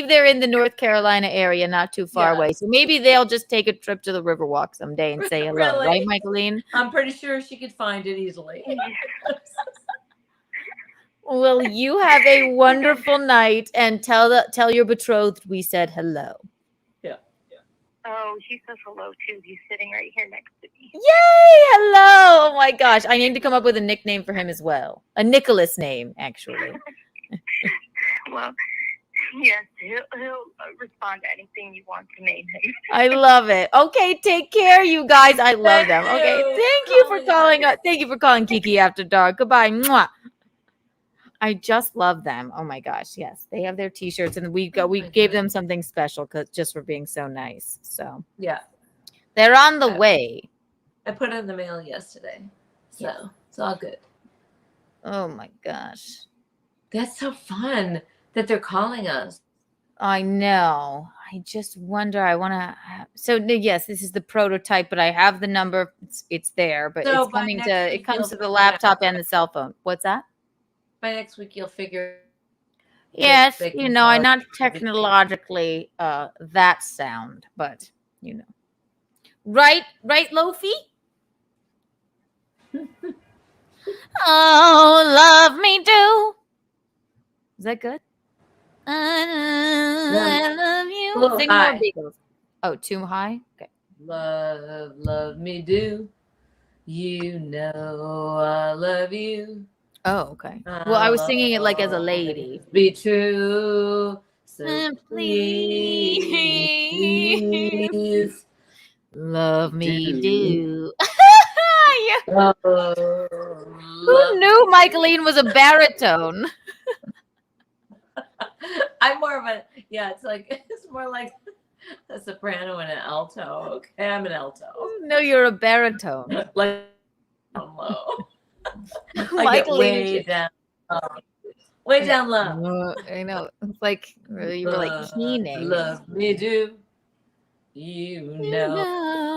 they're in the North Carolina area, not too far away. So maybe they'll just take a trip to the Riverwalk someday and say hello, Really? right, Michaeline? I'm pretty sure she could find it easily. Well, you have a wonderful night, and tell your betrothed we said hello. Yeah. Oh, he says hello too. He's sitting right here next to me. Yay! Hello! Oh my gosh, I need to come up with a nickname for him as well. A Nicholas name, actually. Well, yes, he'll respond to anything you want to name him. I love it. Okay, take care, you guys. I love them. Okay, thank you for calling. Thank you for calling Kiki After Dark. Goodbye. Mwah. I just love them. Oh my gosh, yes, they have their T-shirts, and we gave them something special just for being so nice. So Yeah. they're on the way. I put it in the mail yesterday. So it's all good. Oh my gosh. That's so fun that they're calling us. I know. I just wonder. I want to. So yes, this is the prototype, but I have the number. It's there, but So it's by coming next to. week It comes you'll to the figure it laptop out. and the cell phone. What's that? By next week, you'll figure. Yes, they can I'm tell not us. technologically that sound, but right, Lofi. Oh, love me do. Is that good? I love you. Little Sing high. more Beatles. Oh, too high? Okay. Love me do. You know I love you. Oh, okay. Well, I was singing it like as a lady. Be true. So Please. please Love me do. Oh, Who knew Michaeline was a baritone? I'm more of a it's more like a soprano and an alto. Okay, I'm an alto. No, you're a baritone. Like low. I get Michaeline way down. Way down low. I know. It's like you were like keening. Love me do. You know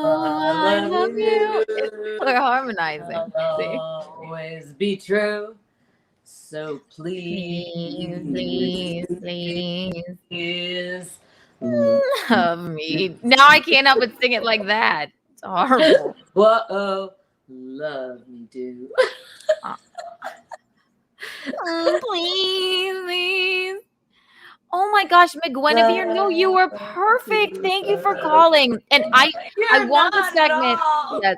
I love you. We're harmonizing. See? Always be true. So please, love me. Now I can't help but sing it like that. It's horrible. Whoa, love me do. Please. Oh my gosh, McGuinevere, no, you were perfect. Thank you for calling. And I want the segment. Yes.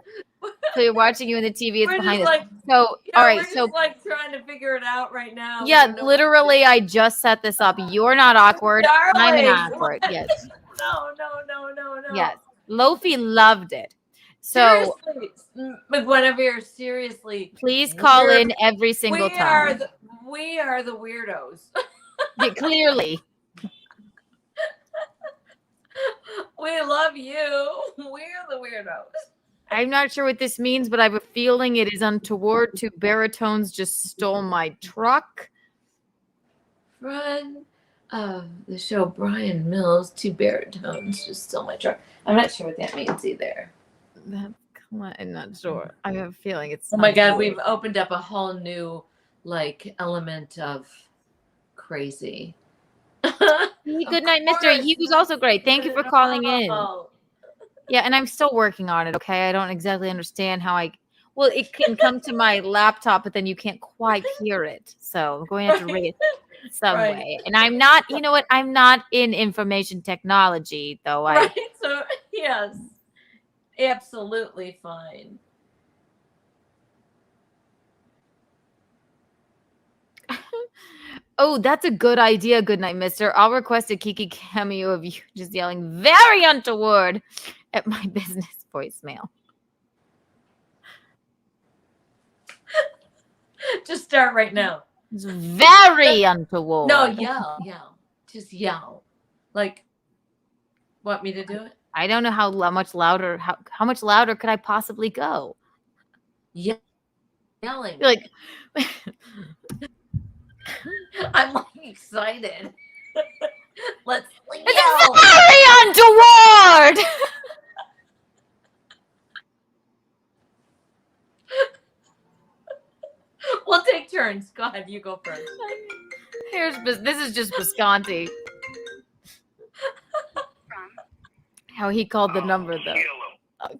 So you're watching you in the TV. It's behind us. So all right, we're just like trying to figure it out right now. Yeah, literally, I just set this up. You're not awkward. I'm Darling, awkward. Yes. No. Yes. Lofi loved it. So seriously, McGuinevere, seriously. Please call in every single time. We are the weirdos. Yeah, clearly. We love you. We're the weirdos. I'm not sure what this means, but I have a feeling it is untoward. Two baritones just stole my truck. Friend of the show, Brian Mills, two baritones just stole my truck. I'm not sure what that means either. I'm not sure. I have a feeling it's. Oh my God, we've opened up a whole new element of crazy. Good night, Mister. He was also great. Thank you for calling in. Yeah, and I'm still working on it. Okay, I don't exactly understand how Well, it can come to my laptop, but then you can't quite hear it. So I'm going to have to ring it some way. And I'm not. You know what? I'm not in information technology, though. Right. So yes, absolutely fine. Oh, that's a good idea. Good night, mister. I'll request a Kiki cameo of you just yelling very untoward at my business voicemail. Just start right now. It's very untoward. No, yell. Just yell. Like, want me to do it? I don't know how much louder. How much louder could I possibly go? Yelling. Like, I'm like excited. Let's yell. It's very untoward. We'll take turns. Go ahead, you go first. This is just Visconti. How he called the number though. Okay.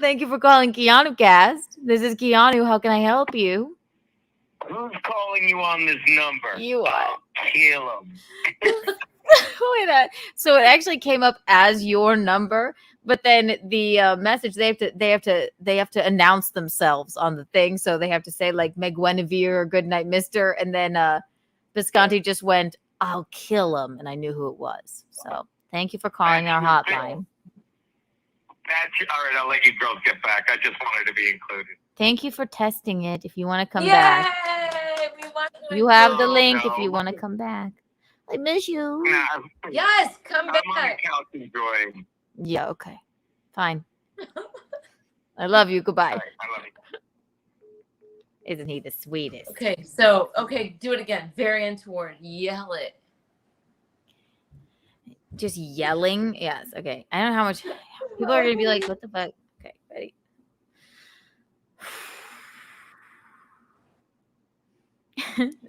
Thank you for calling Keanu Cast. This is Keanu. How can I help you? Who's calling you on this number? You are. Kill him. Wait, so it actually came up as your number, but then the message they have to announce themselves on the thing, so they have to say like Meg Guinevere or Good Night Mister, and then Visconti just went, "I'll kill him," and I knew who it was. So thank you for calling our hotline. That's all right. I'll let you girls get back. I just wanted to be included. Thank you for testing it. If you want to come Yay! back, We want to you have the include- link. If you want to come back, I miss you. Yes, come I'm on the back. couch enjoying. Yeah. Okay. Fine. I love you. Goodbye. I love you. Isn't he the sweetest? Okay, so do it again. Very untoward. Yell it. Just yelling. Yes. Okay. I don't know how much people are gonna be like, "What the fuck?" Okay. Ready.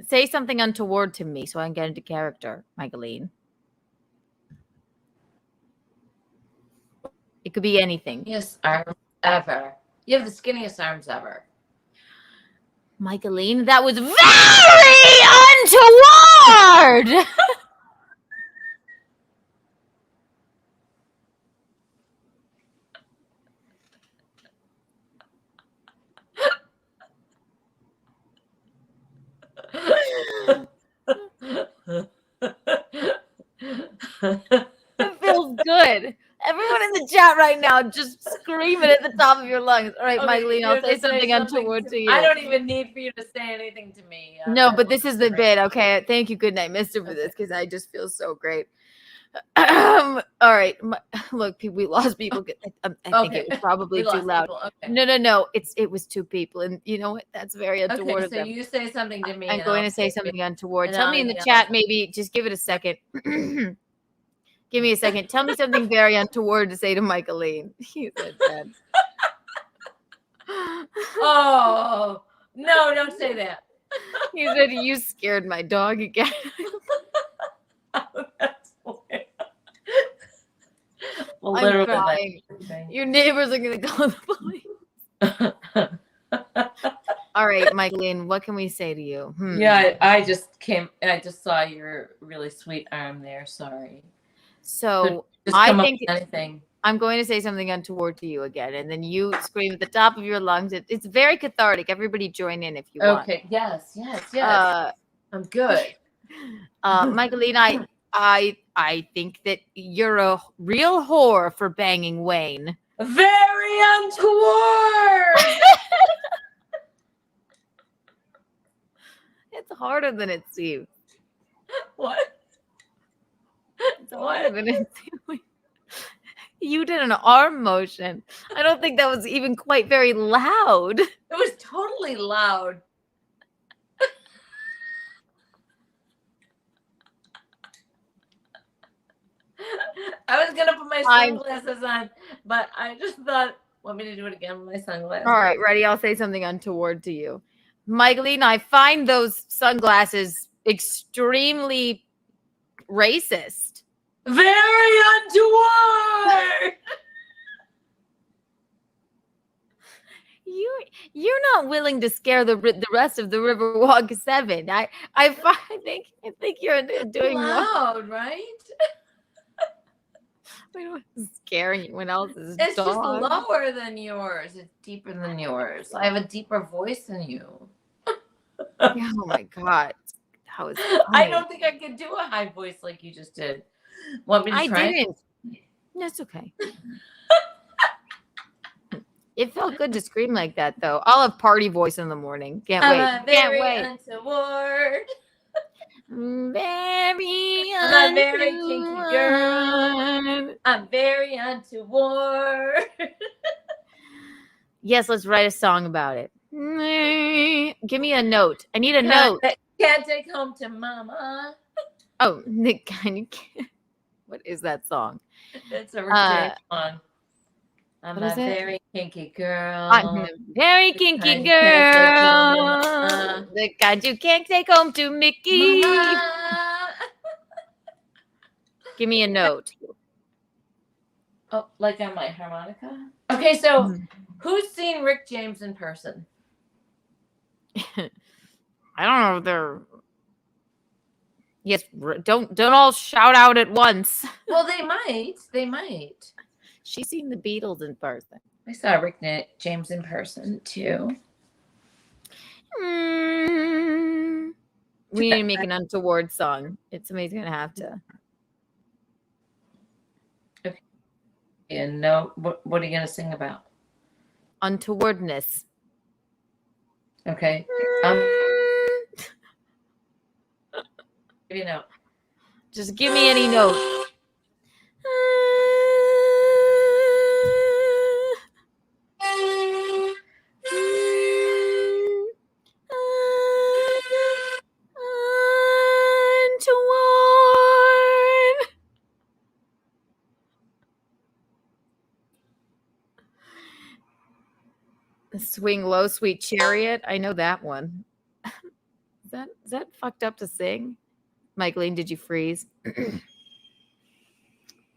Say something untoward to me so I can get into character, Michaeline. It could be anything. Skinniest arms ever. You have the skinniest arms ever. Michaeline, that was very untoward. It feels good. Everyone in the chat right now just screaming at the top of your lungs. All right, Michaeline, I'll say something untoward to you. I don't even need for you to say anything to me. No, but this is the bit. Okay, thank you, Good Night Mister, for this because I just feel so great. All right, look, we lost people. I think it was probably too loud. Okay. No. It was two people, and you know what? That's very untoward. Okay, so you say something to me. I'm going to say something untoward. and Tell I'll me in the yell. chat, maybe. Just give it a second. Give me a second. Tell me something very untoward to say to Michaeline. He said that. Oh no! Don't say that. He said you scared my dog again. Well, I'm literally, crying. like- Your neighbors are going to call the police. All right, Michaeline, what can we say to you? Yeah, I just saw your really sweet arm there. Sorry. So Just I come up think with anything. I'm going to say something untoward to you again, and then you scream at the top of your lungs. It's very cathartic. Everybody join in if you want. Okay. Yes. I'm good. Michaeline, I think that you're a real whore for banging Wayne. Very untoward. It's harder than it seems. What? It's harder than it seems. You did an arm motion. I don't think that was even quite very loud. It was totally loud. I was gonna put my sunglasses on, but I just thought, want me to do it again with my sunglasses? All right, ready? I'll say something untoward to you. Michaeline, I find those sunglasses extremely racist. Very untoward. You're not willing to scare the rest of the Riverwalk 7. I think you're doing loud, right? We don't scare anyone else's It's dog. just lower than yours. It's deeper than yours. I have a deeper voice than you. Oh my god, that was funny. I don't think I could do a high voice like you just did. Want me to try? I didn't. That's okay. It felt good to scream like that, though. I'll have party voice in the morning. Can't I'm wait. a Can't very wait. untoward. Very I'm a very kinky girl. I'm very untoward. Yes, let's write a song about it. Give me a note. I need a note. Can't take home to mama. Oh, Nick, what is that song? It's a ridiculous song. I'm What a is it? very kinky girl. I'm a very kinky girl. The kind you can't take home to Mickey. Mama. Give me a note. Oh, like on my harmonica? Okay, so who's seen Rick James in person? I don't know if they're. Yes, don't all shout out at once. Well, they might. They might. She's seen the Beatles in person. I saw Rick James in person too. We need to make an untoward song. Somebody's gonna have to. Okay. And no, what are you gonna sing about? Untowardness. Okay. You know, just give me any note. Swing Low, Sweet Chariot. I know that one. Is that fucked up to sing? Michaeline, did you freeze?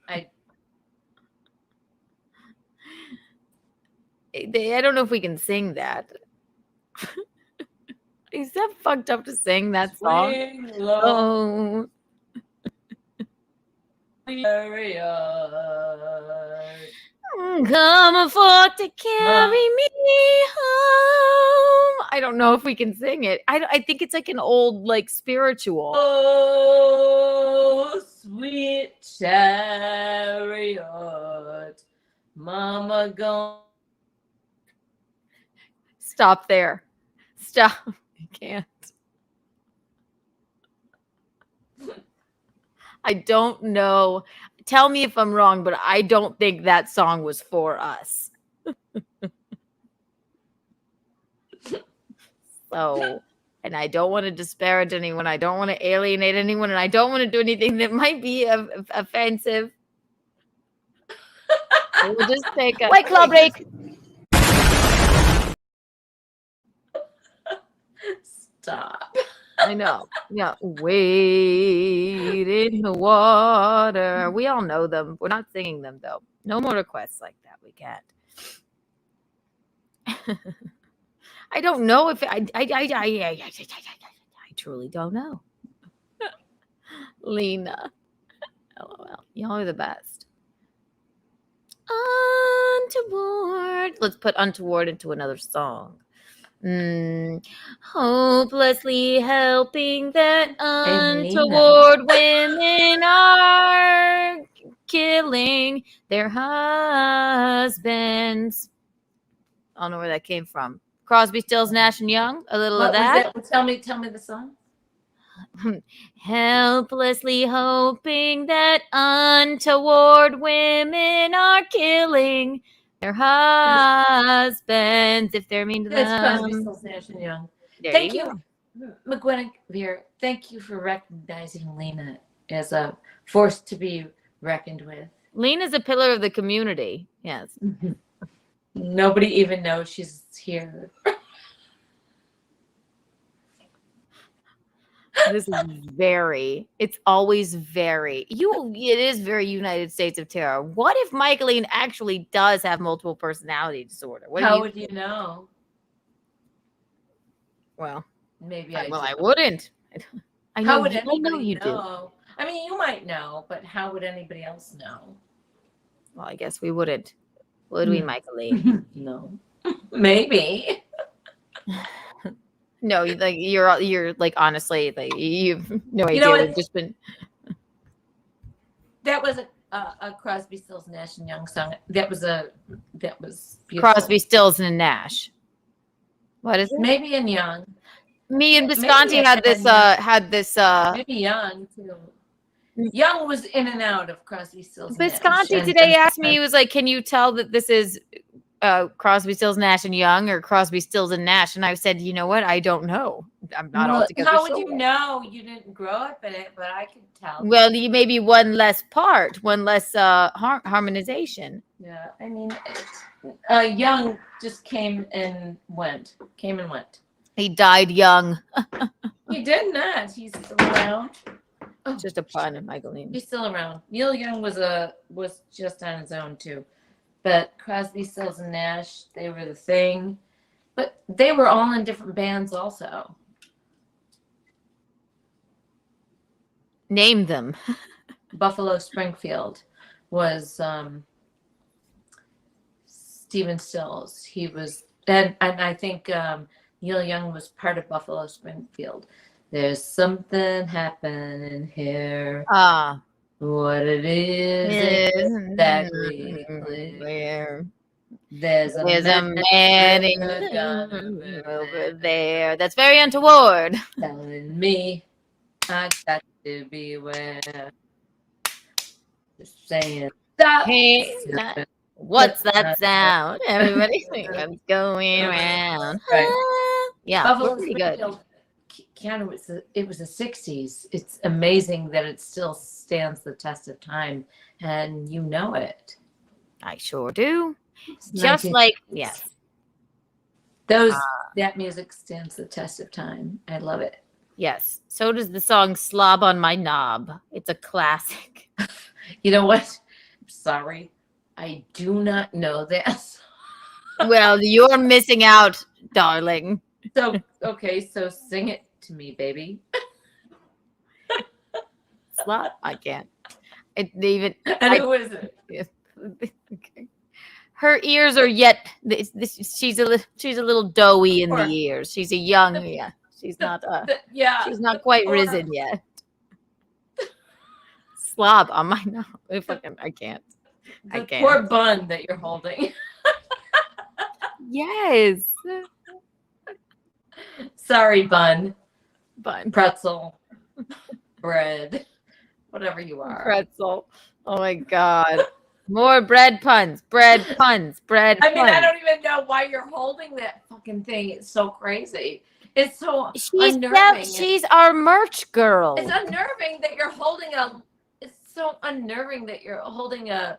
I don't know if we can sing that. Is that fucked up to sing that song? Swing low. Come forth to carry me home. I don't know if we can sing it. I think it's like an old like spiritual. Oh, sweet chariot, mama gone. Stop there. Stop. I can't. I don't know. Tell me if I'm wrong, but I don't think that song was for us. So, and I don't want to disparage anyone. I don't want to alienate anyone. And I don't want to do anything that might be offensive. We'll just take a White Claw break. Stop. I know. Yeah. Wade in the water. We all know them. We're not singing them, though. No more requests like that. We can't. I don't know if I truly don't know. Lena. LOL. Y'all are the best. Untoward. Let's put untoward into another song. Hopelessly helping that untoward women are killing their husbands. I don't know where that came from. Crosby, Stills, Nash and Young. A little of that. Tell me the song. Helplessly hoping that untoward women are killing their husbands if they're mean to them. Crosby, Stills, Nash and Young. Thank you, McGuinness. Thank you for recognizing Lena as a force to be reckoned with. Lena's a pillar of the community. Yes. Nobody even knows she's here. This is it's always it is very United States of Terror. What if Michaeline actually does have multiple personality disorder? How would you know? Well, maybe I wouldn't. I know. How would anybody know you know? I mean, you might know, but how would anybody else know? Well, I guess we wouldn't. Would we, Michaeline? No. Maybe. No, you're like honestly, like you've no idea. You know We've just been. That was a Crosby, Stills, Nash and Young song. That was beautiful. Crosby, Stills, and Nash. What is it? Maybe in Young. Me and Visconti had this. Maybe Young too. Young was in and out of Crosby, Stills. Visconti today asked me. He was like, "Can you tell that this is Crosby, Stills, Nash and Young or Crosby, Stills and Nash?" And I said, "You know what? I don't know. I'm not altogether How sure." would you know? You didn't grow up in it, but I could tell. Well, you maybe one less part, one less harmonization. Yeah, I mean, Young just came and went. He died young. He did not. He's still around. Oh, just a pun, Michaeline. He's still around. Neil Young was just on his own too, but Crosby, Stills, and Nash, they were the thing. But they were all in different bands also. Name them. Buffalo Springfield was Stephen Stills. He was, and I think Neil Young was part of Buffalo Springfield. There's something happening here. What it is exactly clear. There's a man over there. That's very untoward. Telling me I got to beware. Just saying, stop. Hey, what's that sound? Everybody think what's going around. Right. Yeah, Buffalo pretty good. Keanu, it was the 60s. It's amazing that it still stands the test of time, and you know it. I sure do. Just like, yes. That music stands the test of time. I love it. Yes. So does the song Slob on My Knob. It's a classic. You know what? I'm sorry. I do not know this. Well, you're missing out, darling. So, okay, so sing it to me, baby. Slob? I can't. And who is it? Okay. Her ears are yet. She's a little doughy in the ears. She's a young. Yeah. She's not. Yeah. She's not quite risen yet. Slob on my knob. I can't. The poor bun that you're holding. Yes. Sorry, bun. Pretzel. Bread. Whatever you are. Pretzel. Oh my God. More bread puns. Bread puns. Bread puns. I mean, I don't even know why you're holding that fucking thing. It's so crazy. It's so unnerving. She's our merch girl. It's unnerving that you're holding it's so unnerving that you're holding a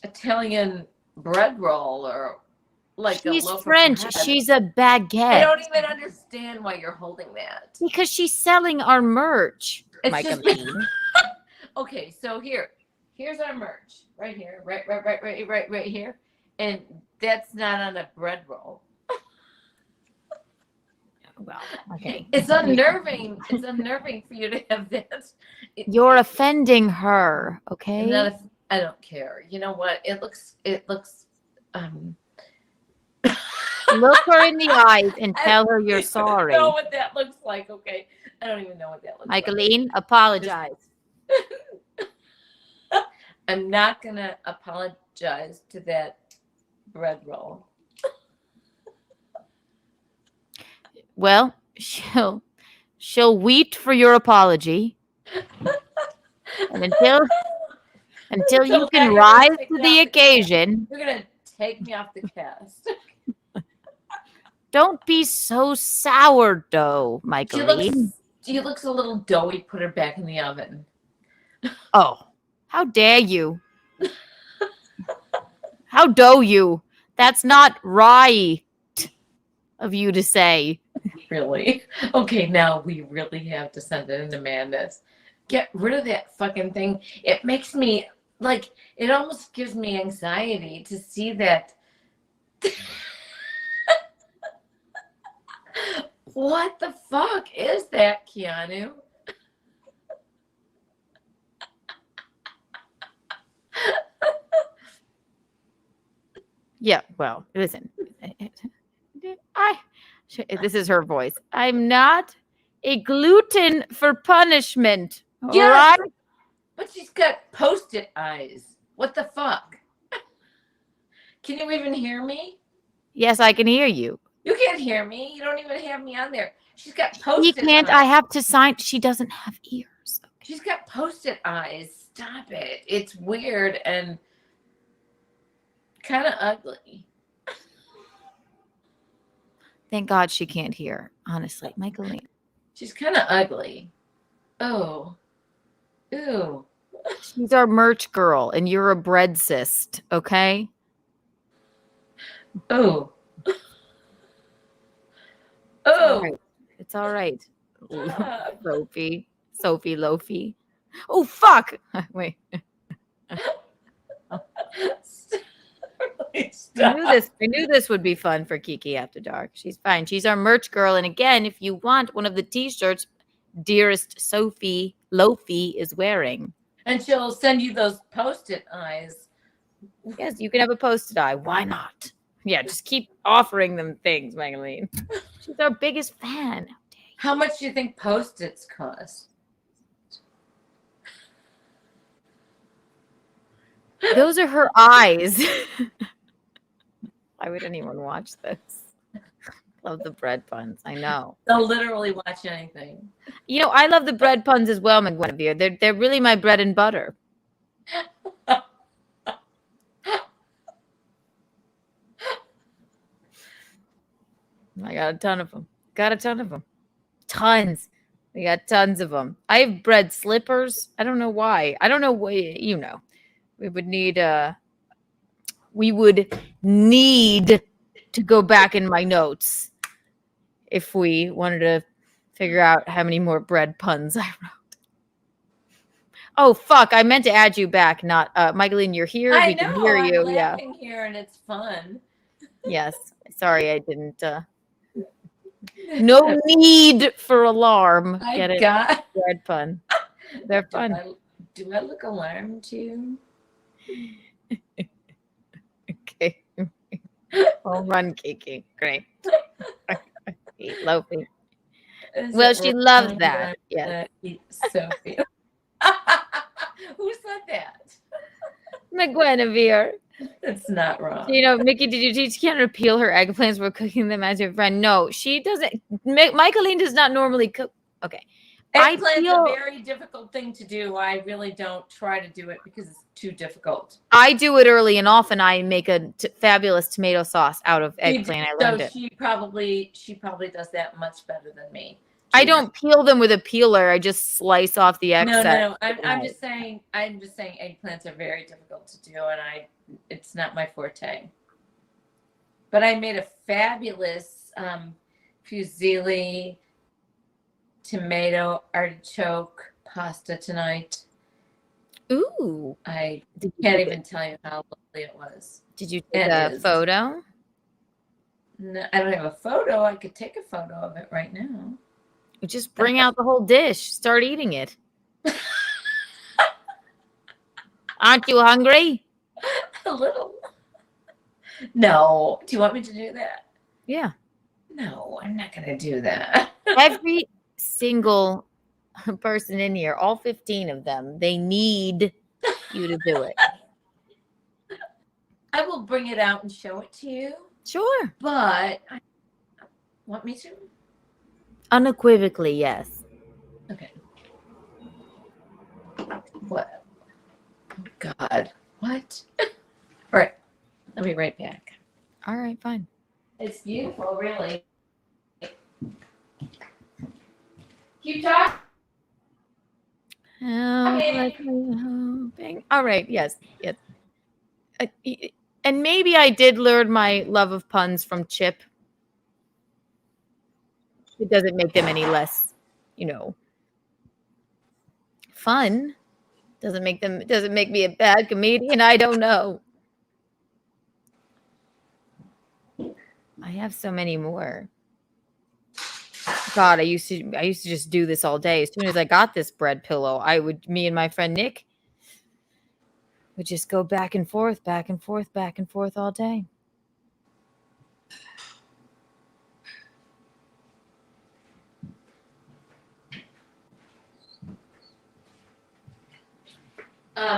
Italian bread roll or like she's a loaf French. Of bread. She's a baguette. I don't even understand why you're holding that. Because she's selling our merch. Okay, so here's our merch right here, right here, and that's not on a bread roll. Well, okay. It's unnerving. It's unnerving for you to have that. You're offending her, okay? I don't care. You know what? It looks. Look her in the eyes and tell her you're sorry. I don't know what that looks like, okay? I don't even know what that looks like. Michaeline, apologize. I'm not going to apologize to that bread roll. Well, she'll wait for your apology. And until you can rise to the occasion. You're going to take me off the cast. Don't be so sourdough, Michaeline. She looks a little doughy. Put her back in the oven. Oh, how dare you? How do you? That's not right of you to say. Really? Okay, now we really have to send it into madness. Get rid of that fucking thing. It makes me, it almost gives me anxiety to see that. What the fuck is that, Keanu? Yeah, well, listen. This is her voice. I'm not a glutton for punishment. Yeah. Right? But she's got Post-it eyes. What the fuck? Can you even hear me? Yes, I can hear you. You can't hear me. You don't even have me on there. She's got She Post-it can't. eyes. I have to sign. She doesn't have ears. She's got Post-it eyes. Stop it. It's weird and kind of ugly. Thank God she can't hear. Honestly, Michaeline. She's kind of ugly. Oh. Ew. She's our merch girl, and you're a bread cyst, okay? Oh. Oh. It's all right. Sophie Lofi. Oh, fuck. Wait. I knew this would be fun for Kiki After Dark. She's fine. She's our merch girl. And again, if you want one of the t-shirts dearest Sophie Lofi is wearing. And she'll send you those Post-it eyes. Yes, you can have a Post-it eye. Why not? Yeah, just keep offering them things, Magdalene. She's our biggest fan. How much do you think Post-its cost? Those are her eyes. Why would anyone watch this? Love the bread puns. I know. They'll literally watch anything. You know, I love the bread puns as well, McGuinevere. They're really my bread and butter. I got a ton of them. Tons. We got tons of them. I have bread slippers. I don't know why. I don't know why, you know. We would need to go back in my notes if we wanted to figure out how many more bread puns I wrote. Oh, fuck. I meant to add you back, not Michaeline, you're here. I we know, can hear you. I'm Yeah. laughing here and it's fun. Yes. Sorry, I didn't. No need for alarm. Get it? Bread pun. They're fun. Do I look alarmed to you? Okay. Home run, Kiki. Great. Lofi. Well, she loves that. Yes. Sophie. Who said that? McGuinevere. It's not wrong. You know, Mickey, did you teach Keanu to peel her eggplants while cooking them as your friend? No, she doesn't. Michaeline does not normally cook. Okay. Eggplant's a very difficult thing to do. I really don't try to do it because it's too difficult. I do it early and often. I make a fabulous tomato sauce out of eggplant. I learned it. She probably does that much better than me. I don't peel them with a peeler. I just slice off the excess. No. I'm just saying eggplants are very difficult to do, and it's not my forte. But I made a fabulous fusilli tomato artichoke pasta tonight. Ooh. I can't even tell you how lovely it was. Did you take a photo? No, I don't have a photo. I could take a photo of it right now. Just bring out the whole dish. Start eating it. Aren't you hungry? A little. No. Do you want me to do that? Yeah. No, I'm not going to do that. Every single person in here, all 15 of them, they need you to do it. I will bring it out and show it to you. Sure. But want me to? Unequivocally, yes. Okay. What? Oh, God. What? All right. I'll be right back. All right, fine. It's beautiful, really. Keep talking. All right, yes. And maybe I did learn my love of puns from Chip. It doesn't make them any less, fun. Doesn't make me a bad comedian. I don't know. I have so many more. God, I used to just do this all day. As soon as I got this bread pillow, me and my friend Nick would just go back and forth all day.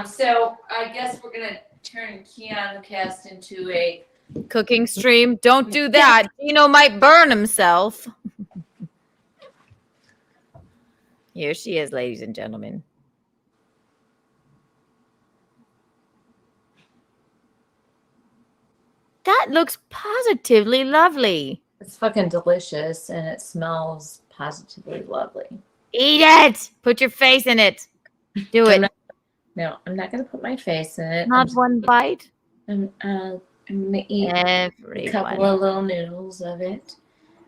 So I guess we're gonna turn Keanu Cast into a cooking stream. Don't do that. Might burn himself. Here she is, ladies and gentlemen. That looks positively lovely. It's fucking delicious and it smells positively lovely. Eat it. Put your face in it. Do it. I'm not gonna put my face in it. Not one bite. I'm gonna eat a couple of little noodles of it.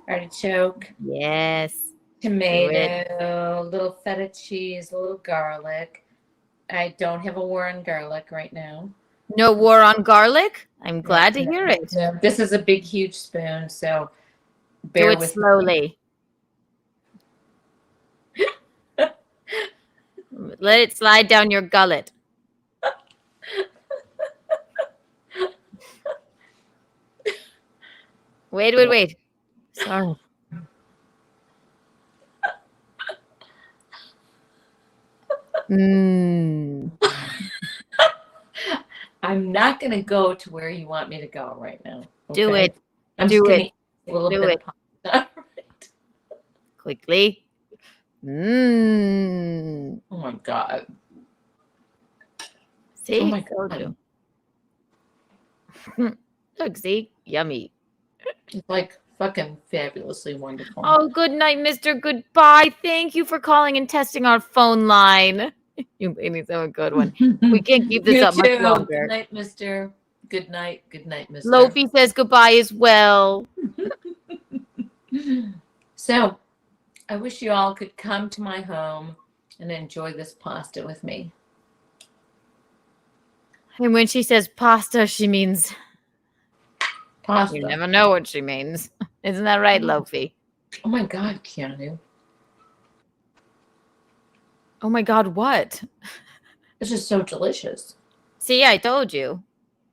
Artichoke. Yes. Tomato, little feta cheese, a little garlic. I don't have a war on garlic right now. No war on garlic? I'm glad to hear it. No, this is a big, huge spoon, so do it slowly. Let it slide down your gullet. Wait. Sorry. I'm not going to go to where you want me to go right now. Okay? Do it. I'm do just gonna it. eat a little do bit it. of pasta. Quickly. Oh my God. See? Oh my God. Look, see? Yummy. It's like fucking fabulously wonderful. Oh, good night, Mr. Goodbye. Thank you for calling and testing our phone line. You made me so a good one. We can't keep this up much longer. Good night, Mr. Good night, Mr. Lofi says goodbye as well. So, I wish you all could come to my home and enjoy this pasta with me. And when she says pasta, she means pasta. You never know what she means. Isn't that right, Lofi? Oh my God, Keanu. Oh my God, what? This is so delicious. See, I told you.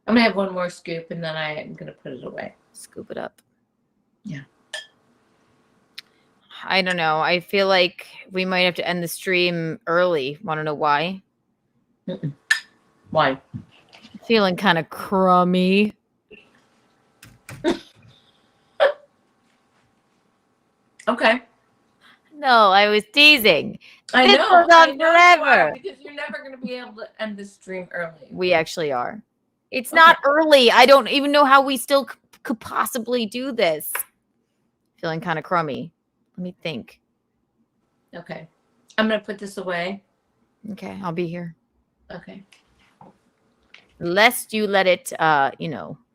I'm going to have one more scoop and then I'm going to put it away. Scoop it up. Yeah. I don't know. I feel like we might have to end the stream early. Want to know why? Why? Feeling kind of crummy. Okay. No, I was teasing. I This know. goes on forever. Because you're never going to be able to end the stream early. We actually are. It's not early. I don't even know how we still could possibly do this. Feeling kind of crummy. Let me think. Okay. I'm going to put this away. Okay, I'll be here. Okay. Lest you let it,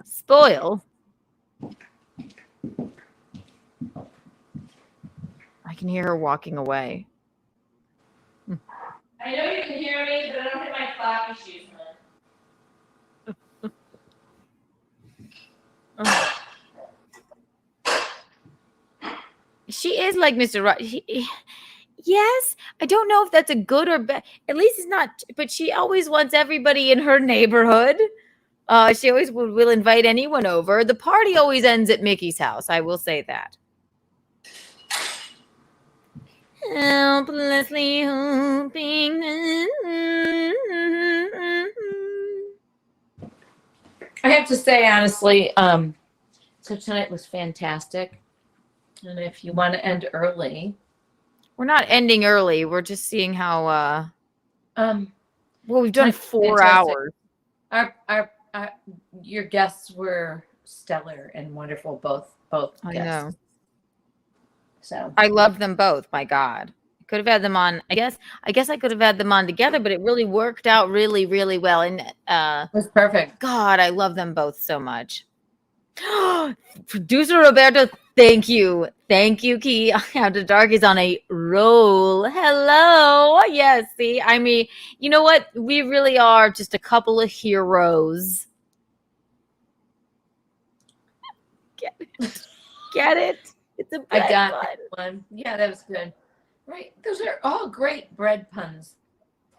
spoil. I can hear her walking away. I know you can hear me, but I don't have my floppy shoes on. She is like Mr. Yes, I don't know if that's a good or bad. At least it's not. But she always wants everybody in her neighborhood. She always will invite anyone over. The party always ends at Mickey's house. I will say that. Helplessly hoping. I have to say, honestly, so tonight was fantastic. And if you want to end early, we're not ending early. We're just seeing how. We've done 4 hours. Your guests were stellar and wonderful. Both I guests. know. So I love them both. My God, could have had them on. I guess I could have had them on together, but it really worked out really, really well. And it was perfect. God, I love them both so much. Producer Roberto, thank you, Kiki After Dark is on a roll. Hello, yes. See, I mean, you know what? We really are just a couple of heroes. Get it? It's a bread I got pun. that one. Yeah, that was good. Right. Those are all great bread puns.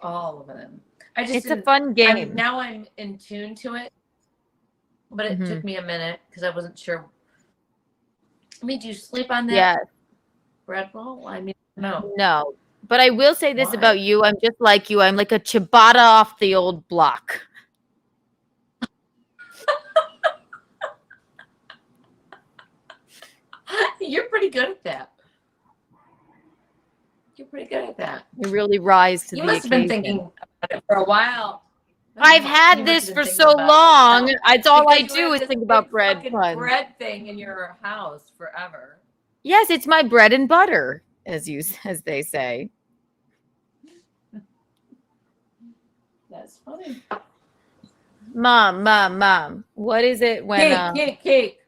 All of them. It's a fun game. Now I'm in tune to it. But it took me a minute because I wasn't sure. I mean, do you sleep on that bread roll? I mean, no. But I will say this about you. I'm just like you. I'm like a ciabatta off the old block. You're pretty good at that. You're pretty good at that. You really rise to You the must have been occasion. thinking about it for a while. I've You had must this have for been so thinking about long. it. It's all I Because you do have is this think about big bread fucking puns. bread thing in your house forever. Yes, it's my bread and butter, as they say. That's funny. Mom. What is it when Cake.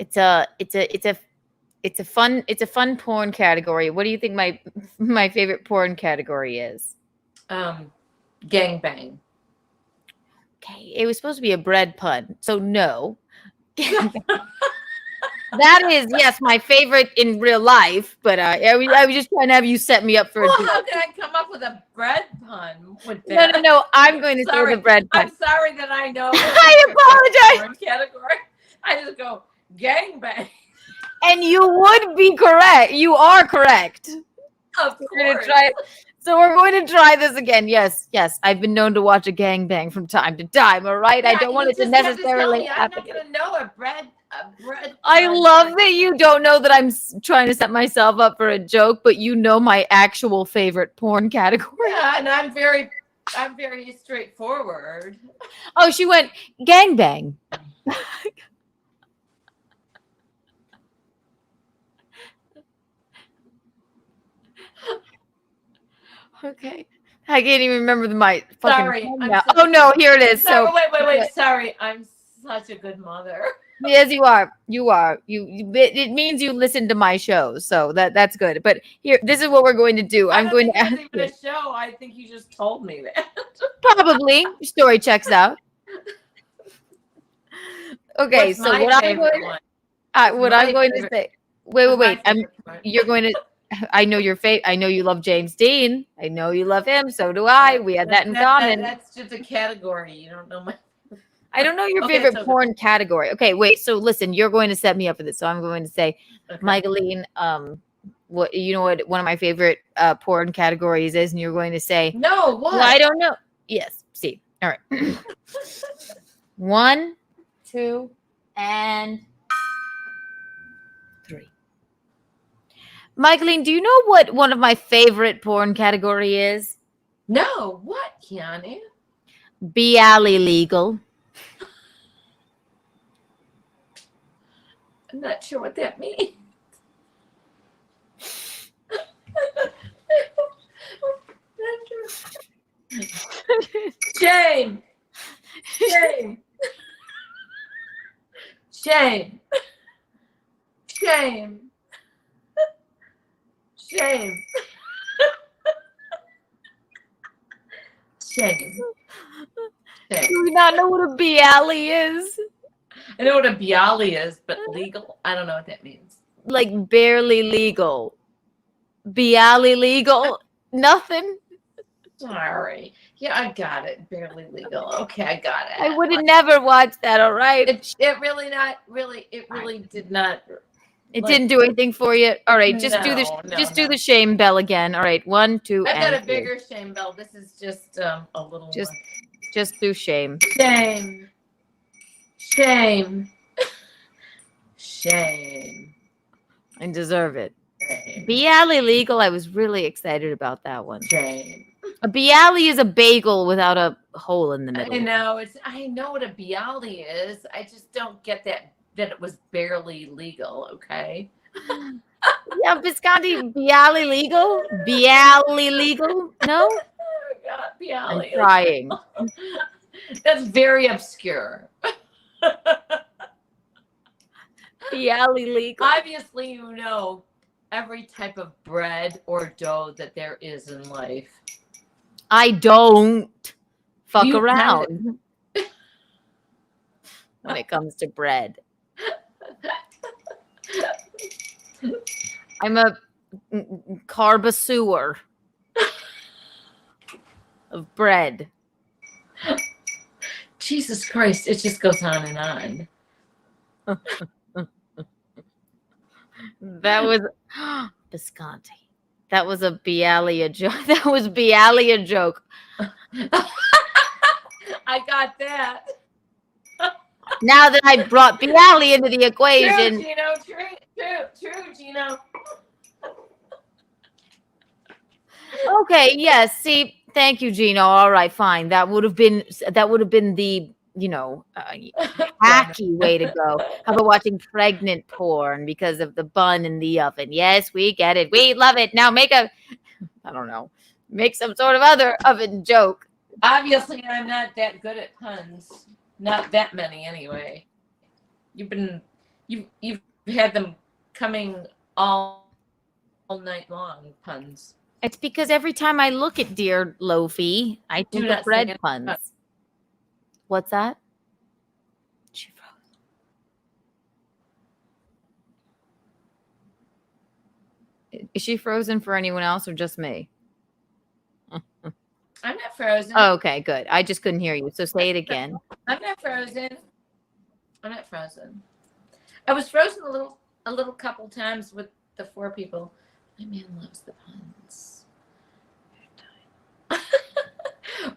It's a fun porn category. What do you think my favorite porn category is? Gangbang. Okay, it was supposed to be a bread pun, so no. That is, yes, my favorite in real life, but I was just trying to have you set me up for a Well, joke. how can I come up with a bread pun with that? No. I'm going to say the bread pun. I'm sorry that I know. I apologize. Category. I just go gangbang. And you would be correct. You are correct. Of We're gonna course. try it. So we're going to try this again. Yes. I've been known to watch a gangbang from time to time. All right. I don't want it to necessarily happen. I'm not gonna know a bread. I love that you don't know that I'm trying to set myself up for a joke, but you know my actual favorite porn category. Yeah, and I'm very straightforward. Oh, she went gangbang. Okay. I can't even remember my fucking. Sorry. Oh no, here it is. So wait. Sorry, I'm such a good mother. Yes, you are. You are. It means you listen to my shows, so that's good. But here, this is what we're going to do. I'm going to ask It wasn't even a show. I think you just told me that. Probably story checks out. Okay, What's so my what I'm favorite going, one? what I'm going to say. Wait. What's my favorite one? You're going to. I know your fate. I know you love James Dean. I know you love him. So do I. We had that in common. That's just a category. You don't know my. I don't know your favorite porn category. Okay, wait. So listen, you're going to set me up for this. So I'm going to say, Michaeline, what you know what one of my favorite porn categories is, and you're going to say, no, what? Well, I don't know. Yes. See. All right. 1, 2, and 3. Michaeline, do you know what one of my favorite porn category is? No, what, Keanu? Be alley legal. I'm not sure what that means. Shame. Shame. Shame. Shame. Shame. Shame. Do you not know what a be alley is? I know what a bialy is, but legal? I don't know what that means. Like barely legal. Bialy legal? Nothing? Sorry. Yeah, I got it. Barely legal. Okay, I got it. I would have never watched that, all right? It really did not. It didn't do anything for you. All right, just do No. the shame bell again. All right, 1, 2, I've and got a 3. bigger shame bell. This is just a little Just one. just do shame. Shame. Shame. Shame. I deserve it. Shame. Bialy legal. I was really excited about that one. Shame. A bialy is a bagel without a hole in the middle. I know what a bialy is. I just don't get that it was barely legal, okay? Yeah, Biscotti, bialy legal? Bialy legal? No? Bialy. I'm trying. That's very obscure. Bialy legal. Obviously, you know every type of bread or dough that there is in life. I don't fuck You around when it comes to bread. I'm a carbasseur of bread. Jesus Christ, it just goes on and on. That was Visconti. That was a Bialia joke. That was Bialia joke. I got that. Now that I brought Bialy into the equation. True, Gino. True, Gino. Okay, yes. See, thank you, Gino. All right, fine. That would have been the, hacky way to go. How about watching pregnant porn because of the bun in the oven? Yes, we get it. We love it. Now make some sort of other oven joke. Obviously, I'm not that good at puns. Not that many, anyway. You've had them coming all night long, puns. It's because every time I look at dear Lofi, I think of bread puns. What's that? She froze. Is she frozen for anyone else or just me? I'm not frozen. Oh, okay, good. I just couldn't hear you. So say it again. I'm not frozen. I was frozen a little couple times with the 4 people. My man loves the puns.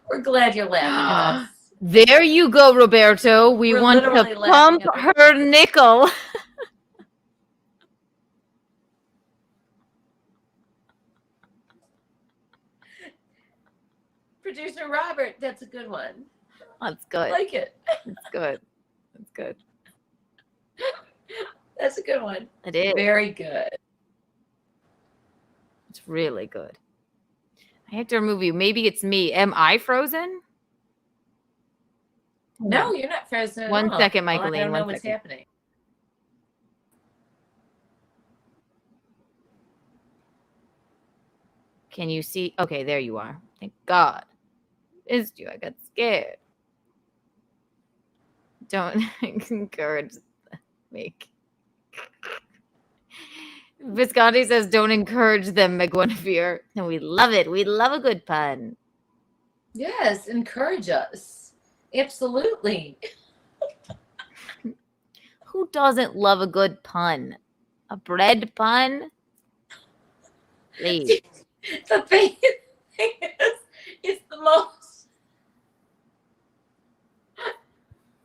We're glad you're laughing at us. There you go, Roberto. We're want to pump her nickel. Producer Robert, that's a good one. That's good. I like it. It's good. It's good. That's a good one. It is. Very good. It's really good. I have to remove you. Maybe it's me. Am I frozen? No, you're not frozen. One second, Michaeline. I don't know what's happening. Can you see? Okay, there you are. Thank God. Missed you. I got scared. Don't encourage me. Visconti says, don't encourage them, McGuinevere. And we love it. We love a good pun. Yes, encourage us. Absolutely. Who doesn't love a good pun? A bread pun? Please. The thing is, it's the most.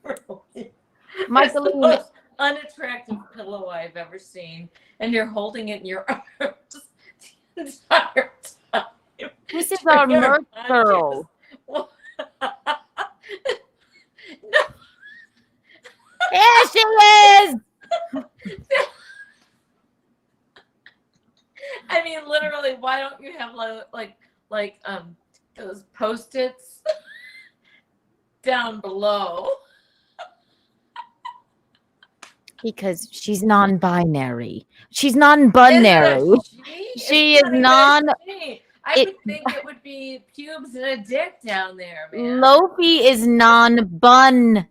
Michael, it's the most unattractive pillow I've ever seen, and you're holding it in your arms the entire time. This is our merch girl. No. There she is. I mean, literally, why don't you have like those Post-its down below? Because she's non-binary. She's non-binary. She is non. I would think it would be pubes and a dick down there, man. Lofi is non-binary.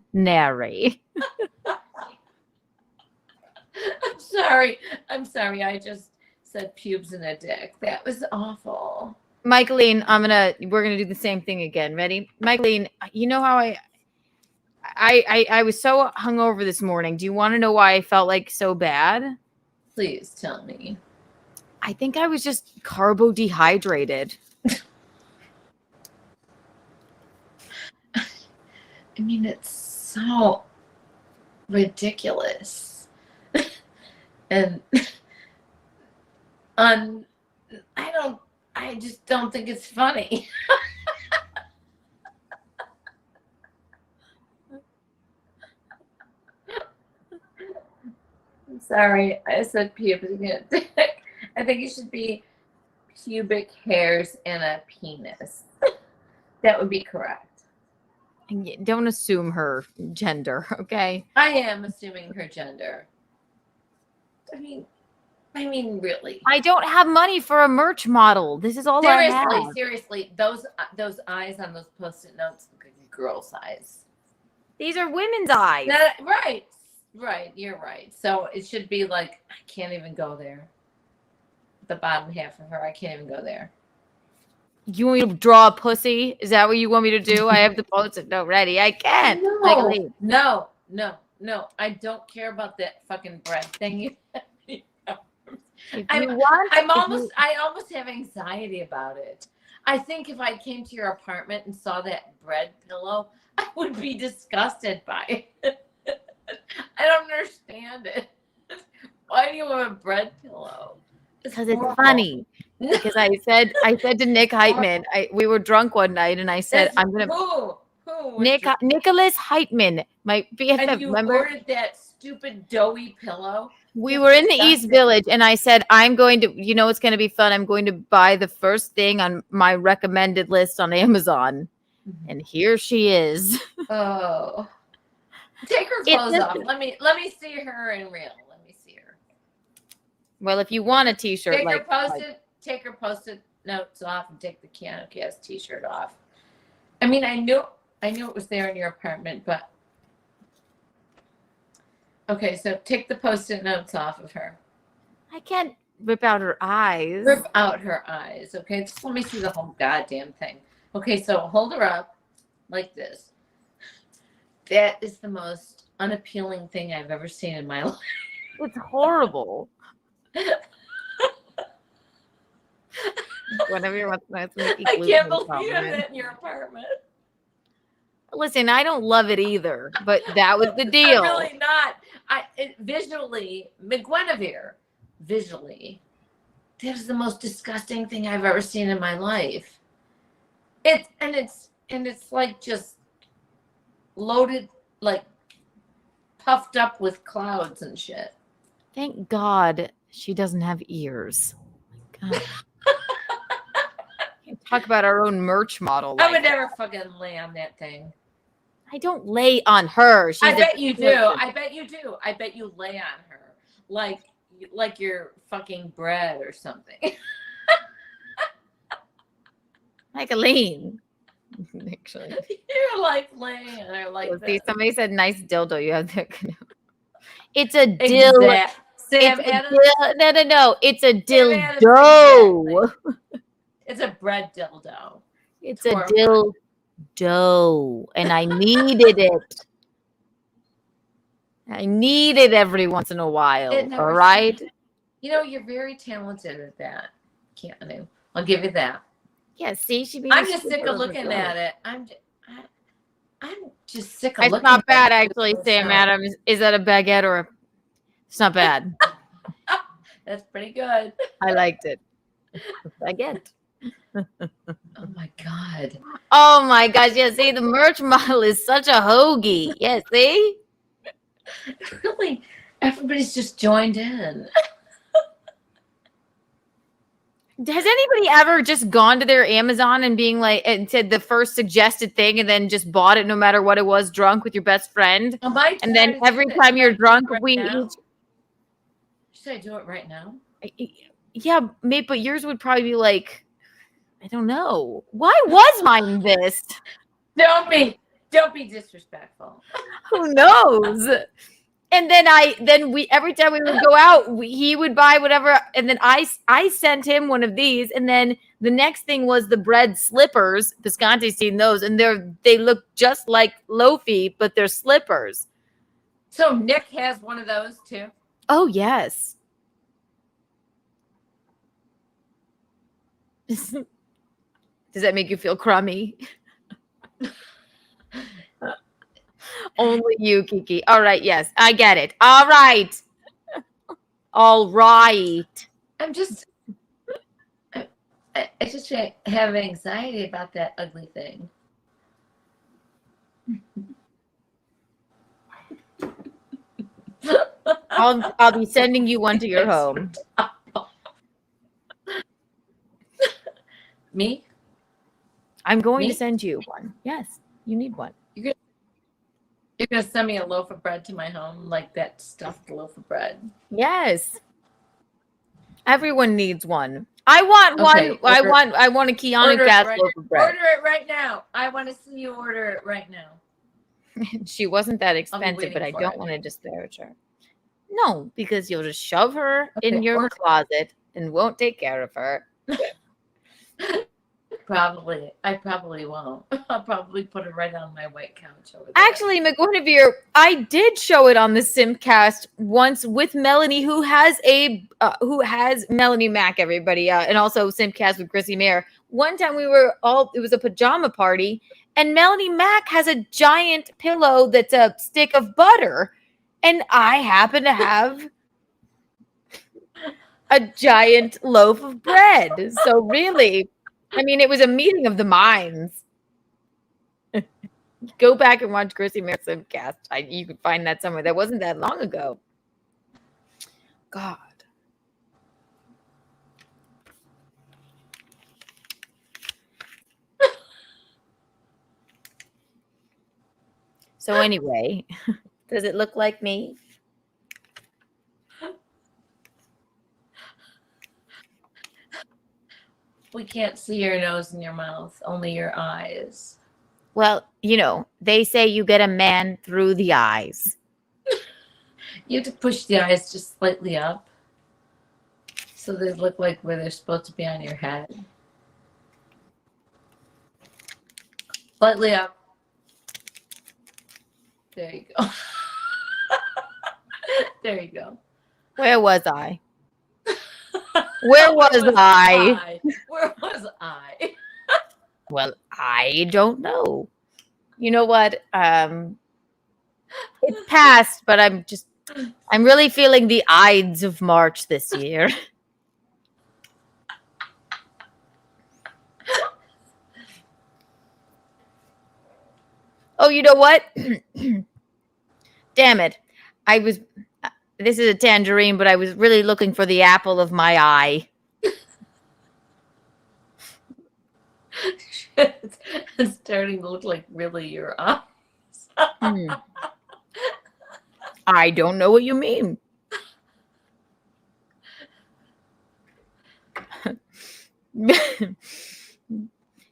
I'm sorry. I just said pubes and a dick. That was awful. Michaeline, we're gonna do the same thing again. Ready? Michaeline, you know how I was so hungover this morning. Do you want to know why I felt like so bad? Please tell me. I think I was just carbo dehydrated. I mean, it's so ridiculous. And I just don't think it's funny. I'm sorry, I said pubic. I think it should be pubic hairs and a penis. That would be correct. Don't assume her gender, okay? I am assuming her gender. I mean, really. I don't have money for a merch model. This is all I have. Seriously, those eyes on those Post-it notes look like girl's eyes. These are women's eyes. Right. You're right. So it should be like, I can't even go there. The bottom half of her, I can't even go there. You want me to draw a pussy? Is that what you want me to do? I have the post-it note ready. I can't. No. I don't care about that fucking bread thing. I almost have anxiety about it. I think if I came to your apartment and saw that bread pillow, I would be disgusted by it. I don't understand it. Why do you have a bread pillow? Because it's funny. Because I said to Nick Heitman, we were drunk one night, and I said, "I'm gonna." Who? Nicholas Heitman, my BFF. And you ordered that stupid doughy pillow. We were in the East Village, and I said, "I'm going to. You know, it's going to be fun. I'm going to buy the first thing on my recommended list on Amazon." And here she is. Oh, take her clothes off. Let me see her in real. Let me see her. Well, if you want a T-shirt, take her post-it notes off and take the Keanu Cast T-shirt off. I mean, I knew it was there in your apartment, but okay. So take the post-it notes off of her. I can't rip out her eyes. Rip out her eyes. Okay, just let me see the whole goddamn thing. Okay, so hold her up like this. That is the most unappealing thing I've ever seen in my life. It's horrible. Whenever you're with Mickey, I can't believe you have that in your apartment. Listen, I don't love it either, but that was the deal. I'm really not. Visually, McGuinevere, visually, that is the most disgusting thing I've ever seen in my life. It's like just loaded, like puffed up with clouds and shit. Thank God she doesn't have ears. Oh my God. Talk about our own merch model. I would never fucking lay on that thing. I don't lay on her. I bet you do. I bet you do. I bet you lay on her like you're fucking bread or something. Like a lean. Actually, you're like laying on her like that. See, somebody said nice dildo. You have that. It's a dildo. No. It's a dildo. It's a bread dildo. It's a dildo, and I needed it. I need it every once in a while. All right. You know, you're very talented at that, Keanu. I'll give you that. Yeah. See, I'm just sick of looking at it. I'm just sick of looking. It's not bad, actually, Sam Adams. Is that a baguette or a? It's not bad. That's pretty good. I liked it. Baguette. Oh my God. Oh my gosh. Yeah, see, the merch model is such a hoagie. Yeah, see? Really, everybody's just joined in. Has anybody ever just gone to their Amazon and being like, and said the first suggested thing and then just bought it no matter what it was, drunk with your best friend? And then every time you're drunk, we each. Should I do it right now? Yeah, mate, but yours would probably be like, I don't know. Why was mine this? Don't be disrespectful. Who knows? And then every time we would go out, he would buy whatever. And then I sent him one of these. And then the next thing was the bread slippers. Visconti's seen those, and they look just like loafy, but they're slippers. So Nick has one of those too. Oh yes. Does that make you feel crummy? Only you, Kiki. All right. Yes, I get it. All right. All right. I just have anxiety about that ugly thing. I'll be sending you one to your home. Me? I'm going to send you one. Yes, you need one. You're gonna send me a loaf of bread to my home, like that stuffed loaf of bread. Yes. Everyone needs one. I want one. I want a Keanu Cast loaf of bread. Order it right now. I want to see you order it right now. She wasn't that expensive, but I don't want to disparage her. No, because you'll just shove her in your closet and won't take care of her. Probably. I probably won't. I'll probably put it right on my white couch over there. Actually, McGuinevere, I did show it on the Simcast once with Melanie, who has Melanie Mack, everybody, and also Simcast with Chrissy Mayer. One time it was a pajama party, and Melanie Mack has a giant pillow that's a stick of butter, and I happen to have a giant loaf of bread. So really, I mean, it was a meeting of the minds. Go back and watch Chrissy Mayer's Simcast. You could find that somewhere. That wasn't that long ago. God. So anyway, does it look like me? We can't see your nose and your mouth, only your eyes. Well, they say you get a man through the eyes. You have to push the eyes just slightly up so they look like where they're supposed to be on your head. Slightly up. There you go. There you go. Where was I? Where was I? Where was I? Well, I don't know. You know what? It's past, but I'm really feeling the Ides of March this year. Oh, you know what? Damn it. This is a tangerine, but I was really looking for the apple of my eye. It's starting to look like really your eyes. I don't know what you mean.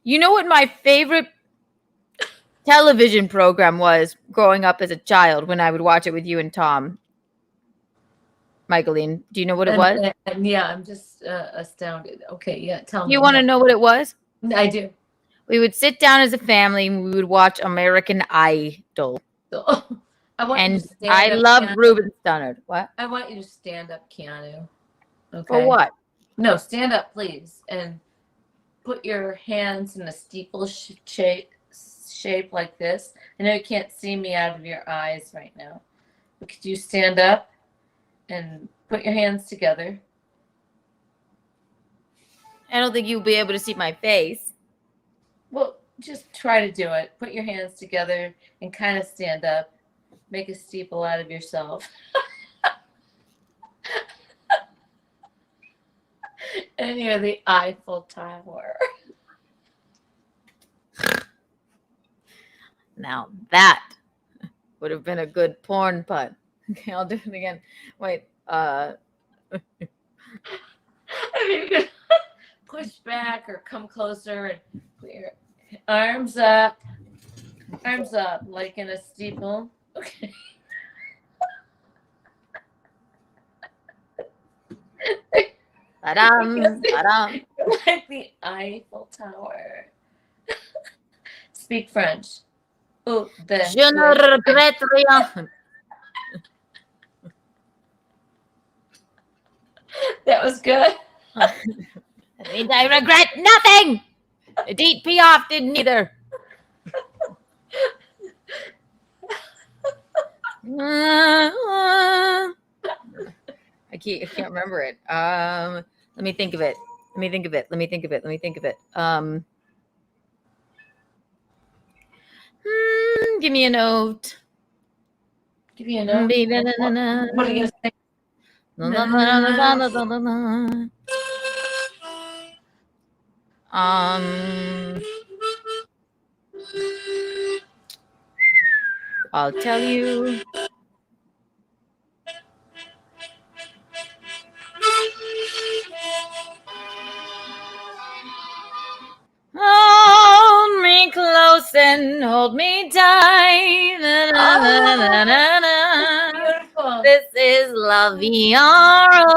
You know what my favorite television program was growing up as a child when I would watch it with you and Tom? Michaeline, do you know what it was? Yeah, I'm just astounded. Okay, yeah, tell me. You want to know what it was? I do. We would sit down as a family and we would watch American Idol. I loved Ruben Stunnard. What? I want you to stand up, Keanu. Okay. For what? No, stand up, please, and put your hands in a steeple shape like this. I know you can't see me out of your eyes right now, but could you stand up and put your hands together? I don't think you'll be able to see my face. Well, just try to do it. Put your hands together and kind of stand up. Make a steeple out of yourself. And you're the Eiffel Tower. Now that would have been a good porn pun. Okay, I'll do it again. Wait. I mean, you could push back or come closer and put your arms up, like in a steeple. Okay. Ta-dam. Like the Eiffel Tower. Speak French. Oh, Je ne regrette rien. That was good. That means I regret nothing. Edith Piaf didn't either. I can't remember it. Let me think of it. Give me a note. Give you a note. What are you gonna say? I'll tell you. Hold me close and hold me tight. Na, na, na, na, na, na. This is La Vie en Rose.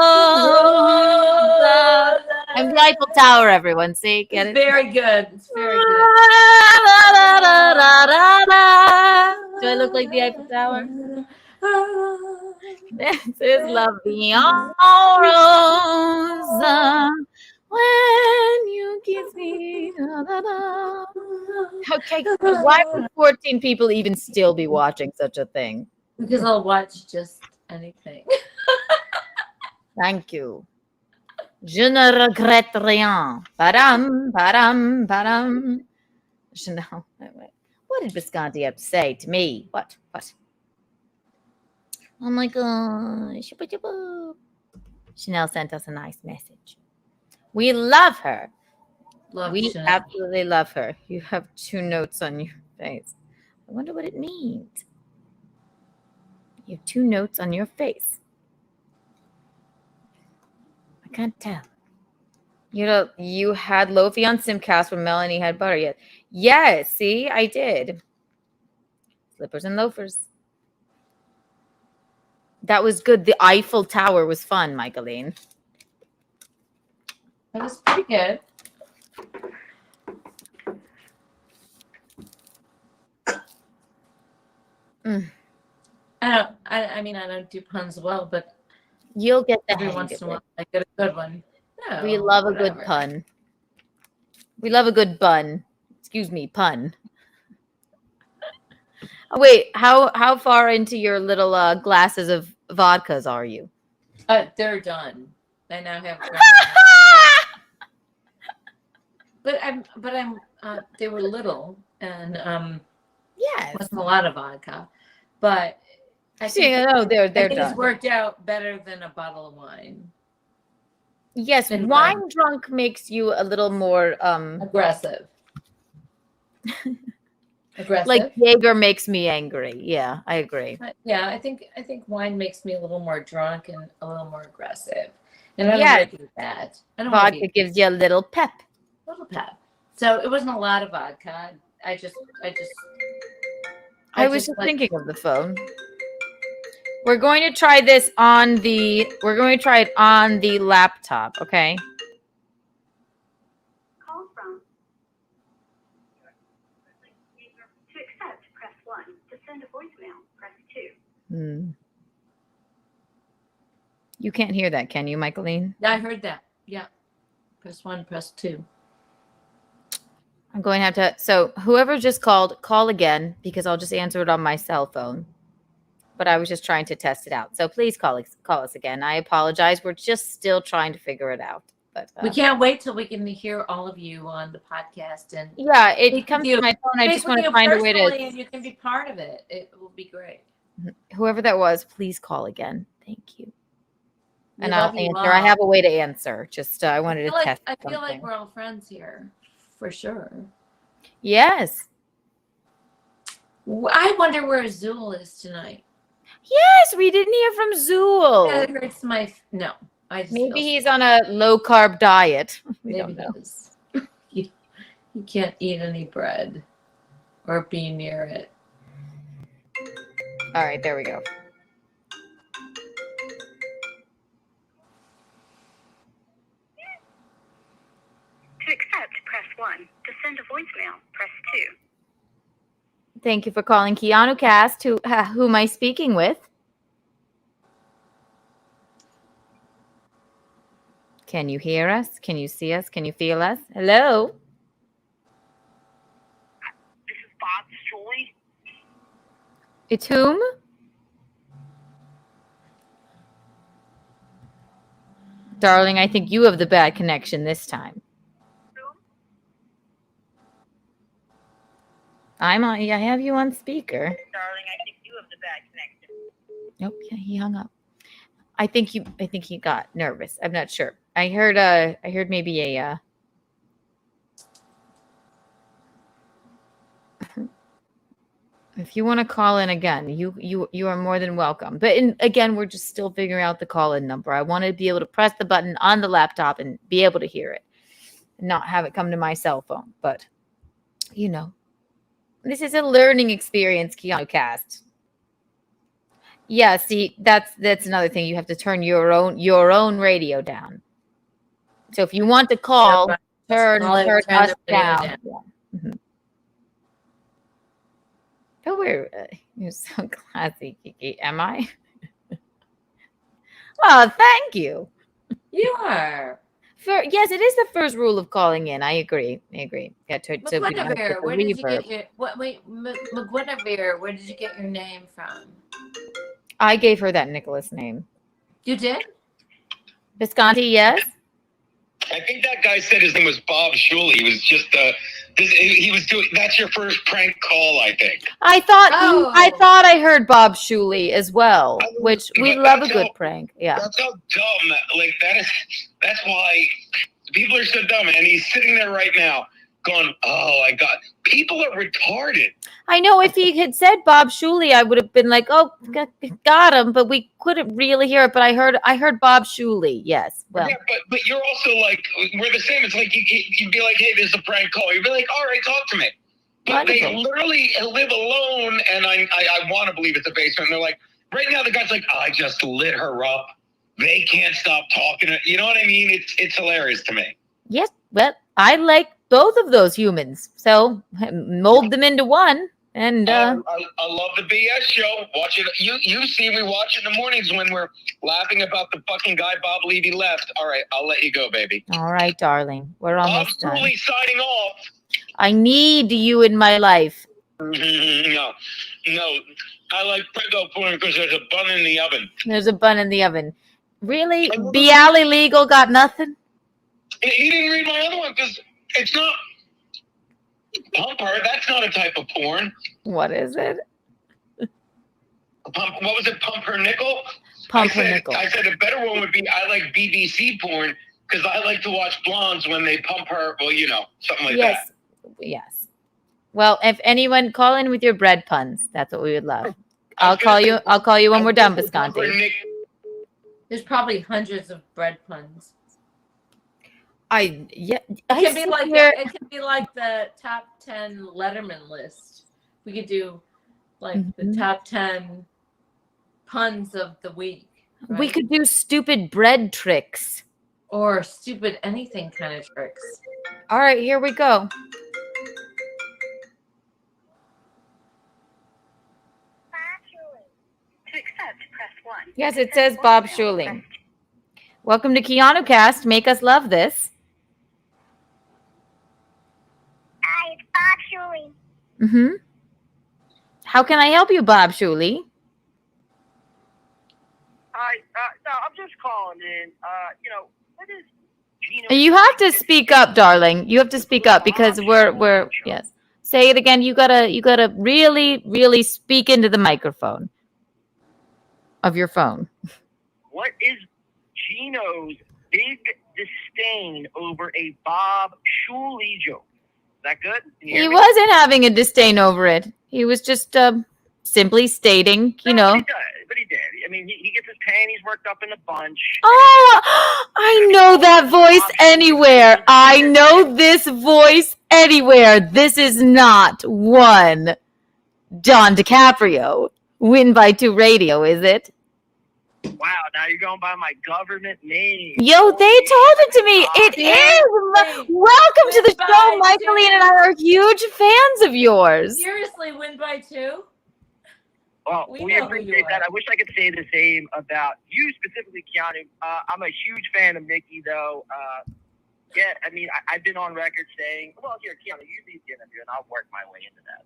I'm the Eiffel Tower, everyone. See? Get It's it? very good. It's very good. Do I look like the Eiffel Tower? This is La Vie en Rose. When you kiss me. Da, da, da. Okay, why would 14 people even still be watching such a thing? Because I'll watch just anything. Thank you. Je ne regrette rien. Badam, badam, badam. Chanel. What did Visconti have to say to me? What? Oh my gosh. Chanel sent us a nice message. We love her. We absolutely love her. You have 2 notes on your face. I wonder what it means. You have 2 notes on your face. I can't tell. You know, you had Lofi on Simcast when Melanie had butter yet. Yes, see, I did. Slippers and loafers. That was good. The Eiffel Tower was fun, Michaeline. That was pretty good. I mean, I don't do puns well, but you'll get the every once in a while I get a good one. No, we love a good pun. We love a good bun. Excuse me, pun. Oh, wait, how far into your little glasses of vodkas are you? They're done. I now have. But I'm. They were little, and yes, wasn't a lot of vodka, but I see, think, they're I think done. it's worked out better than a bottle of wine. Yes, wine drunk makes you a little more aggressive. Aggressive. Like Jaeger makes me angry. Yeah, I agree. Yeah, I think wine makes me a little more drunk and a little more aggressive. And I don't want to do that. I don't vodka gives you a little pep. A little pep. So it wasn't a lot of vodka. I was just thinking of the phone. We're going to try this on the. We're going to try it on the laptop. Okay. Call from. To accept, press 1. To send a voicemail, press 2. You can't hear that, can you, Michaeline? Yeah, I heard that. Yeah. Press 1, press 2. I'm going to have to. So whoever just called, call again because I'll just answer it on my cell phone. But I was just trying to test it out. So please call us again. I apologize. We're just still trying to figure it out. But we can't wait till we can hear all of you on the podcast. And yeah, it comes to my phone. I just want to find a way to. And you can be part of it. It will be great. Whoever that was, please call again. Thank you. And I'll answer. All. I have a way to answer. Just I wanted to test. I feel like we're all friends here, for sure. Yes. I wonder where Azul is tonight. Yes, we didn't hear from Zool. That hurts my no. Maybe he's on a low carb diet. We Maybe don't know. He can't eat any bread or be near it. All right, there we go. To accept, press 1. To send a voicemail, press 2. Thank you for calling Keanu Cast. Who am I speaking with? Can you hear us? Can you see us? Can you feel us? Hello? This is Bob's Joy. It's whom? Darling, I think you have the bad connection this time. I have you on speaker. Darling, I think you have the bad connection. Nope, yeah, he hung up. I think he got nervous. I'm not sure. I heard maybe a if you want to call in again, you are more than welcome. But again, we're just still figuring out the call-in number. I want to be able to press the button on the laptop and be able to hear it, and not have it come to my cell phone. But you know, this is a learning experience, Keanu Cast. Yeah, see, that's another thing. You have to turn your own radio down. So if you want to call, turn I'll us the radio down. down. Yeah. Oh, you're so classy, Kiki. Am I? Well, thank you. You are. Yes, it is the first rule of calling in. I agree. Yeah, so we don't have to McGuinevere, put where the did you reverb. get your McGuinevere, where did you get your name from? I gave her that Nicholas name. You did? Visconti, yes. I think that guy said his name was Bob Shuley. He was just he was doing. That's your first prank call, I think. I thought I heard Bob Shuley as well, which we love a good prank. Yeah. That's how dumb. Like that's why people are so dumb. And he's sitting there right now going, "Oh, I got." People are retarded. I know if he had said Bob Shuley, I would have been like, "Oh, got him," but we couldn't really hear it. But I heard Bob Shuley. Yes. Well, yeah, but you're also like, we're the same. It's like you'd be like, "Hey, this is a prank call." You'd be like, "All right, talk to me." But they literally live alone, and I want to believe it's a basement. And they're like, right now, the guy's like, "I just lit her up. They can't stop talking." You know what I mean? It's hilarious to me. yes. Well, I like both of those humans, so mold them into one. And I love the BS show. Watch it. You see me watch in the mornings when we're laughing about the fucking guy Bob Levy left. All right, I'll let you go, baby. All right, darling, we're almost done. Truly signing off. I need you in my life. No, I like Prego porn because there's a bun in the oven. There's a bun in the oven. Really? Bialy Legal got nothing? He didn't read my other one because it's not Pumper. That's not a type of porn. What is it? What was it? Pumpernickel? Pumpernickel. I said a better one would be I like BBC porn because I like to watch blondes when they pump her. Well, you know, something like that. Yes. Well, if anyone call in with your bread puns, that's what we would love. I'll call you when we're done, Visconti. There's probably hundreds of bread puns. It can be like the top 10 Letterman list. We could do like the top 10 puns of the week. Right? We could do stupid bread tricks. Or stupid anything kind of tricks. All right, here we go. To accept, press 1. Yes, it says Bob Shuley. Welcome to Keanu Cast. Make us love this. Hi, it's Bob Shuley. Mm-hmm. How can I help you, Bob Shuley? Hi, no, I'm just calling in. What is Gino? You have to speak up, darling. You have to speak up because we're yes. Say it again. You gotta really, really speak into the microphone of your phone. What is Gino's big disdain over a Bob Shuley joke? Is that good? He wasn't having a disdain over it. He was just simply stating, But he did. I mean, he gets his panties worked up in a bunch. Oh, I know that voice anywhere. I know this voice anywhere. This is not one John DiCaprio. Win by 2 radio, is it? Wow, now you're going by my government name. Yo, they told it to me. It is. Welcome to the show. Michaeline and I are huge fans of yours. Seriously, win by 2? Well, we appreciate that. I wish I could say the same about you specifically, Keanu. I'm a huge fan of Mickey, though. Yeah, I mean, I've been on record saying, well, here, Keanu, you lead the interview, and I'll work my way into that.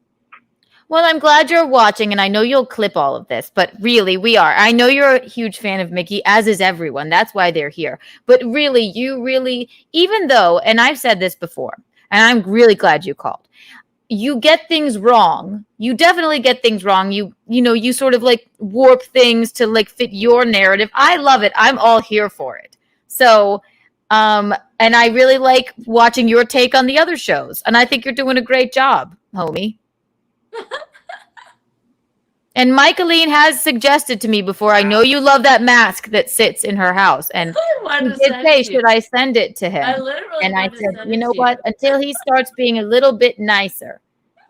Well, I'm glad you're watching, and I know you'll clip all of this, but really, we are. I know you're a huge fan of Mickey, as is everyone. That's why they're here. But really, even though, and I've said this before, and I'm really glad you called, you get things wrong. You definitely get things wrong. You sort of like warp things to like fit your narrative. I love it. I'm all here for it. So, and I really like watching your take on the other shows. And I think you're doing a great job, homie. And Michaeline has suggested to me before, I know you love that mask that sits in her house. And he did say, should I send it to him? And I said, you know what? Until he starts being a little bit nicer,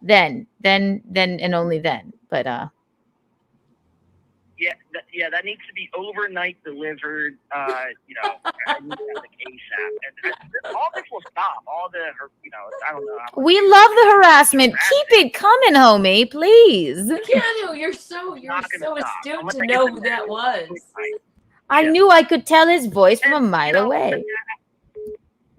then, and only then. But that needs to be overnight delivered. You know, I need that like ASAP, and all this will stop. All the, you know, I don't know. We love the harassment. Keep it coming, homie, please. Keanu, you're so astute to know who that was. I knew I could tell his voice from a mile away.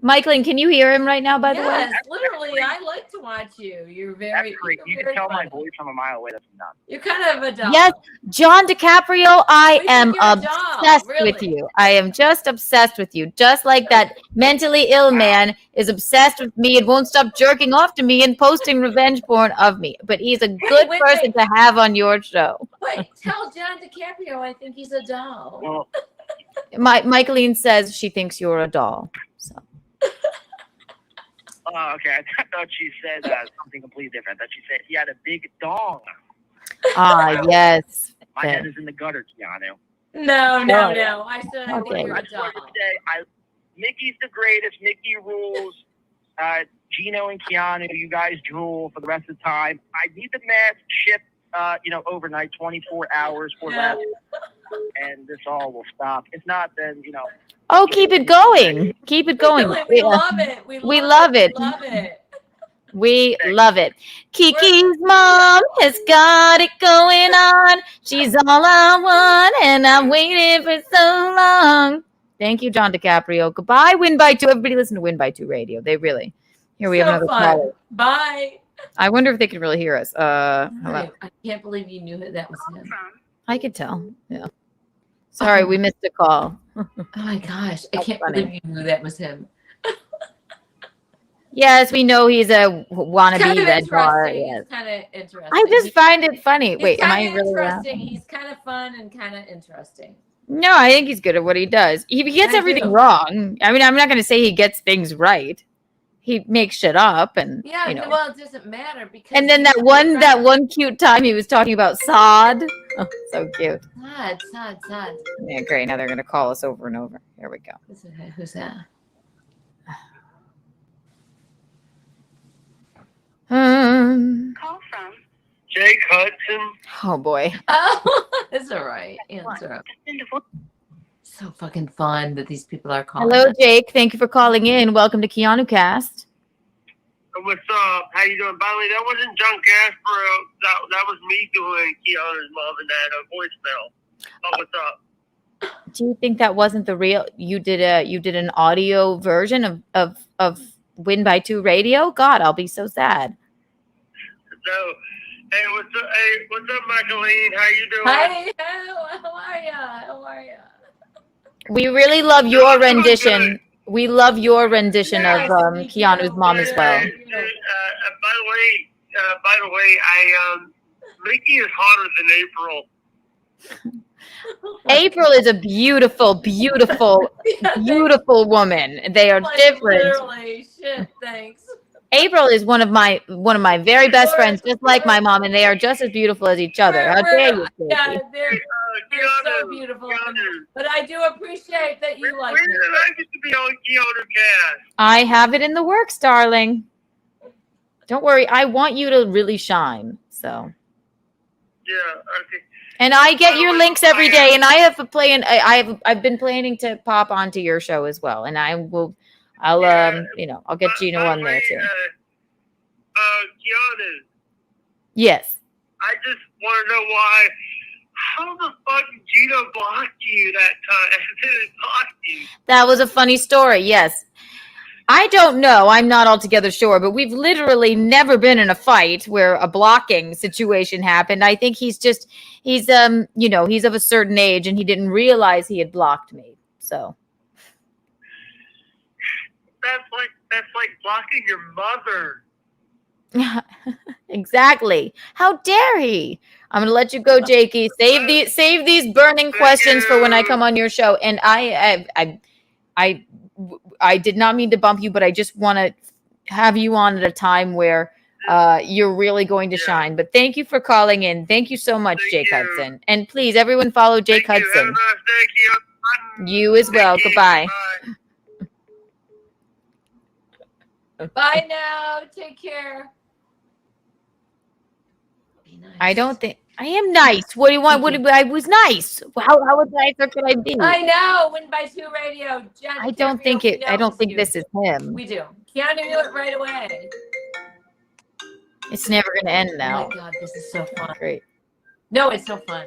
Michaelin, can you hear him right now, by the way? Yes, literally, I like to watch you. You're very. That's great. You can tell my voice from a mile away. That's nuts. You're kind of a doll. Yes, John DiCaprio, I am obsessed with you. I am just obsessed with you. Just like that mentally ill man is obsessed with me and won't stop jerking off to me and posting revenge porn of me. But he's a good person to have on your show. Wait, tell John DiCaprio I think he's a doll. Well, Michaeline says she thinks you're a doll. So. Oh, okay. I thought she said something completely different. I thought she said he had a big dong. Ah, yes. My head is in the gutter, Keanu. No. I said I think you're a doll. Mickey's the greatest. Mickey rules. Gino and Keanu, you guys drool for the rest of the time. I need the mask shipped, overnight, 24 hours for that. And this all will stop. If not, then, Oh, keep it going. Keep it going. We love it. We love it. We love it. Kiki's mom has got it going on. She's all I want, and I'm waiting for so long. Thank you, John DiCaprio. Goodbye, Win by Two. Everybody listen to Win by Two Radio. They really. Here we have another caller. Bye. I wonder if they can really hear us. Hello. I can't believe you knew that was him. I could tell. Yeah. Sorry, we missed a call. Oh my gosh. I can't believe you knew that was him. Yes, we know he's a wannabe kind of red bar. Yes. He's kind of interesting. I just find it funny. Wait, am I really interesting? He's kind of fun and kind of interesting. No, I think he's good at what he does. He gets everything wrong. I mean, I'm not going to say he gets things right. He makes shit up, and well, it doesn't matter because. And then that one cute time he was talking about sod. Oh, so cute. Sod. Yeah, great. Now they're going to call us over and over. Here we go. Who's that? Call from Jake Hudson. Oh boy. Oh, it's all right. Answer. So fucking fun that these people are calling. Hello, us. Jake. Thank you for calling in. Welcome to Keanu Cast. What's up? How you doing? By the way, that wasn't John Casper. That was me doing Keanu's mom and dad voicemail. Oh, what's up? Do you think that wasn't the real? You did an audio version of Win by Two Radio? God, I'll be so sad. So, hey, what's up, Michaeline? How you doing? Hi, how are ya? We really love your rendition. We love your rendition of Keanu's mom as well. By the way, Mickey is hotter than April. April is a beautiful, beautiful, beautiful woman. They are different. Literally, shit, thanks. April is one of my very best friends, just like my mom, and they are just as beautiful as each other. How dare you? Yeah, they're so beautiful. But I do appreciate that you like me. I get to be on Keanu Cast? I have it in the works, darling. Don't worry. I want you to really shine. So. Yeah. Okay. And I get your links every day, and I've been planning to pop onto your show as well, and I'll get Gino on there too. Keanu. Yes. I just want to know why. How the fuck did Gino block you that time? That was a funny story. Yes. I don't know. I'm not altogether sure, but we've literally never been in a fight where a blocking situation happened. I think he's of a certain age and he didn't realize he had blocked me. So. That's like blocking your mother. Exactly. How dare he? I'm gonna let you go, Jakey. Save these burning questions for when I come on your show. And I did not mean to bump you, but I just want to have you on at a time where you're really going to shine. But thank you for calling in. Thank you so much, Jake Hudson. And please, everyone, follow Jake Hudson. Have a nice day, you as well. Goodbye. Bye now. Take care. I don't think I am nice. What do you want? I was nice. How nicer could I be? I know. Win by 2 radio. I don't think this is him. We do. Keanu knew it right away. It's never going to end now. Oh my God, this is so fun. Great. No, it's so fun.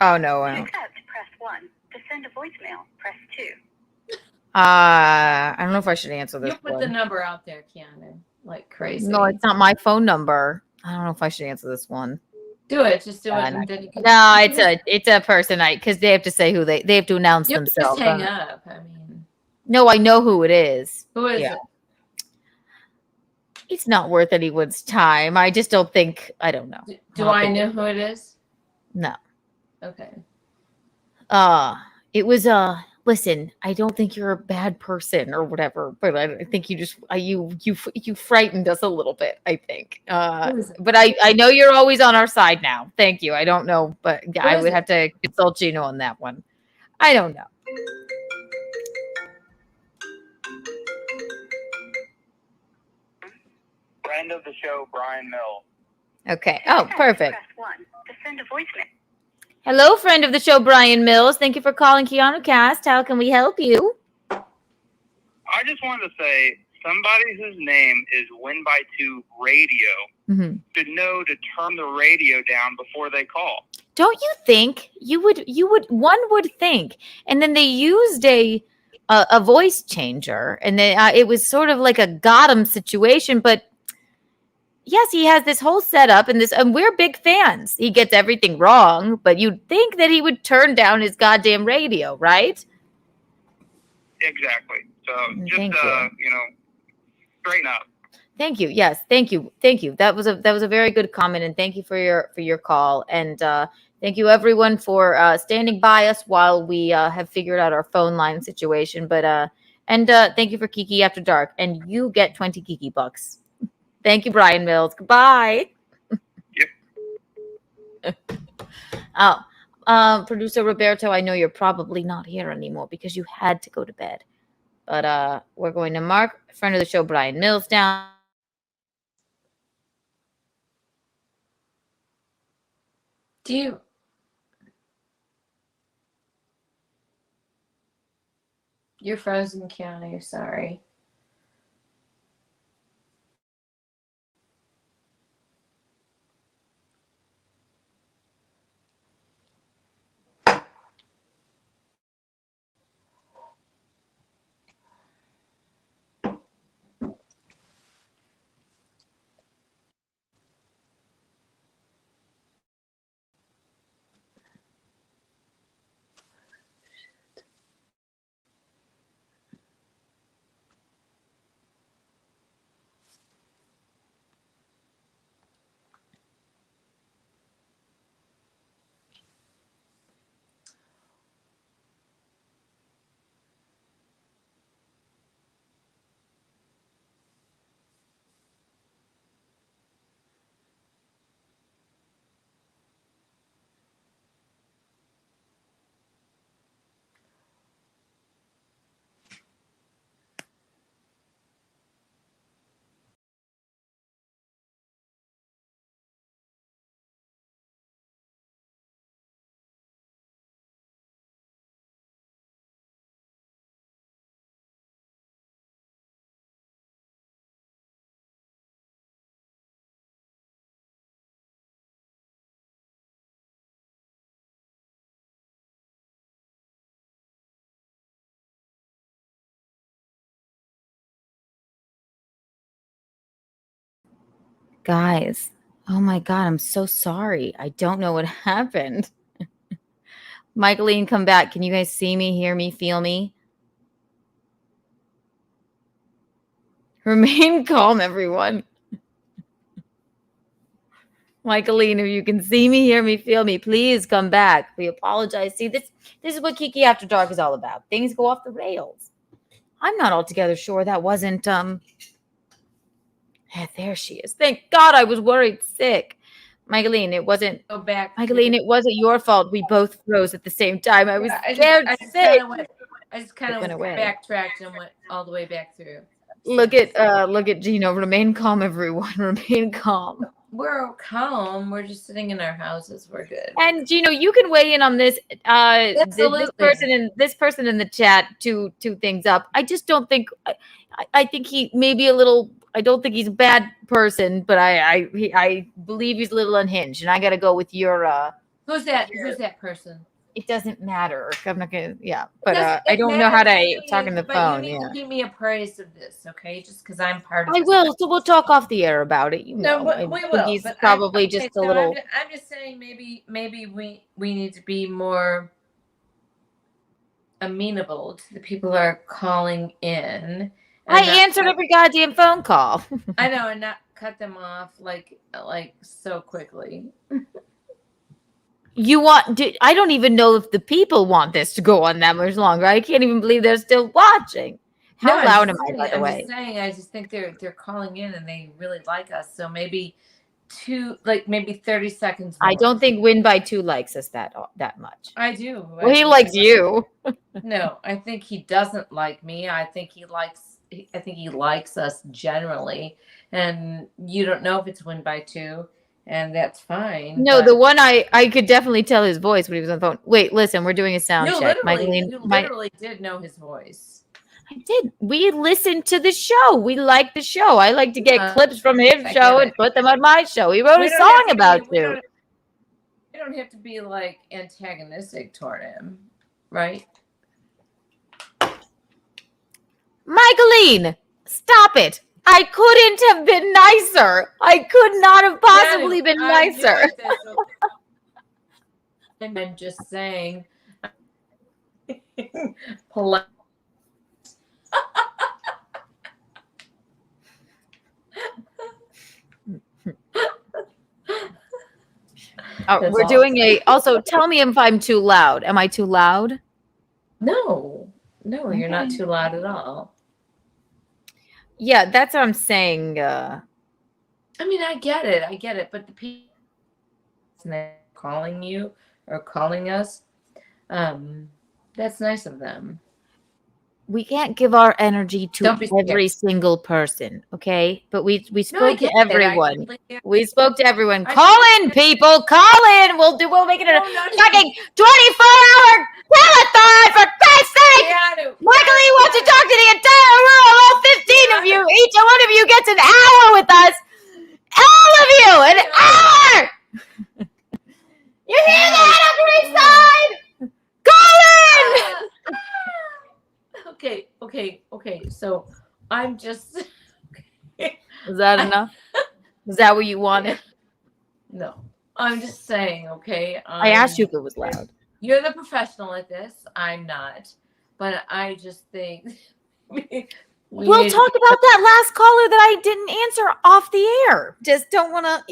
Oh no. To accept, press 1. To send a voicemail, press 2. I don't know if I should answer this. You put the number out there, Keanu, like crazy. No, it's not my phone number. I don't know if I should answer this one. Do it. Just do it. No, it's a person because they have to say who they have to announce themselves. Just hang up. I mean, no, I know who it is. Who is it? It's not worth anyone's time. I just don't think. I don't know. Do I know who it is? No. Okay. It was listen, I don't think you're a bad person or whatever, but I think you just you frightened us a little bit, I think. But I know you're always on our side now. Thank you. I don't know, but I would have to consult Gino on that one. I don't know. Friend of the show, Brian Mills. Okay. Oh, perfect. Press 1. To send a voicemail. Hello, friend of the show, Brian Mills. Thank you for calling Keanu Cast. How can we help you? I just wanted to say, somebody whose name is Win by 2 Radio should know to turn the radio down before they call. Don't you think one would think, and then they used a voice changer, and then it was sort of like a got him situation, but yes, he has this whole setup and we're big fans. He gets everything wrong, but you'd think that he would turn down his goddamn radio, right? Exactly. So just straighten up. Thank you. Yes, thank you. Thank you. That was a very good comment, and thank you for your call. And thank you everyone for standing by us while we have figured out our phone line situation. But thank you for Kiki After Dark, and you get 20 Kiki bucks. Thank you, Brian Mills. Goodbye. Producer Roberto, I know you're probably not here anymore because you had to go to bed. But we're going to mark friend of the show, Brian Mills, down. You're frozen, Keanu. Sorry. Guys, oh my God, I'm so sorry. I don't know what happened. Michaeline, come back. Can you guys see me, hear me, feel me? Remain calm, everyone. Michaeline, if you can see me, hear me, feel me, please come back. We apologize. See, this is what Kiki After Dark is all about. Things go off the rails. I'm not altogether sure that wasn't Yeah, there she is. Thank God, I was worried sick. Michaeline, it wasn't. Go back. Michaeline, it wasn't your fault. We both froze at the same time. I was scared sick. I just kind of backtracked and went all the way back through. Look at Gino. Remain calm, everyone. Remain calm. We're calm. We're just sitting in our houses. We're good. And Gino, you can weigh in on this. Absolutely. This person in the chat. Two things up. I just don't think. I think he may be a little. I don't think he's a bad person, but I believe he's a little unhinged, and I got to go with your. Who's that? Who's that person? It doesn't matter. I'm not gonna. Yeah, but Doesn't I it don't know how matter to talk on the but phone. You need Yeah. to give me a praise of this, okay? Just because I'm part of I this. will. So we'll talk off the air about it. You No, know, we think will. he's but probably okay, just a so little. I'm just saying maybe we need to be more amenable to the people who are calling in. I answered every goddamn phone call. I know, and not cut them off like so quickly. I don't even know if the people want this to go on that much longer. I can't even believe they're still watching. How No, loud am I, by the I'm way? just saying, I just think they're calling in and they really like us. So maybe maybe 30 seconds more. I don't think Win by 2 likes us that much. I do. Well, he likes you. No, I think he doesn't like me. I think he likes us generally. And you don't know if it's Win by 2, and that's fine. No, the one I could definitely tell his voice when he was on the phone. Wait, listen, we're doing a sound check. You literally did know his voice. I did. We listened to the show. We like the show. I like to get clips from his show and put them on my show. He wrote a song about you. We don't have to be like antagonistic toward him, right? Michaeline, stop it. I couldn't have been nicer. I could not have possibly been nicer. And I'm just saying, polite. We're doing also tell me if I'm too loud. Am I too loud? No, you're not too loud at all. Yeah, that's what I'm saying. I mean, I get it, but the people calling you or calling us, that's nice of them. We can't give our energy to every single person, okay? But we spoke to everyone. We spoke to everyone. Call in, people. Call in. We'll make it a fucking 24-hour telethon for Christ's sake. Michaeline wants to talk to the entire room. All 15 of you. Each one of you gets an hour with us. All of you, an hour. You hear that, Upper East Side? Call in. Okay. So I'm just. Was that enough? Was that what you wanted? No, I'm just saying. Okay. I asked you if it was loud. You're the professional at this. I'm not, but I just think. We'll talk about that last caller that I didn't answer off the air. Just don't want to,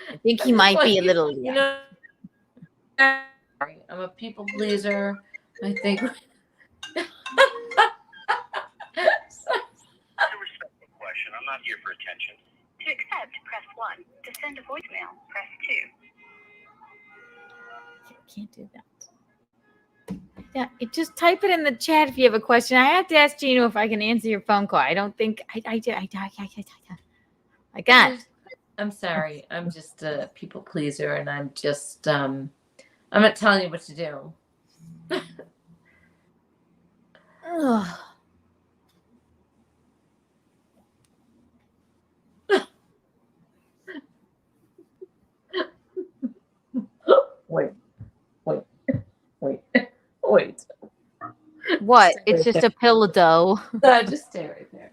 I think he might be a little. I'm a people pleaser. I think. It's a respectful question. I'm not here for attention. To accept, press 1. To send a voicemail, press 2. Can't do that. Yeah, just type it in the chat if you have a question. I have to ask Gino if I can answer your phone call. I don't think I can't. I'm sorry. I'm just a people pleaser, and I'm just I'm not telling you what to do. Wait. What? It's just a pill of dough. Just stay right there.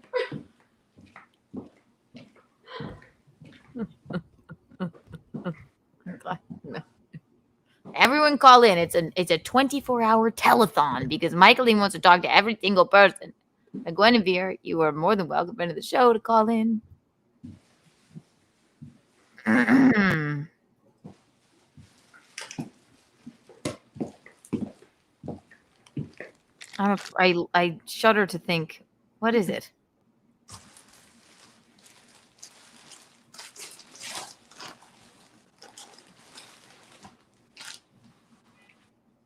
Everyone call in. It's a 24-hour telethon because Michaeline wants to talk to every single person. And Guinevere, you are more than welcome into the show to call in. I shudder to think. What is it?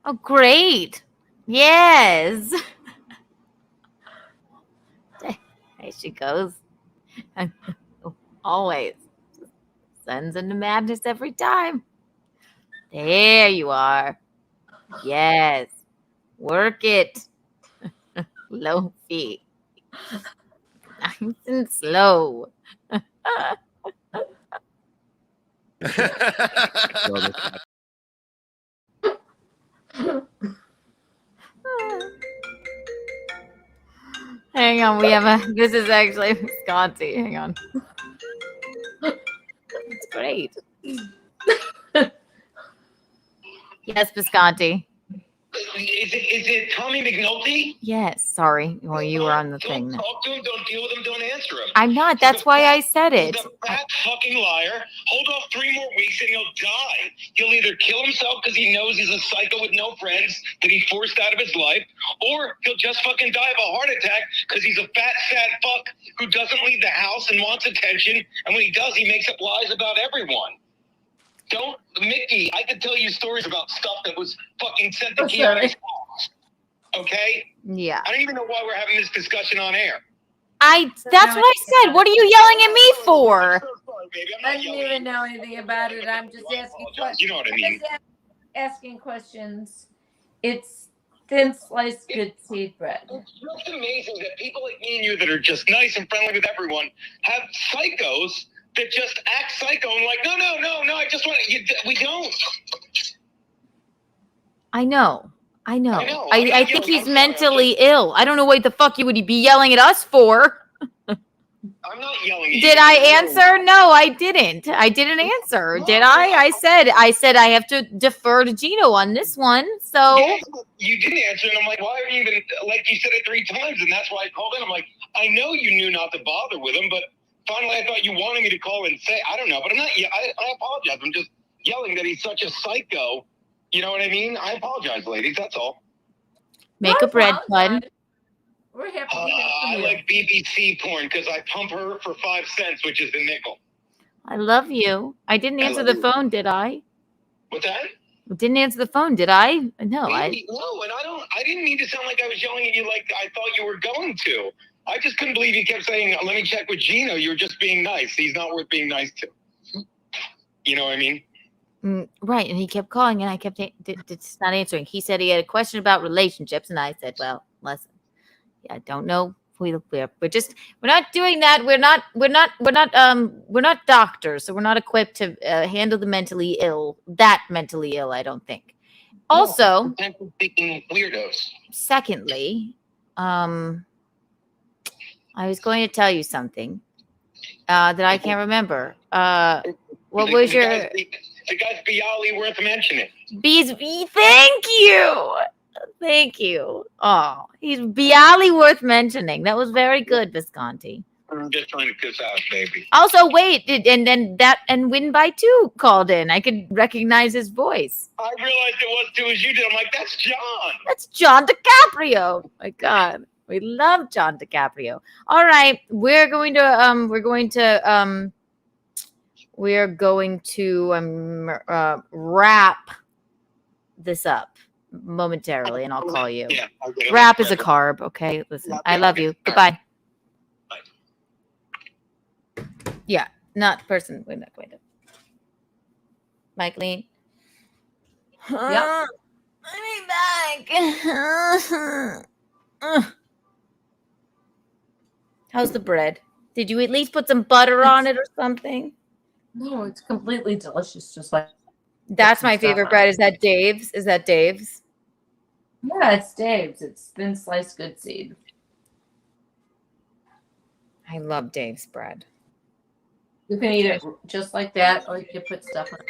Oh, great. Yes. There she goes. Always. Sends into madness every time. There you are. Yes. Work it. Low feet. Nice and slow. Hang on, this is actually Visconti. Hang on. It's great. Yes, Visconti. Is it Tommy McNulty? Yes, sorry. Well, you were on the thing. Don't talk to him, don't deal with him, don't answer him. I'm not. That's why I said it. He's a fat fucking liar. Hold off 3 more weeks and he'll die. He'll either kill himself because he knows he's a psycho with no friends that he forced out of his life, or he'll just fucking die of a heart attack because he's a fat, sad fuck who doesn't leave the house and wants attention, and when he does, he makes up lies about everyone. Mickey, I could tell you stories about stuff that was fucking sent to Keanu. Okay? Yeah. I don't even know why we're having this discussion on air. That's what I said. What are you yelling at me for? I didn't even know anything about it. I'm just asking questions. You know what I mean? Asking questions. It's thin sliced good seed bread. It's just amazing that people like me and you that are just nice and friendly with everyone have psychos that just act psycho and like, no, I just want to, we don't. I know. I think he's mentally ill. I don't know what the fuck you would be yelling at us for. I'm not yelling at you. Did I answer? No, I didn't. I didn't answer. Did I? I said I have to defer to Gino on this one. So yes, you did answer, and I'm like, why are you even, like, you said it 3 times, and that's why I called in. I'm like, I know you knew not to bother with him, but finally I thought you wanted me to call and say, I don't know, but I'm not. I apologize. I'm just yelling that he's such a psycho. You know what I mean? I apologize, ladies. That's all. Make a bread bud. We're happy. I like BBC porn because I pump her for 5 cents, which is the nickel. I love you. I didn't answer the phone, did I? What's that? Didn't answer the phone, did I? No, No, and I didn't mean to sound like I was yelling at you like I thought you were going to. I just couldn't believe you kept saying, let me check with Gino. You were just being nice. He's not worth being nice to. You know what I mean? Right, and he kept calling, and I kept not answering. He said he had a question about relationships, and I said, "Well, listen, I don't know. We're not doing that. We're not doctors, so we're not equipped to handle the mentally ill. That mentally ill, I don't think. Also, weirdos. Secondly, I was going to tell you something that I can't remember. What was your? The guy's Bialy worth mentioning. Thank you. Oh, he's Bialy worth mentioning. That was very good, Visconti. I'm just trying to kiss ass, baby. Also, wait, and Win by 2 called in. I could recognize his voice. I realized it was 2 as you did. I'm like, that's John. That's John DiCaprio. Oh my God, we love John DiCaprio. All right, we're going to wrap this up momentarily, and I'll call you. Yeah, wrap is a carb, okay? Listen, I love you. Goodbye. Yeah, not person. We're not going to. Mike Lean. Yep. I'm back. How's the bread? Did you at least put some butter on it or something? No, it's completely delicious. Just like that's my favorite bread. Is that Dave's? Yeah, it's Dave's. It's thin sliced good seed. I love Dave's bread. You can eat it just like that, or you can put stuff on it.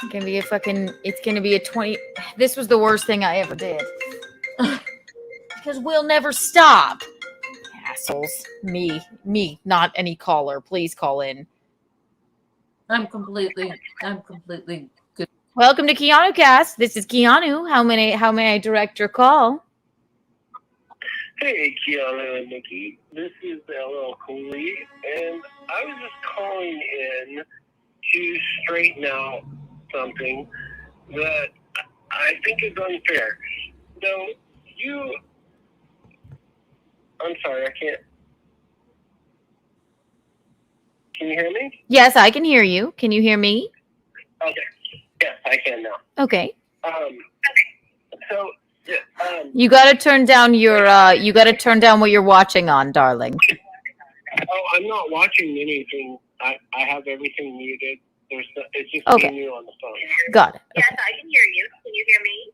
It's gonna be a 20. This was the worst thing I ever did. Because we'll never stop. Assholes. Me, not any caller. Please call in. I'm completely good. Welcome to Keanu Cast. This is Keanu. How may I direct your call? Hey, Keanu and Mickey. This is LL Cooley, and I was just calling in to straighten out something that I think is unfair. So I'm sorry, I can't Can you hear me? Yes, I can hear you. Can you hear me? Okay. Yes, I can now. Okay. So, yeah, You got to turn down your you got to turn down what you're watching on, darling. oh, I'm not watching anything. I have everything muted. It's just Okay. me and you on the phone. Got it. Yes, I can hear you. Can you hear me?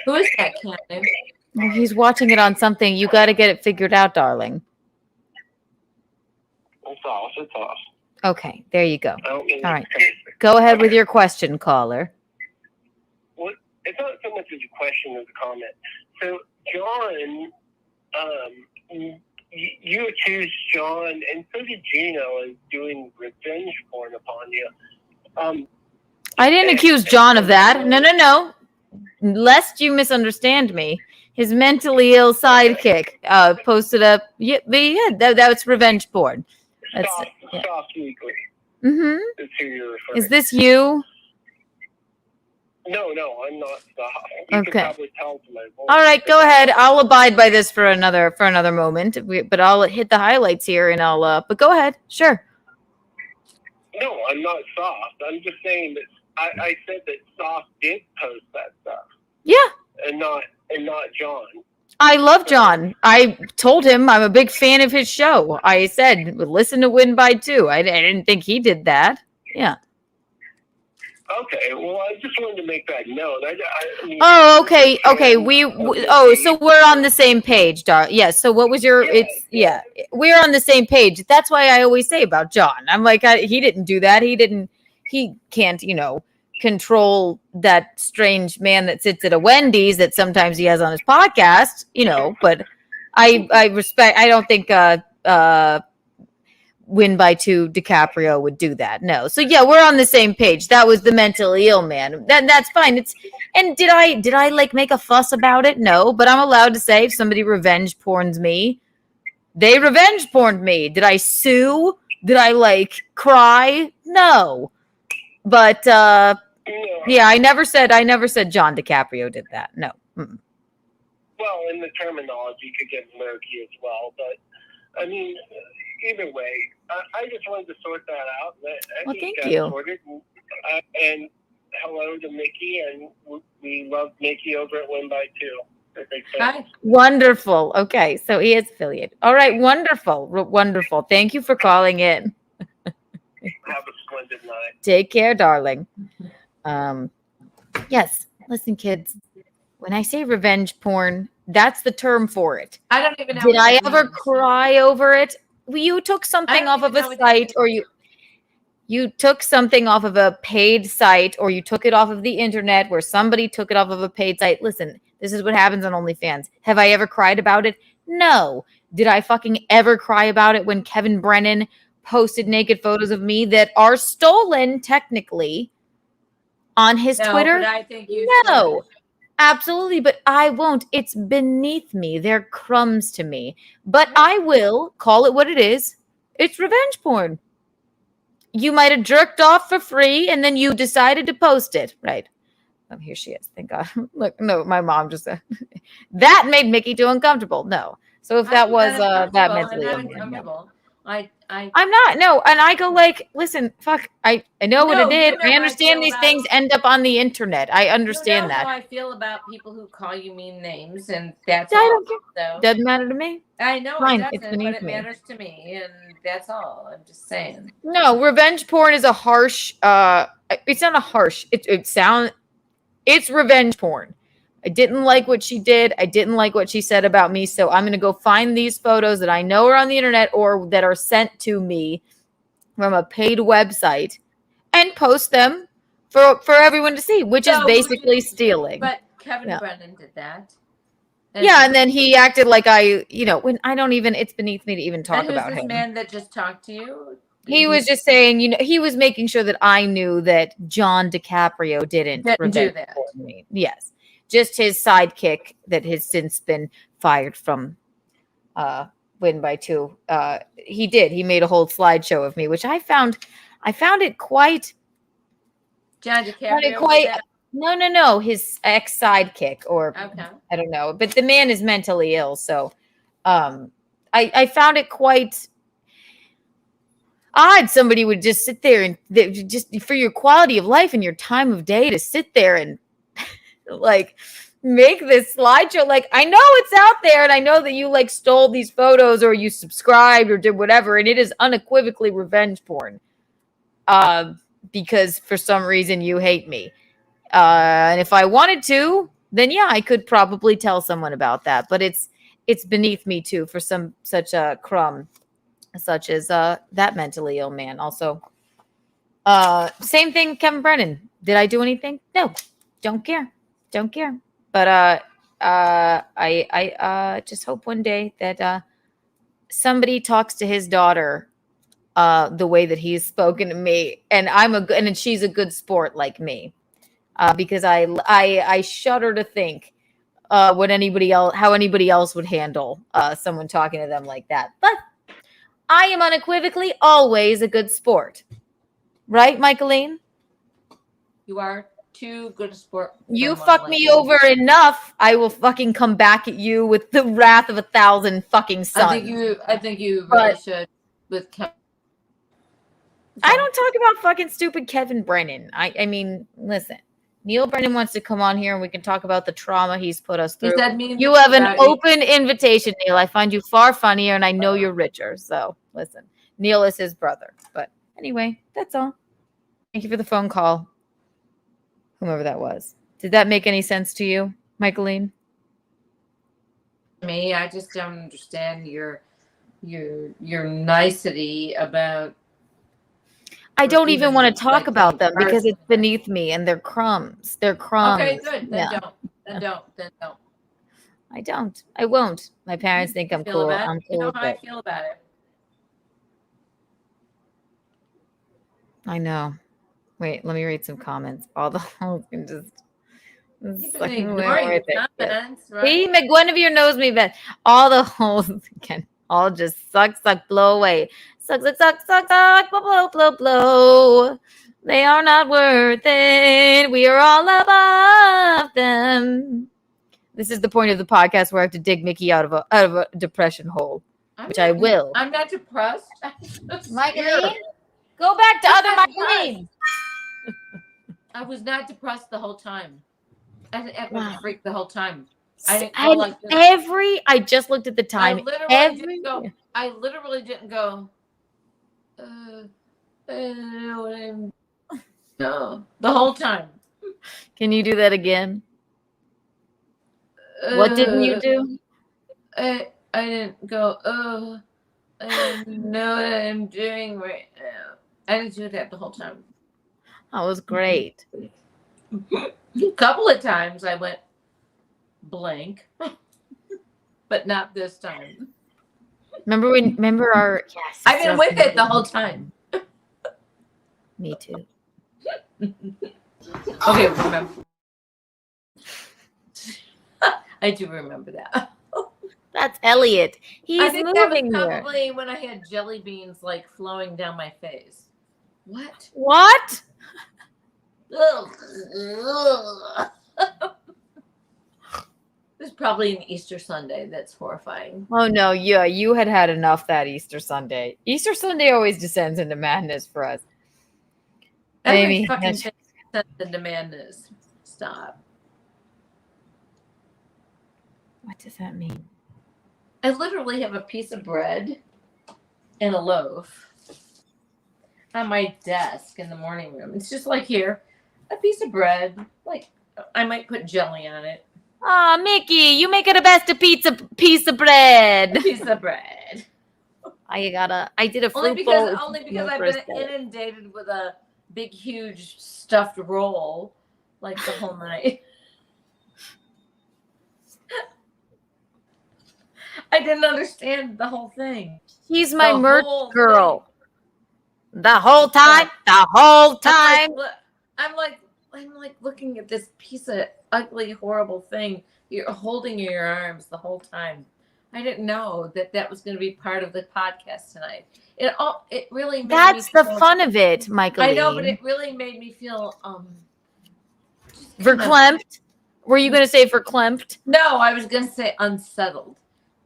Who is that, Keanu? Well, he's watching it on something. You got to get it figured out, darling. It's off. It's off. Okay, there you go. I don't mean All right. Go ahead with your question, caller. Well, it's not so much as a question as a comment. So, John, you accused John, and so did Gino, of doing revenge porn upon you. I didn't accuse John of that. No. Lest you misunderstand me. His mentally ill sidekick posted up. Yeah, that's revenge porn. That's Soft weekly. Mm-hmm. Is who you're referring. Is this you? No, I'm not soft. You Okay. can probably tell from my voice. All right, go ahead. I'll abide by this for another moment. But I'll hit the highlights here, and I'll. But go ahead. Sure. No, I'm not soft. I'm just saying that I said that soft did post that stuff. Yeah. And not John. I love John. I told him I'm a big fan of his show. I said, listen to Win by 2. I didn't think he did that. Yeah. Okay, well, I just wanted to make that known. I mean, Oh, okay. So we're on the same page, darling. Yes. So what was your? We're on the same page. That's why I always say about John. I'm like, he didn't do that. He can't, control that strange man that sits at a Wendy's that sometimes he has on his podcast, but I respect. I don't think Win by 2 DiCaprio would do that. No. So yeah, we're on the same page. That was the mentally ill man. That's fine. Did I like make a fuss about it? No, but I'm allowed to say if somebody revenge porns me, they revenge porned me. Did I sue? Did I like cry? No. But yeah, I never said John DiCaprio did that. No. Mm-mm. Well, in the terminology could get murky as well, but I mean, either way, I just wanted to sort that out. Well, thank you. Sorted, and hello to Mickey, and we love Mickey over at Win by 2. Hi. Wonderful. Okay, so he is affiliated. All right, wonderful. Thank you for calling in. Have a splendid night. Take care, darling. Yes, listen, kids. When I say revenge porn, that's the term for it. I don't even know. Did I ever cry over it? You took something off of a site, or you took something off of a paid site, or you took it off of the internet where somebody took it off of a paid site. Listen, this is what happens on OnlyFans. Have I ever cried about it? No. Did I fucking ever cry about it when Kevin Brennan posted naked photos of me that are stolen technically on his Twitter? But I think you should. Absolutely, but I won't. It's beneath me. They're crumbs to me. But I will call it what it is. It's revenge porn. You might have jerked off for free and then you decided to post it. Right. Oh, here she is. Thank God. Look, no, my mom just said that made Mickey too uncomfortable. No. So if that was that mentally uncomfortable. I'm not. No. And I go like, listen, fuck. I know what it did. I understand these things end up on the internet. I understand that. How I feel about people who call you mean names, and that's I all. don't care. So. Doesn't matter to me. I know Fine, it it's doesn't, beneath but it me. matters to me, and that's all. I'm just saying. No, revenge porn is a harsh. It's not a harsh. It's revenge porn. I didn't like what she did. I didn't like what she said about me. So I'm going to go find these photos that I know are on the internet or that are sent to me from a paid website and post them for everyone to see, which is basically stealing. But Kevin Brennan did that. And then he acted like when I don't even, it's beneath me to even talk about him. This man that just talked to you? He was just saying, he was making sure that I knew that John DiCaprio didn't do that. Me. Yes. Just his sidekick that has since been fired from Win by 2. He did. He made a whole slideshow of me, which I found it quite. John DiCaprio. No. His ex sidekick, or I don't know, but the man is mentally ill, so I found it quite. odd somebody would just sit there and just for your quality of life and your time of day to sit there and like make this slideshow. Like, I know it's out there and I know that you like stole these photos or you subscribed or did whatever, and it is unequivocally revenge porn. Because for some reason you hate me. And if I wanted to, then yeah, I could probably tell someone about that. But it's beneath me too for some such a crumb such as that mentally ill man. Also, same thing, Kevin Brennan. Did I do anything? No, don't care. But I just hope one day that somebody talks to his daughter the way that he's spoken to me, and and she's a good sport like me, because I shudder to think how anybody else would handle someone talking to them like that. But I am unequivocally always a good sport. Right, Michaeline? You are too good a sport. You fuck me over enough, I will fucking come back at you with the wrath of 1,000 fucking suns. I think you really should with Kevin. I don't talk about fucking stupid Kevin Brennan. I mean, listen. Neil Brennan wants to come on here and we can talk about the trauma he's put us through. You have an open invitation, Neil. I find you far funnier and I know you're richer. So listen, Neil is his brother. But anyway, that's all. Thank you for the phone call. Whomever that was. Did that make any sense to you, Michaeline? Me, I just don't understand your nicety about. I don't even want to talk about them because it's beneath me and they're crumbs. They're crumbs. Okay, good. Then don't. I don't. I won't. My parents think I'm cool. I'm cool. You know with how I it. feel about it. I know. Wait, let me read some comments. All the holes can just. Ignoring the comments, right? See, McGuinevere knows me best. All the holes can all just suck, blow away. Suck, blow, blow. They are not worth it. We are all above them. This is the point of the podcast where I have to dig Mickey out of a depression hole, which I will. I'm not depressed. Michaeline, go back to other Michaeline. I was not depressed the whole time. I didn't act like a freak the whole time. I didn't go like this. I just looked at the time. I literally didn't go. No, the whole time. Can you do that again? What didn't you do? I didn't go. I know what I'm doing right now. I didn't do that the whole time. That was great. A couple of times I went blank, but not this time. Remember our yes. I've been with it the whole time. Me too. Okay, remember. I do remember that. That's Elliot. I think moving that was probably when I had jelly beans like flowing down my face. What? What? It's probably an Easter Sunday. That's horrifying. Oh no, yeah, you had enough that Easter Sunday. Easter Sunday always descends into madness for us. Every fucking thing descends into madness. Stop. What does that mean? I literally have a piece of bread and a loaf on my desk in the morning room. It's just like here, a piece of bread. Like I might put jelly on it. Oh, Mickey, you make it the best piece of bread. A piece of bread. I did a fruit only because I've been inundated with a big, huge stuffed roll like the whole night. I didn't understand the whole thing. He's my merch girl. The whole time. I'm like looking at this piece of ugly, horrible thing you're holding in your arms the whole time. I didn't know that was going to be part of the podcast tonight. It really made That's me the fun of it, Michaeline. I know, but it really made me feel verklempt. Were you going to say verklempt? No, I was going to say unsettled.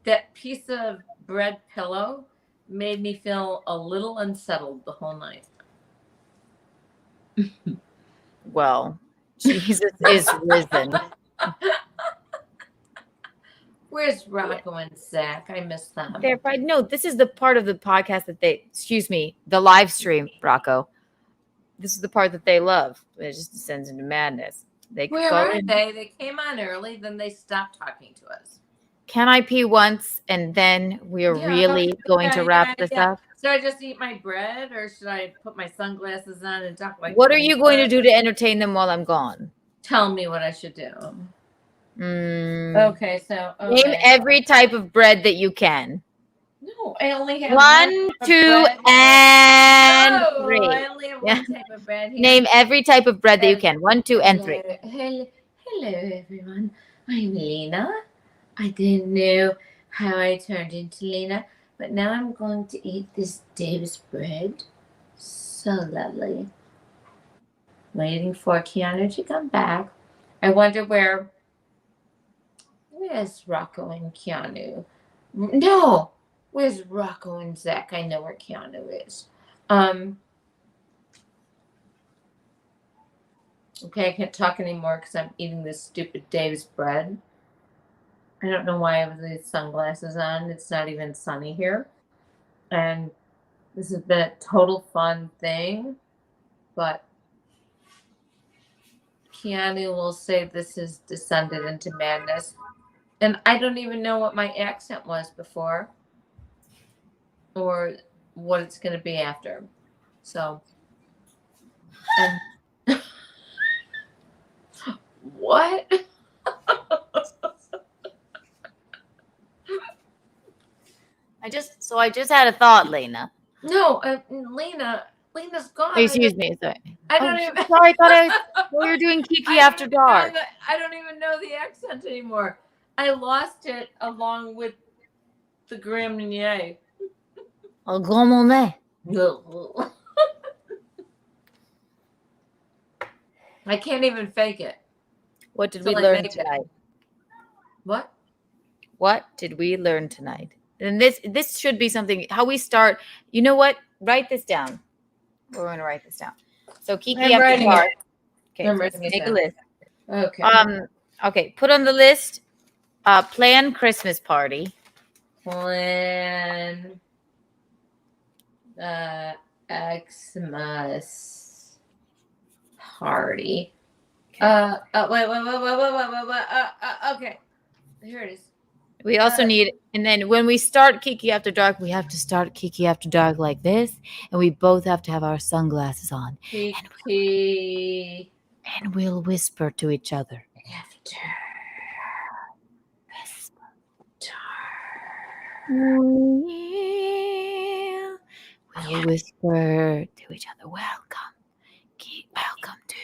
That piece of bread pillow made me feel a little unsettled the whole night. Well, Jesus is risen. Where's Rocco and Zach? I miss them. They're probably, no, this is the part of the podcast that the live stream, Rocco. This is the part that they love. It just descends into madness. Where are they? They came on early, then they stopped talking to us. Can I pee once and then we are really going to wrap this up? Should I just eat my bread or should I put my sunglasses on and talk like What are you going to do to entertain them while I'm gone? Tell me what I should do. Okay, so name every type of bread that you can. No, I only have 1, 2, and 3. I only have one type of bread here. Name every type of bread that you can. 1, 2, and 3. Hello, everyone. I'm Lena. I didn't know how I turned into Lena, but now I'm going to eat this Davis bread. So lovely. Waiting for Keanu to come back. I wonder where's Rocco and Keanu? No, where's Rocco and Zach? I know where Keanu is. Okay, I can't talk anymore because I'm eating this stupid Dave's bread. I don't know why I have these sunglasses on. It's not even sunny here. And this has been a total fun thing. But Keanu will say this has descended into madness. And I don't even know what my accent was before. Or what it's going to be after. So. What? I just had a thought, Lena. No, Lena's gone. Oh, excuse me. Sorry. I don't even. Sorry, I thought we were doing Kiki After Dark. I don't even know the accent anymore. I lost it along with the Grand Marnier. Oh, Grand Marnier. I can't even fake it. What did we learn tonight? What? What did we learn tonight? And this should be something, how we start. You know what? Write this down. We're going to write this down. So Kiki After Dark. Okay, so make a list. Okay. Okay, put on the list, plan Christmas party. Plan Xmas party. Wait. Okay. Here it is. We also need, and then when we start Kiki After Dark, we have to start Kiki After Dark like this, and we both have to have our sunglasses on. Kiki. And we'll whisper to each other. We'll whisper to each other. Welcome to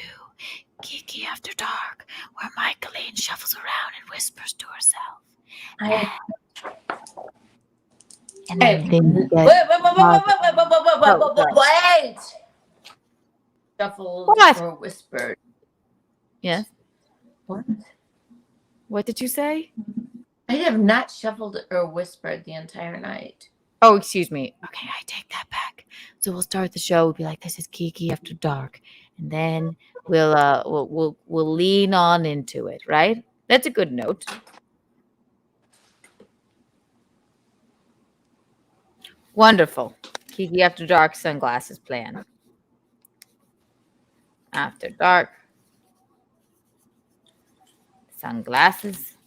Kiki After Dark, where Michaeline shuffles around and whispers to herself. And then Wait! Shuffled or whispered. Yes. What? What did you say? I have not shuffled or whispered the entire night. Oh, excuse me. Okay, I take that back. So we'll start the show. We'll be like, "This is Kiki After Dark," and then we'll lean on into it. Right? That's a good note. Wonderful. Kiki After Dark sunglasses plan. After Dark sunglasses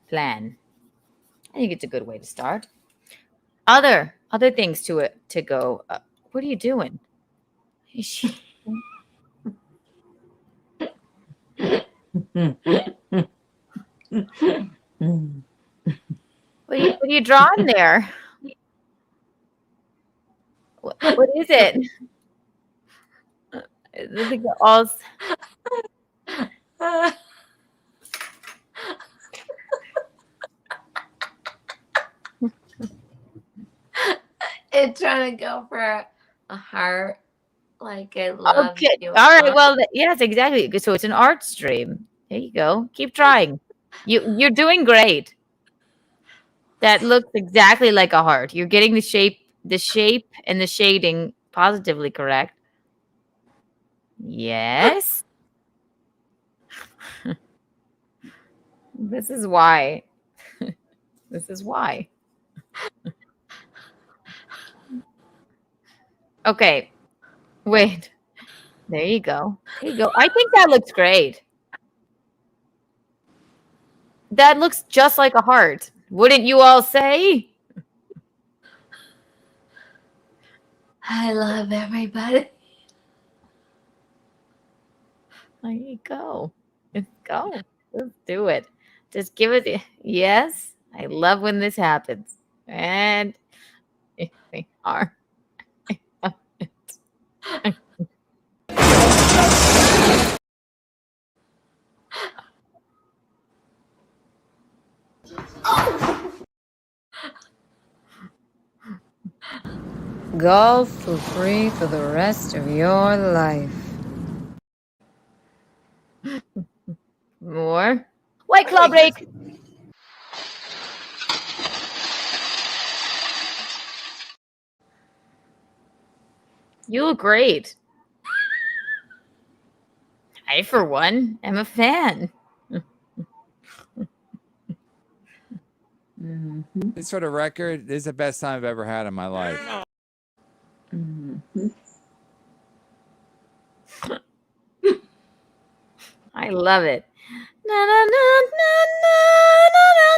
plan. I think it's a good way to start. Other things to go. What are you doing? Is she? What are you drawing there? What is it? I think all. It's trying to go for a heart. Like I love Okay. you. All right. Well, yes, exactly. So it's an art stream. There you go. Keep trying. You're doing great. That looks exactly like a heart. You're getting the shape and the shading positively correct. Yes. This is why. This is why. Okay. Wait. There you go. There you go. I think that looks great. That looks just like a heart. Wouldn't you all say? I love everybody. There you go. Let's go. Let's do it. Just give it. Yes. I love when this happens. And we are. Golf for free for the rest of your life. More? White Claw break! You look great. I, for one, am a fan. This for the record, this is the best time I've ever had in my life. I love it. Na na na na na na na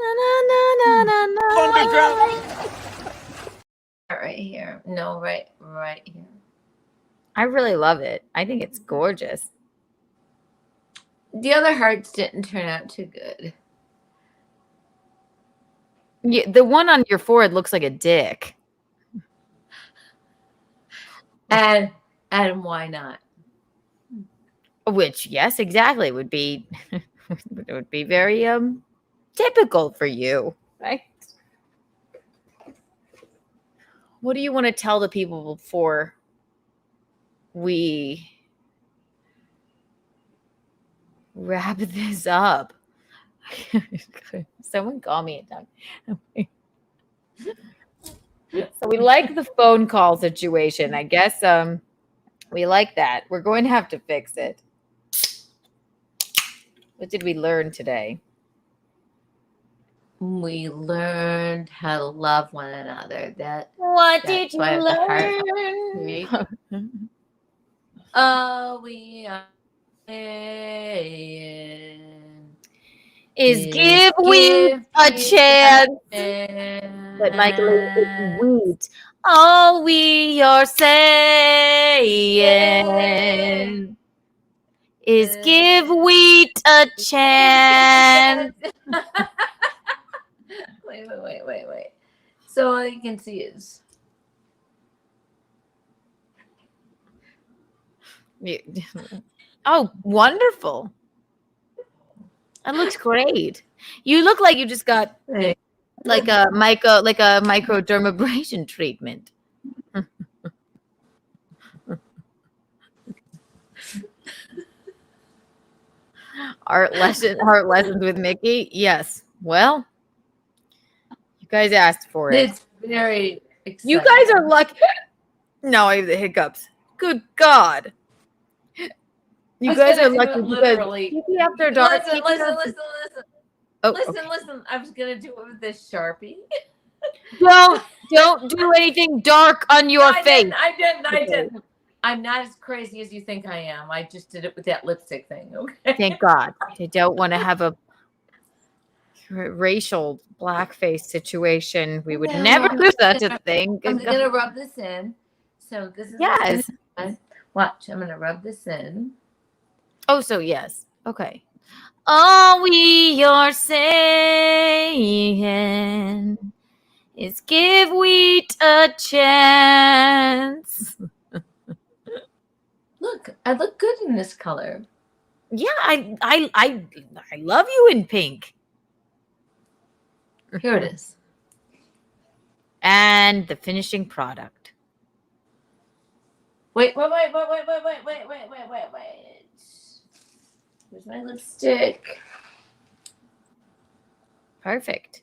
na na na na. Right here. No, right here. I really love it. I think it's gorgeous. The other hearts didn't turn out too good. Yeah, the one on your forehead looks like a dick. And why not? Which, yes, exactly, would be it would be very typical for you, right? What do you want to tell the people before we wrap this up? Someone call me a dog. So we like the phone call situation. I guess we like that. We're going to have to fix it. What did we learn today? We learned how to love one another. What did you learn? Oh, we are is give wheat a chance. But Michael, it's wheat. All we are saying is give wheat a chance. Wait. So all you can see is. Oh, wonderful. That looks great. You look like you just got like a microdermabrasion treatment. Art lessons with Mickey. Yes. Well, you guys asked for it. It's very exciting. You guys are lucky. No, I have the hiccups. Good God. You guys are lucky because Kiki After Dark. Listen. Oh, Listen. I was gonna do it with this Sharpie. Don't do anything dark on your face. I didn't. I'm not as crazy as you think I am. I just did it with that lipstick thing. Okay. Thank God. They don't want to have a racial blackface situation. We would never do such a thing. I'm gonna rub this in. So this is watch. I'm gonna rub this in. Oh, so yes. Okay. All we are saying is give wheat a chance. Look, I look good in this color. Yeah, I love you in pink. Here it is. And the finishing product. Wait. Where's my lipstick? Perfect.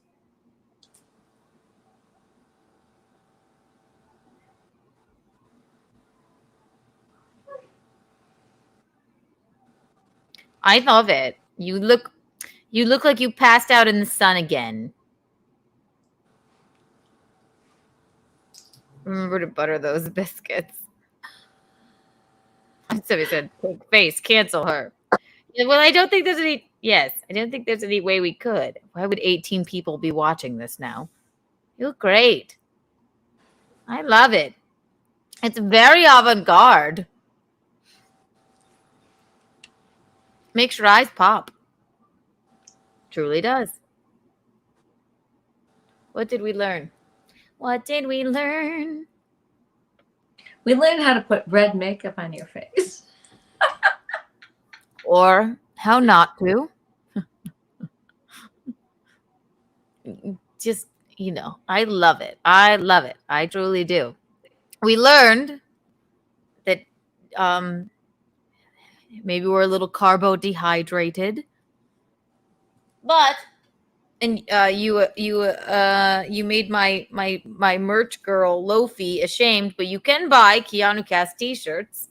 I love it. You look like you passed out in the sun again. Remember to butter those biscuits. Somebody said, "Take face, cancel her." Yeah, well, I don't think there's any. Yes, I don't think there's any way we could. Why would 18 people be watching this now? You look great. I love it. It's very avant-garde. Makes your eyes pop. Truly does. What did we learn? What did we learn? We learned how to put red makeup on your face. Or how not to. Just, I love it. I love it. I truly do. We learned that maybe we're a little carbo dehydrated. But and you made my merch girl Lofi ashamed, but you can buy Keanu Cast t-shirts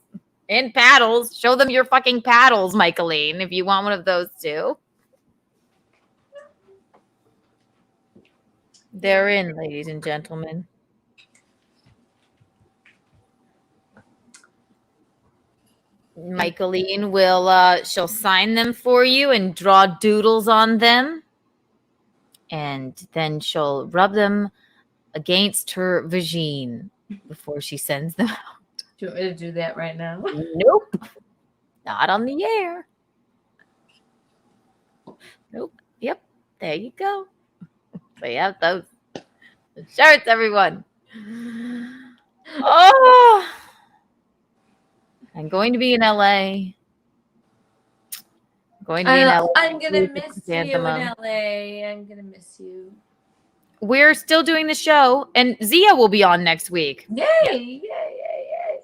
and paddles. Show them your fucking paddles, Michaeline, if you want one of those too. They're in, ladies and gentlemen. Michaeline will she'll sign them for you and draw doodles on them. And then she'll rub them against her vagine before she sends them out. Do you want me to do that right now? Nope. Not on the air. Nope. Yep. There you go. So you have those shirts, everyone. Oh, I'm going to be in LA. I'm gonna miss you in LA. I'm gonna miss you. We're still doing the show, and Zia will be on next week. Yay! Yeah. Yay!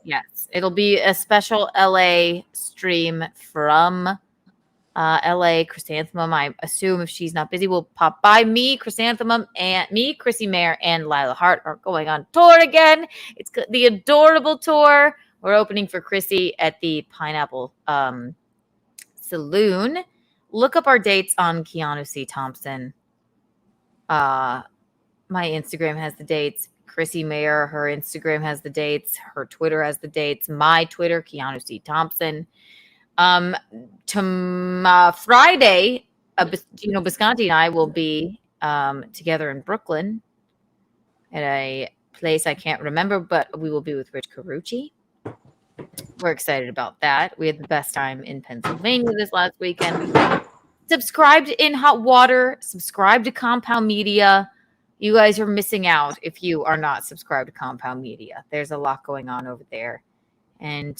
Yes, it'll be a special LA stream from LA. Chrysanthemum, I assume if she's not busy, will pop by. Me, Chrysanthemum, and me, Chrissy Mayer, and Lila Hart are going on tour again. It's the Adorable Tour. We're opening for Chrissy at the Pineapple Saloon. Look up our dates on Keanu C. Thompson. My Instagram has the dates. Chrissy Mayer, her Instagram has the dates. Her Twitter has the dates. My Twitter, Keanu C. Thompson. Friday, Gino Bisconti and I will be together in Brooklyn at a place I can't remember, but we will be with Rich Carucci. We're excited about that. We had the best time in Pennsylvania this last weekend. Subscribe to In Hot Water. Subscribe to Compound Media. You guys are missing out if you are not subscribed to Compound Media. There's a lot going on over there. And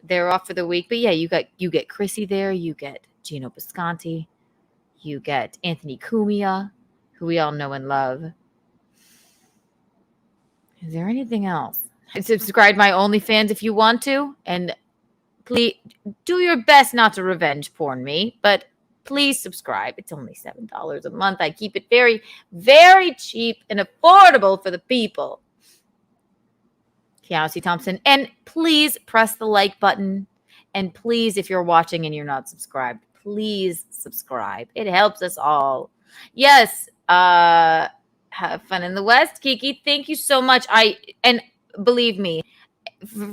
they're off for the week. But yeah, you get Chrissy there. You get Gino Bisconti. You get Anthony Cumia, who we all know and love. Is there anything else? Subscribe to my OnlyFans if you want to. And please do your best not to revenge porn me. But please subscribe. It's only $7 a month. I keep it very, very cheap and affordable for the people. Keanu C. Thompson. And please press the like button. And please, if you're watching and you're not subscribed, please subscribe. It helps us all. Yes. Have fun in the West. Kiki, thank you so much. And believe me,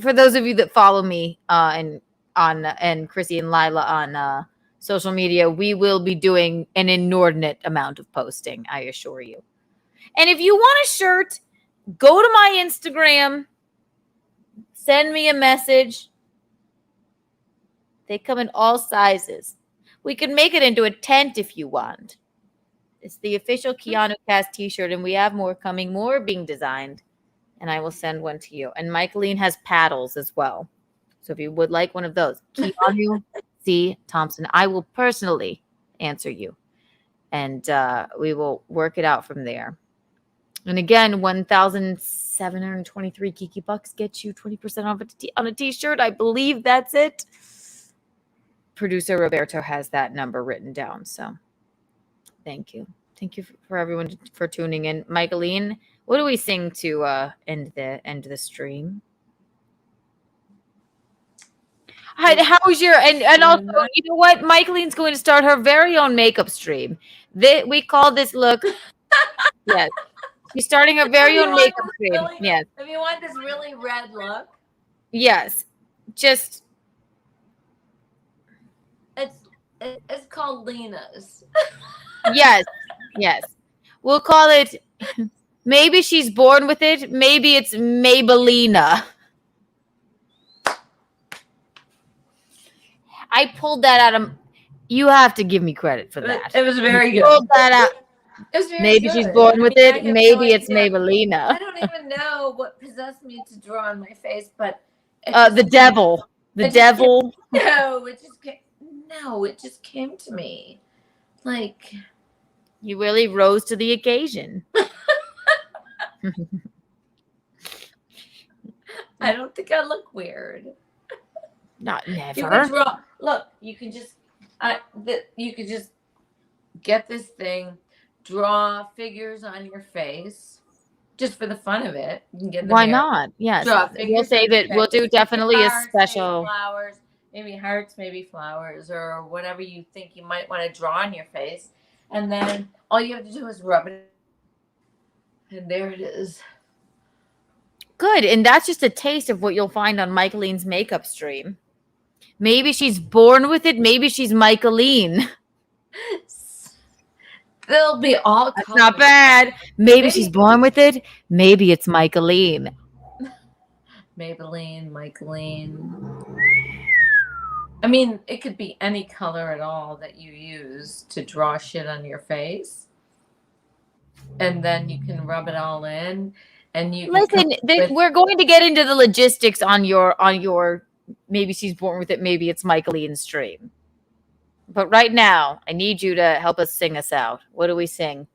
for those of you that follow me and Chrissy and Lila on social media, we will be doing an inordinate amount of posting, I assure you. And if you want a shirt, go to my Instagram, send me a message. They come in all sizes. We can make it into a tent if you want. It's the official Keanu Cast t-shirt, and we have more coming, more being designed, and I will send one to you. And Michaeline has paddles as well. So if you would like one of those, Keanu C. Thompson, I will personally answer you, and we will work it out from there. And again, 1,723 Kiki bucks gets you 20% off on a t-shirt. I believe that's it. Producer Roberto has that number written down, so Thank you. Thank you for everyone for tuning in. Michaeline, what do we sing to end the stream? How's your and also, you know what? Michaeline's going to start her very own makeup stream. We call this look. Yes. She's starting her very own makeup stream. Yes. If you want this really red look. Yes. Just it's called Lena's. Yes. Yes. We'll call it, maybe she's born with it. Maybe it's Maybellina. I pulled that out of, you have to give me credit for that. It was very good. Pulled that out. It was very Maybe good. she's born with it. Maybe it's idea. Maybellina. I don't even know what possessed me to draw on my face, but the devil. The devil. It just came to me. Like, you really rose to the occasion. I don't think I look weird. Not never. You can draw. Look, you can just get this thing, draw figures on your face, just for the fun of it. You can get them Why here. not? Yes. We'll say that we'll do definitely a special flowers, maybe hearts, maybe flowers, or whatever you think you might want to draw on your face, and then all you have to do is rub it, and there it is. Good, and that's just a taste of what you'll find on Michaeline's makeup stream. Maybe she's born with it. Maybe she's Michaeline. They'll be all. That's not bad. Maybe she's born with it. Maybe it's Michaeline. Maybelline, Michaeline. I mean, it could be any color at all that you use to draw shit on your face, and then you can rub it all in. And you listen. We're going to get into the logistics on your. Maybe she's born with it. Maybe it's Michaeline's stream. But right now, I need you to help us sing us out. What do we sing?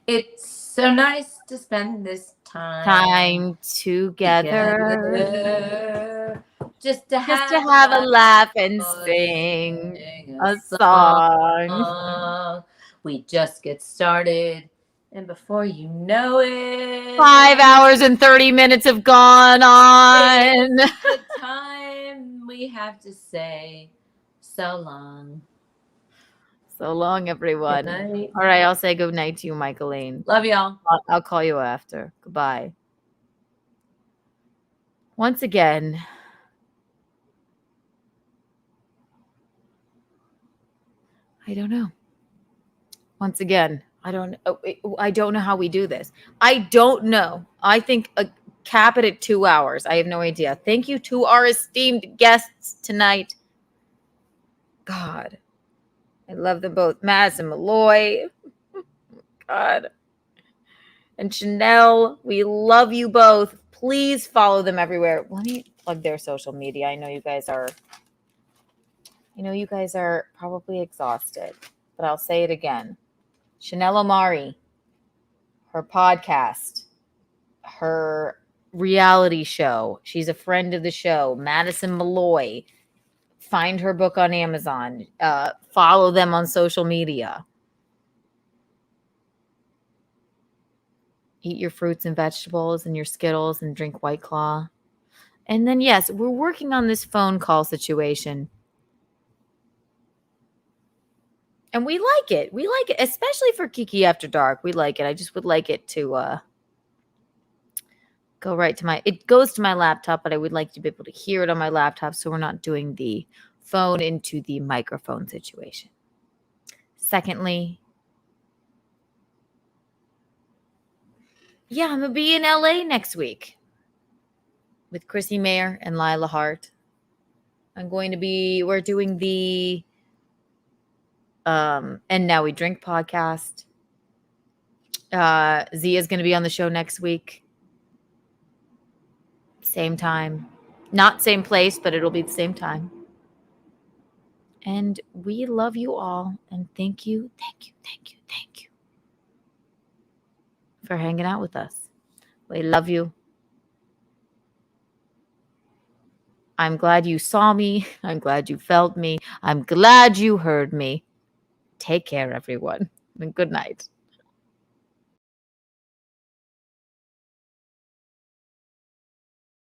It's so nice to spend this time together. Just to have a laugh and sing a song. We just get started. And before you know it, 5 hours and 30 minutes have gone on. It's the time we have to say so long. So long, everyone. Good night. All right, I'll say good night to you, Michaeline. Love y'all. I'll call you after. Goodbye. Once again, I don't know. Once again, I don't know how we do this. I don't know. I think cap it at 2 hours. I have no idea. Thank you to our esteemed guests tonight. God, I love them both. Madison Malloy. God. And Chanel, we love you both. Please follow them everywhere. Let me plug their social media. I know you guys are probably exhausted, but I'll say it again. Chanel Omari, her podcast, her reality show. She's a friend of the show. Madison Malloy. Find her book on Amazon. Follow them on social media. Eat your fruits and vegetables and your Skittles and drink White Claw. And then, yes, we're working on this phone call situation. And we like it. We like it, especially for Kiki After Dark. We like it. I just would like it to go right to it goes to my laptop, but I would like to be able to hear it on my laptop so we're not doing the phone into the microphone situation. Secondly, yeah, I'm going to be in LA next week with Chrissy Mayer and Lila Hart. We're doing the And Now We Drink podcast. Zia's going to be on the show next week. Same time. Not same place, but it'll be the same time. And we love you all. And thank you for hanging out with us. We love you. I'm glad you saw me. I'm glad you felt me. I'm glad you heard me. Take care, everyone, and good night.